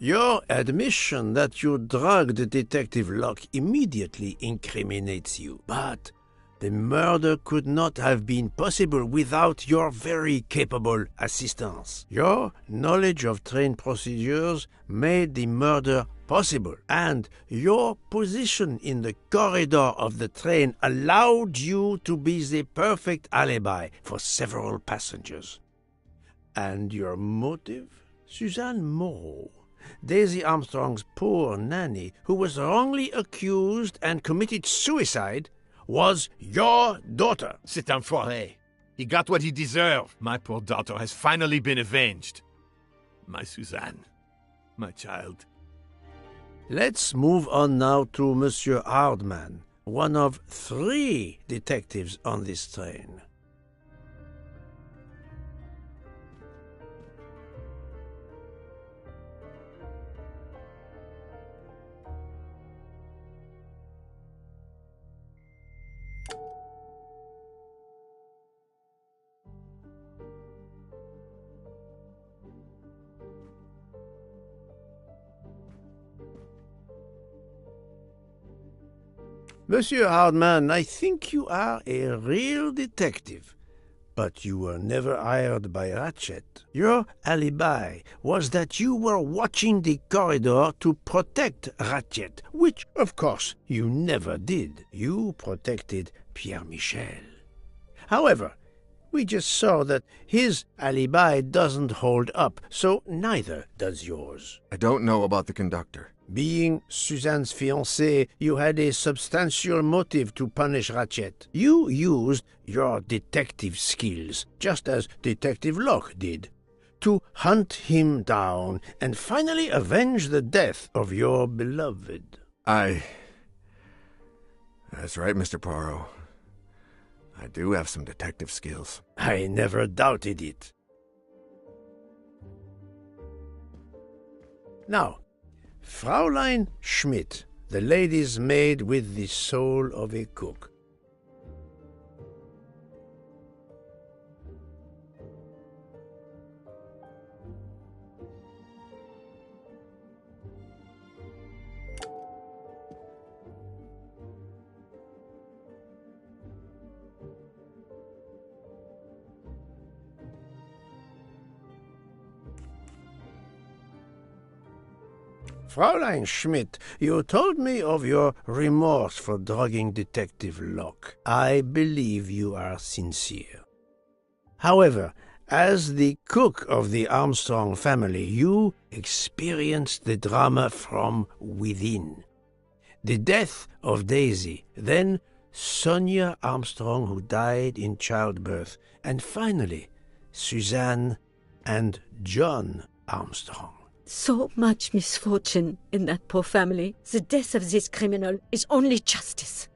Your admission that you drugged Detective Locke immediately incriminates you. But the murder could not have been possible without your very capable assistance. Your knowledge of train procedures made the murder possible, and your position in the corridor of the train allowed you to be the perfect alibi for several passengers. And your motive? Suzanne Moreau, Daisy Armstrong's poor nanny, who was wrongly accused and committed suicide, was your daughter. C'est enfoiré. He got what he deserved. My poor daughter has finally been avenged. My Suzanne. My child. Let's move on now to Monsieur Hardman, one of 3 detectives on this train. Monsieur Hardman, I think you are a real detective, but you were never hired by Ratchet. Your alibi was that you were watching the corridor to protect Ratchet, which, of course, you never did. You protected Pierre Michel. However, we just saw that his alibi doesn't hold up, so neither does yours. I don't know about the conductor. Being Suzanne's fiancé, you had a substantial motive to punish Ratchet. You used your detective skills, just as Detective Locke did, to hunt him down and finally avenge the death of your beloved. That's right, Mr. Poirot. I do have some detective skills. I never doubted it. Now, Fraulein Schmidt, the lady's maid with the soul of a cook. Fraulein Schmidt, you told me of your remorse for drugging Detective Locke. I believe you are sincere. However, as the cook of the Armstrong family, you experienced the drama from within. The death of Daisy, then Sonia Armstrong, who died in childbirth, and finally Suzanne and John Armstrong. So much misfortune in that poor family. The death of this criminal is only justice.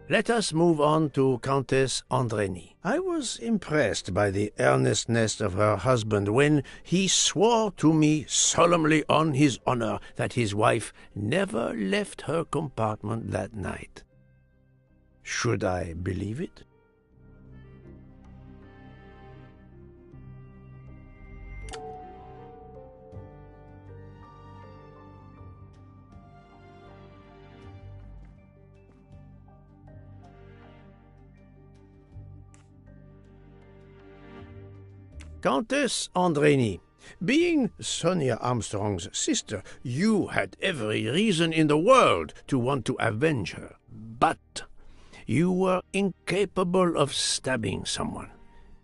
Let us move on to Countess Andreni. I was impressed by the earnestness of her husband when he swore to me solemnly on his honor that his wife never left her compartment that night. Should I believe it? Countess Andreni, Being Sonia Armstrong's sister, you had every reason in the world to want to avenge her. But you were incapable of stabbing someone,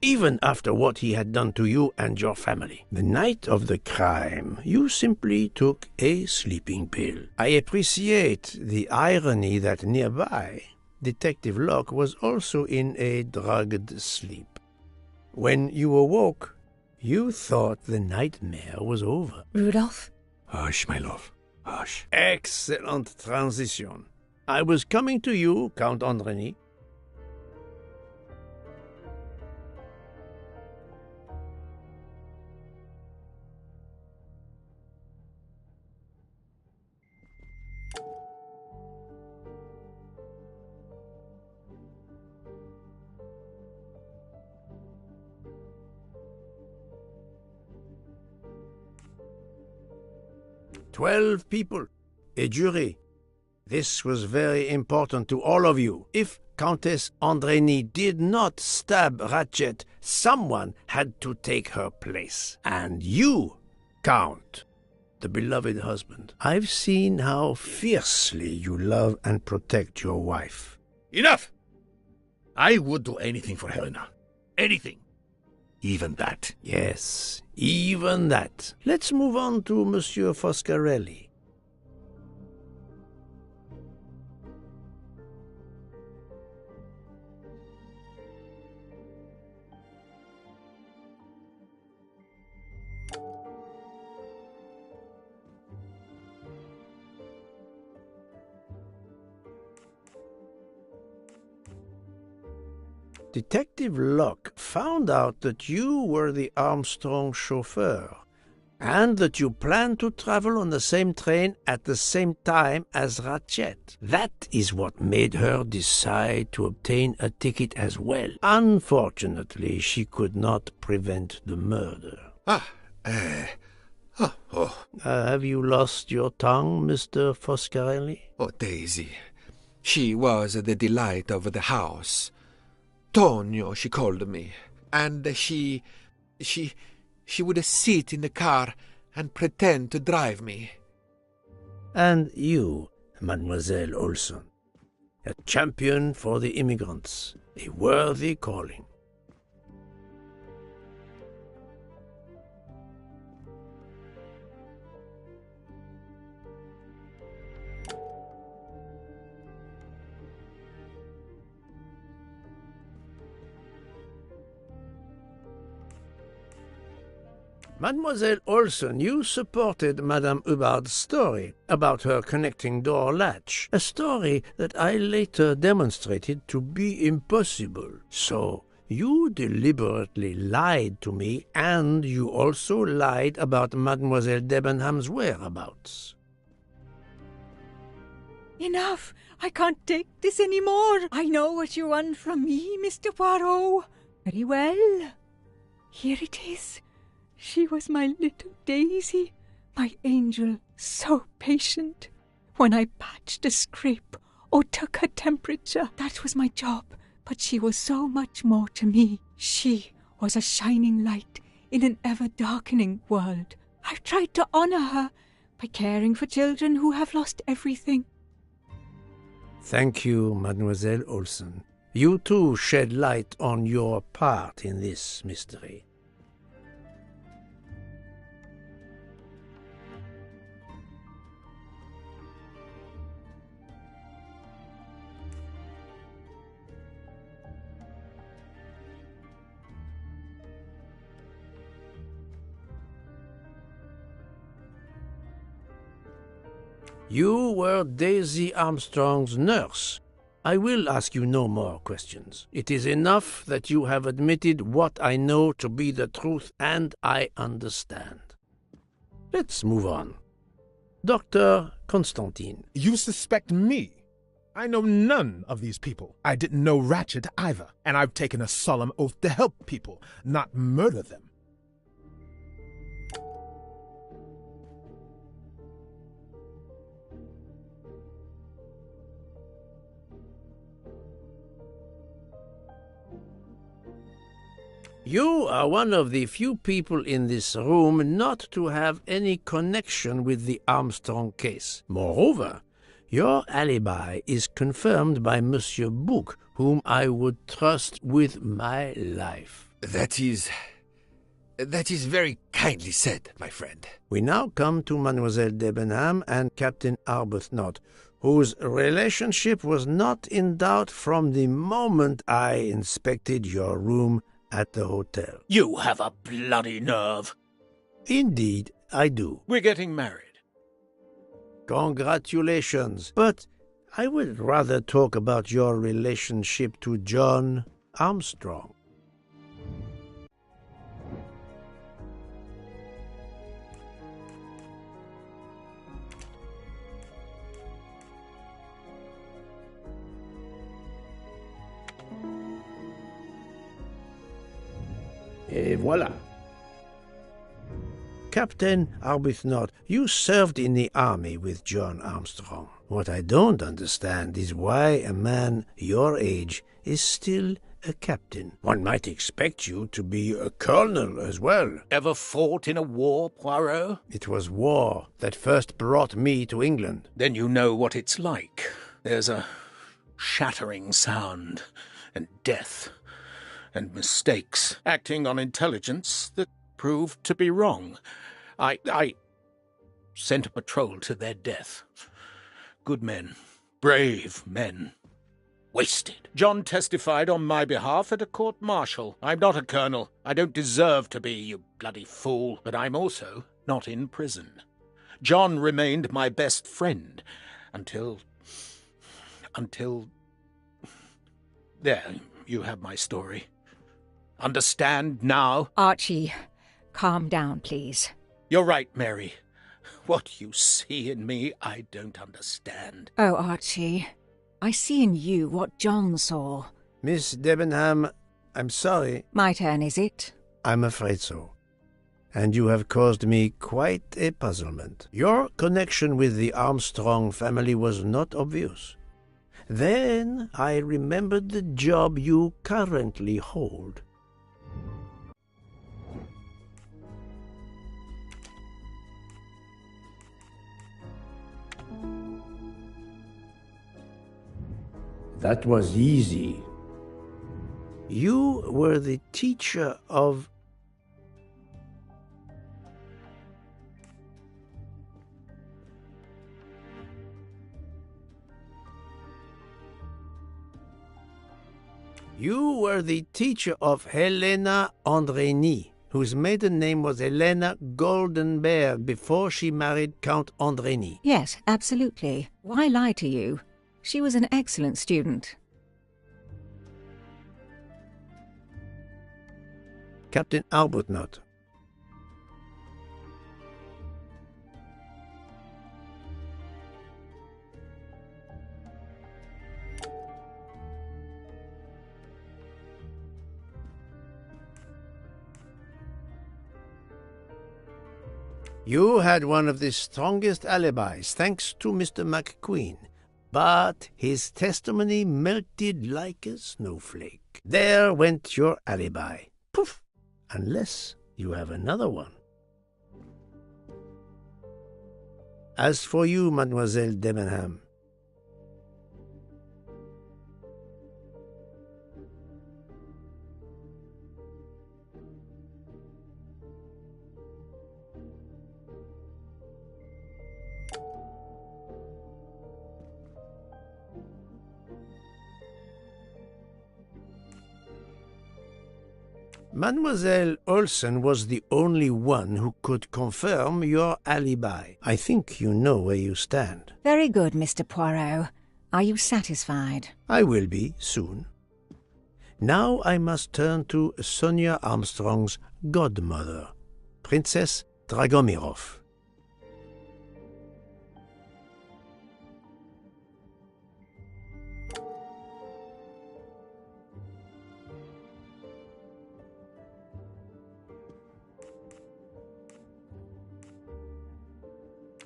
even after what he had done to you and your family. The night of the crime, you simply took a sleeping pill. I appreciate the irony that nearby, Detective Locke was also in a drugged sleep. When you awoke, you thought the nightmare was over. Rudolph? Hush, my love. Hush. Excellent transition. I was coming to you, Count Andreny. "12 people, a jury. This was very important to all of you. If Countess Andreny did not stab Ratchet, someone had to take her place. And you, Count, the beloved husband. I've seen how fiercely you love and protect your wife." Enough! I would do anything for Helena. Anything. Even that. Yes, even that. Let's move on to Monsieur Foscarelli. Detective Locke found out that you were the Armstrong chauffeur, and that you planned to travel on the same train at the same time as Ratchet. That is what made her decide to obtain a ticket as well. Unfortunately, she could not prevent the murder. Have you lost your tongue, Mr. Foscarelli? Oh, Daisy. She was the delight of the house. Tonio, she called me. And she would sit in the car and pretend to drive me. And you, Mademoiselle Olson, a champion for the immigrants, a worthy calling. Mademoiselle Olson, you supported Madame Hubbard's story about her connecting door latch, a story that I later demonstrated to be impossible. So, you deliberately lied to me, and you also lied about Mademoiselle Debenham's whereabouts. Enough! I can't take this anymore. I know what you want from me, Mr. Poirot. Very well. Here it is. She was my little Daisy, my angel, so patient. When I patched a scrape or took her temperature, that was my job. But she was so much more to me. She was a shining light in an ever-darkening world. I've tried to honor her by caring for children who have lost everything. Thank you, Mademoiselle Olson. You too shed light on your part in this mystery. You were Daisy Armstrong's nurse. I will ask you no more questions. It is enough that you have admitted what I know to be the truth, and I understand. Let's move on. Dr. Constantine. You suspect me? I know none of these people. I didn't know Ratchet either, and I've taken a solemn oath to help people, not murder them. You are one of the few people in this room not to have any connection with the Armstrong case. Moreover, your alibi is confirmed by Monsieur Bouc, whom I would trust with my life. That is very kindly said, my friend. We now come to Mademoiselle Debenham and Captain Arbuthnot, whose relationship was not in doubt from the moment I inspected your room at the hotel. You have a bloody nerve. Indeed, I do. We're getting married. Congratulations. But I would rather talk about your relationship to John Armstrong. Et voilà. Captain Arbuthnot, you served in the army with John Armstrong. What I don't understand is why a man your age is still a captain. One might expect you to be a colonel as well. Ever fought in a war, Poirot? It was war that first brought me to England. Then you know what it's like. There's a shattering sound, and death, and mistakes, acting on intelligence that proved to be wrong. I sent a patrol to their death. Good men, brave men, wasted. John testified on my behalf at a court-martial. I'm not a colonel. I don't deserve to be, you bloody fool. But I'm also not in prison. John remained my best friend until... There, you have my story. Understand now? Archie, calm down, please. You're right, Mary. What you see in me, I don't understand. Oh, Archie, I see in you what John saw. Miss Debenham, I'm sorry. My turn, is it? I'm afraid so. And you have caused me quite a puzzlement. Your connection with the Armstrong family was not obvious. Then I remembered the job you currently hold. That was easy. You were the teacher of... You were the teacher of Helena Andrény, whose maiden name was Helena Goldenberg before she married Count Andrény. Yes, absolutely. Why lie to you? She was an excellent student. Captain Arbuthnot. You had one of the strongest alibis, thanks to Mr. McQueen. But his testimony melted like a snowflake. There went your alibi. Poof! Unless you have another one. As for you, Mademoiselle Debenham, Mademoiselle Olsen was the only one who could confirm your alibi. I think you know where you stand. Very good, Mr. Poirot. Are you satisfied? I will be, soon. Now I must turn to Sonia Armstrong's godmother, Princess Dragomirov.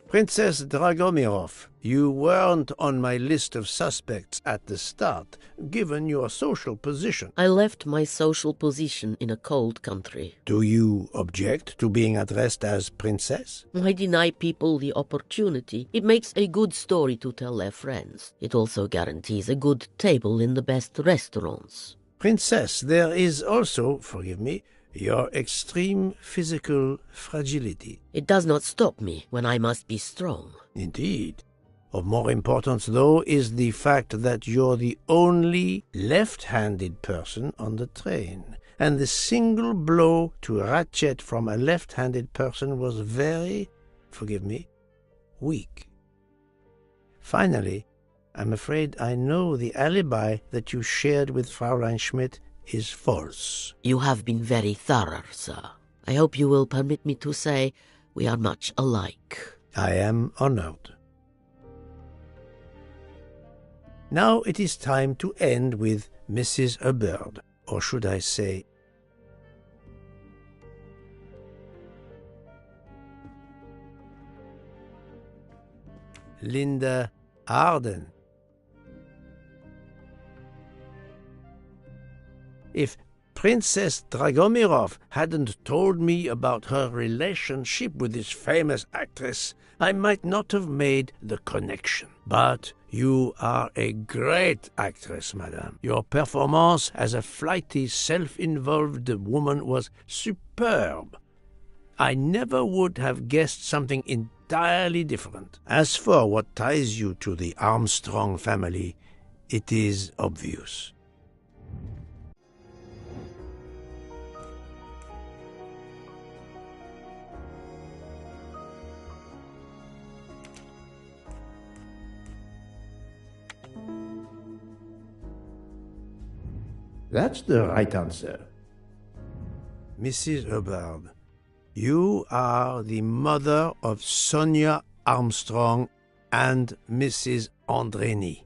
Princess Dragomirov, You weren't on my list of suspects at the start, given your social position. I left my social position in a cold country. Do you object to being addressed as Princess? I deny people the opportunity. It makes a good story to tell their friends. It also guarantees a good table in the best restaurants. Princess, there is also, forgive me, your extreme physical fragility. It does not stop me when I must be strong. Indeed. Of more importance, though, is the fact that you're the only left-handed person on the train, and the single blow to Ratchet from a left-handed person was very, forgive me, weak. Finally, I'm afraid I know the alibi that you shared with Fraulein Schmidt is false. You have been very thorough, sir. I hope you will permit me to say we are much alike. I am honored. Now it is time to end with Mrs. Hubbard, or should I say, Linda Arden. If Princess Dragomirov hadn't told me about her relationship with this famous actress, I might not have made the connection. But you are a great actress, madame. Your performance as a flighty, self-involved woman was superb. I never would have guessed something entirely different. As for what ties you to the Armstrong family, it is obvious. That's the right answer. Mrs. Hubbard, you are the mother of Sonia Armstrong and Mrs. Andreni.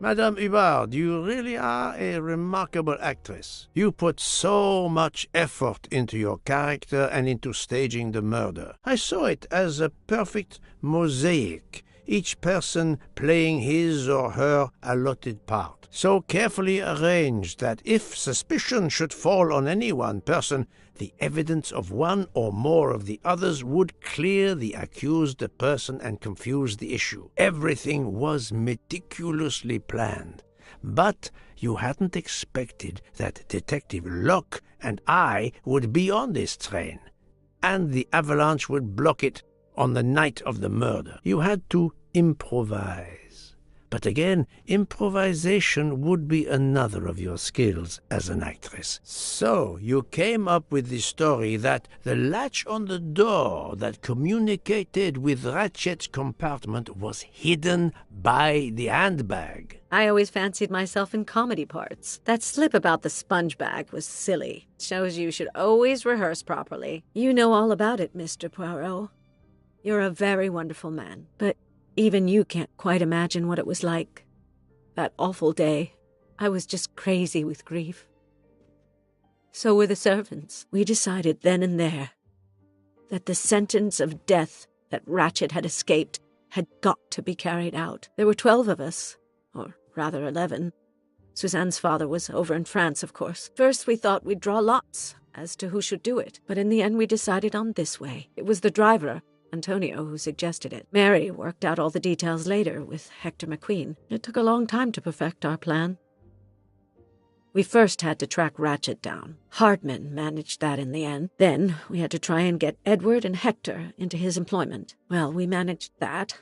Madame Hubbard, you really are a remarkable actress. You put so much effort into your character and into staging the murder. I saw it as a perfect mosaic, each person playing his or her allotted part, so carefully arranged that if suspicion should fall on any one person, the evidence of one or more of the others would clear the accused person and confuse the issue. Everything was meticulously planned. But you hadn't expected that Detective Locke and I would be on this train, and the avalanche would block it on the night of the murder. You had to improvise. But again, improvisation would be another of your skills as an actress. So you came up with the story that the latch on the door that communicated with Ratchet's compartment was hidden by the handbag. I always fancied myself in comedy parts. That slip about the sponge bag was silly. Shows you should always rehearse properly. You know all about it, Mr. Poirot. You're a very wonderful man, but even you can't quite imagine what it was like. That awful day, I was just crazy with grief. So were the servants. We decided then and there that the sentence of death that Ratchet had escaped had got to be carried out. There were 12 of us, or rather 11. Suzanne's father was over in France, of course. First we thought we'd draw lots as to who should do it, but in the end we decided on this way. It was the driver, Antonio, who suggested it. Mary worked out all the details later with Hector McQueen. It took a long time to perfect our plan. We first had to track Ratchet down. Hardman managed that in the end. Then we had to try and get Edward and Hector into his employment. Well, we managed that.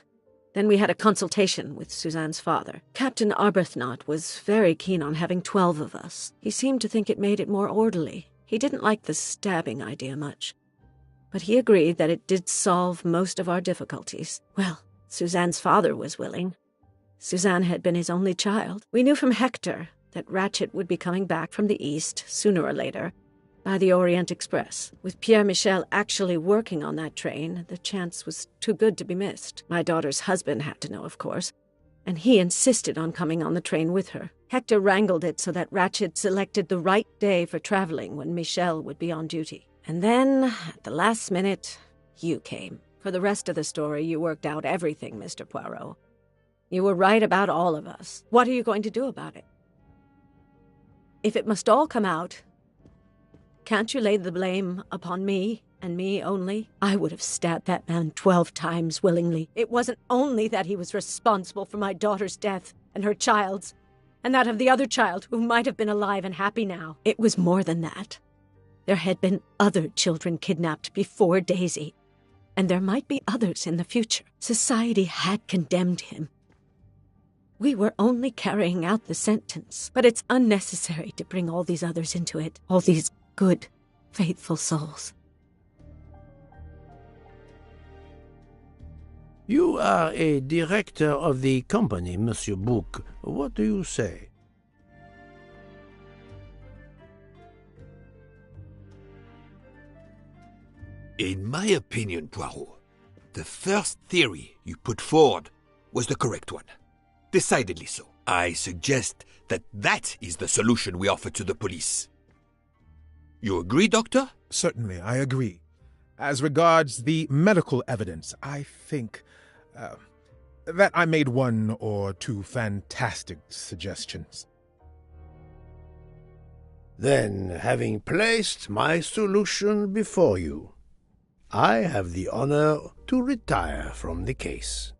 Then we had a consultation with Suzanne's father. Captain Arbuthnot was very keen on having 12 of us. He seemed to think it made it more orderly. He didn't like the stabbing idea much, but he agreed that it did solve most of our difficulties. Well, Suzanne's father was willing. Suzanne had been his only child. We knew from Hector that Ratchet would be coming back from the east, sooner or later, by the Orient Express. With Pierre Michel actually working on that train, the chance was too good to be missed. My daughter's husband had to know, of course, and he insisted on coming on the train with her. Hector wrangled it so that Ratchet selected the right day for traveling when Michel would be on duty. And then, at the last minute, you came. For the rest of the story, you worked out everything, Mr. Poirot. You were right about all of us. What are you going to do about it? If it must all come out, can't you lay the blame upon me, and me only? I would have stabbed that man 12 times willingly. It wasn't only that he was responsible for my daughter's death, and her child's, and that of the other child who might have been alive and happy now. It was more than that. There had been other children kidnapped before Daisy, and there might be others in the future. Society had condemned him. We were only carrying out the sentence, but it's unnecessary to bring all these others into it, all these good, faithful souls. You are a director of the company, Monsieur Bouc. What do you say? In my opinion, Poirot, the first theory you put forward was the correct one. Decidedly so. I suggest that that is the solution we offer to the police. You agree, Doctor? Certainly, I agree. As regards the medical evidence, I think that I made one or two fantastic suggestions. Then, having placed my solution before you, I have the honor to retire from the case.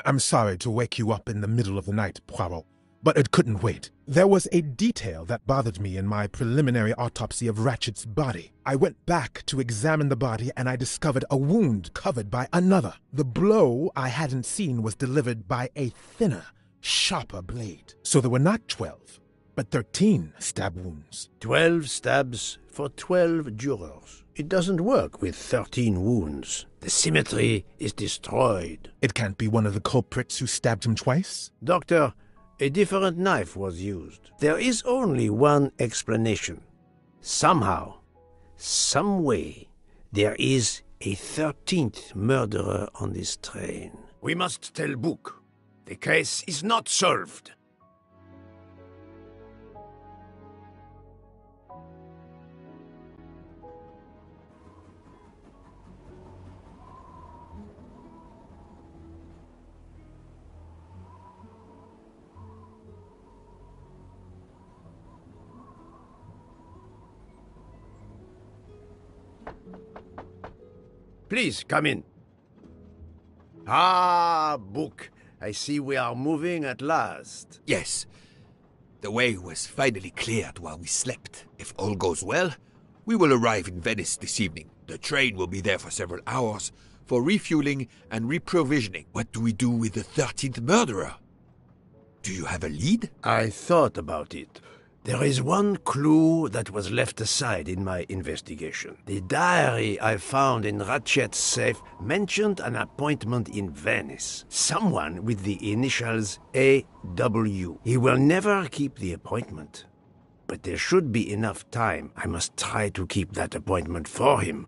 I'm sorry to wake you up in the middle of the night, Poirot, but it couldn't wait. There was a detail that bothered me in my preliminary autopsy of Ratchet's body. I went back to examine the body and I discovered a wound covered by another. The blow I hadn't seen was delivered by a thinner, sharper blade. So there were not 12, but 13 stab wounds. 12 stabs for 12 jurors. It doesn't work with 13 wounds. The symmetry is destroyed. It can't be one of the culprits who stabbed him twice? Doctor, a different knife was used. There is only one explanation. Somehow, some way, there is a 13th murderer on this train. We must tell Bouc. The case is not solved. Please, come in. Ah, Bouc, I see we are moving at last. Yes. The way was finally cleared while we slept. If all goes well, we will arrive in Venice this evening. The train will be there for several hours for refueling and reprovisioning. What do we do with the 13th murderer? Do you have a lead? I thought about it. There is one clue that was left aside in my investigation. The diary I found in Ratchet's safe mentioned an appointment in Venice. Someone with the initials A.W. He will never keep the appointment. But there should be enough time. I must try to keep that appointment for him.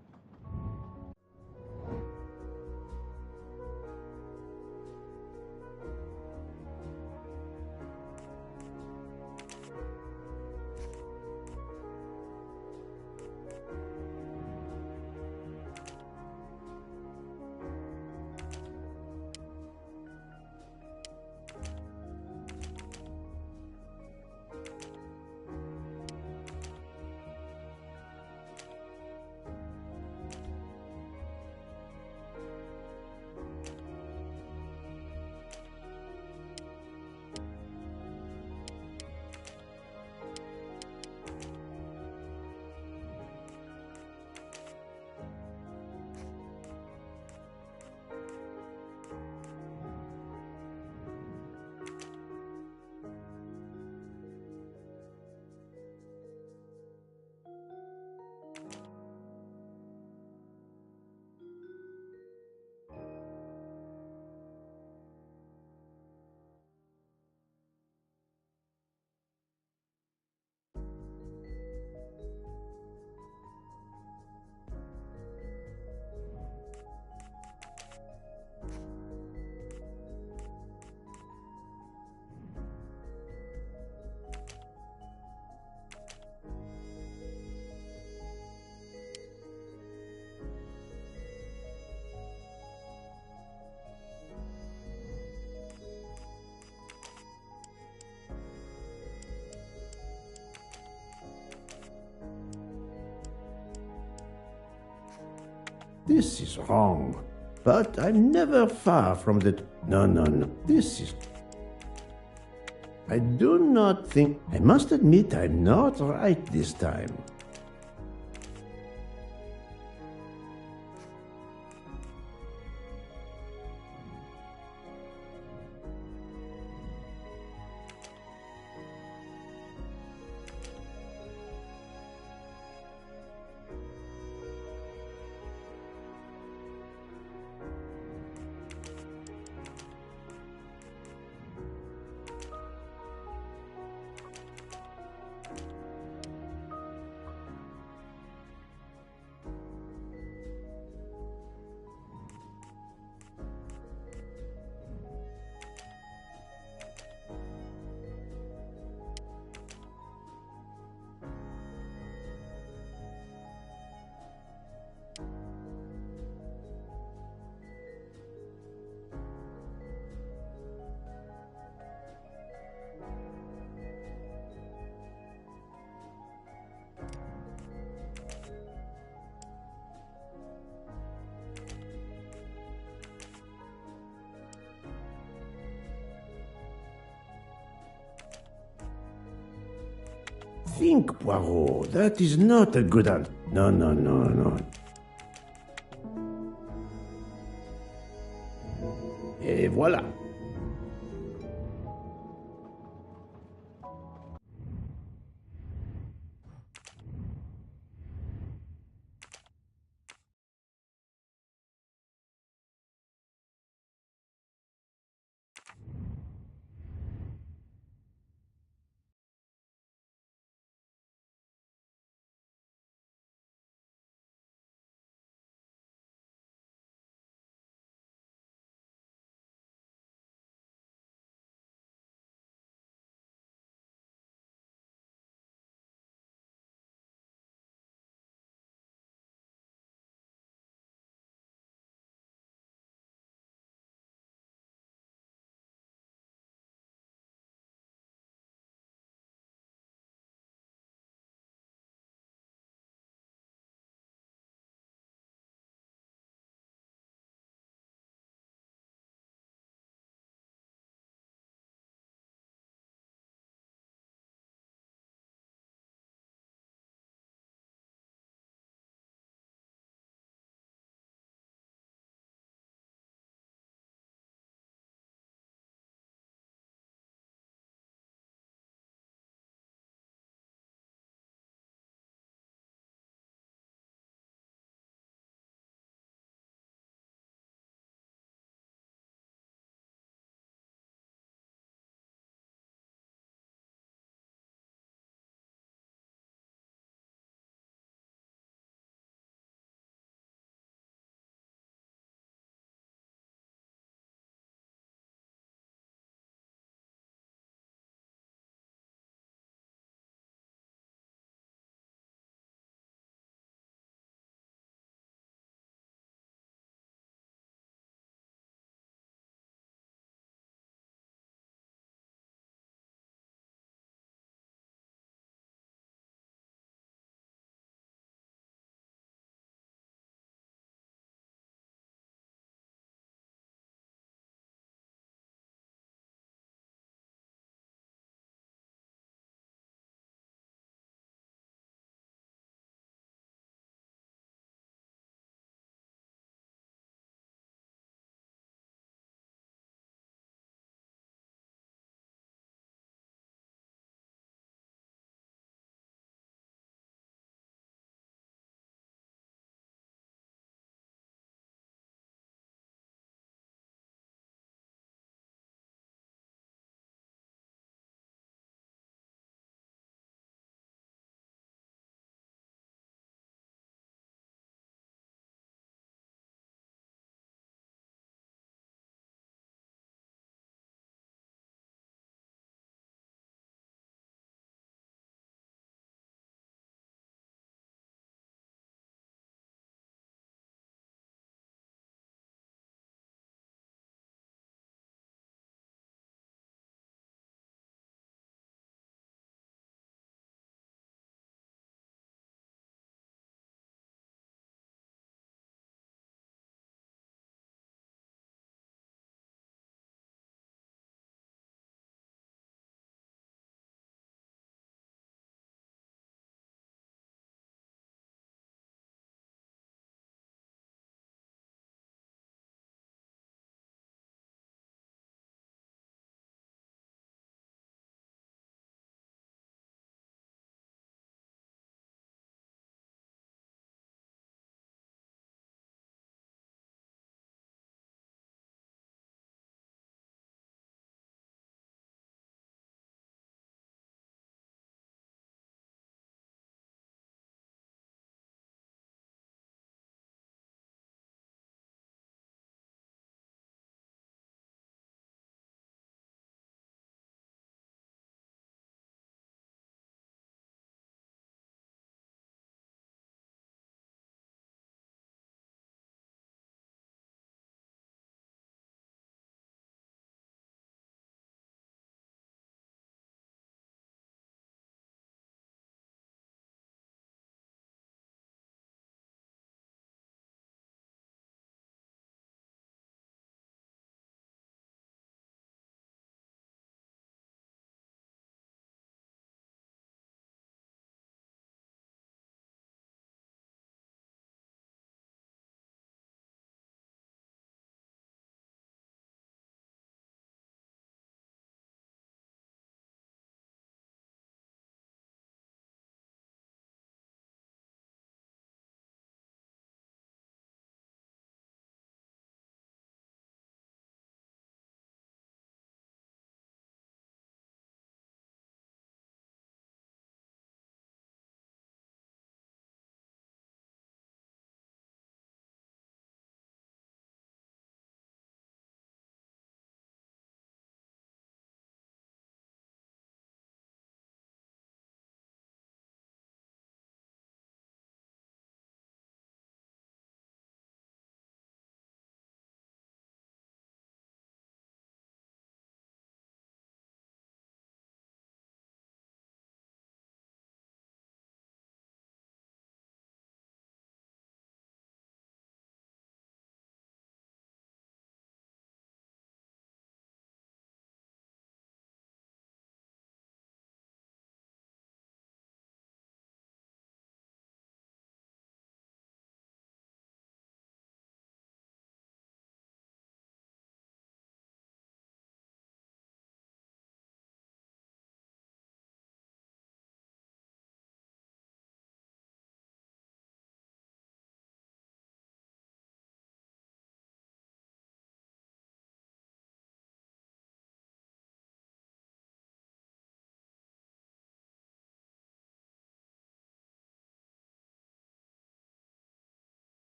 This is wrong. But I'm never far from the... No, no, no. This is... I do not think... I must admit I'm not right this time. Think, Poirot. That is not a good answer. No, no, no, no. Et voilà.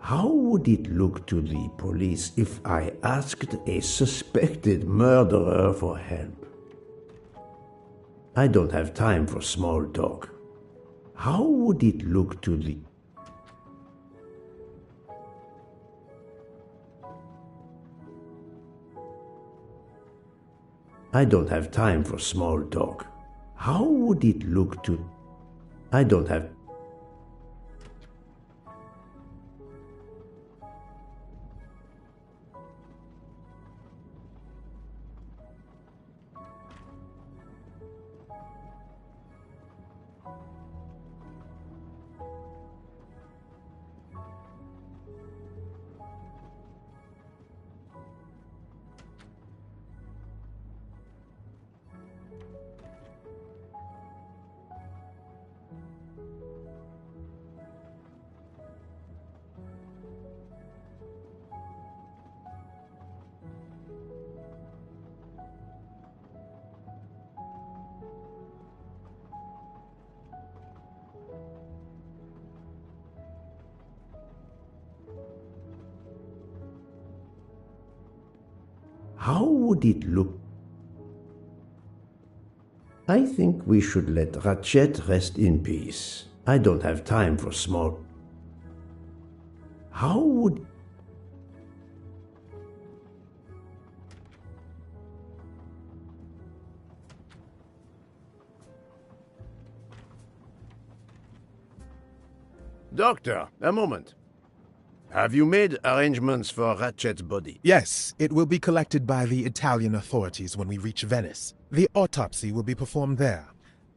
How would it look to the police if I asked a suspected murderer for help? I don't have time for small talk. How would it look to the... I don't have time for small talk. How would it look to... I don't have... How would it look? I think we should let Ratchet rest in peace. I don't have time for small... How would... Doctor, a moment. Have you made arrangements for Ratchet's body? Yes, it will be collected by the Italian authorities when we reach Venice. The autopsy will be performed there.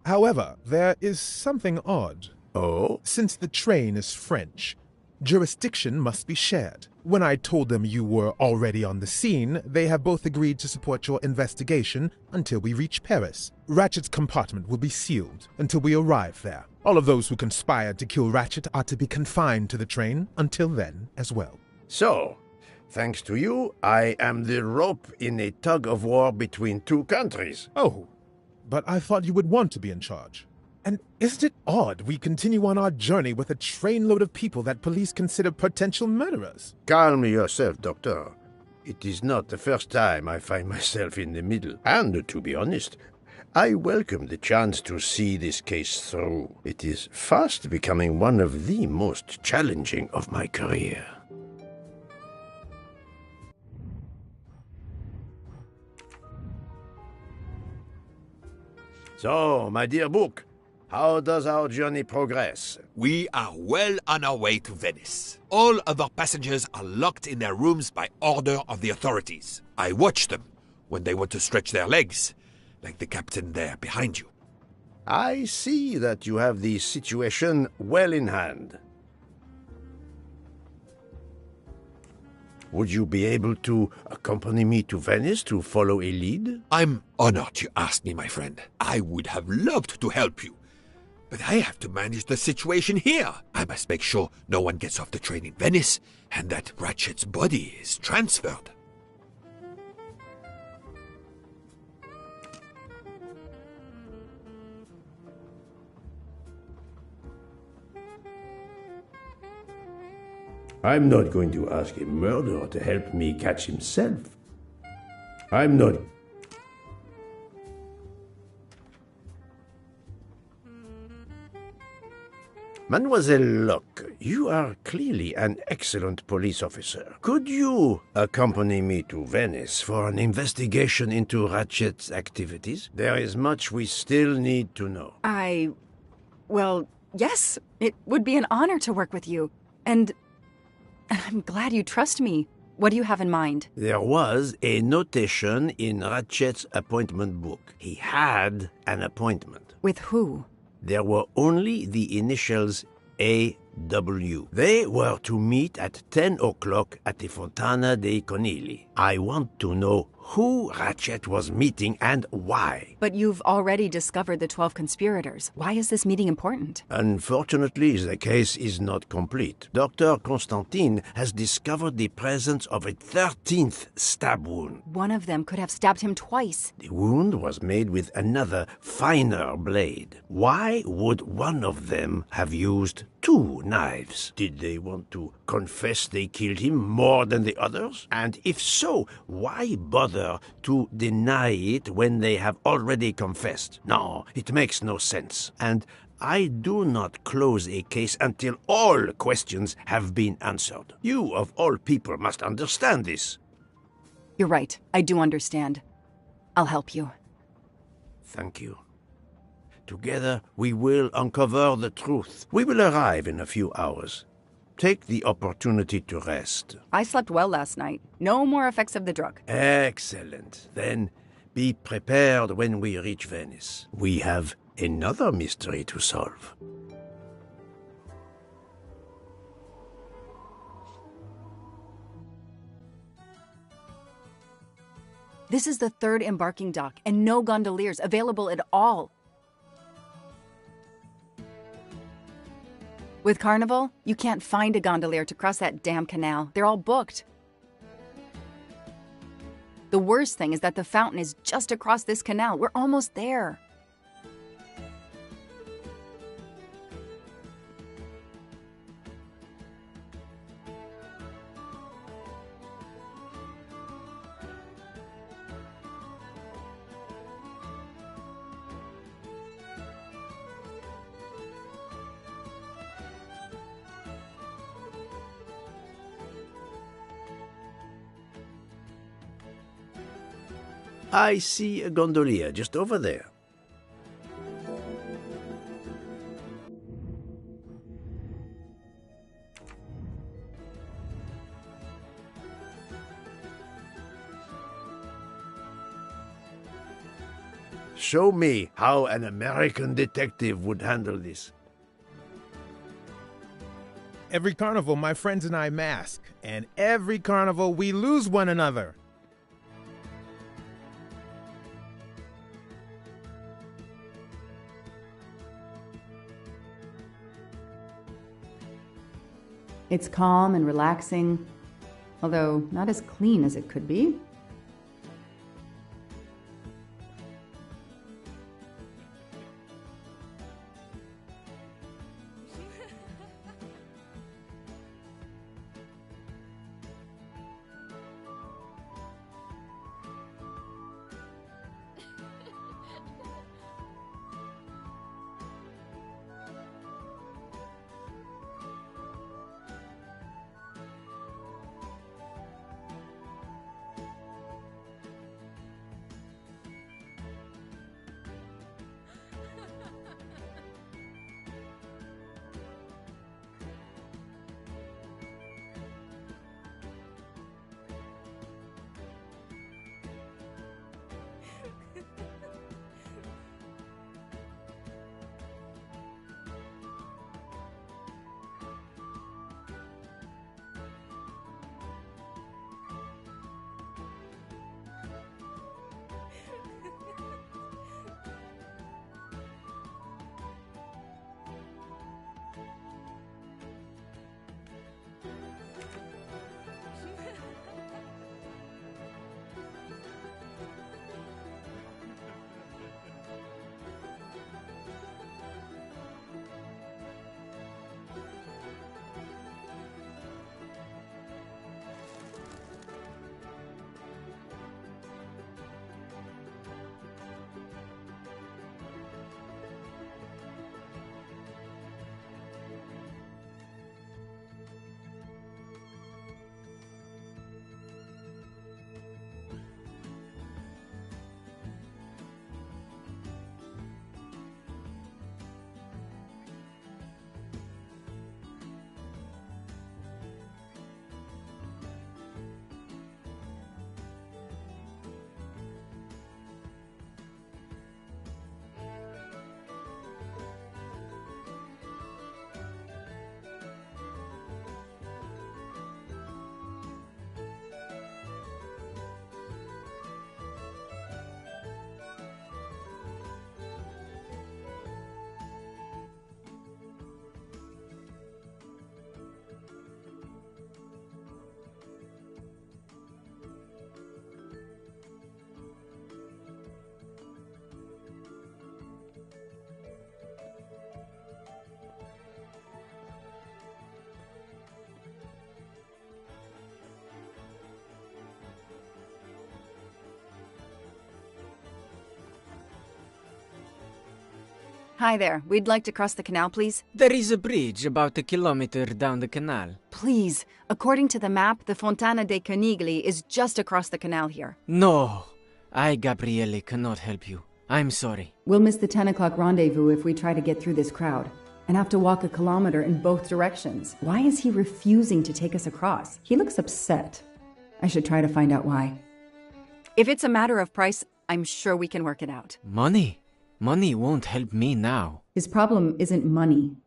However, there is something odd. Oh? Since the train is French, jurisdiction must be shared. When I told them you were already on the scene, they have both agreed to support your investigation until we reach Paris. Ratchet's compartment will be sealed until we arrive there. All of those who conspired to kill Ratchet are to be confined to the train until then as well. So, thanks to you, I am the rope in a tug-of-war between two countries. Oh, but I thought you would want to be in charge. And isn't it odd we continue on our journey with a trainload of people that police consider potential murderers? Calm yourself, Doctor. It is not the first time I find myself in the middle. And, to be honest, I welcome the chance to see this case through. It is fast becoming one of the most challenging of my career. So, my dear book, how does our journey progress? We are well on our way to Venice. All of our passengers are locked in their rooms by order of the authorities. I watch them when they want to stretch their legs, like the captain there behind you. I see that you have the situation well in hand. Would you be able to accompany me to Venice to follow a lead? I'm honored you asked me, my friend. I would have loved to help you. But I have to manage the situation here. I must make sure no one gets off the train in Venice and that Ratchet's body is transferred. I'm not going to ask a murderer to help me catch himself. I'm not. Mademoiselle Locke, you are clearly an excellent police officer. Could you accompany me to Venice for an investigation into Ratchet's activities? There is much we still need to know. Well, yes, it would be an honor to work with you. And I'm glad you trust me. What do you have in mind? There was a notation in Ratchet's appointment book. He had an appointment. With who? There were only the initials A.W. They were to meet at 10 o'clock at the Fontana dei Conigli. I want to know who Ratchet was meeting and why. But you've already discovered the 12 conspirators. Why is this meeting important? Unfortunately, the case is not complete. Dr. Constantine has discovered the presence of a 13th stab wound. One of them could have stabbed him twice. The wound was made with another, finer blade. Why would one of them have used 2 knives? Did they want to confess they killed him more than the others? And if so, why bother to deny it when they have already confessed? No, it makes no sense. And I do not close a case until all questions have been answered. You, of all people, must understand this. You're right. I do understand. I'll help you. Thank you. Together, we will uncover the truth. We will arrive in a few hours. Take the opportunity to rest. I slept well last night. No more effects of the drug. Excellent. Then be prepared when we reach Venice. We have another mystery to solve. This is the 3rd embarking dock, and no gondoliers available at all. With Carnival, you can't find a gondolier to cross that damn canal. They're all booked. The worst thing is that the fountain is just across this canal. We're almost there. I see a gondolier just over there. Show me how an American detective would handle this. Every carnival, my friends and I mask, and every carnival, we lose one another. It's calm and relaxing, although not as clean as it could be. Hi there. We'd like to cross the canal, please. There is a bridge about a kilometer down the canal. Please. According to the map, the Fontana dei Conigli is just across the canal here. No, I, Gabriele, cannot help you. I'm sorry. We'll miss the 10 o'clock rendezvous if we try to get through this crowd. And have to walk a kilometer in both directions. Why is he refusing to take us across? He looks upset. I should try to find out why. If it's a matter of price, I'm sure we can work it out. Money? Money won't help me now. His problem isn't money.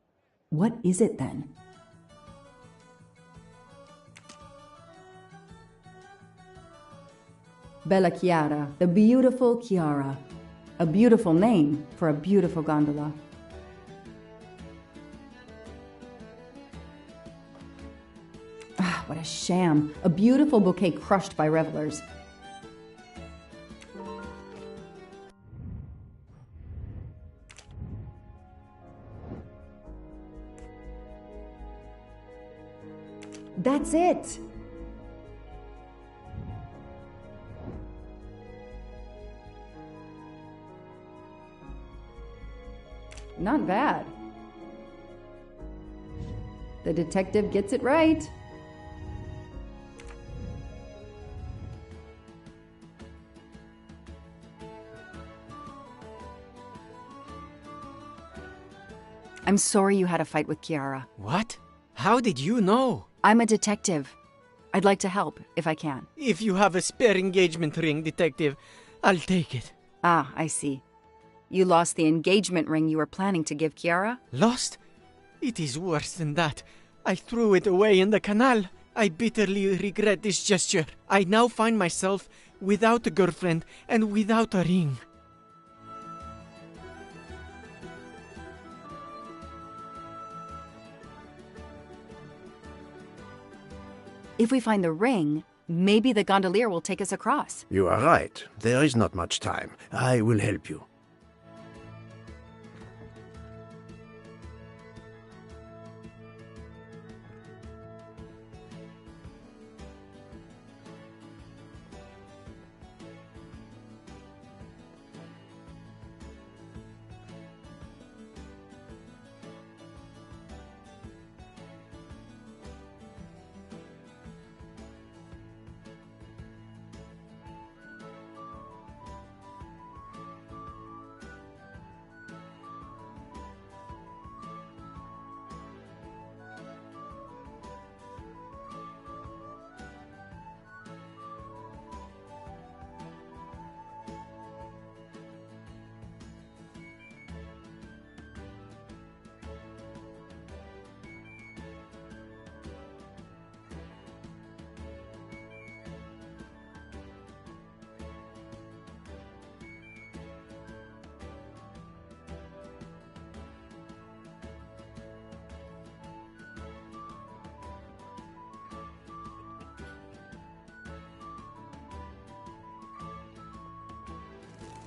What is it then? Bella Chiara, the beautiful Chiara. A beautiful name for a beautiful gondola. Ah, what a sham. A beautiful bouquet crushed by revelers. That's it. Not bad. The detective gets it right. I'm sorry you had a fight with Chiara. What? How did you know? I'm a detective. I'd like to help, if I can. If you have a spare engagement ring, detective, I'll take it. Ah, I see. You lost the engagement ring you were planning to give Chiara? Lost? It is worse than that. I threw it away in the canal. I bitterly regret this gesture. I now find myself without a girlfriend and without a ring. If we find the ring, maybe the gondolier will take us across. You are right. There is not much time. I will help you.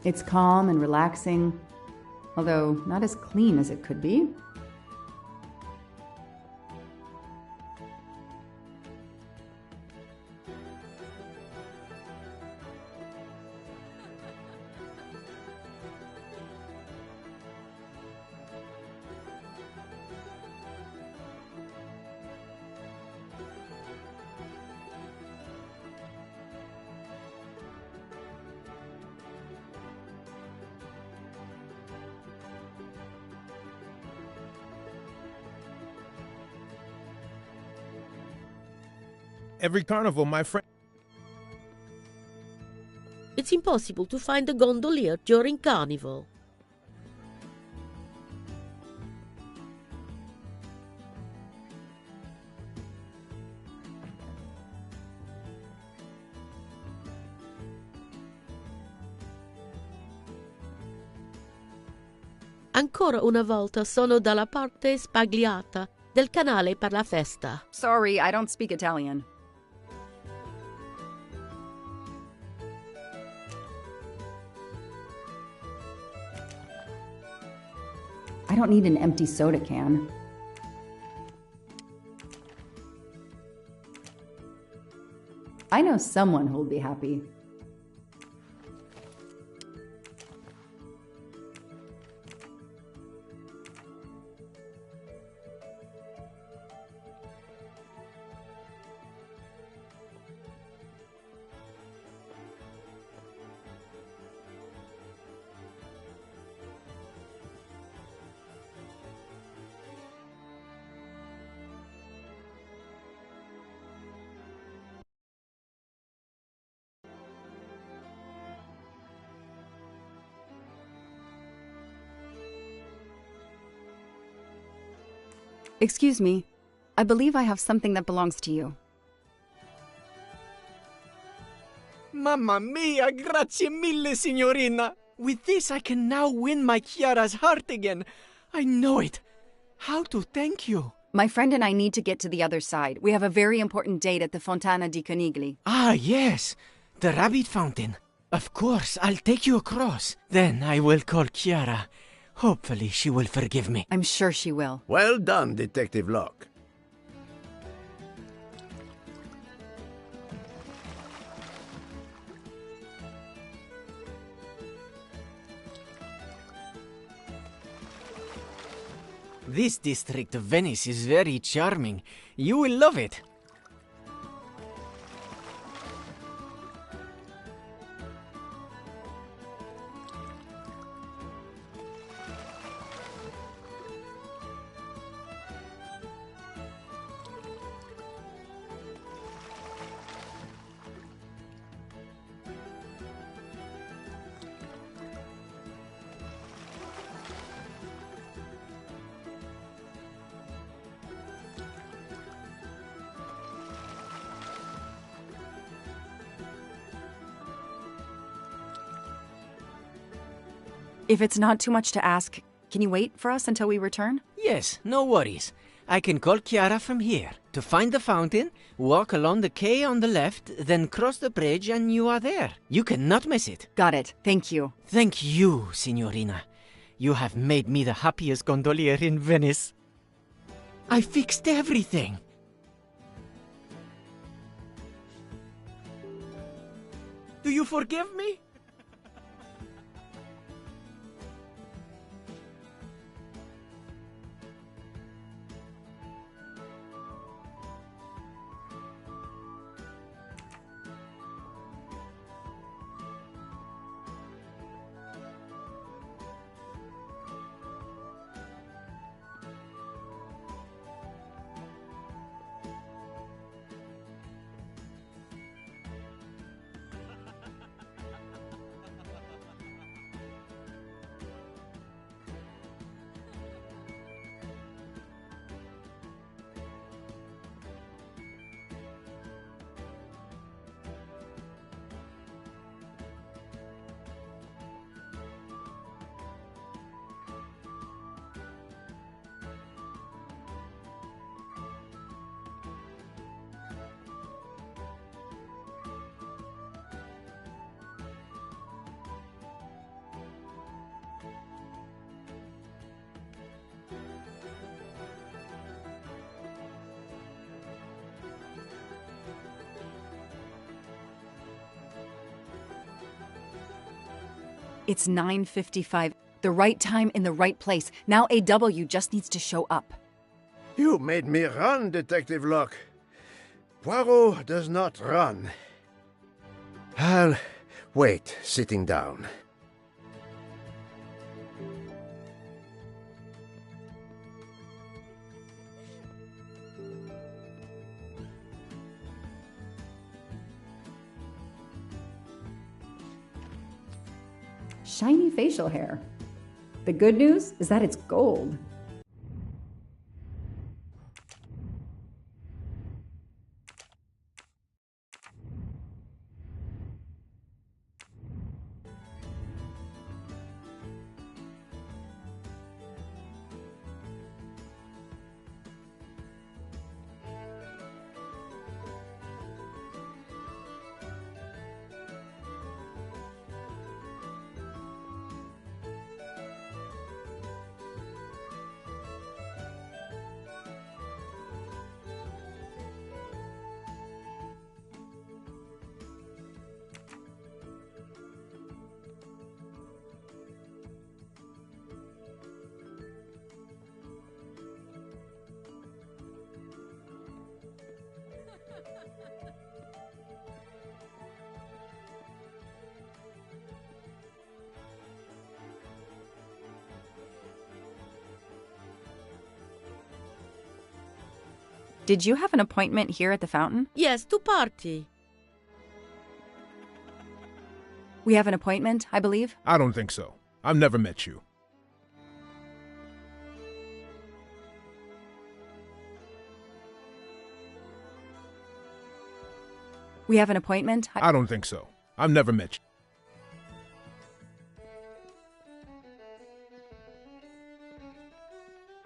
It's calm and relaxing, although not as clean as it could be. Every carnival, my friend. It's impossible to find a gondolier during carnival. Ancora una volta sono dalla parte spagliata del canale per la festa. Sorry, I don't speak Italian. I don't need an empty soda can. I know someone who'll be happy. Excuse me. I believe I have something that belongs to you. Mamma mia, grazie mille, signorina. With this, I can now win my Chiara's heart again. I know it. How to thank you? My friend and I need to get to the other side. We have a very important date at the Fontana di Conigli. Ah, yes. The rabbit fountain. Of course, I'll take you across. Then I will call Chiara. Hopefully she will forgive me. I'm sure she will. Well done, Detective Locke. This district of Venice is very charming. You will love it. If it's not too much to ask, can you wait for us until we return? Yes, no worries. I can call Chiara from here. To find the fountain, walk along the quay on the left, then cross the bridge and you are there. You cannot miss it. Got it. Thank you. Thank you, signorina. You have made me the happiest gondolier in Venice. I fixed everything. Do you forgive me? It's 9:55. The right time in the right place. Now AW just needs to show up. You made me run, Detective Locke. Poirot does not run. I'll wait, sitting down. Shiny facial hair. The good news is that it's gold. Did you have an appointment here at the fountain? Yes, to party. We have an appointment, I believe? I don't think so. I've never met you. We have an appointment? I don't think so. I've never met you.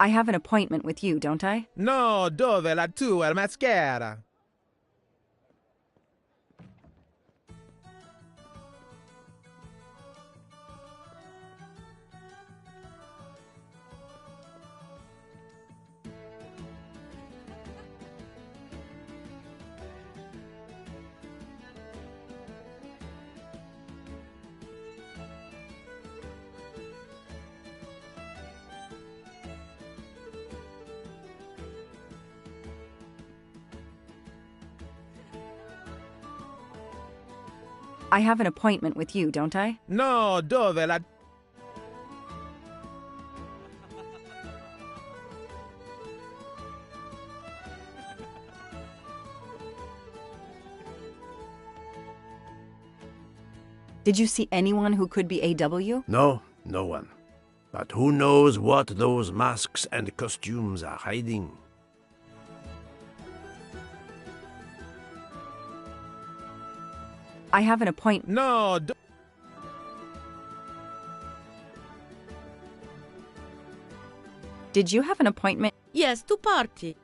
I have an appointment with you, don't I? No, dove la tua maschera? I have an appointment with you, don't I? No, dove la... Did you see anyone who could be AW? No, no one. But who knows what those masks and costumes are hiding? I have an appointment. No, Did you have an appointment? Yes, to party.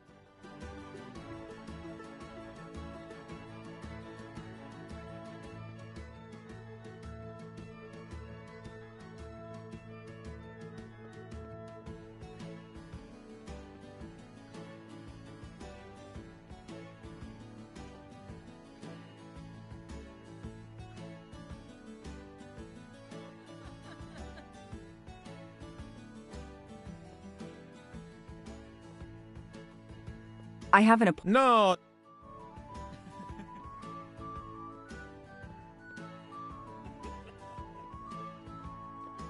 I have an appointment. No.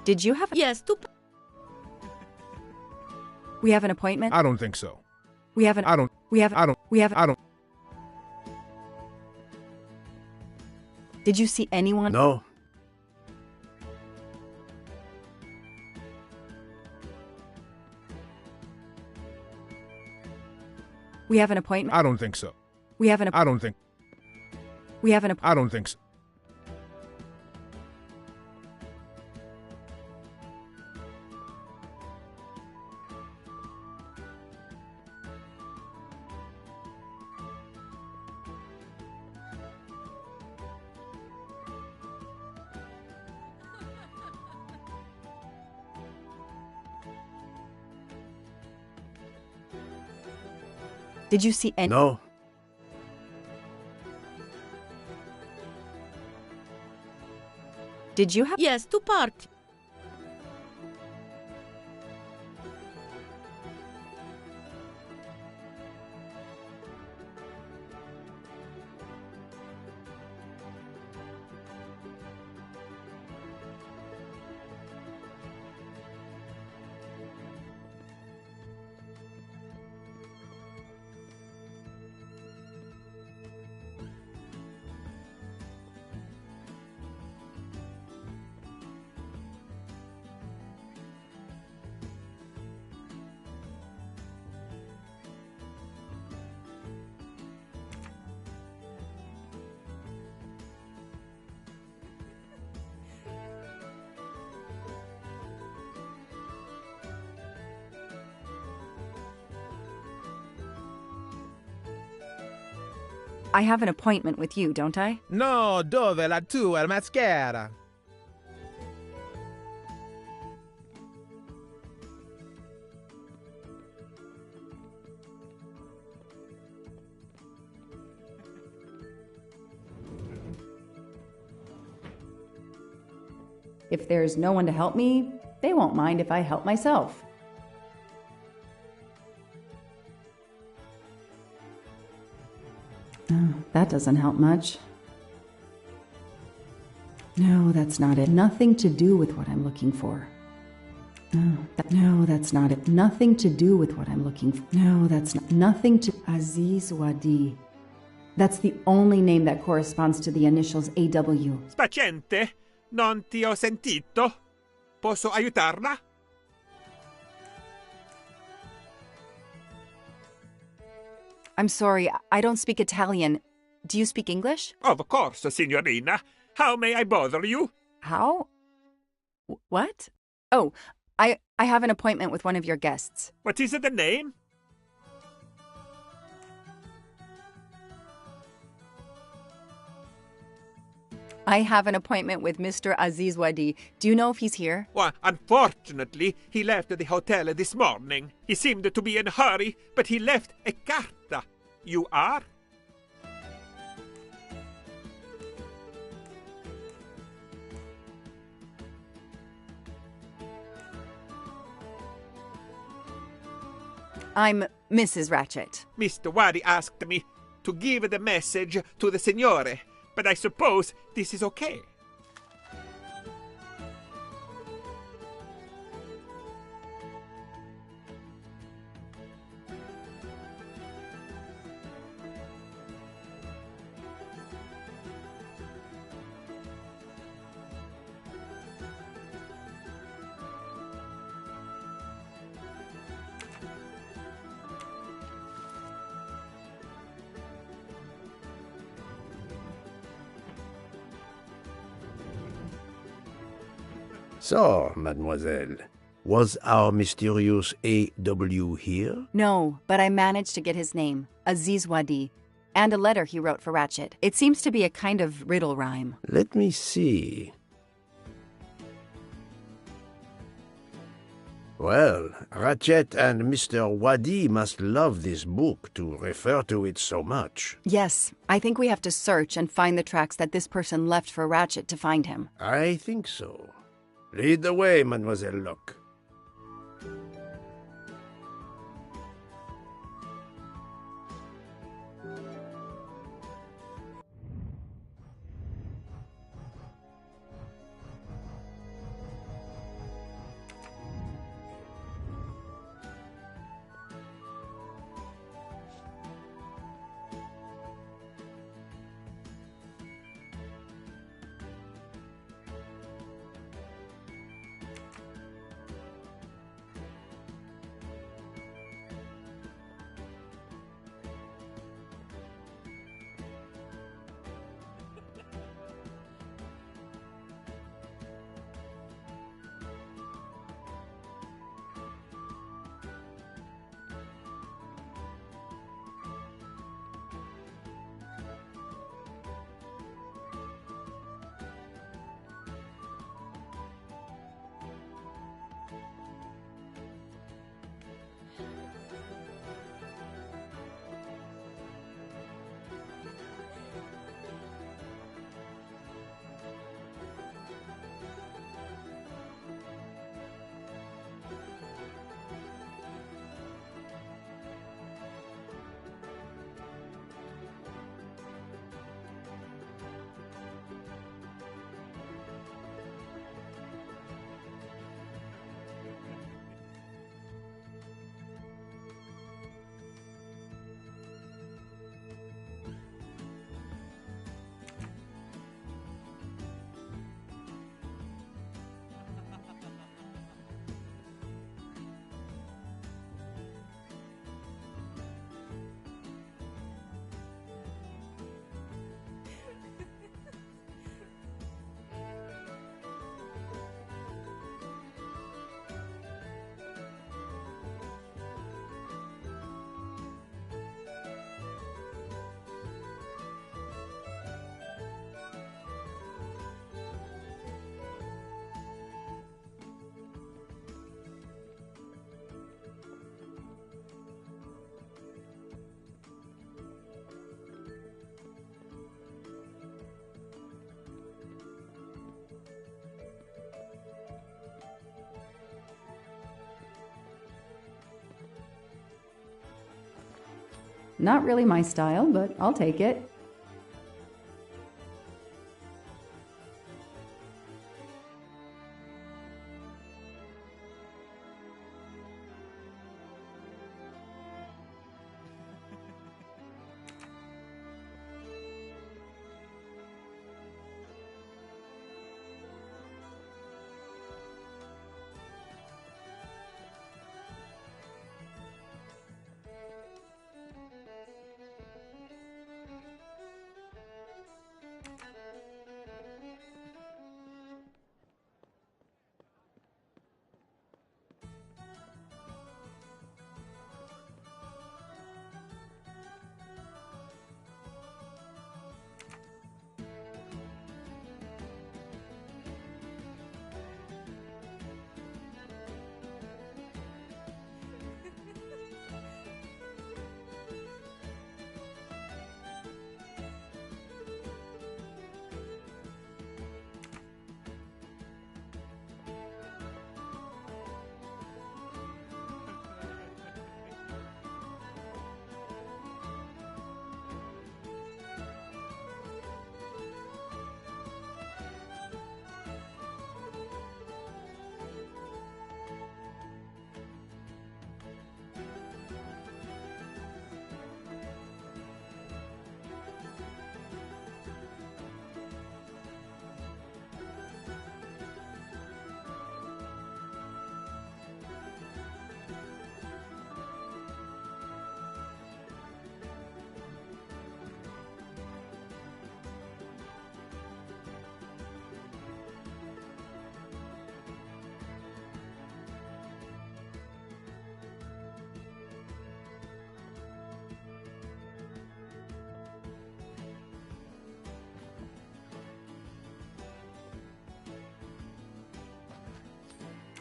Did you have? Yes, to. We have an appointment. I don't think so. We have an. I don't. We have. I don't. We have. I don't. Did you see anyone? No. We have an appointment. I don't think so. We have an. I don't think. We have an. I don't think so. Did you see any? No. Did you have? Yes, to party. I have an appointment with you, don't I? No, dove la tua maschera? If there's no one to help me, they won't mind if I help myself. Oh, that doesn't help much. No, that's not it. Nothing to do with what I'm looking for. No, that's not it. Nothing to do with what I'm looking for. No, that's not. Nothing to. Aziz Wadi. That's the only name that corresponds to the initials AW. Spaziente, non ti ho sentito. Posso aiutarla? I'm sorry, I don't speak Italian. Do you speak English? Of course, signorina. How may I bother you? How? What? Oh, I have an appointment with one of your guests. What is the name? I have an appointment with Mr. Aziz Wadi. Do you know if he's here? Well, unfortunately, he left the hotel this morning. He seemed to be in a hurry, but he left a carta. You are? I'm Mrs. Ratchet. Mr. Wadi asked me to give the message to the signore, but I suppose this is okay. So, mademoiselle, was our mysterious A.W. here? No, but I managed to get his name, Aziz Wadi, and a letter he wrote for Ratchet. It seems to be a kind of riddle rhyme. Let me see. Well, Ratchet and Mr. Wadi must love this book to refer to it so much. Yes, I think we have to search and find the tracks that this person left for Ratchet to find him. I think so. Lead the way, Mademoiselle Locke. Not really my style, but I'll take it.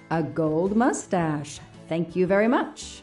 A gold mustache. Thank you very much.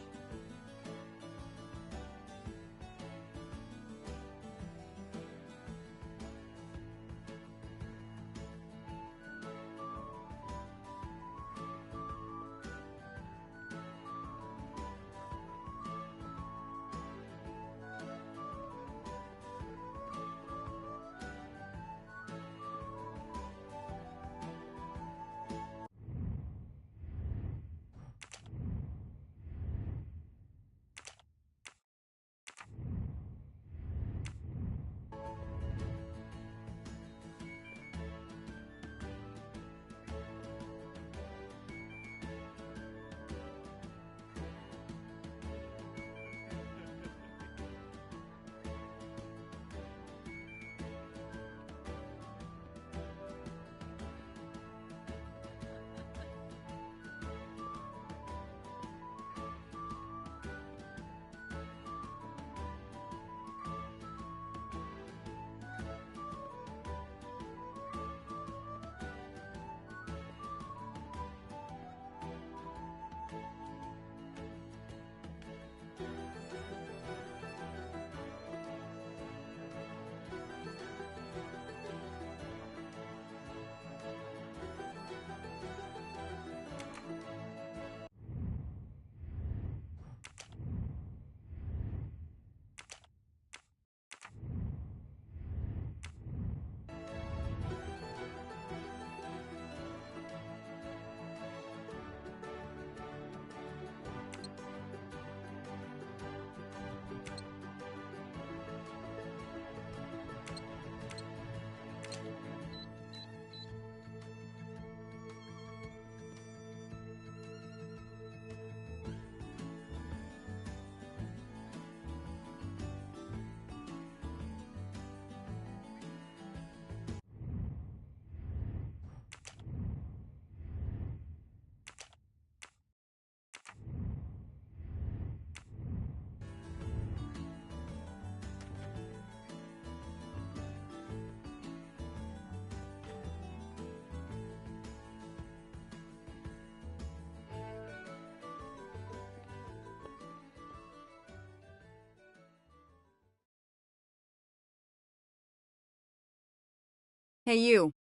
Hey, you.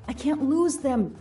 I can't lose them.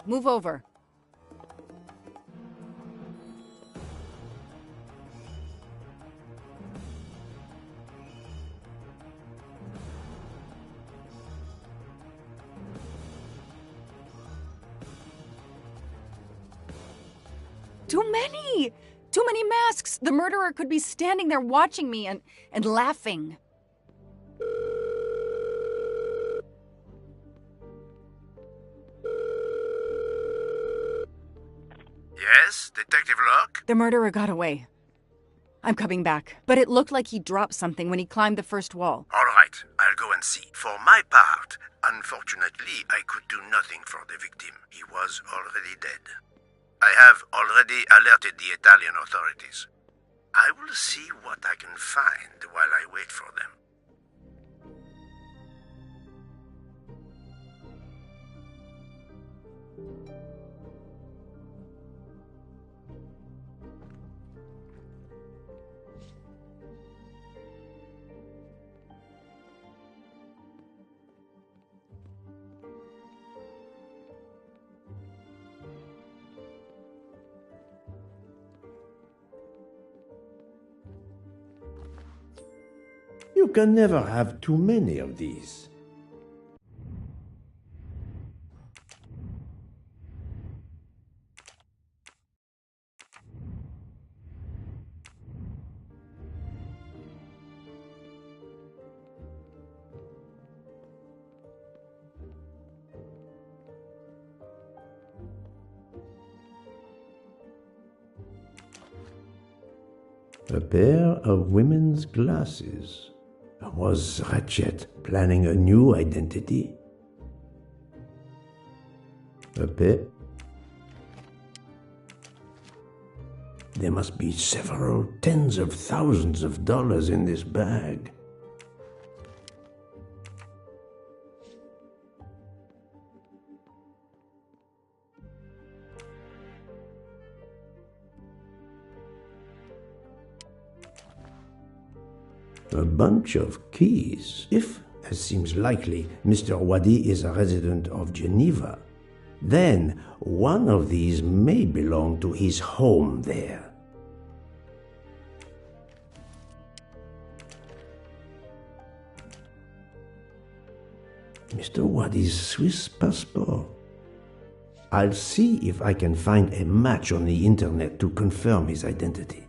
Move over. Too many! Too many masks! The murderer could be standing there watching me and laughing. Yes, Detective Locke? The murderer got away. I'm coming back, but it looked like he dropped something when he climbed the first wall. All right, I'll go and see. For my part, unfortunately, I could do nothing for the victim. He was already dead. I have already alerted the Italian authorities. I will see what I can find while I wait for them. You can never have too many of these. A pair of women's glasses. Was Ratchet planning a new identity? A pair. There must be several tens of thousands of dollars in this bag. A bunch of keys. If, as seems likely, Mr. Wadi is a resident of Geneva, then one of these may belong to his home there. Mr. Wadi's Swiss passport. I'll see if I can find a match on the internet to confirm his identity.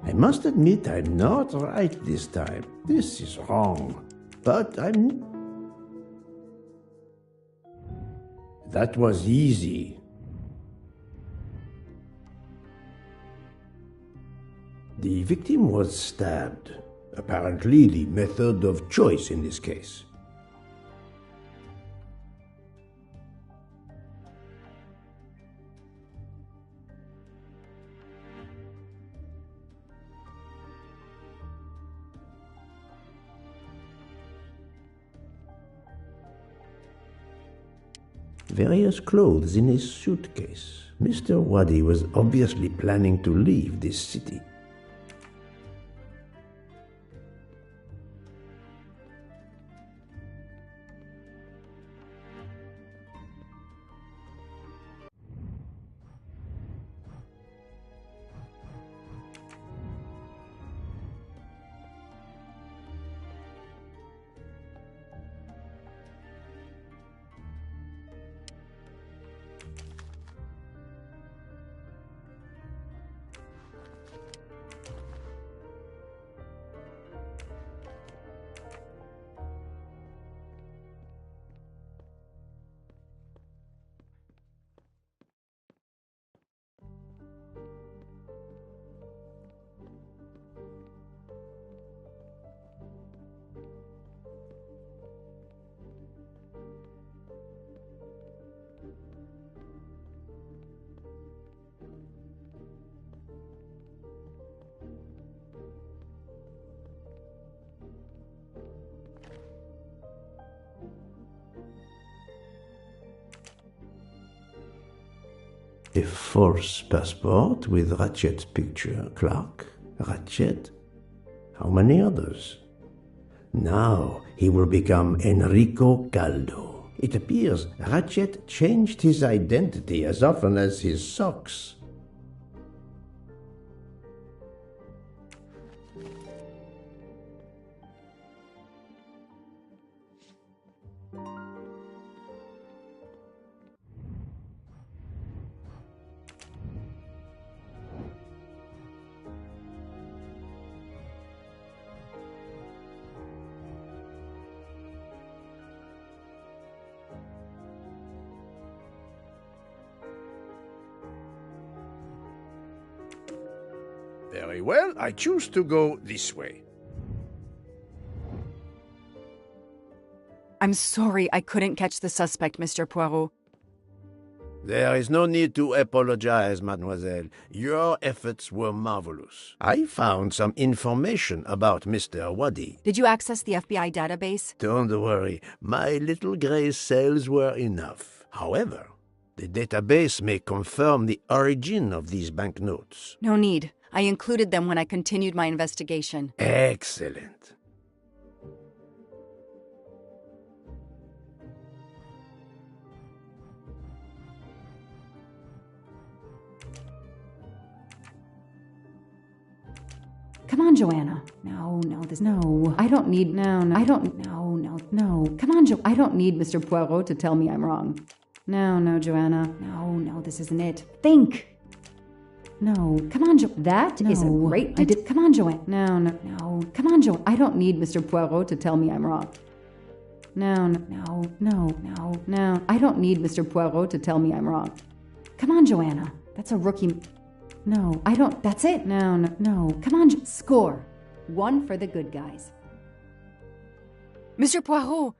I must admit I'm not right this time. This is wrong. But I'm... That was easy. The victim was stabbed. Apparently the method of choice in this case. Various clothes in his suitcase. Mr. Wadi was obviously planning to leave this city. A false passport with Ratchet's picture. Clark, Ratchet. How many others? Now he will become Enrico Caldo. It appears Ratchet changed his identity as often as his socks. Very well, I choose to go this way. I'm sorry I couldn't catch the suspect, Mr. Poirot. There is no need to apologize, mademoiselle. Your efforts were marvelous. I found some information about Mr. Wadi. Did you access the FBI database? Don't worry, my little gray cells were enough. However, the database may confirm the origin of these banknotes. No need. I included them when I continued my investigation. Excellent. Come on, Joanna. No, I don't need, I don't, no. Come on, I don't need Mr. Poirot to tell me I'm wrong. No, Joanna. No, this isn't it. Think! No, come on, That is a great idea. Come on, Joanna. No. Come on, I don't need Mr. Poirot to tell me I'm wrong. No. I don't need Mr. Poirot to tell me I'm wrong. Come on, Joanna. That's a rookie. No, I don't. That's it. No. Come on, score. 1 for the good guys. Mr. Poirot,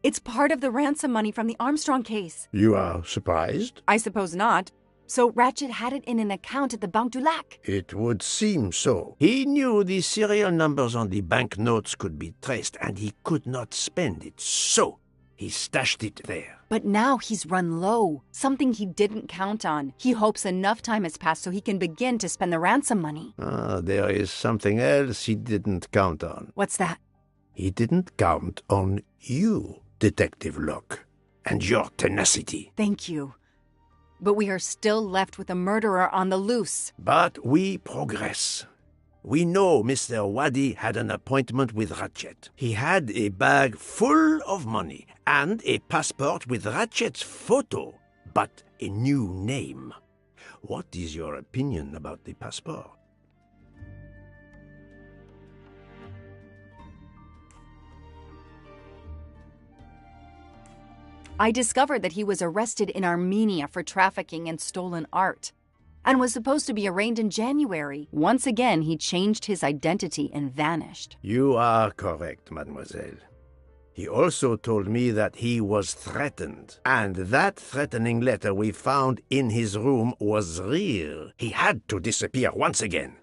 it's part of the ransom money from the Armstrong case. You are surprised? I suppose not. So Ratchet had it in an account at the Banque du Lac. It would seem so. He knew the serial numbers on the banknotes could be traced, and he could not spend it, so he stashed it there. But now he's run low, something he didn't count on. He hopes enough time has passed so he can begin to spend the ransom money. There is something else he didn't count on. What's that? He didn't count on you, Detective Locke, and your tenacity. Thank you. But we are still left with a murderer on the loose. But we progress. We know Mr. Wadi had an appointment with Ratchet. He had a bag full of money and a passport with Ratchet's photo, but a new name. What is your opinion about the passport? I discovered that he was arrested in Armenia for trafficking in stolen art and was supposed to be arraigned in January. Once again, he changed his identity and vanished. You are correct, mademoiselle. He also told me that he was threatened, and that threatening letter we found in his room was real. He had to disappear once again.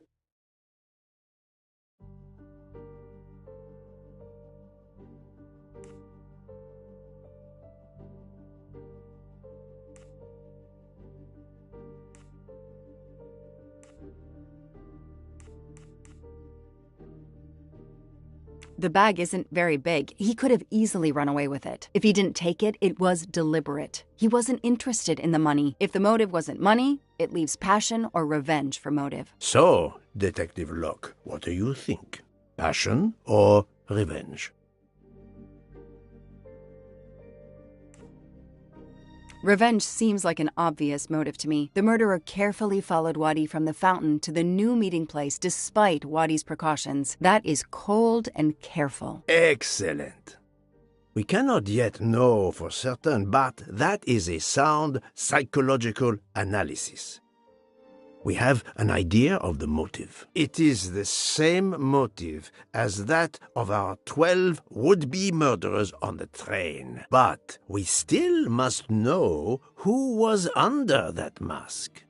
The bag isn't very big. He could have easily run away with it. If he didn't take it, it was deliberate. He wasn't interested in the money. If the motive wasn't money, it leaves passion or revenge for motive. So, Detective Locke, what do you think? Passion or revenge? Revenge seems like an obvious motive to me. The murderer carefully followed Wadi from the fountain to the new meeting place despite Wadi's precautions. That is cold and careful. Excellent. We cannot yet know for certain, but that is a sound psychological analysis. We have an idea of the motive. It is the same motive as that of our 12 would-be murderers on the train. But we still must know who was under that mask.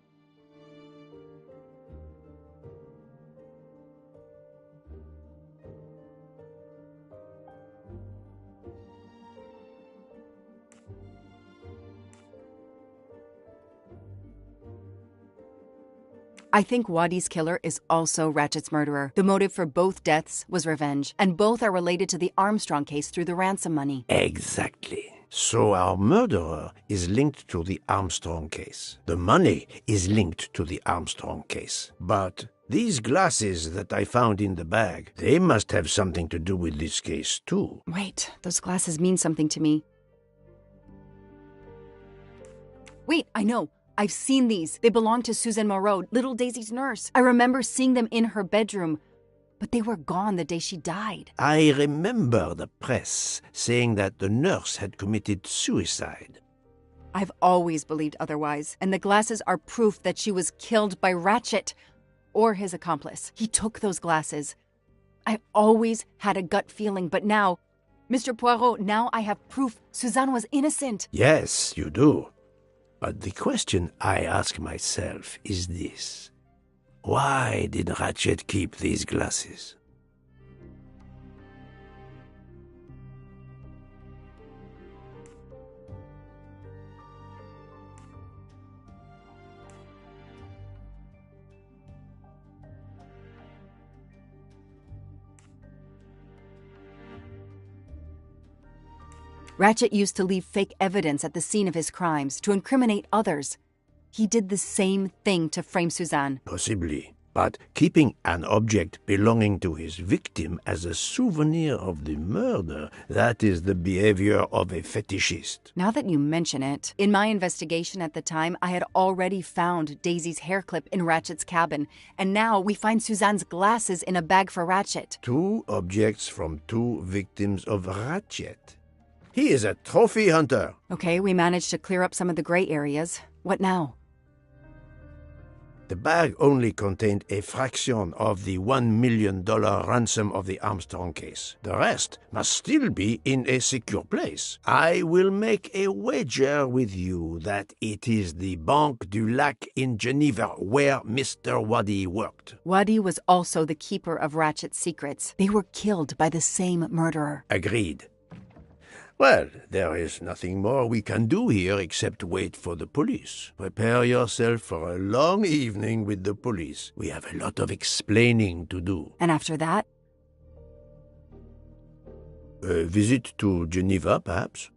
I think Wadi's killer is also Ratchet's murderer. The motive for both deaths was revenge, and both are related to the Armstrong case through the ransom money. Exactly. So our murderer is linked to the Armstrong case. The money is linked to the Armstrong case. But these glasses that I found in the bag, they must have something to do with this case too. Wait, those glasses mean something to me. Wait, I know. I've seen these. They belong to Suzanne Moreau, little Daisy's nurse. I remember seeing them in her bedroom, but they were gone the day she died. I remember the press saying that the nurse had committed suicide. I've always believed otherwise, and the glasses are proof that she was killed by Ratchet or his accomplice. He took those glasses. I always had a gut feeling, but now, Mr. Poirot, now I have proof Suzanne was innocent. Yes, you do. But the question I ask myself is this. Why did Ratchet keep these glasses? Ratchet used to leave fake evidence at the scene of his crimes to incriminate others. He did the same thing to frame Suzanne. Possibly. But keeping an object belonging to his victim as a souvenir of the murder, that is the behavior of a fetishist. Now that you mention it, in my investigation at the time, I had already found Daisy's hair clip in Ratchet's cabin, and now we find Suzanne's glasses in a bag for Ratchet. 2 objects from 2 victims of Ratchet. He is a trophy hunter. Okay, we managed to clear up some of the gray areas. What now? The bag only contained a fraction of the $1 million ransom of the Armstrong case. The rest must still be in a secure place. I will make a wager with you that it is the Banque du Lac in Geneva where Mr. Wadi worked. Wadi was also the keeper of Ratchet's secrets. They were killed by the same murderer. Agreed. Well, there is nothing more we can do here except wait for the police. Prepare yourself for a long evening with the police. We have a lot of explaining to do. And after that? A visit to Geneva, perhaps?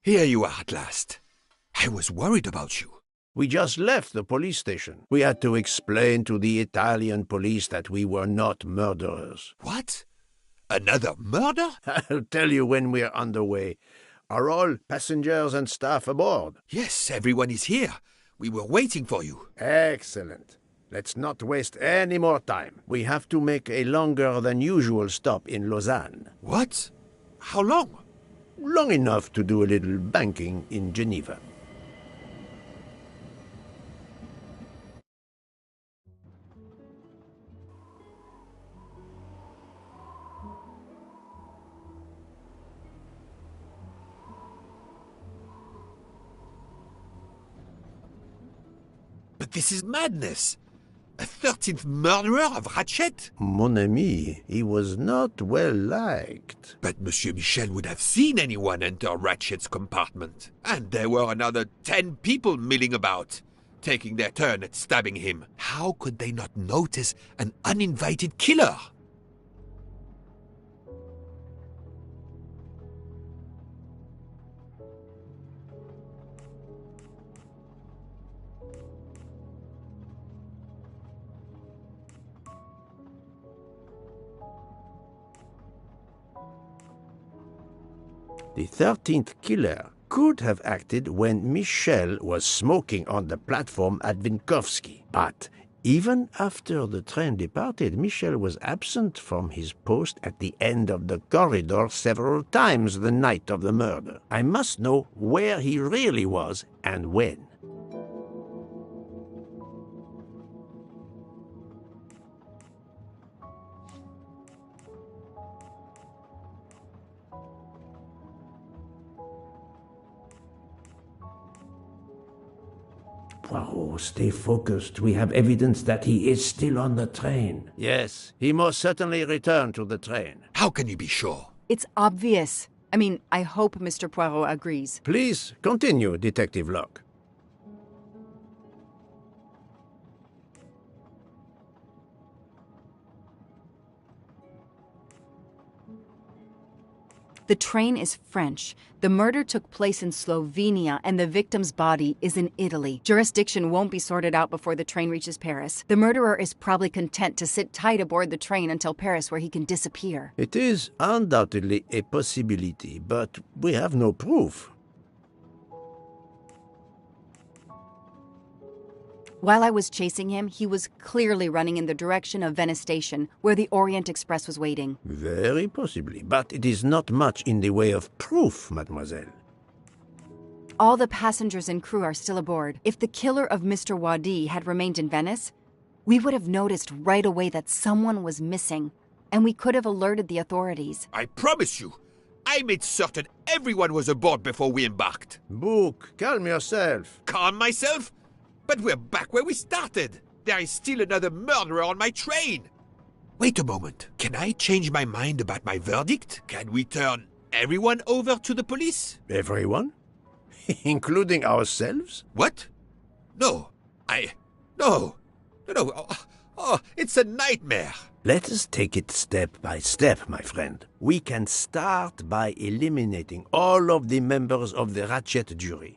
Here you are at last. I was worried about you. We just left the police station. We had to explain to the Italian police that we were not murderers. What? Another murder? I'll tell you when we're underway. Are all passengers and staff aboard? Yes, everyone is here. We were waiting for you. Excellent. Let's not waste any more time. We have to make a longer than usual stop in Lausanne. What? How long? Long enough to do a little banking in Geneva. But this is madness. A 13th murderer of Ratchet? Mon ami, he was not well liked. But Monsieur Michel would have seen anyone enter Ratchet's compartment. And there were another 10 people milling about, taking their turn at stabbing him. How could they not notice an uninvited killer? The 13th killer could have acted when Michel was smoking on the platform at Vinkovsky. But even after the train departed, Michel was absent from his post at the end of the corridor several times the night of the murder. I must know where he really was and when. Poirot, stay focused. We have evidence that he is still on the train. Yes, he most certainly returned to the train. How can you be sure? It's obvious. I mean, I hope Mr. Poirot agrees. Please continue, Detective Locke. The train is French. The murder took place in Slovenia, and the victim's body is in Italy. Jurisdiction won't be sorted out before the train reaches Paris. The murderer is probably content to sit tight aboard the train until Paris, where he can disappear. It is undoubtedly a possibility, but we have no proof. While I was chasing him, he was clearly running in the direction of Venice Station, where the Orient Express was waiting. Very possibly, but it is not much in the way of proof, mademoiselle. All the passengers and crew are still aboard. If the killer of Mr. Wadi had remained in Venice, we would have noticed right away that someone was missing, and we could have alerted the authorities. I promise you, I made certain everyone was aboard before we embarked. Book, calm yourself. Calm myself? But we're back where we started. There is still another murderer on my train. Wait a moment. Can I change my mind about my verdict? Can we turn everyone over to the police? Everyone? Including ourselves? What? No. No. Oh, it's a nightmare. Let us take it step by step, my friend. We can start by eliminating all of the members of the Ratchet jury.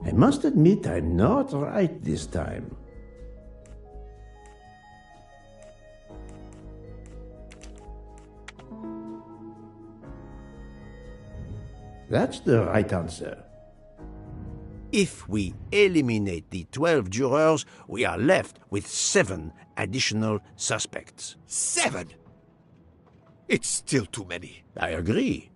I must admit I'm not right this time. That's the right answer. If we eliminate the 12 jurors, we are left with 7 additional suspects. 7? It's still too many. I agree.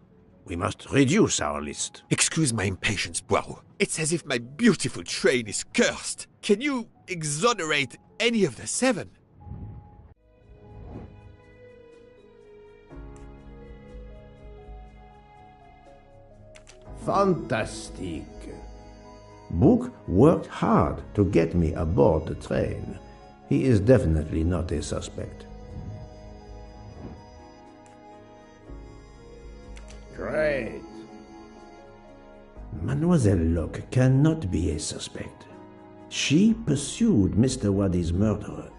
We must reduce our list. Excuse my impatience, Poirot. It's as if my beautiful train is cursed. Can you exonerate any of the 7? Fantastic. Book worked hard to get me aboard the train. He is definitely not a suspect. Great. Mademoiselle Locke cannot be a suspect. She pursued Mr. Wadi's murderer.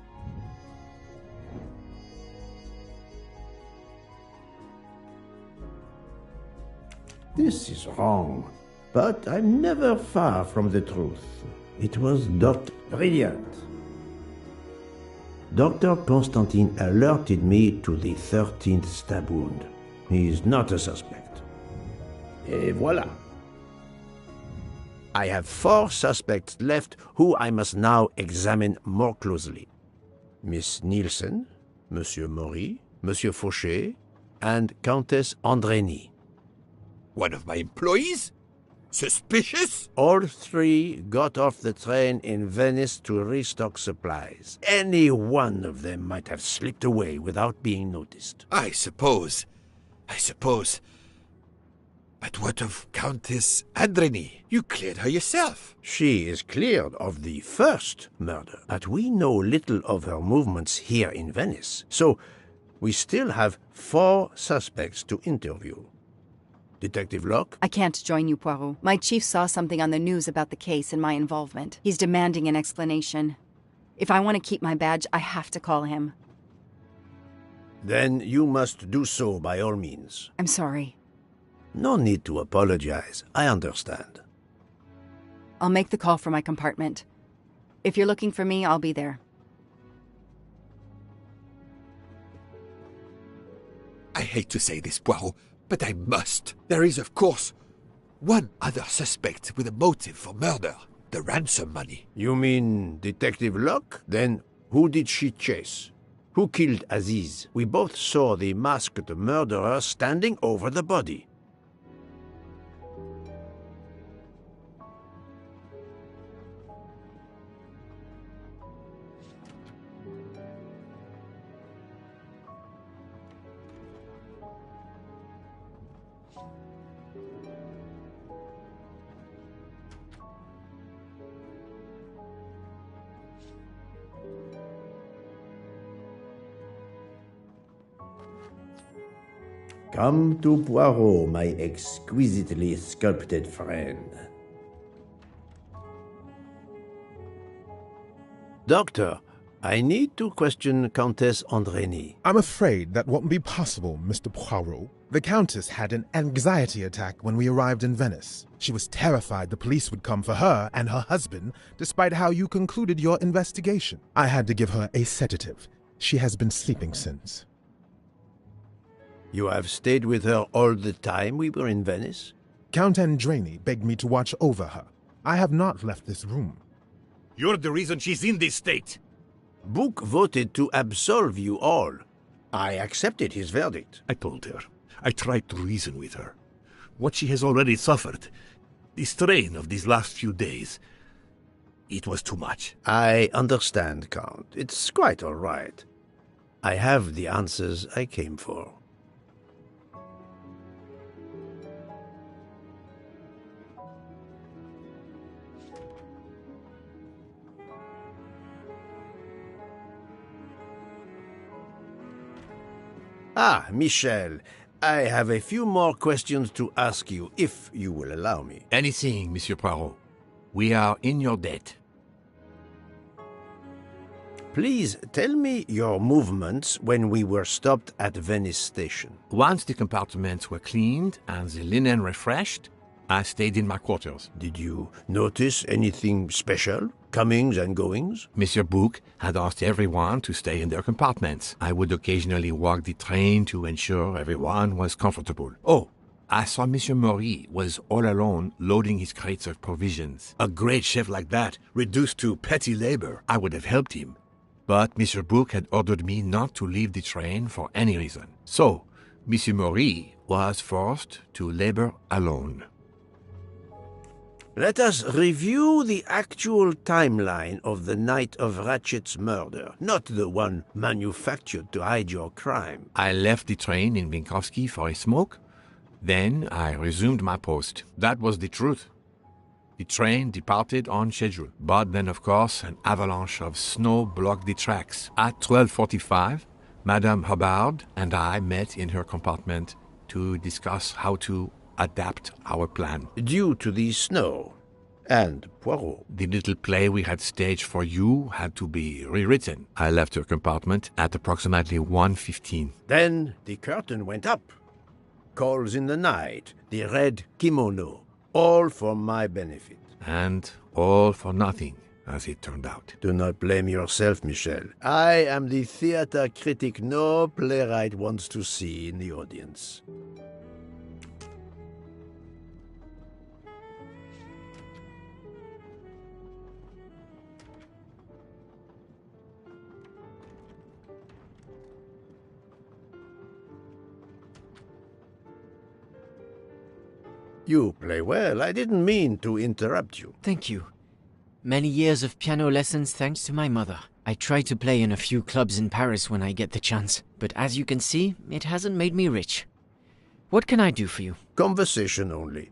This is wrong, but I'm never far from the truth. It was Dr. Brilliant. Dr. Constantine alerted me to the 13th stab wound. He is not a suspect. Et voilà. I have 4 suspects left who I must now examine more closely. Miss Nielsen, Monsieur Maury, Monsieur Fauché, and Countess Andrény. One of my employees? Suspicious? All 3 got off the train in Venice to restock supplies. Any one of them might have slipped away without being noticed. I suppose. But what of Countess Andrény? You cleared her yourself. She is cleared of the first murder, but we know little of her movements here in Venice. So we still have 4 suspects to interview. Detective Locke? I can't join you, Poirot. My chief saw something on the news about the case and my involvement. He's demanding an explanation. If I want to keep my badge, I have to call him. Then you must do so by all means. I'm sorry. No need to apologize. I understand. I'll make the call from my compartment. If you're looking for me, I'll be there. I hate to say this, Poirot, but I must. There is, of course, one other suspect with a motive for murder. The ransom money. You mean Detective Locke? Then Who did she chase? Who killed Aziz? We both saw the masked murderer standing over the body. Come to Poirot, my exquisitely sculpted friend. Doctor, I need to question Countess Andrény. I'm afraid that won't be possible, Mr. Poirot. The Countess had an anxiety attack when we arrived in Venice. She was terrified the police would come for her and her husband, despite how you concluded your investigation. I had to give her a sedative. She has been sleeping since. You have stayed with her all the time we were in Venice? Count Andrény begged me to watch over her. I have not left this room. You're the reason she's in this state. Bouc voted to absolve you all. I accepted his verdict. I told her. I tried to reason with her. What she has already suffered, the strain of these last few days, it was too much. I understand, Count. It's quite all right. I have the answers I came for. Ah, Michel, I have a few more questions to ask you, if you will allow me. Anything, Monsieur Poirot. We are in your debt. Please tell me your movements when we were stopped at Venice Station. Once the compartments were cleaned and the linen refreshed, I stayed in my quarters. Did you notice anything special? Comings and goings? Monsieur Bouc had asked everyone to stay in their compartments. I would occasionally walk the train to ensure everyone was comfortable. Oh, I saw Monsieur Maury was all alone loading his crates of provisions. A great chef like that, reduced to petty labor, I would have helped him. But Monsieur Bouc had ordered me not to leave the train for any reason. So, Monsieur Maury was forced to labor alone. Let us review the actual timeline of the night of Ratchet's murder, not the one manufactured to hide your crime. I left the train in Winkowski for a smoke. Then I resumed my post. That was the truth. The train departed on schedule. But then, of course, an avalanche of snow blocked the tracks. At 12:45, Madame Hubbard and I met in her compartment to discuss how to adapt our plan. Due to the snow and Poirot. The little play we had staged for you had to be rewritten. I left her compartment at approximately 1:15. Then the curtain went up. Calls in the night, the red kimono, all for my benefit. And all for nothing, as it turned out. Do not blame yourself, Michel. I am the theater critic no playwright wants to see in the audience. You play well. I didn't mean to interrupt you. Thank you. Many years of piano lessons thanks to my mother. I try to play in a few clubs in Paris when I get the chance, but as you can see, it hasn't made me rich. What can I do for you? Conversation only.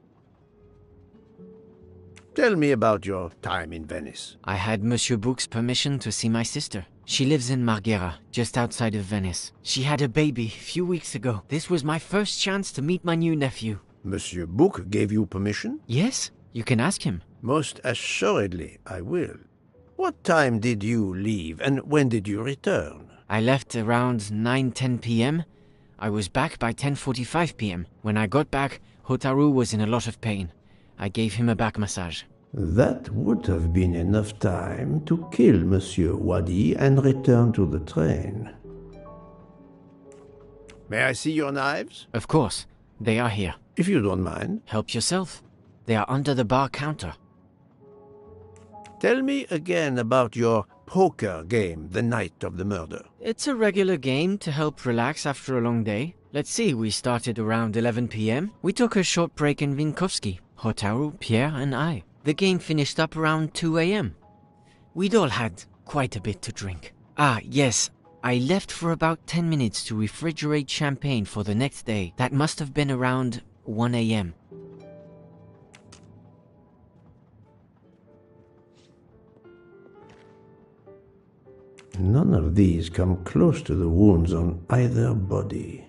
Tell me about your time in Venice. I had Monsieur Bouc's permission to see my sister. She lives in Marghera, just outside of Venice. She had a baby a few weeks ago. This was my first chance to meet my new nephew. Monsieur Bouc gave you permission? Yes, you can ask him. Most assuredly, I will. What time did you leave, and when did you return? I left around 9:10 p.m. I was back by 10:45 p.m. When I got back, Hotaru was in a lot of pain. I gave him a back massage. That would have been enough time to kill Monsieur Wadi and return to the train. May I see your knives? Of course. They are here. If you don't mind. Help yourself. They are under the bar counter. Tell me again about your poker game the night of the murder? It's a regular game to help relax after a long day. Let's see, we started around 11 p.m. We took a short break in Vinkovsky, Hotaru, Pierre and I. The game finished up around 2 a.m. We'd all had quite a bit to drink. Ah, yes, I left for about 10 minutes to refrigerate champagne for the next day. That must have been around 1 a.m. None of these come close to the wounds on either body.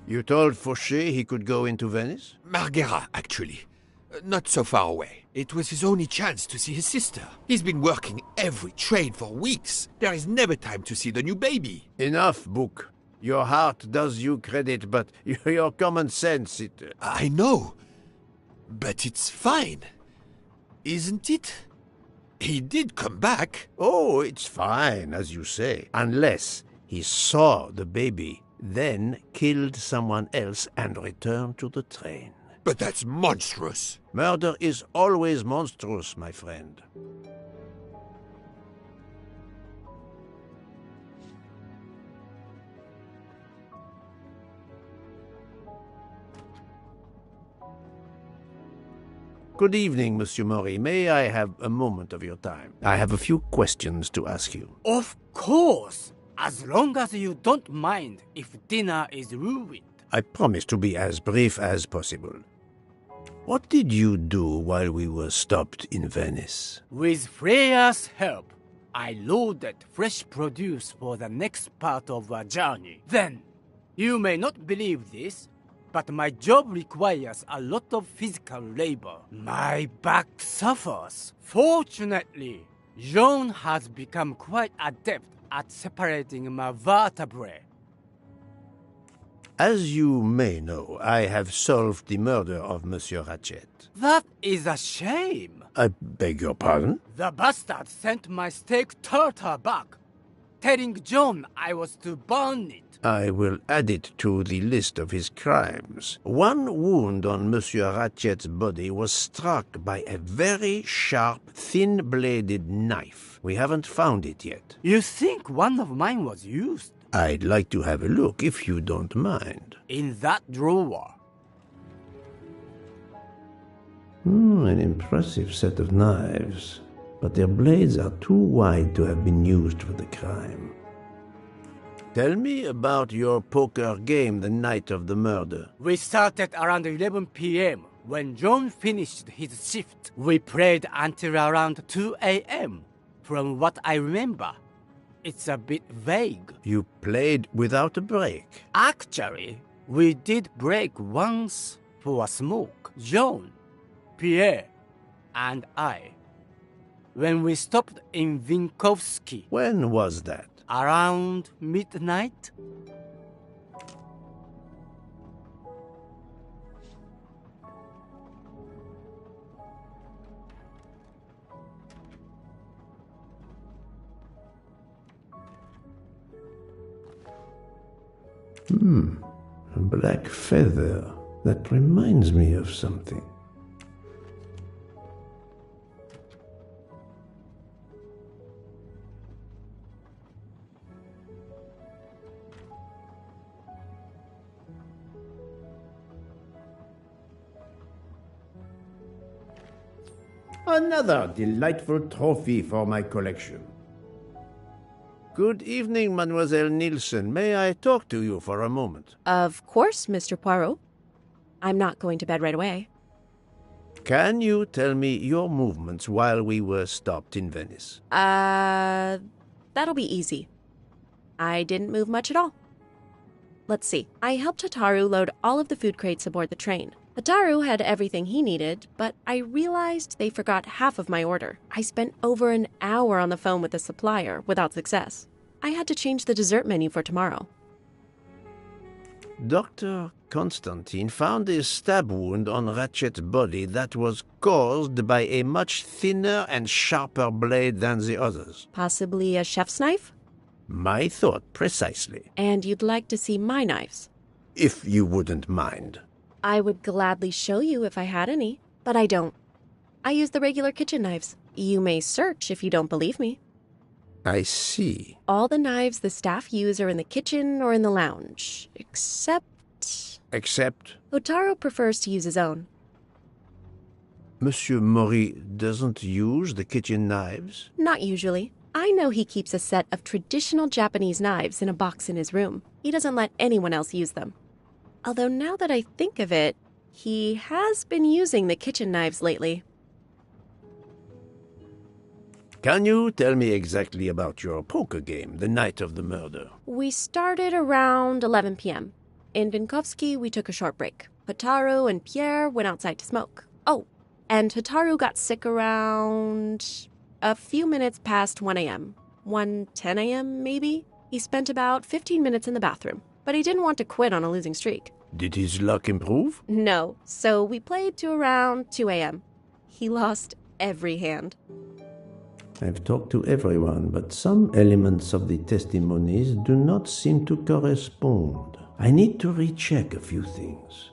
You told Fauché he could go into Venice? Marguerite, actually. Not so far away. It was his only chance to see his sister. He's been working every train for weeks. There is never time to see the new baby. Enough, Book. Your heart does you credit, but your common sense, it... I know. But it's fine. Isn't it? He did come back. Oh, it's fine, as you say. Unless he saw the baby, then killed someone else and returned to the train. But that's monstrous. Murder is always monstrous, my friend. Good evening, Monsieur Maury. May I have a moment of your time? I have a few questions to ask you. Of course! As long as you don't mind if dinner is ruined. I promise to be as brief as possible. What did you do while we were stopped in Venice? With Freya's help, I loaded fresh produce for the next part of our journey. Then, you may not believe this, but my job requires a lot of physical labor. My back suffers. Fortunately, Jean has become quite adept at separating my vertebrae. As you may know, I have solved the murder of Monsieur Ratchet. That is a shame. I beg your pardon? The bastard sent my steak tartare back, telling John I was to burn it. I will add it to the list of his crimes. One wound on Monsieur Ratchet's body was struck by a very sharp, thin-bladed knife. We haven't found it yet. You think one of mine was used? I'd like to have a look, if you don't mind. In that drawer. An impressive set of knives, but their blades are too wide to have been used for the crime. Tell me about your poker game the night of the murder. We started around 11 p.m. When John finished his shift, we played until around 2 a.m. From what I remember, it's a bit vague. You played without a break? Actually, we did break once for a smoke. John, Pierre, and I. When we stopped in Vinkovsky. When was that? Around midnight? A black feather. That reminds me of something. Another delightful trophy for my collection. Good evening, Mademoiselle Nielsen. May I talk to you for a moment? Of course, Mr. Poirot. I'm not going to bed right away. Can you tell me your movements while we were stopped in Venice? That'll be easy. I didn't move much at all. Let's see. I helped Hotaru load all of the food crates aboard the train. Hotaru had everything he needed, but I realized they forgot half of my order. I spent over an hour on the phone with the supplier without success. I had to change the dessert menu for tomorrow. Dr. Constantine found a stab wound on Ratchet's body that was caused by a much thinner and sharper blade than the others. Possibly a chef's knife? My thought, precisely. And you'd like to see my knives? If you wouldn't mind. I would gladly show you if I had any, but I don't. I use the regular kitchen knives. You may search if you don't believe me. I see. All the knives the staff use are in the kitchen or in the lounge, except... Except? Hotaru prefers to use his own. Monsieur Mori doesn't use the kitchen knives? Not usually. I know he keeps a set of traditional Japanese knives in a box in his room. He doesn't let anyone else use them. Although now that I think of it, he has been using the kitchen knives lately. Can you tell me exactly about your poker game the night of the murder? We started around 11 p.m. In Vinkovsky, we took a short break. Hotaru and Pierre went outside to smoke. Oh, and Hotaru got sick around a few minutes past 1 a.m. 1:10 a.m., maybe? He spent about 15 minutes in the bathroom, but he didn't want to quit on a losing streak. Did his luck improve? No, so we played to around 2 a.m. He lost every hand. I've talked to everyone, but some elements of the testimonies do not seem to correspond. I need to recheck a few things.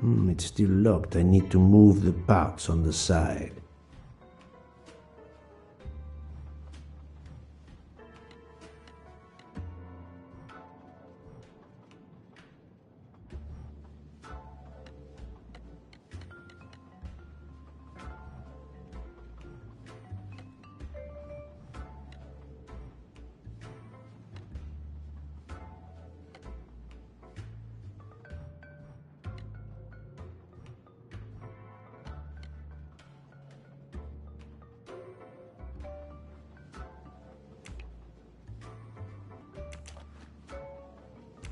It's still locked. I need to move the parts on the side.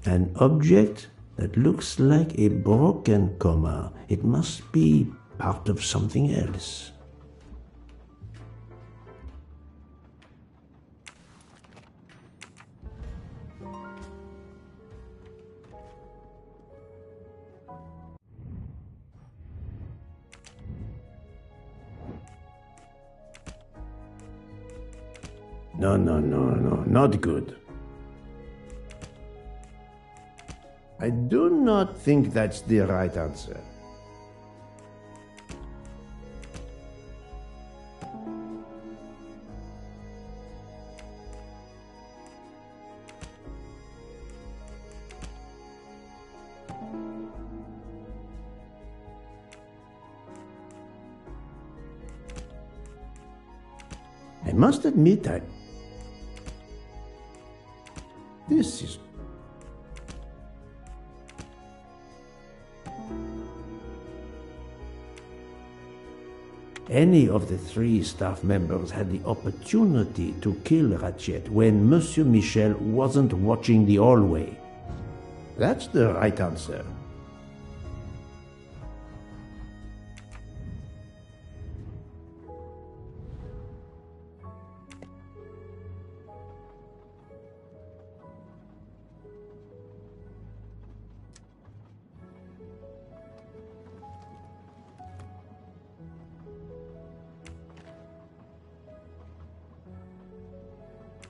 An object that looks like a broken comma. It must be part of something else. No, not good. I do not think that's the right answer. I must admit this is... Any of the three staff members had the opportunity to kill Ratchet when Monsieur Michel wasn't watching the hallway. That's the right answer.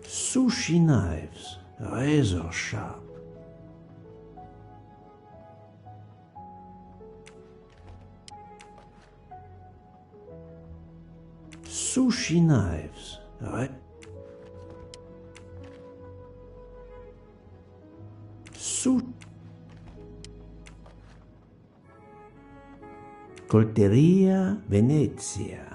Sushi knives, razor sharp. Sushi knives, right? Colteria Venezia.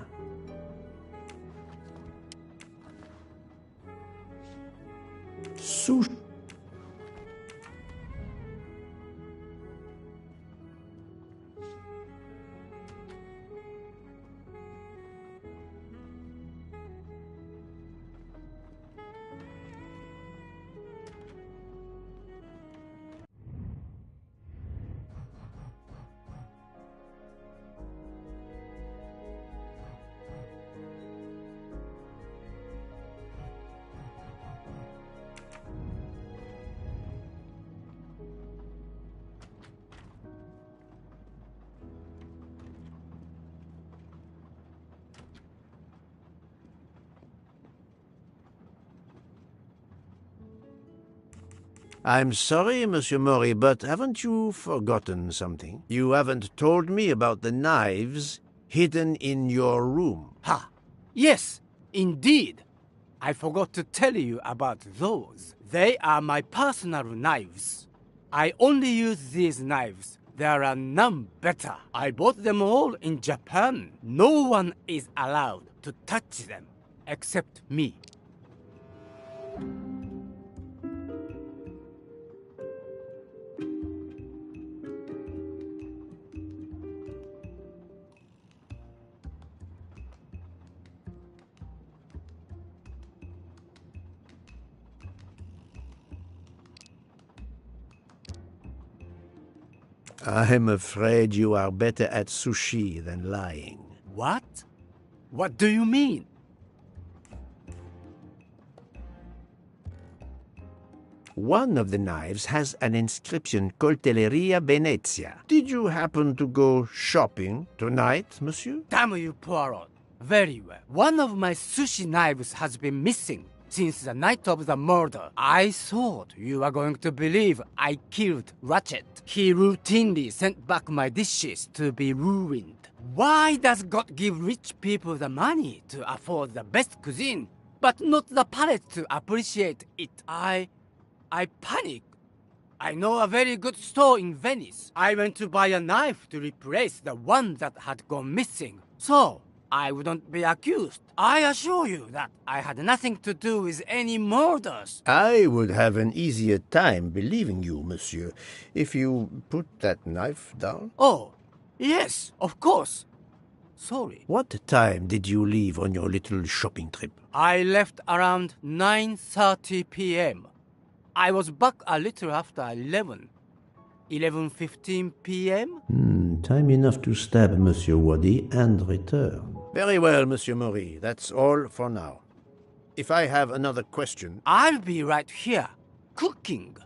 I'm sorry, Monsieur Mori, but haven't you forgotten something? You haven't told me about the knives hidden in your room. Ha! Yes, indeed. I forgot to tell you about those. They are my personal knives. I only use these knives. There are none better. I bought them all in Japan. No one is allowed to touch them except me. I'm afraid you are better at sushi than lying. What? What do you mean? One of the knives has an inscription, Coltelleria Venezia. Did you happen to go shopping tonight, monsieur? Damn you, Poirot. Very well. One of my sushi knives has been missing. Since the night of the murder, I thought you were going to believe I killed Ratchet. He routinely sent back my dishes to be ruined. Why does God give rich people the money to afford the best cuisine, but not the palate to appreciate it? I panicked. I know a very good store in Venice. I went to buy a knife to replace the one that had gone missing, so I wouldn't be accused. I assure you that I had nothing to do with any murders. I would have an easier time believing you, monsieur, if you put that knife down. Oh, yes, of course. Sorry. What time did you leave on your little shopping trip? I left around 9:30 p.m. I was back a little after 11:15 p.m. Time enough to stab Monsieur Waddy and return. Very well, Monsieur Maury. That's all for now. If I have another question... I'll be right here, cooking.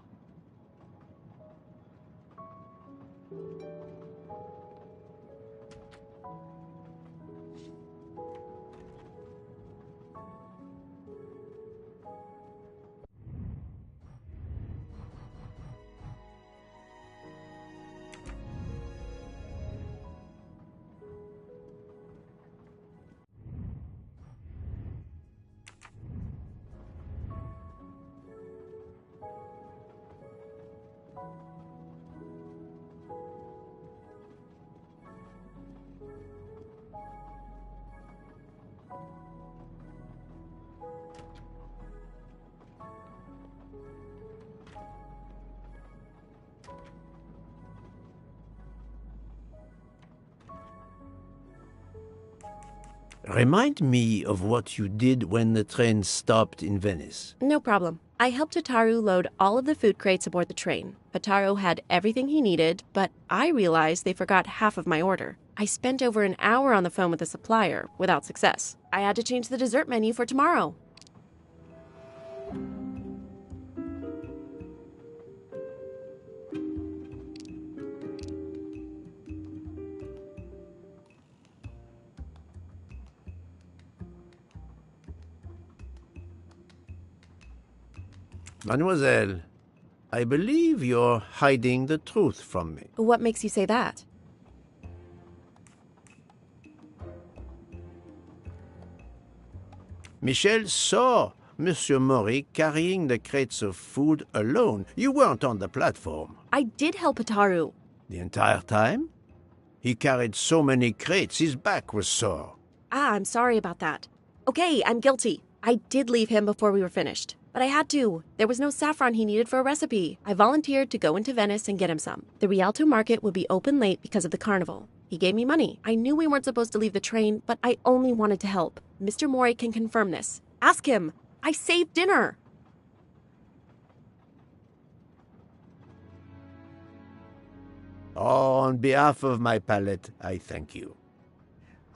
Remind me of what you did when the train stopped in Venice. No problem. I helped Hotaru load all of the food crates aboard the train. Hotaru had everything he needed, but I realized they forgot half of my order. I spent over an hour on the phone with the supplier, without success. I had to change the dessert menu for tomorrow. Mademoiselle, I believe you're hiding the truth from me. What makes you say that? Michel saw Monsieur Maury carrying the crates of food alone. You weren't on the platform. I did help Hotaru. The entire time? He carried so many crates, his back was sore. I'm sorry about that. Okay, I'm guilty. I did leave him before we were finished. But I had to. There was no saffron he needed for a recipe. I volunteered to go into Venice and get him some. The Rialto market would be open late because of the carnival. He gave me money. I knew we weren't supposed to leave the train, but I only wanted to help. Mr. Mori can confirm this. Ask him. I saved dinner. On behalf of my palate, I thank you.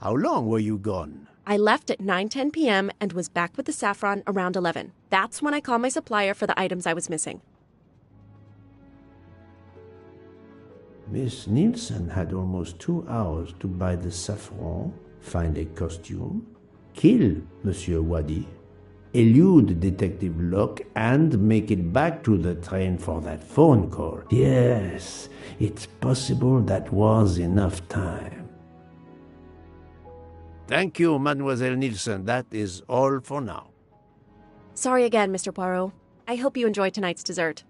How long were you gone? I left at 9:10 p.m. and was back with the saffron around 11. That's when I called my supplier for the items I was missing. Miss Nielsen had almost 2 hours to buy the saffron, find a costume, kill Monsieur Waddy, elude Detective Locke, and make it back to the train for that phone call. Yes, it's possible that was enough time. Thank you, Mademoiselle Nielsen. That is all for now. Sorry again, Mr. Poirot. I hope you enjoyed tonight's dessert.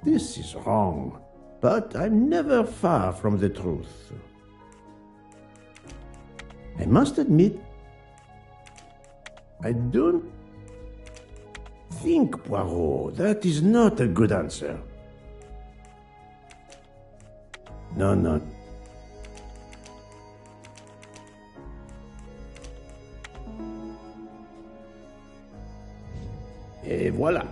This is wrong, but I'm never far from the truth. I must admit, I don't think, Poirot, that is not a good answer. No. Et voilà.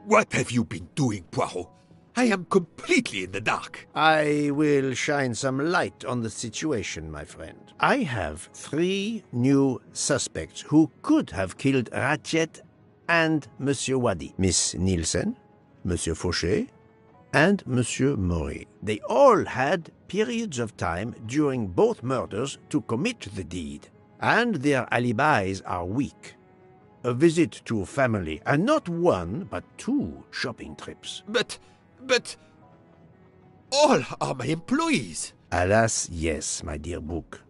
What have you been doing, Poirot? I am completely in the dark. I will shine some light on the situation, my friend. I have 3 new suspects who could have killed Ratchet and Monsieur Wadi. Miss Nielsen, Monsieur Fauché, and Monsieur Maury. They all had periods of time during both murders to commit the deed, and their alibis are weak. A visit to family, and not 1, but 2 shopping trips. But all are my employees. Alas, yes, my dear Book.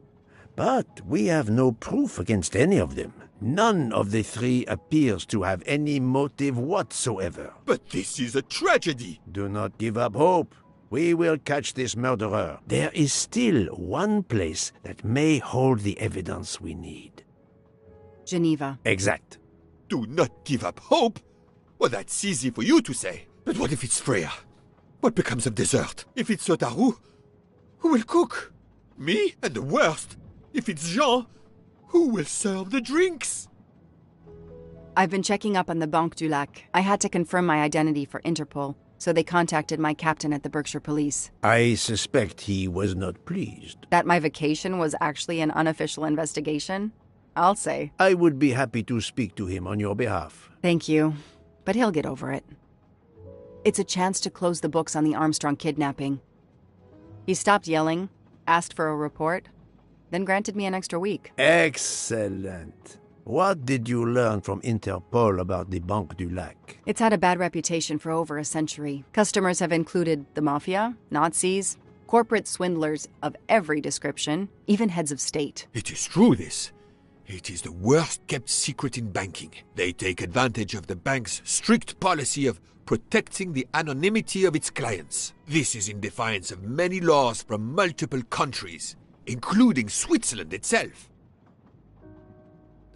But we have no proof against any of them. None of the 3 appears to have any motive whatsoever. But this is a tragedy. Do not give up hope. We will catch this murderer. There is still one place that may hold the evidence we need. Geneva. Exact. Do not give up hope? Well, that's easy for you to say. But what if it's Freya? What becomes of dessert? If it's Sotaru, who will cook? Me? And the worst, if it's Jean, who will serve the drinks? I've been checking up on the Banque du Lac. I had to confirm my identity for Interpol, so they contacted my captain at the Berkshire Police. I suspect he was not pleased. That my vacation was actually an unofficial investigation? I'll say. I would be happy to speak to him on your behalf. Thank you, but he'll get over it. It's a chance to close the books on the Armstrong kidnapping. He stopped yelling, asked for a report, then granted me an extra week. Excellent. What did you learn from Interpol about the Banque du Lac? It's had a bad reputation for over a century. Customers have included the mafia, Nazis, corporate swindlers of every description, even heads of state. It is true, this. It is the worst-kept secret in banking. They take advantage of the bank's strict policy of protecting the anonymity of its clients. This is in defiance of many laws from multiple countries, including Switzerland itself.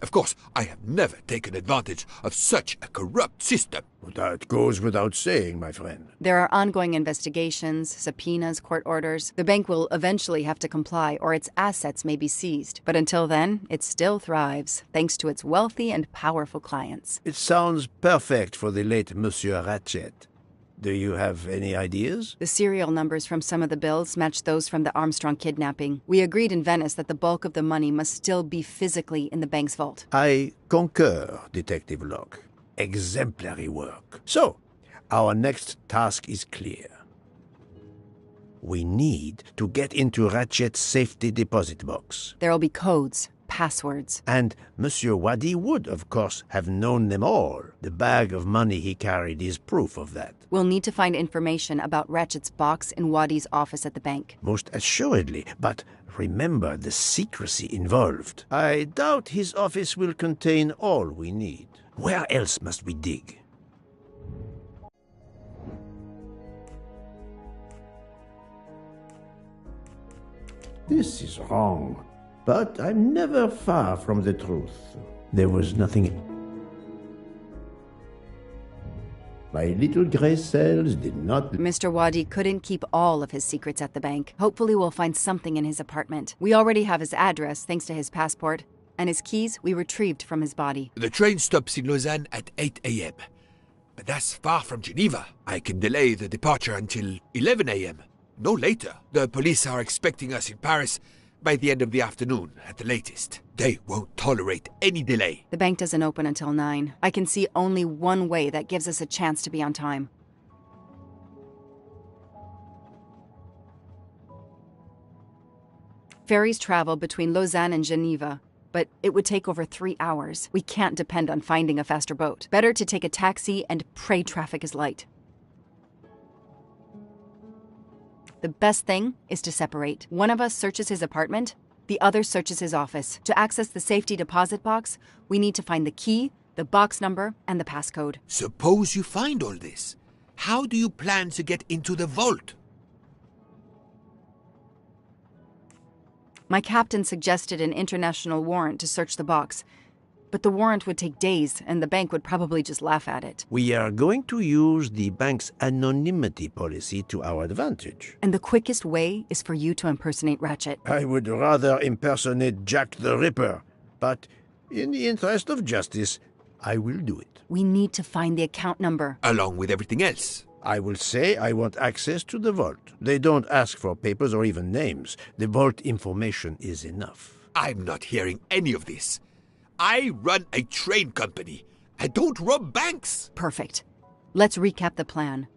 Of course, I have never taken advantage of such a corrupt system. That goes without saying, my friend. There are ongoing investigations, subpoenas, court orders. The bank will eventually have to comply, or its assets may be seized. But until then, it still thrives, thanks to its wealthy and powerful clients. It sounds perfect for the late Monsieur Ratchet. Do you have any ideas? The serial numbers from some of the bills match those from the Armstrong kidnapping. We agreed in Venice that the bulk of the money must still be physically in the bank's vault. I concur, Detective Locke. Exemplary work. So, our next task is clear. We need to get into Ratchet's safety deposit box. There will be codes, passwords. And Monsieur Wadi would, of course, have known them all. The bag of money he carried is proof of that. We'll need to find information about Ratchet's box in Wadi's office at the bank. Most assuredly, but remember the secrecy involved. I doubt his office will contain all we need. Where else must we dig? This is wrong, but I'm never far from the truth. There was nothing. My little gray cells did not... Mr. Wadi couldn't keep all of his secrets at the bank. Hopefully we'll find something in his apartment. We already have his address, thanks to his passport. And his keys we retrieved from his body. The train stops in Lausanne at 8 a.m. But that's far from Geneva. I can delay the departure until 11 a.m. No later. The police are expecting us in Paris by the end of the afternoon at the latest. They won't tolerate any delay. The bank doesn't open until 9. I can see only one way that gives us a chance to be on time. Ferries travel between Lausanne and Geneva, but it would take over 3 hours. We can't depend on finding a faster boat. Better to take a taxi and pray traffic is light. The best thing is to separate. One of us searches his apartment, the other searches his office. To access the safety deposit box, we need to find the key, the box number, and the passcode. Suppose you find all this. How do you plan to get into the vault? My captain suggested an international warrant to search the box, but the warrant would take days, and the bank would probably just laugh at it. We are going to use the bank's anonymity policy to our advantage. And the quickest way is for you to impersonate Ratchet. I would rather impersonate Jack the Ripper, but in the interest of justice, I will do it. We need to find the account number. Along with everything else. I will say I want access to the vault. They don't ask for papers or even names. The vault information is enough. I'm not hearing any of this. I run a train company. I don't rob banks. Perfect. Let's recap the plan.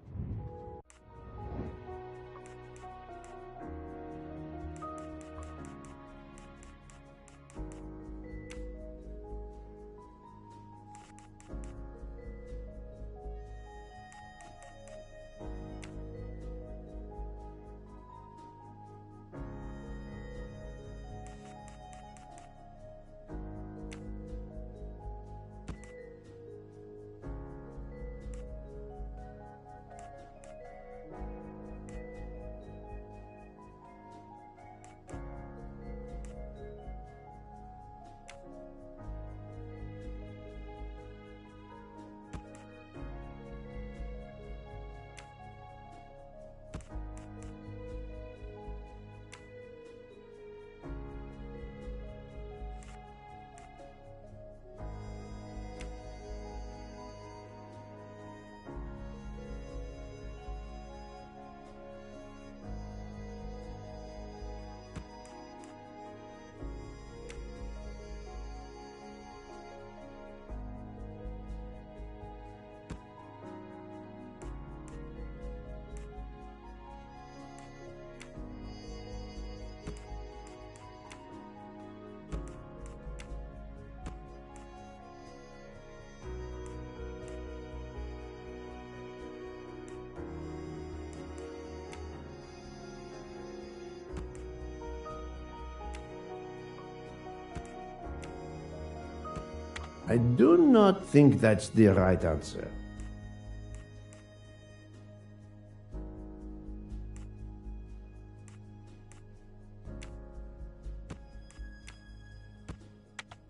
I do not think that's the right answer.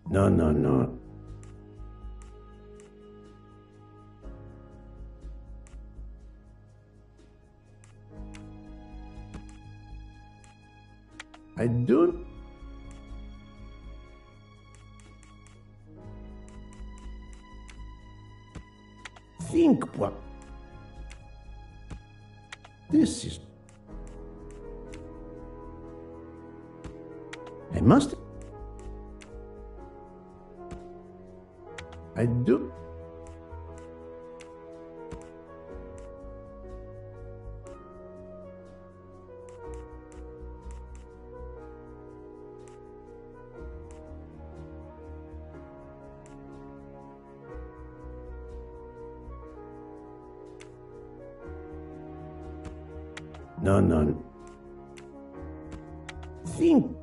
No. I do. Think what? This is. I must. I do. No. Think.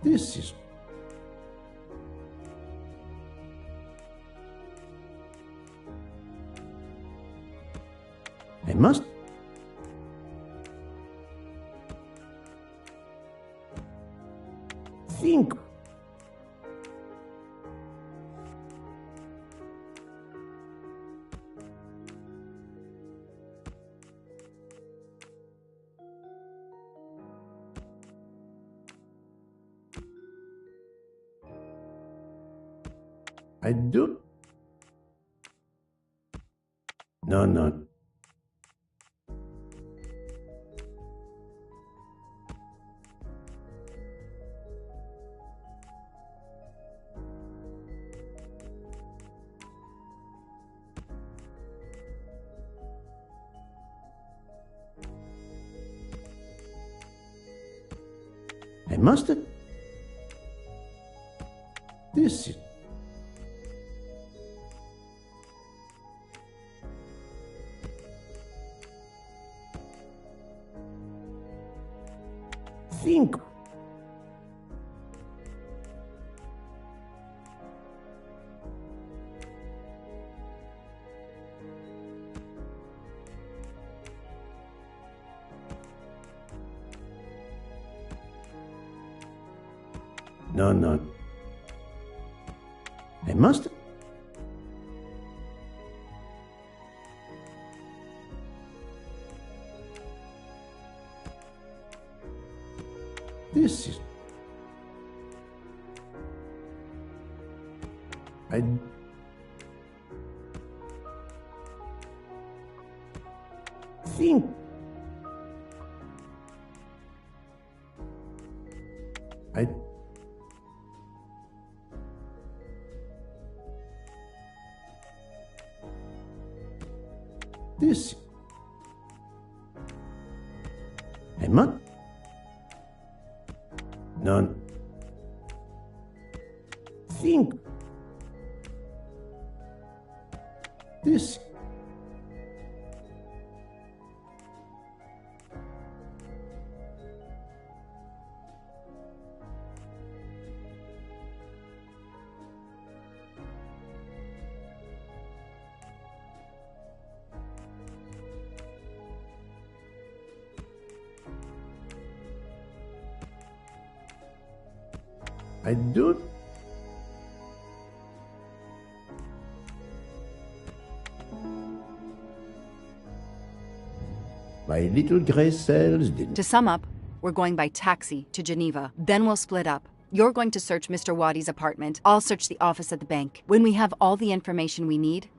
This is. I must. Think. I do. No, no. I must have... This is... Think... No, no. I must... This is... I... think... I... This... I must... None. Think... This... I do... My little gray cells didn't... To sum up, we're going by taxi to Geneva. Then we'll split up. You're going to search Mr. Waddy's apartment. I'll search the office at the bank. When we have all the information we need,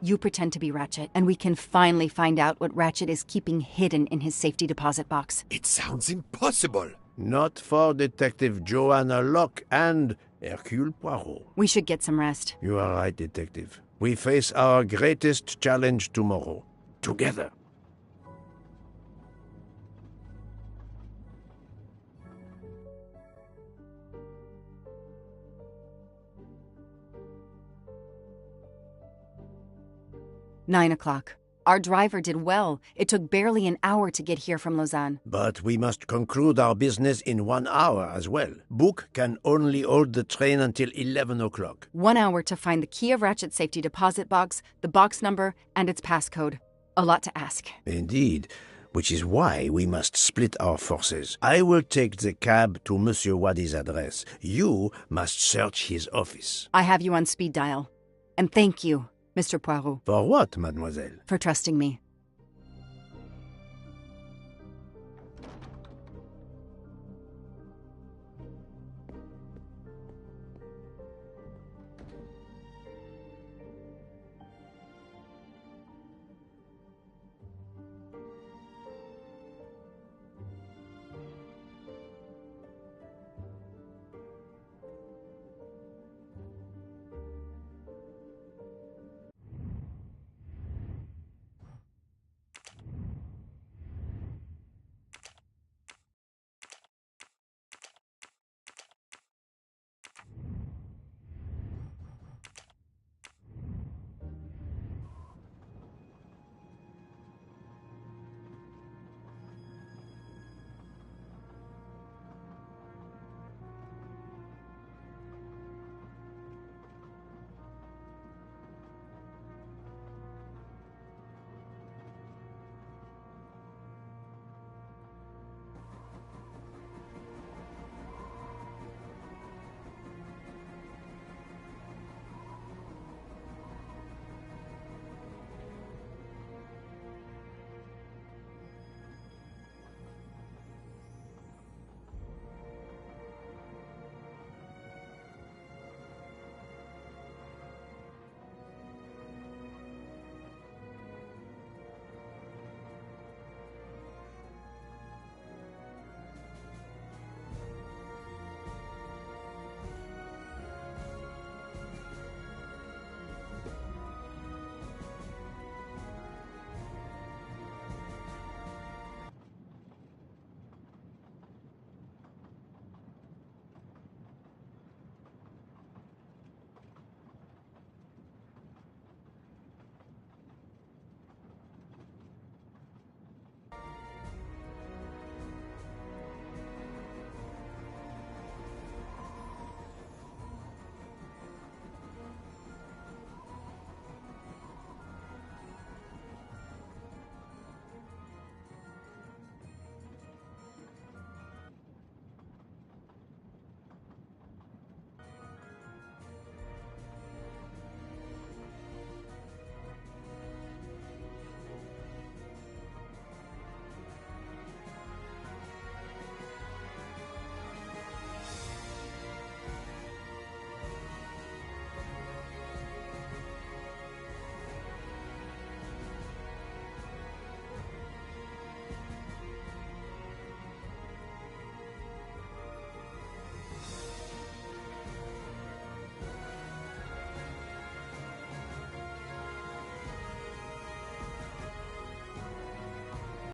you pretend to be Ratchet, and we can finally find out what Ratchet is keeping hidden in his safety deposit box. It sounds impossible. Not for Detective Joanna Locke and Hercule Poirot. We should get some rest. You are right, Detective. We face our greatest challenge tomorrow. Together. Nine o'clock. Our driver did well. It took barely an hour to get here from Lausanne. But we must conclude our business in 1 hour as well. Book can only hold the train until 11 o'clock. 1 hour to find the key of Ratchet's safety deposit box, the box number, and its passcode. A lot to ask. Indeed, which is why we must split our forces. I will take the cab to Monsieur Waddy's address. You must search his office. I have you on speed dial. And thank you, Mr. Poirot. For what, mademoiselle? For trusting me.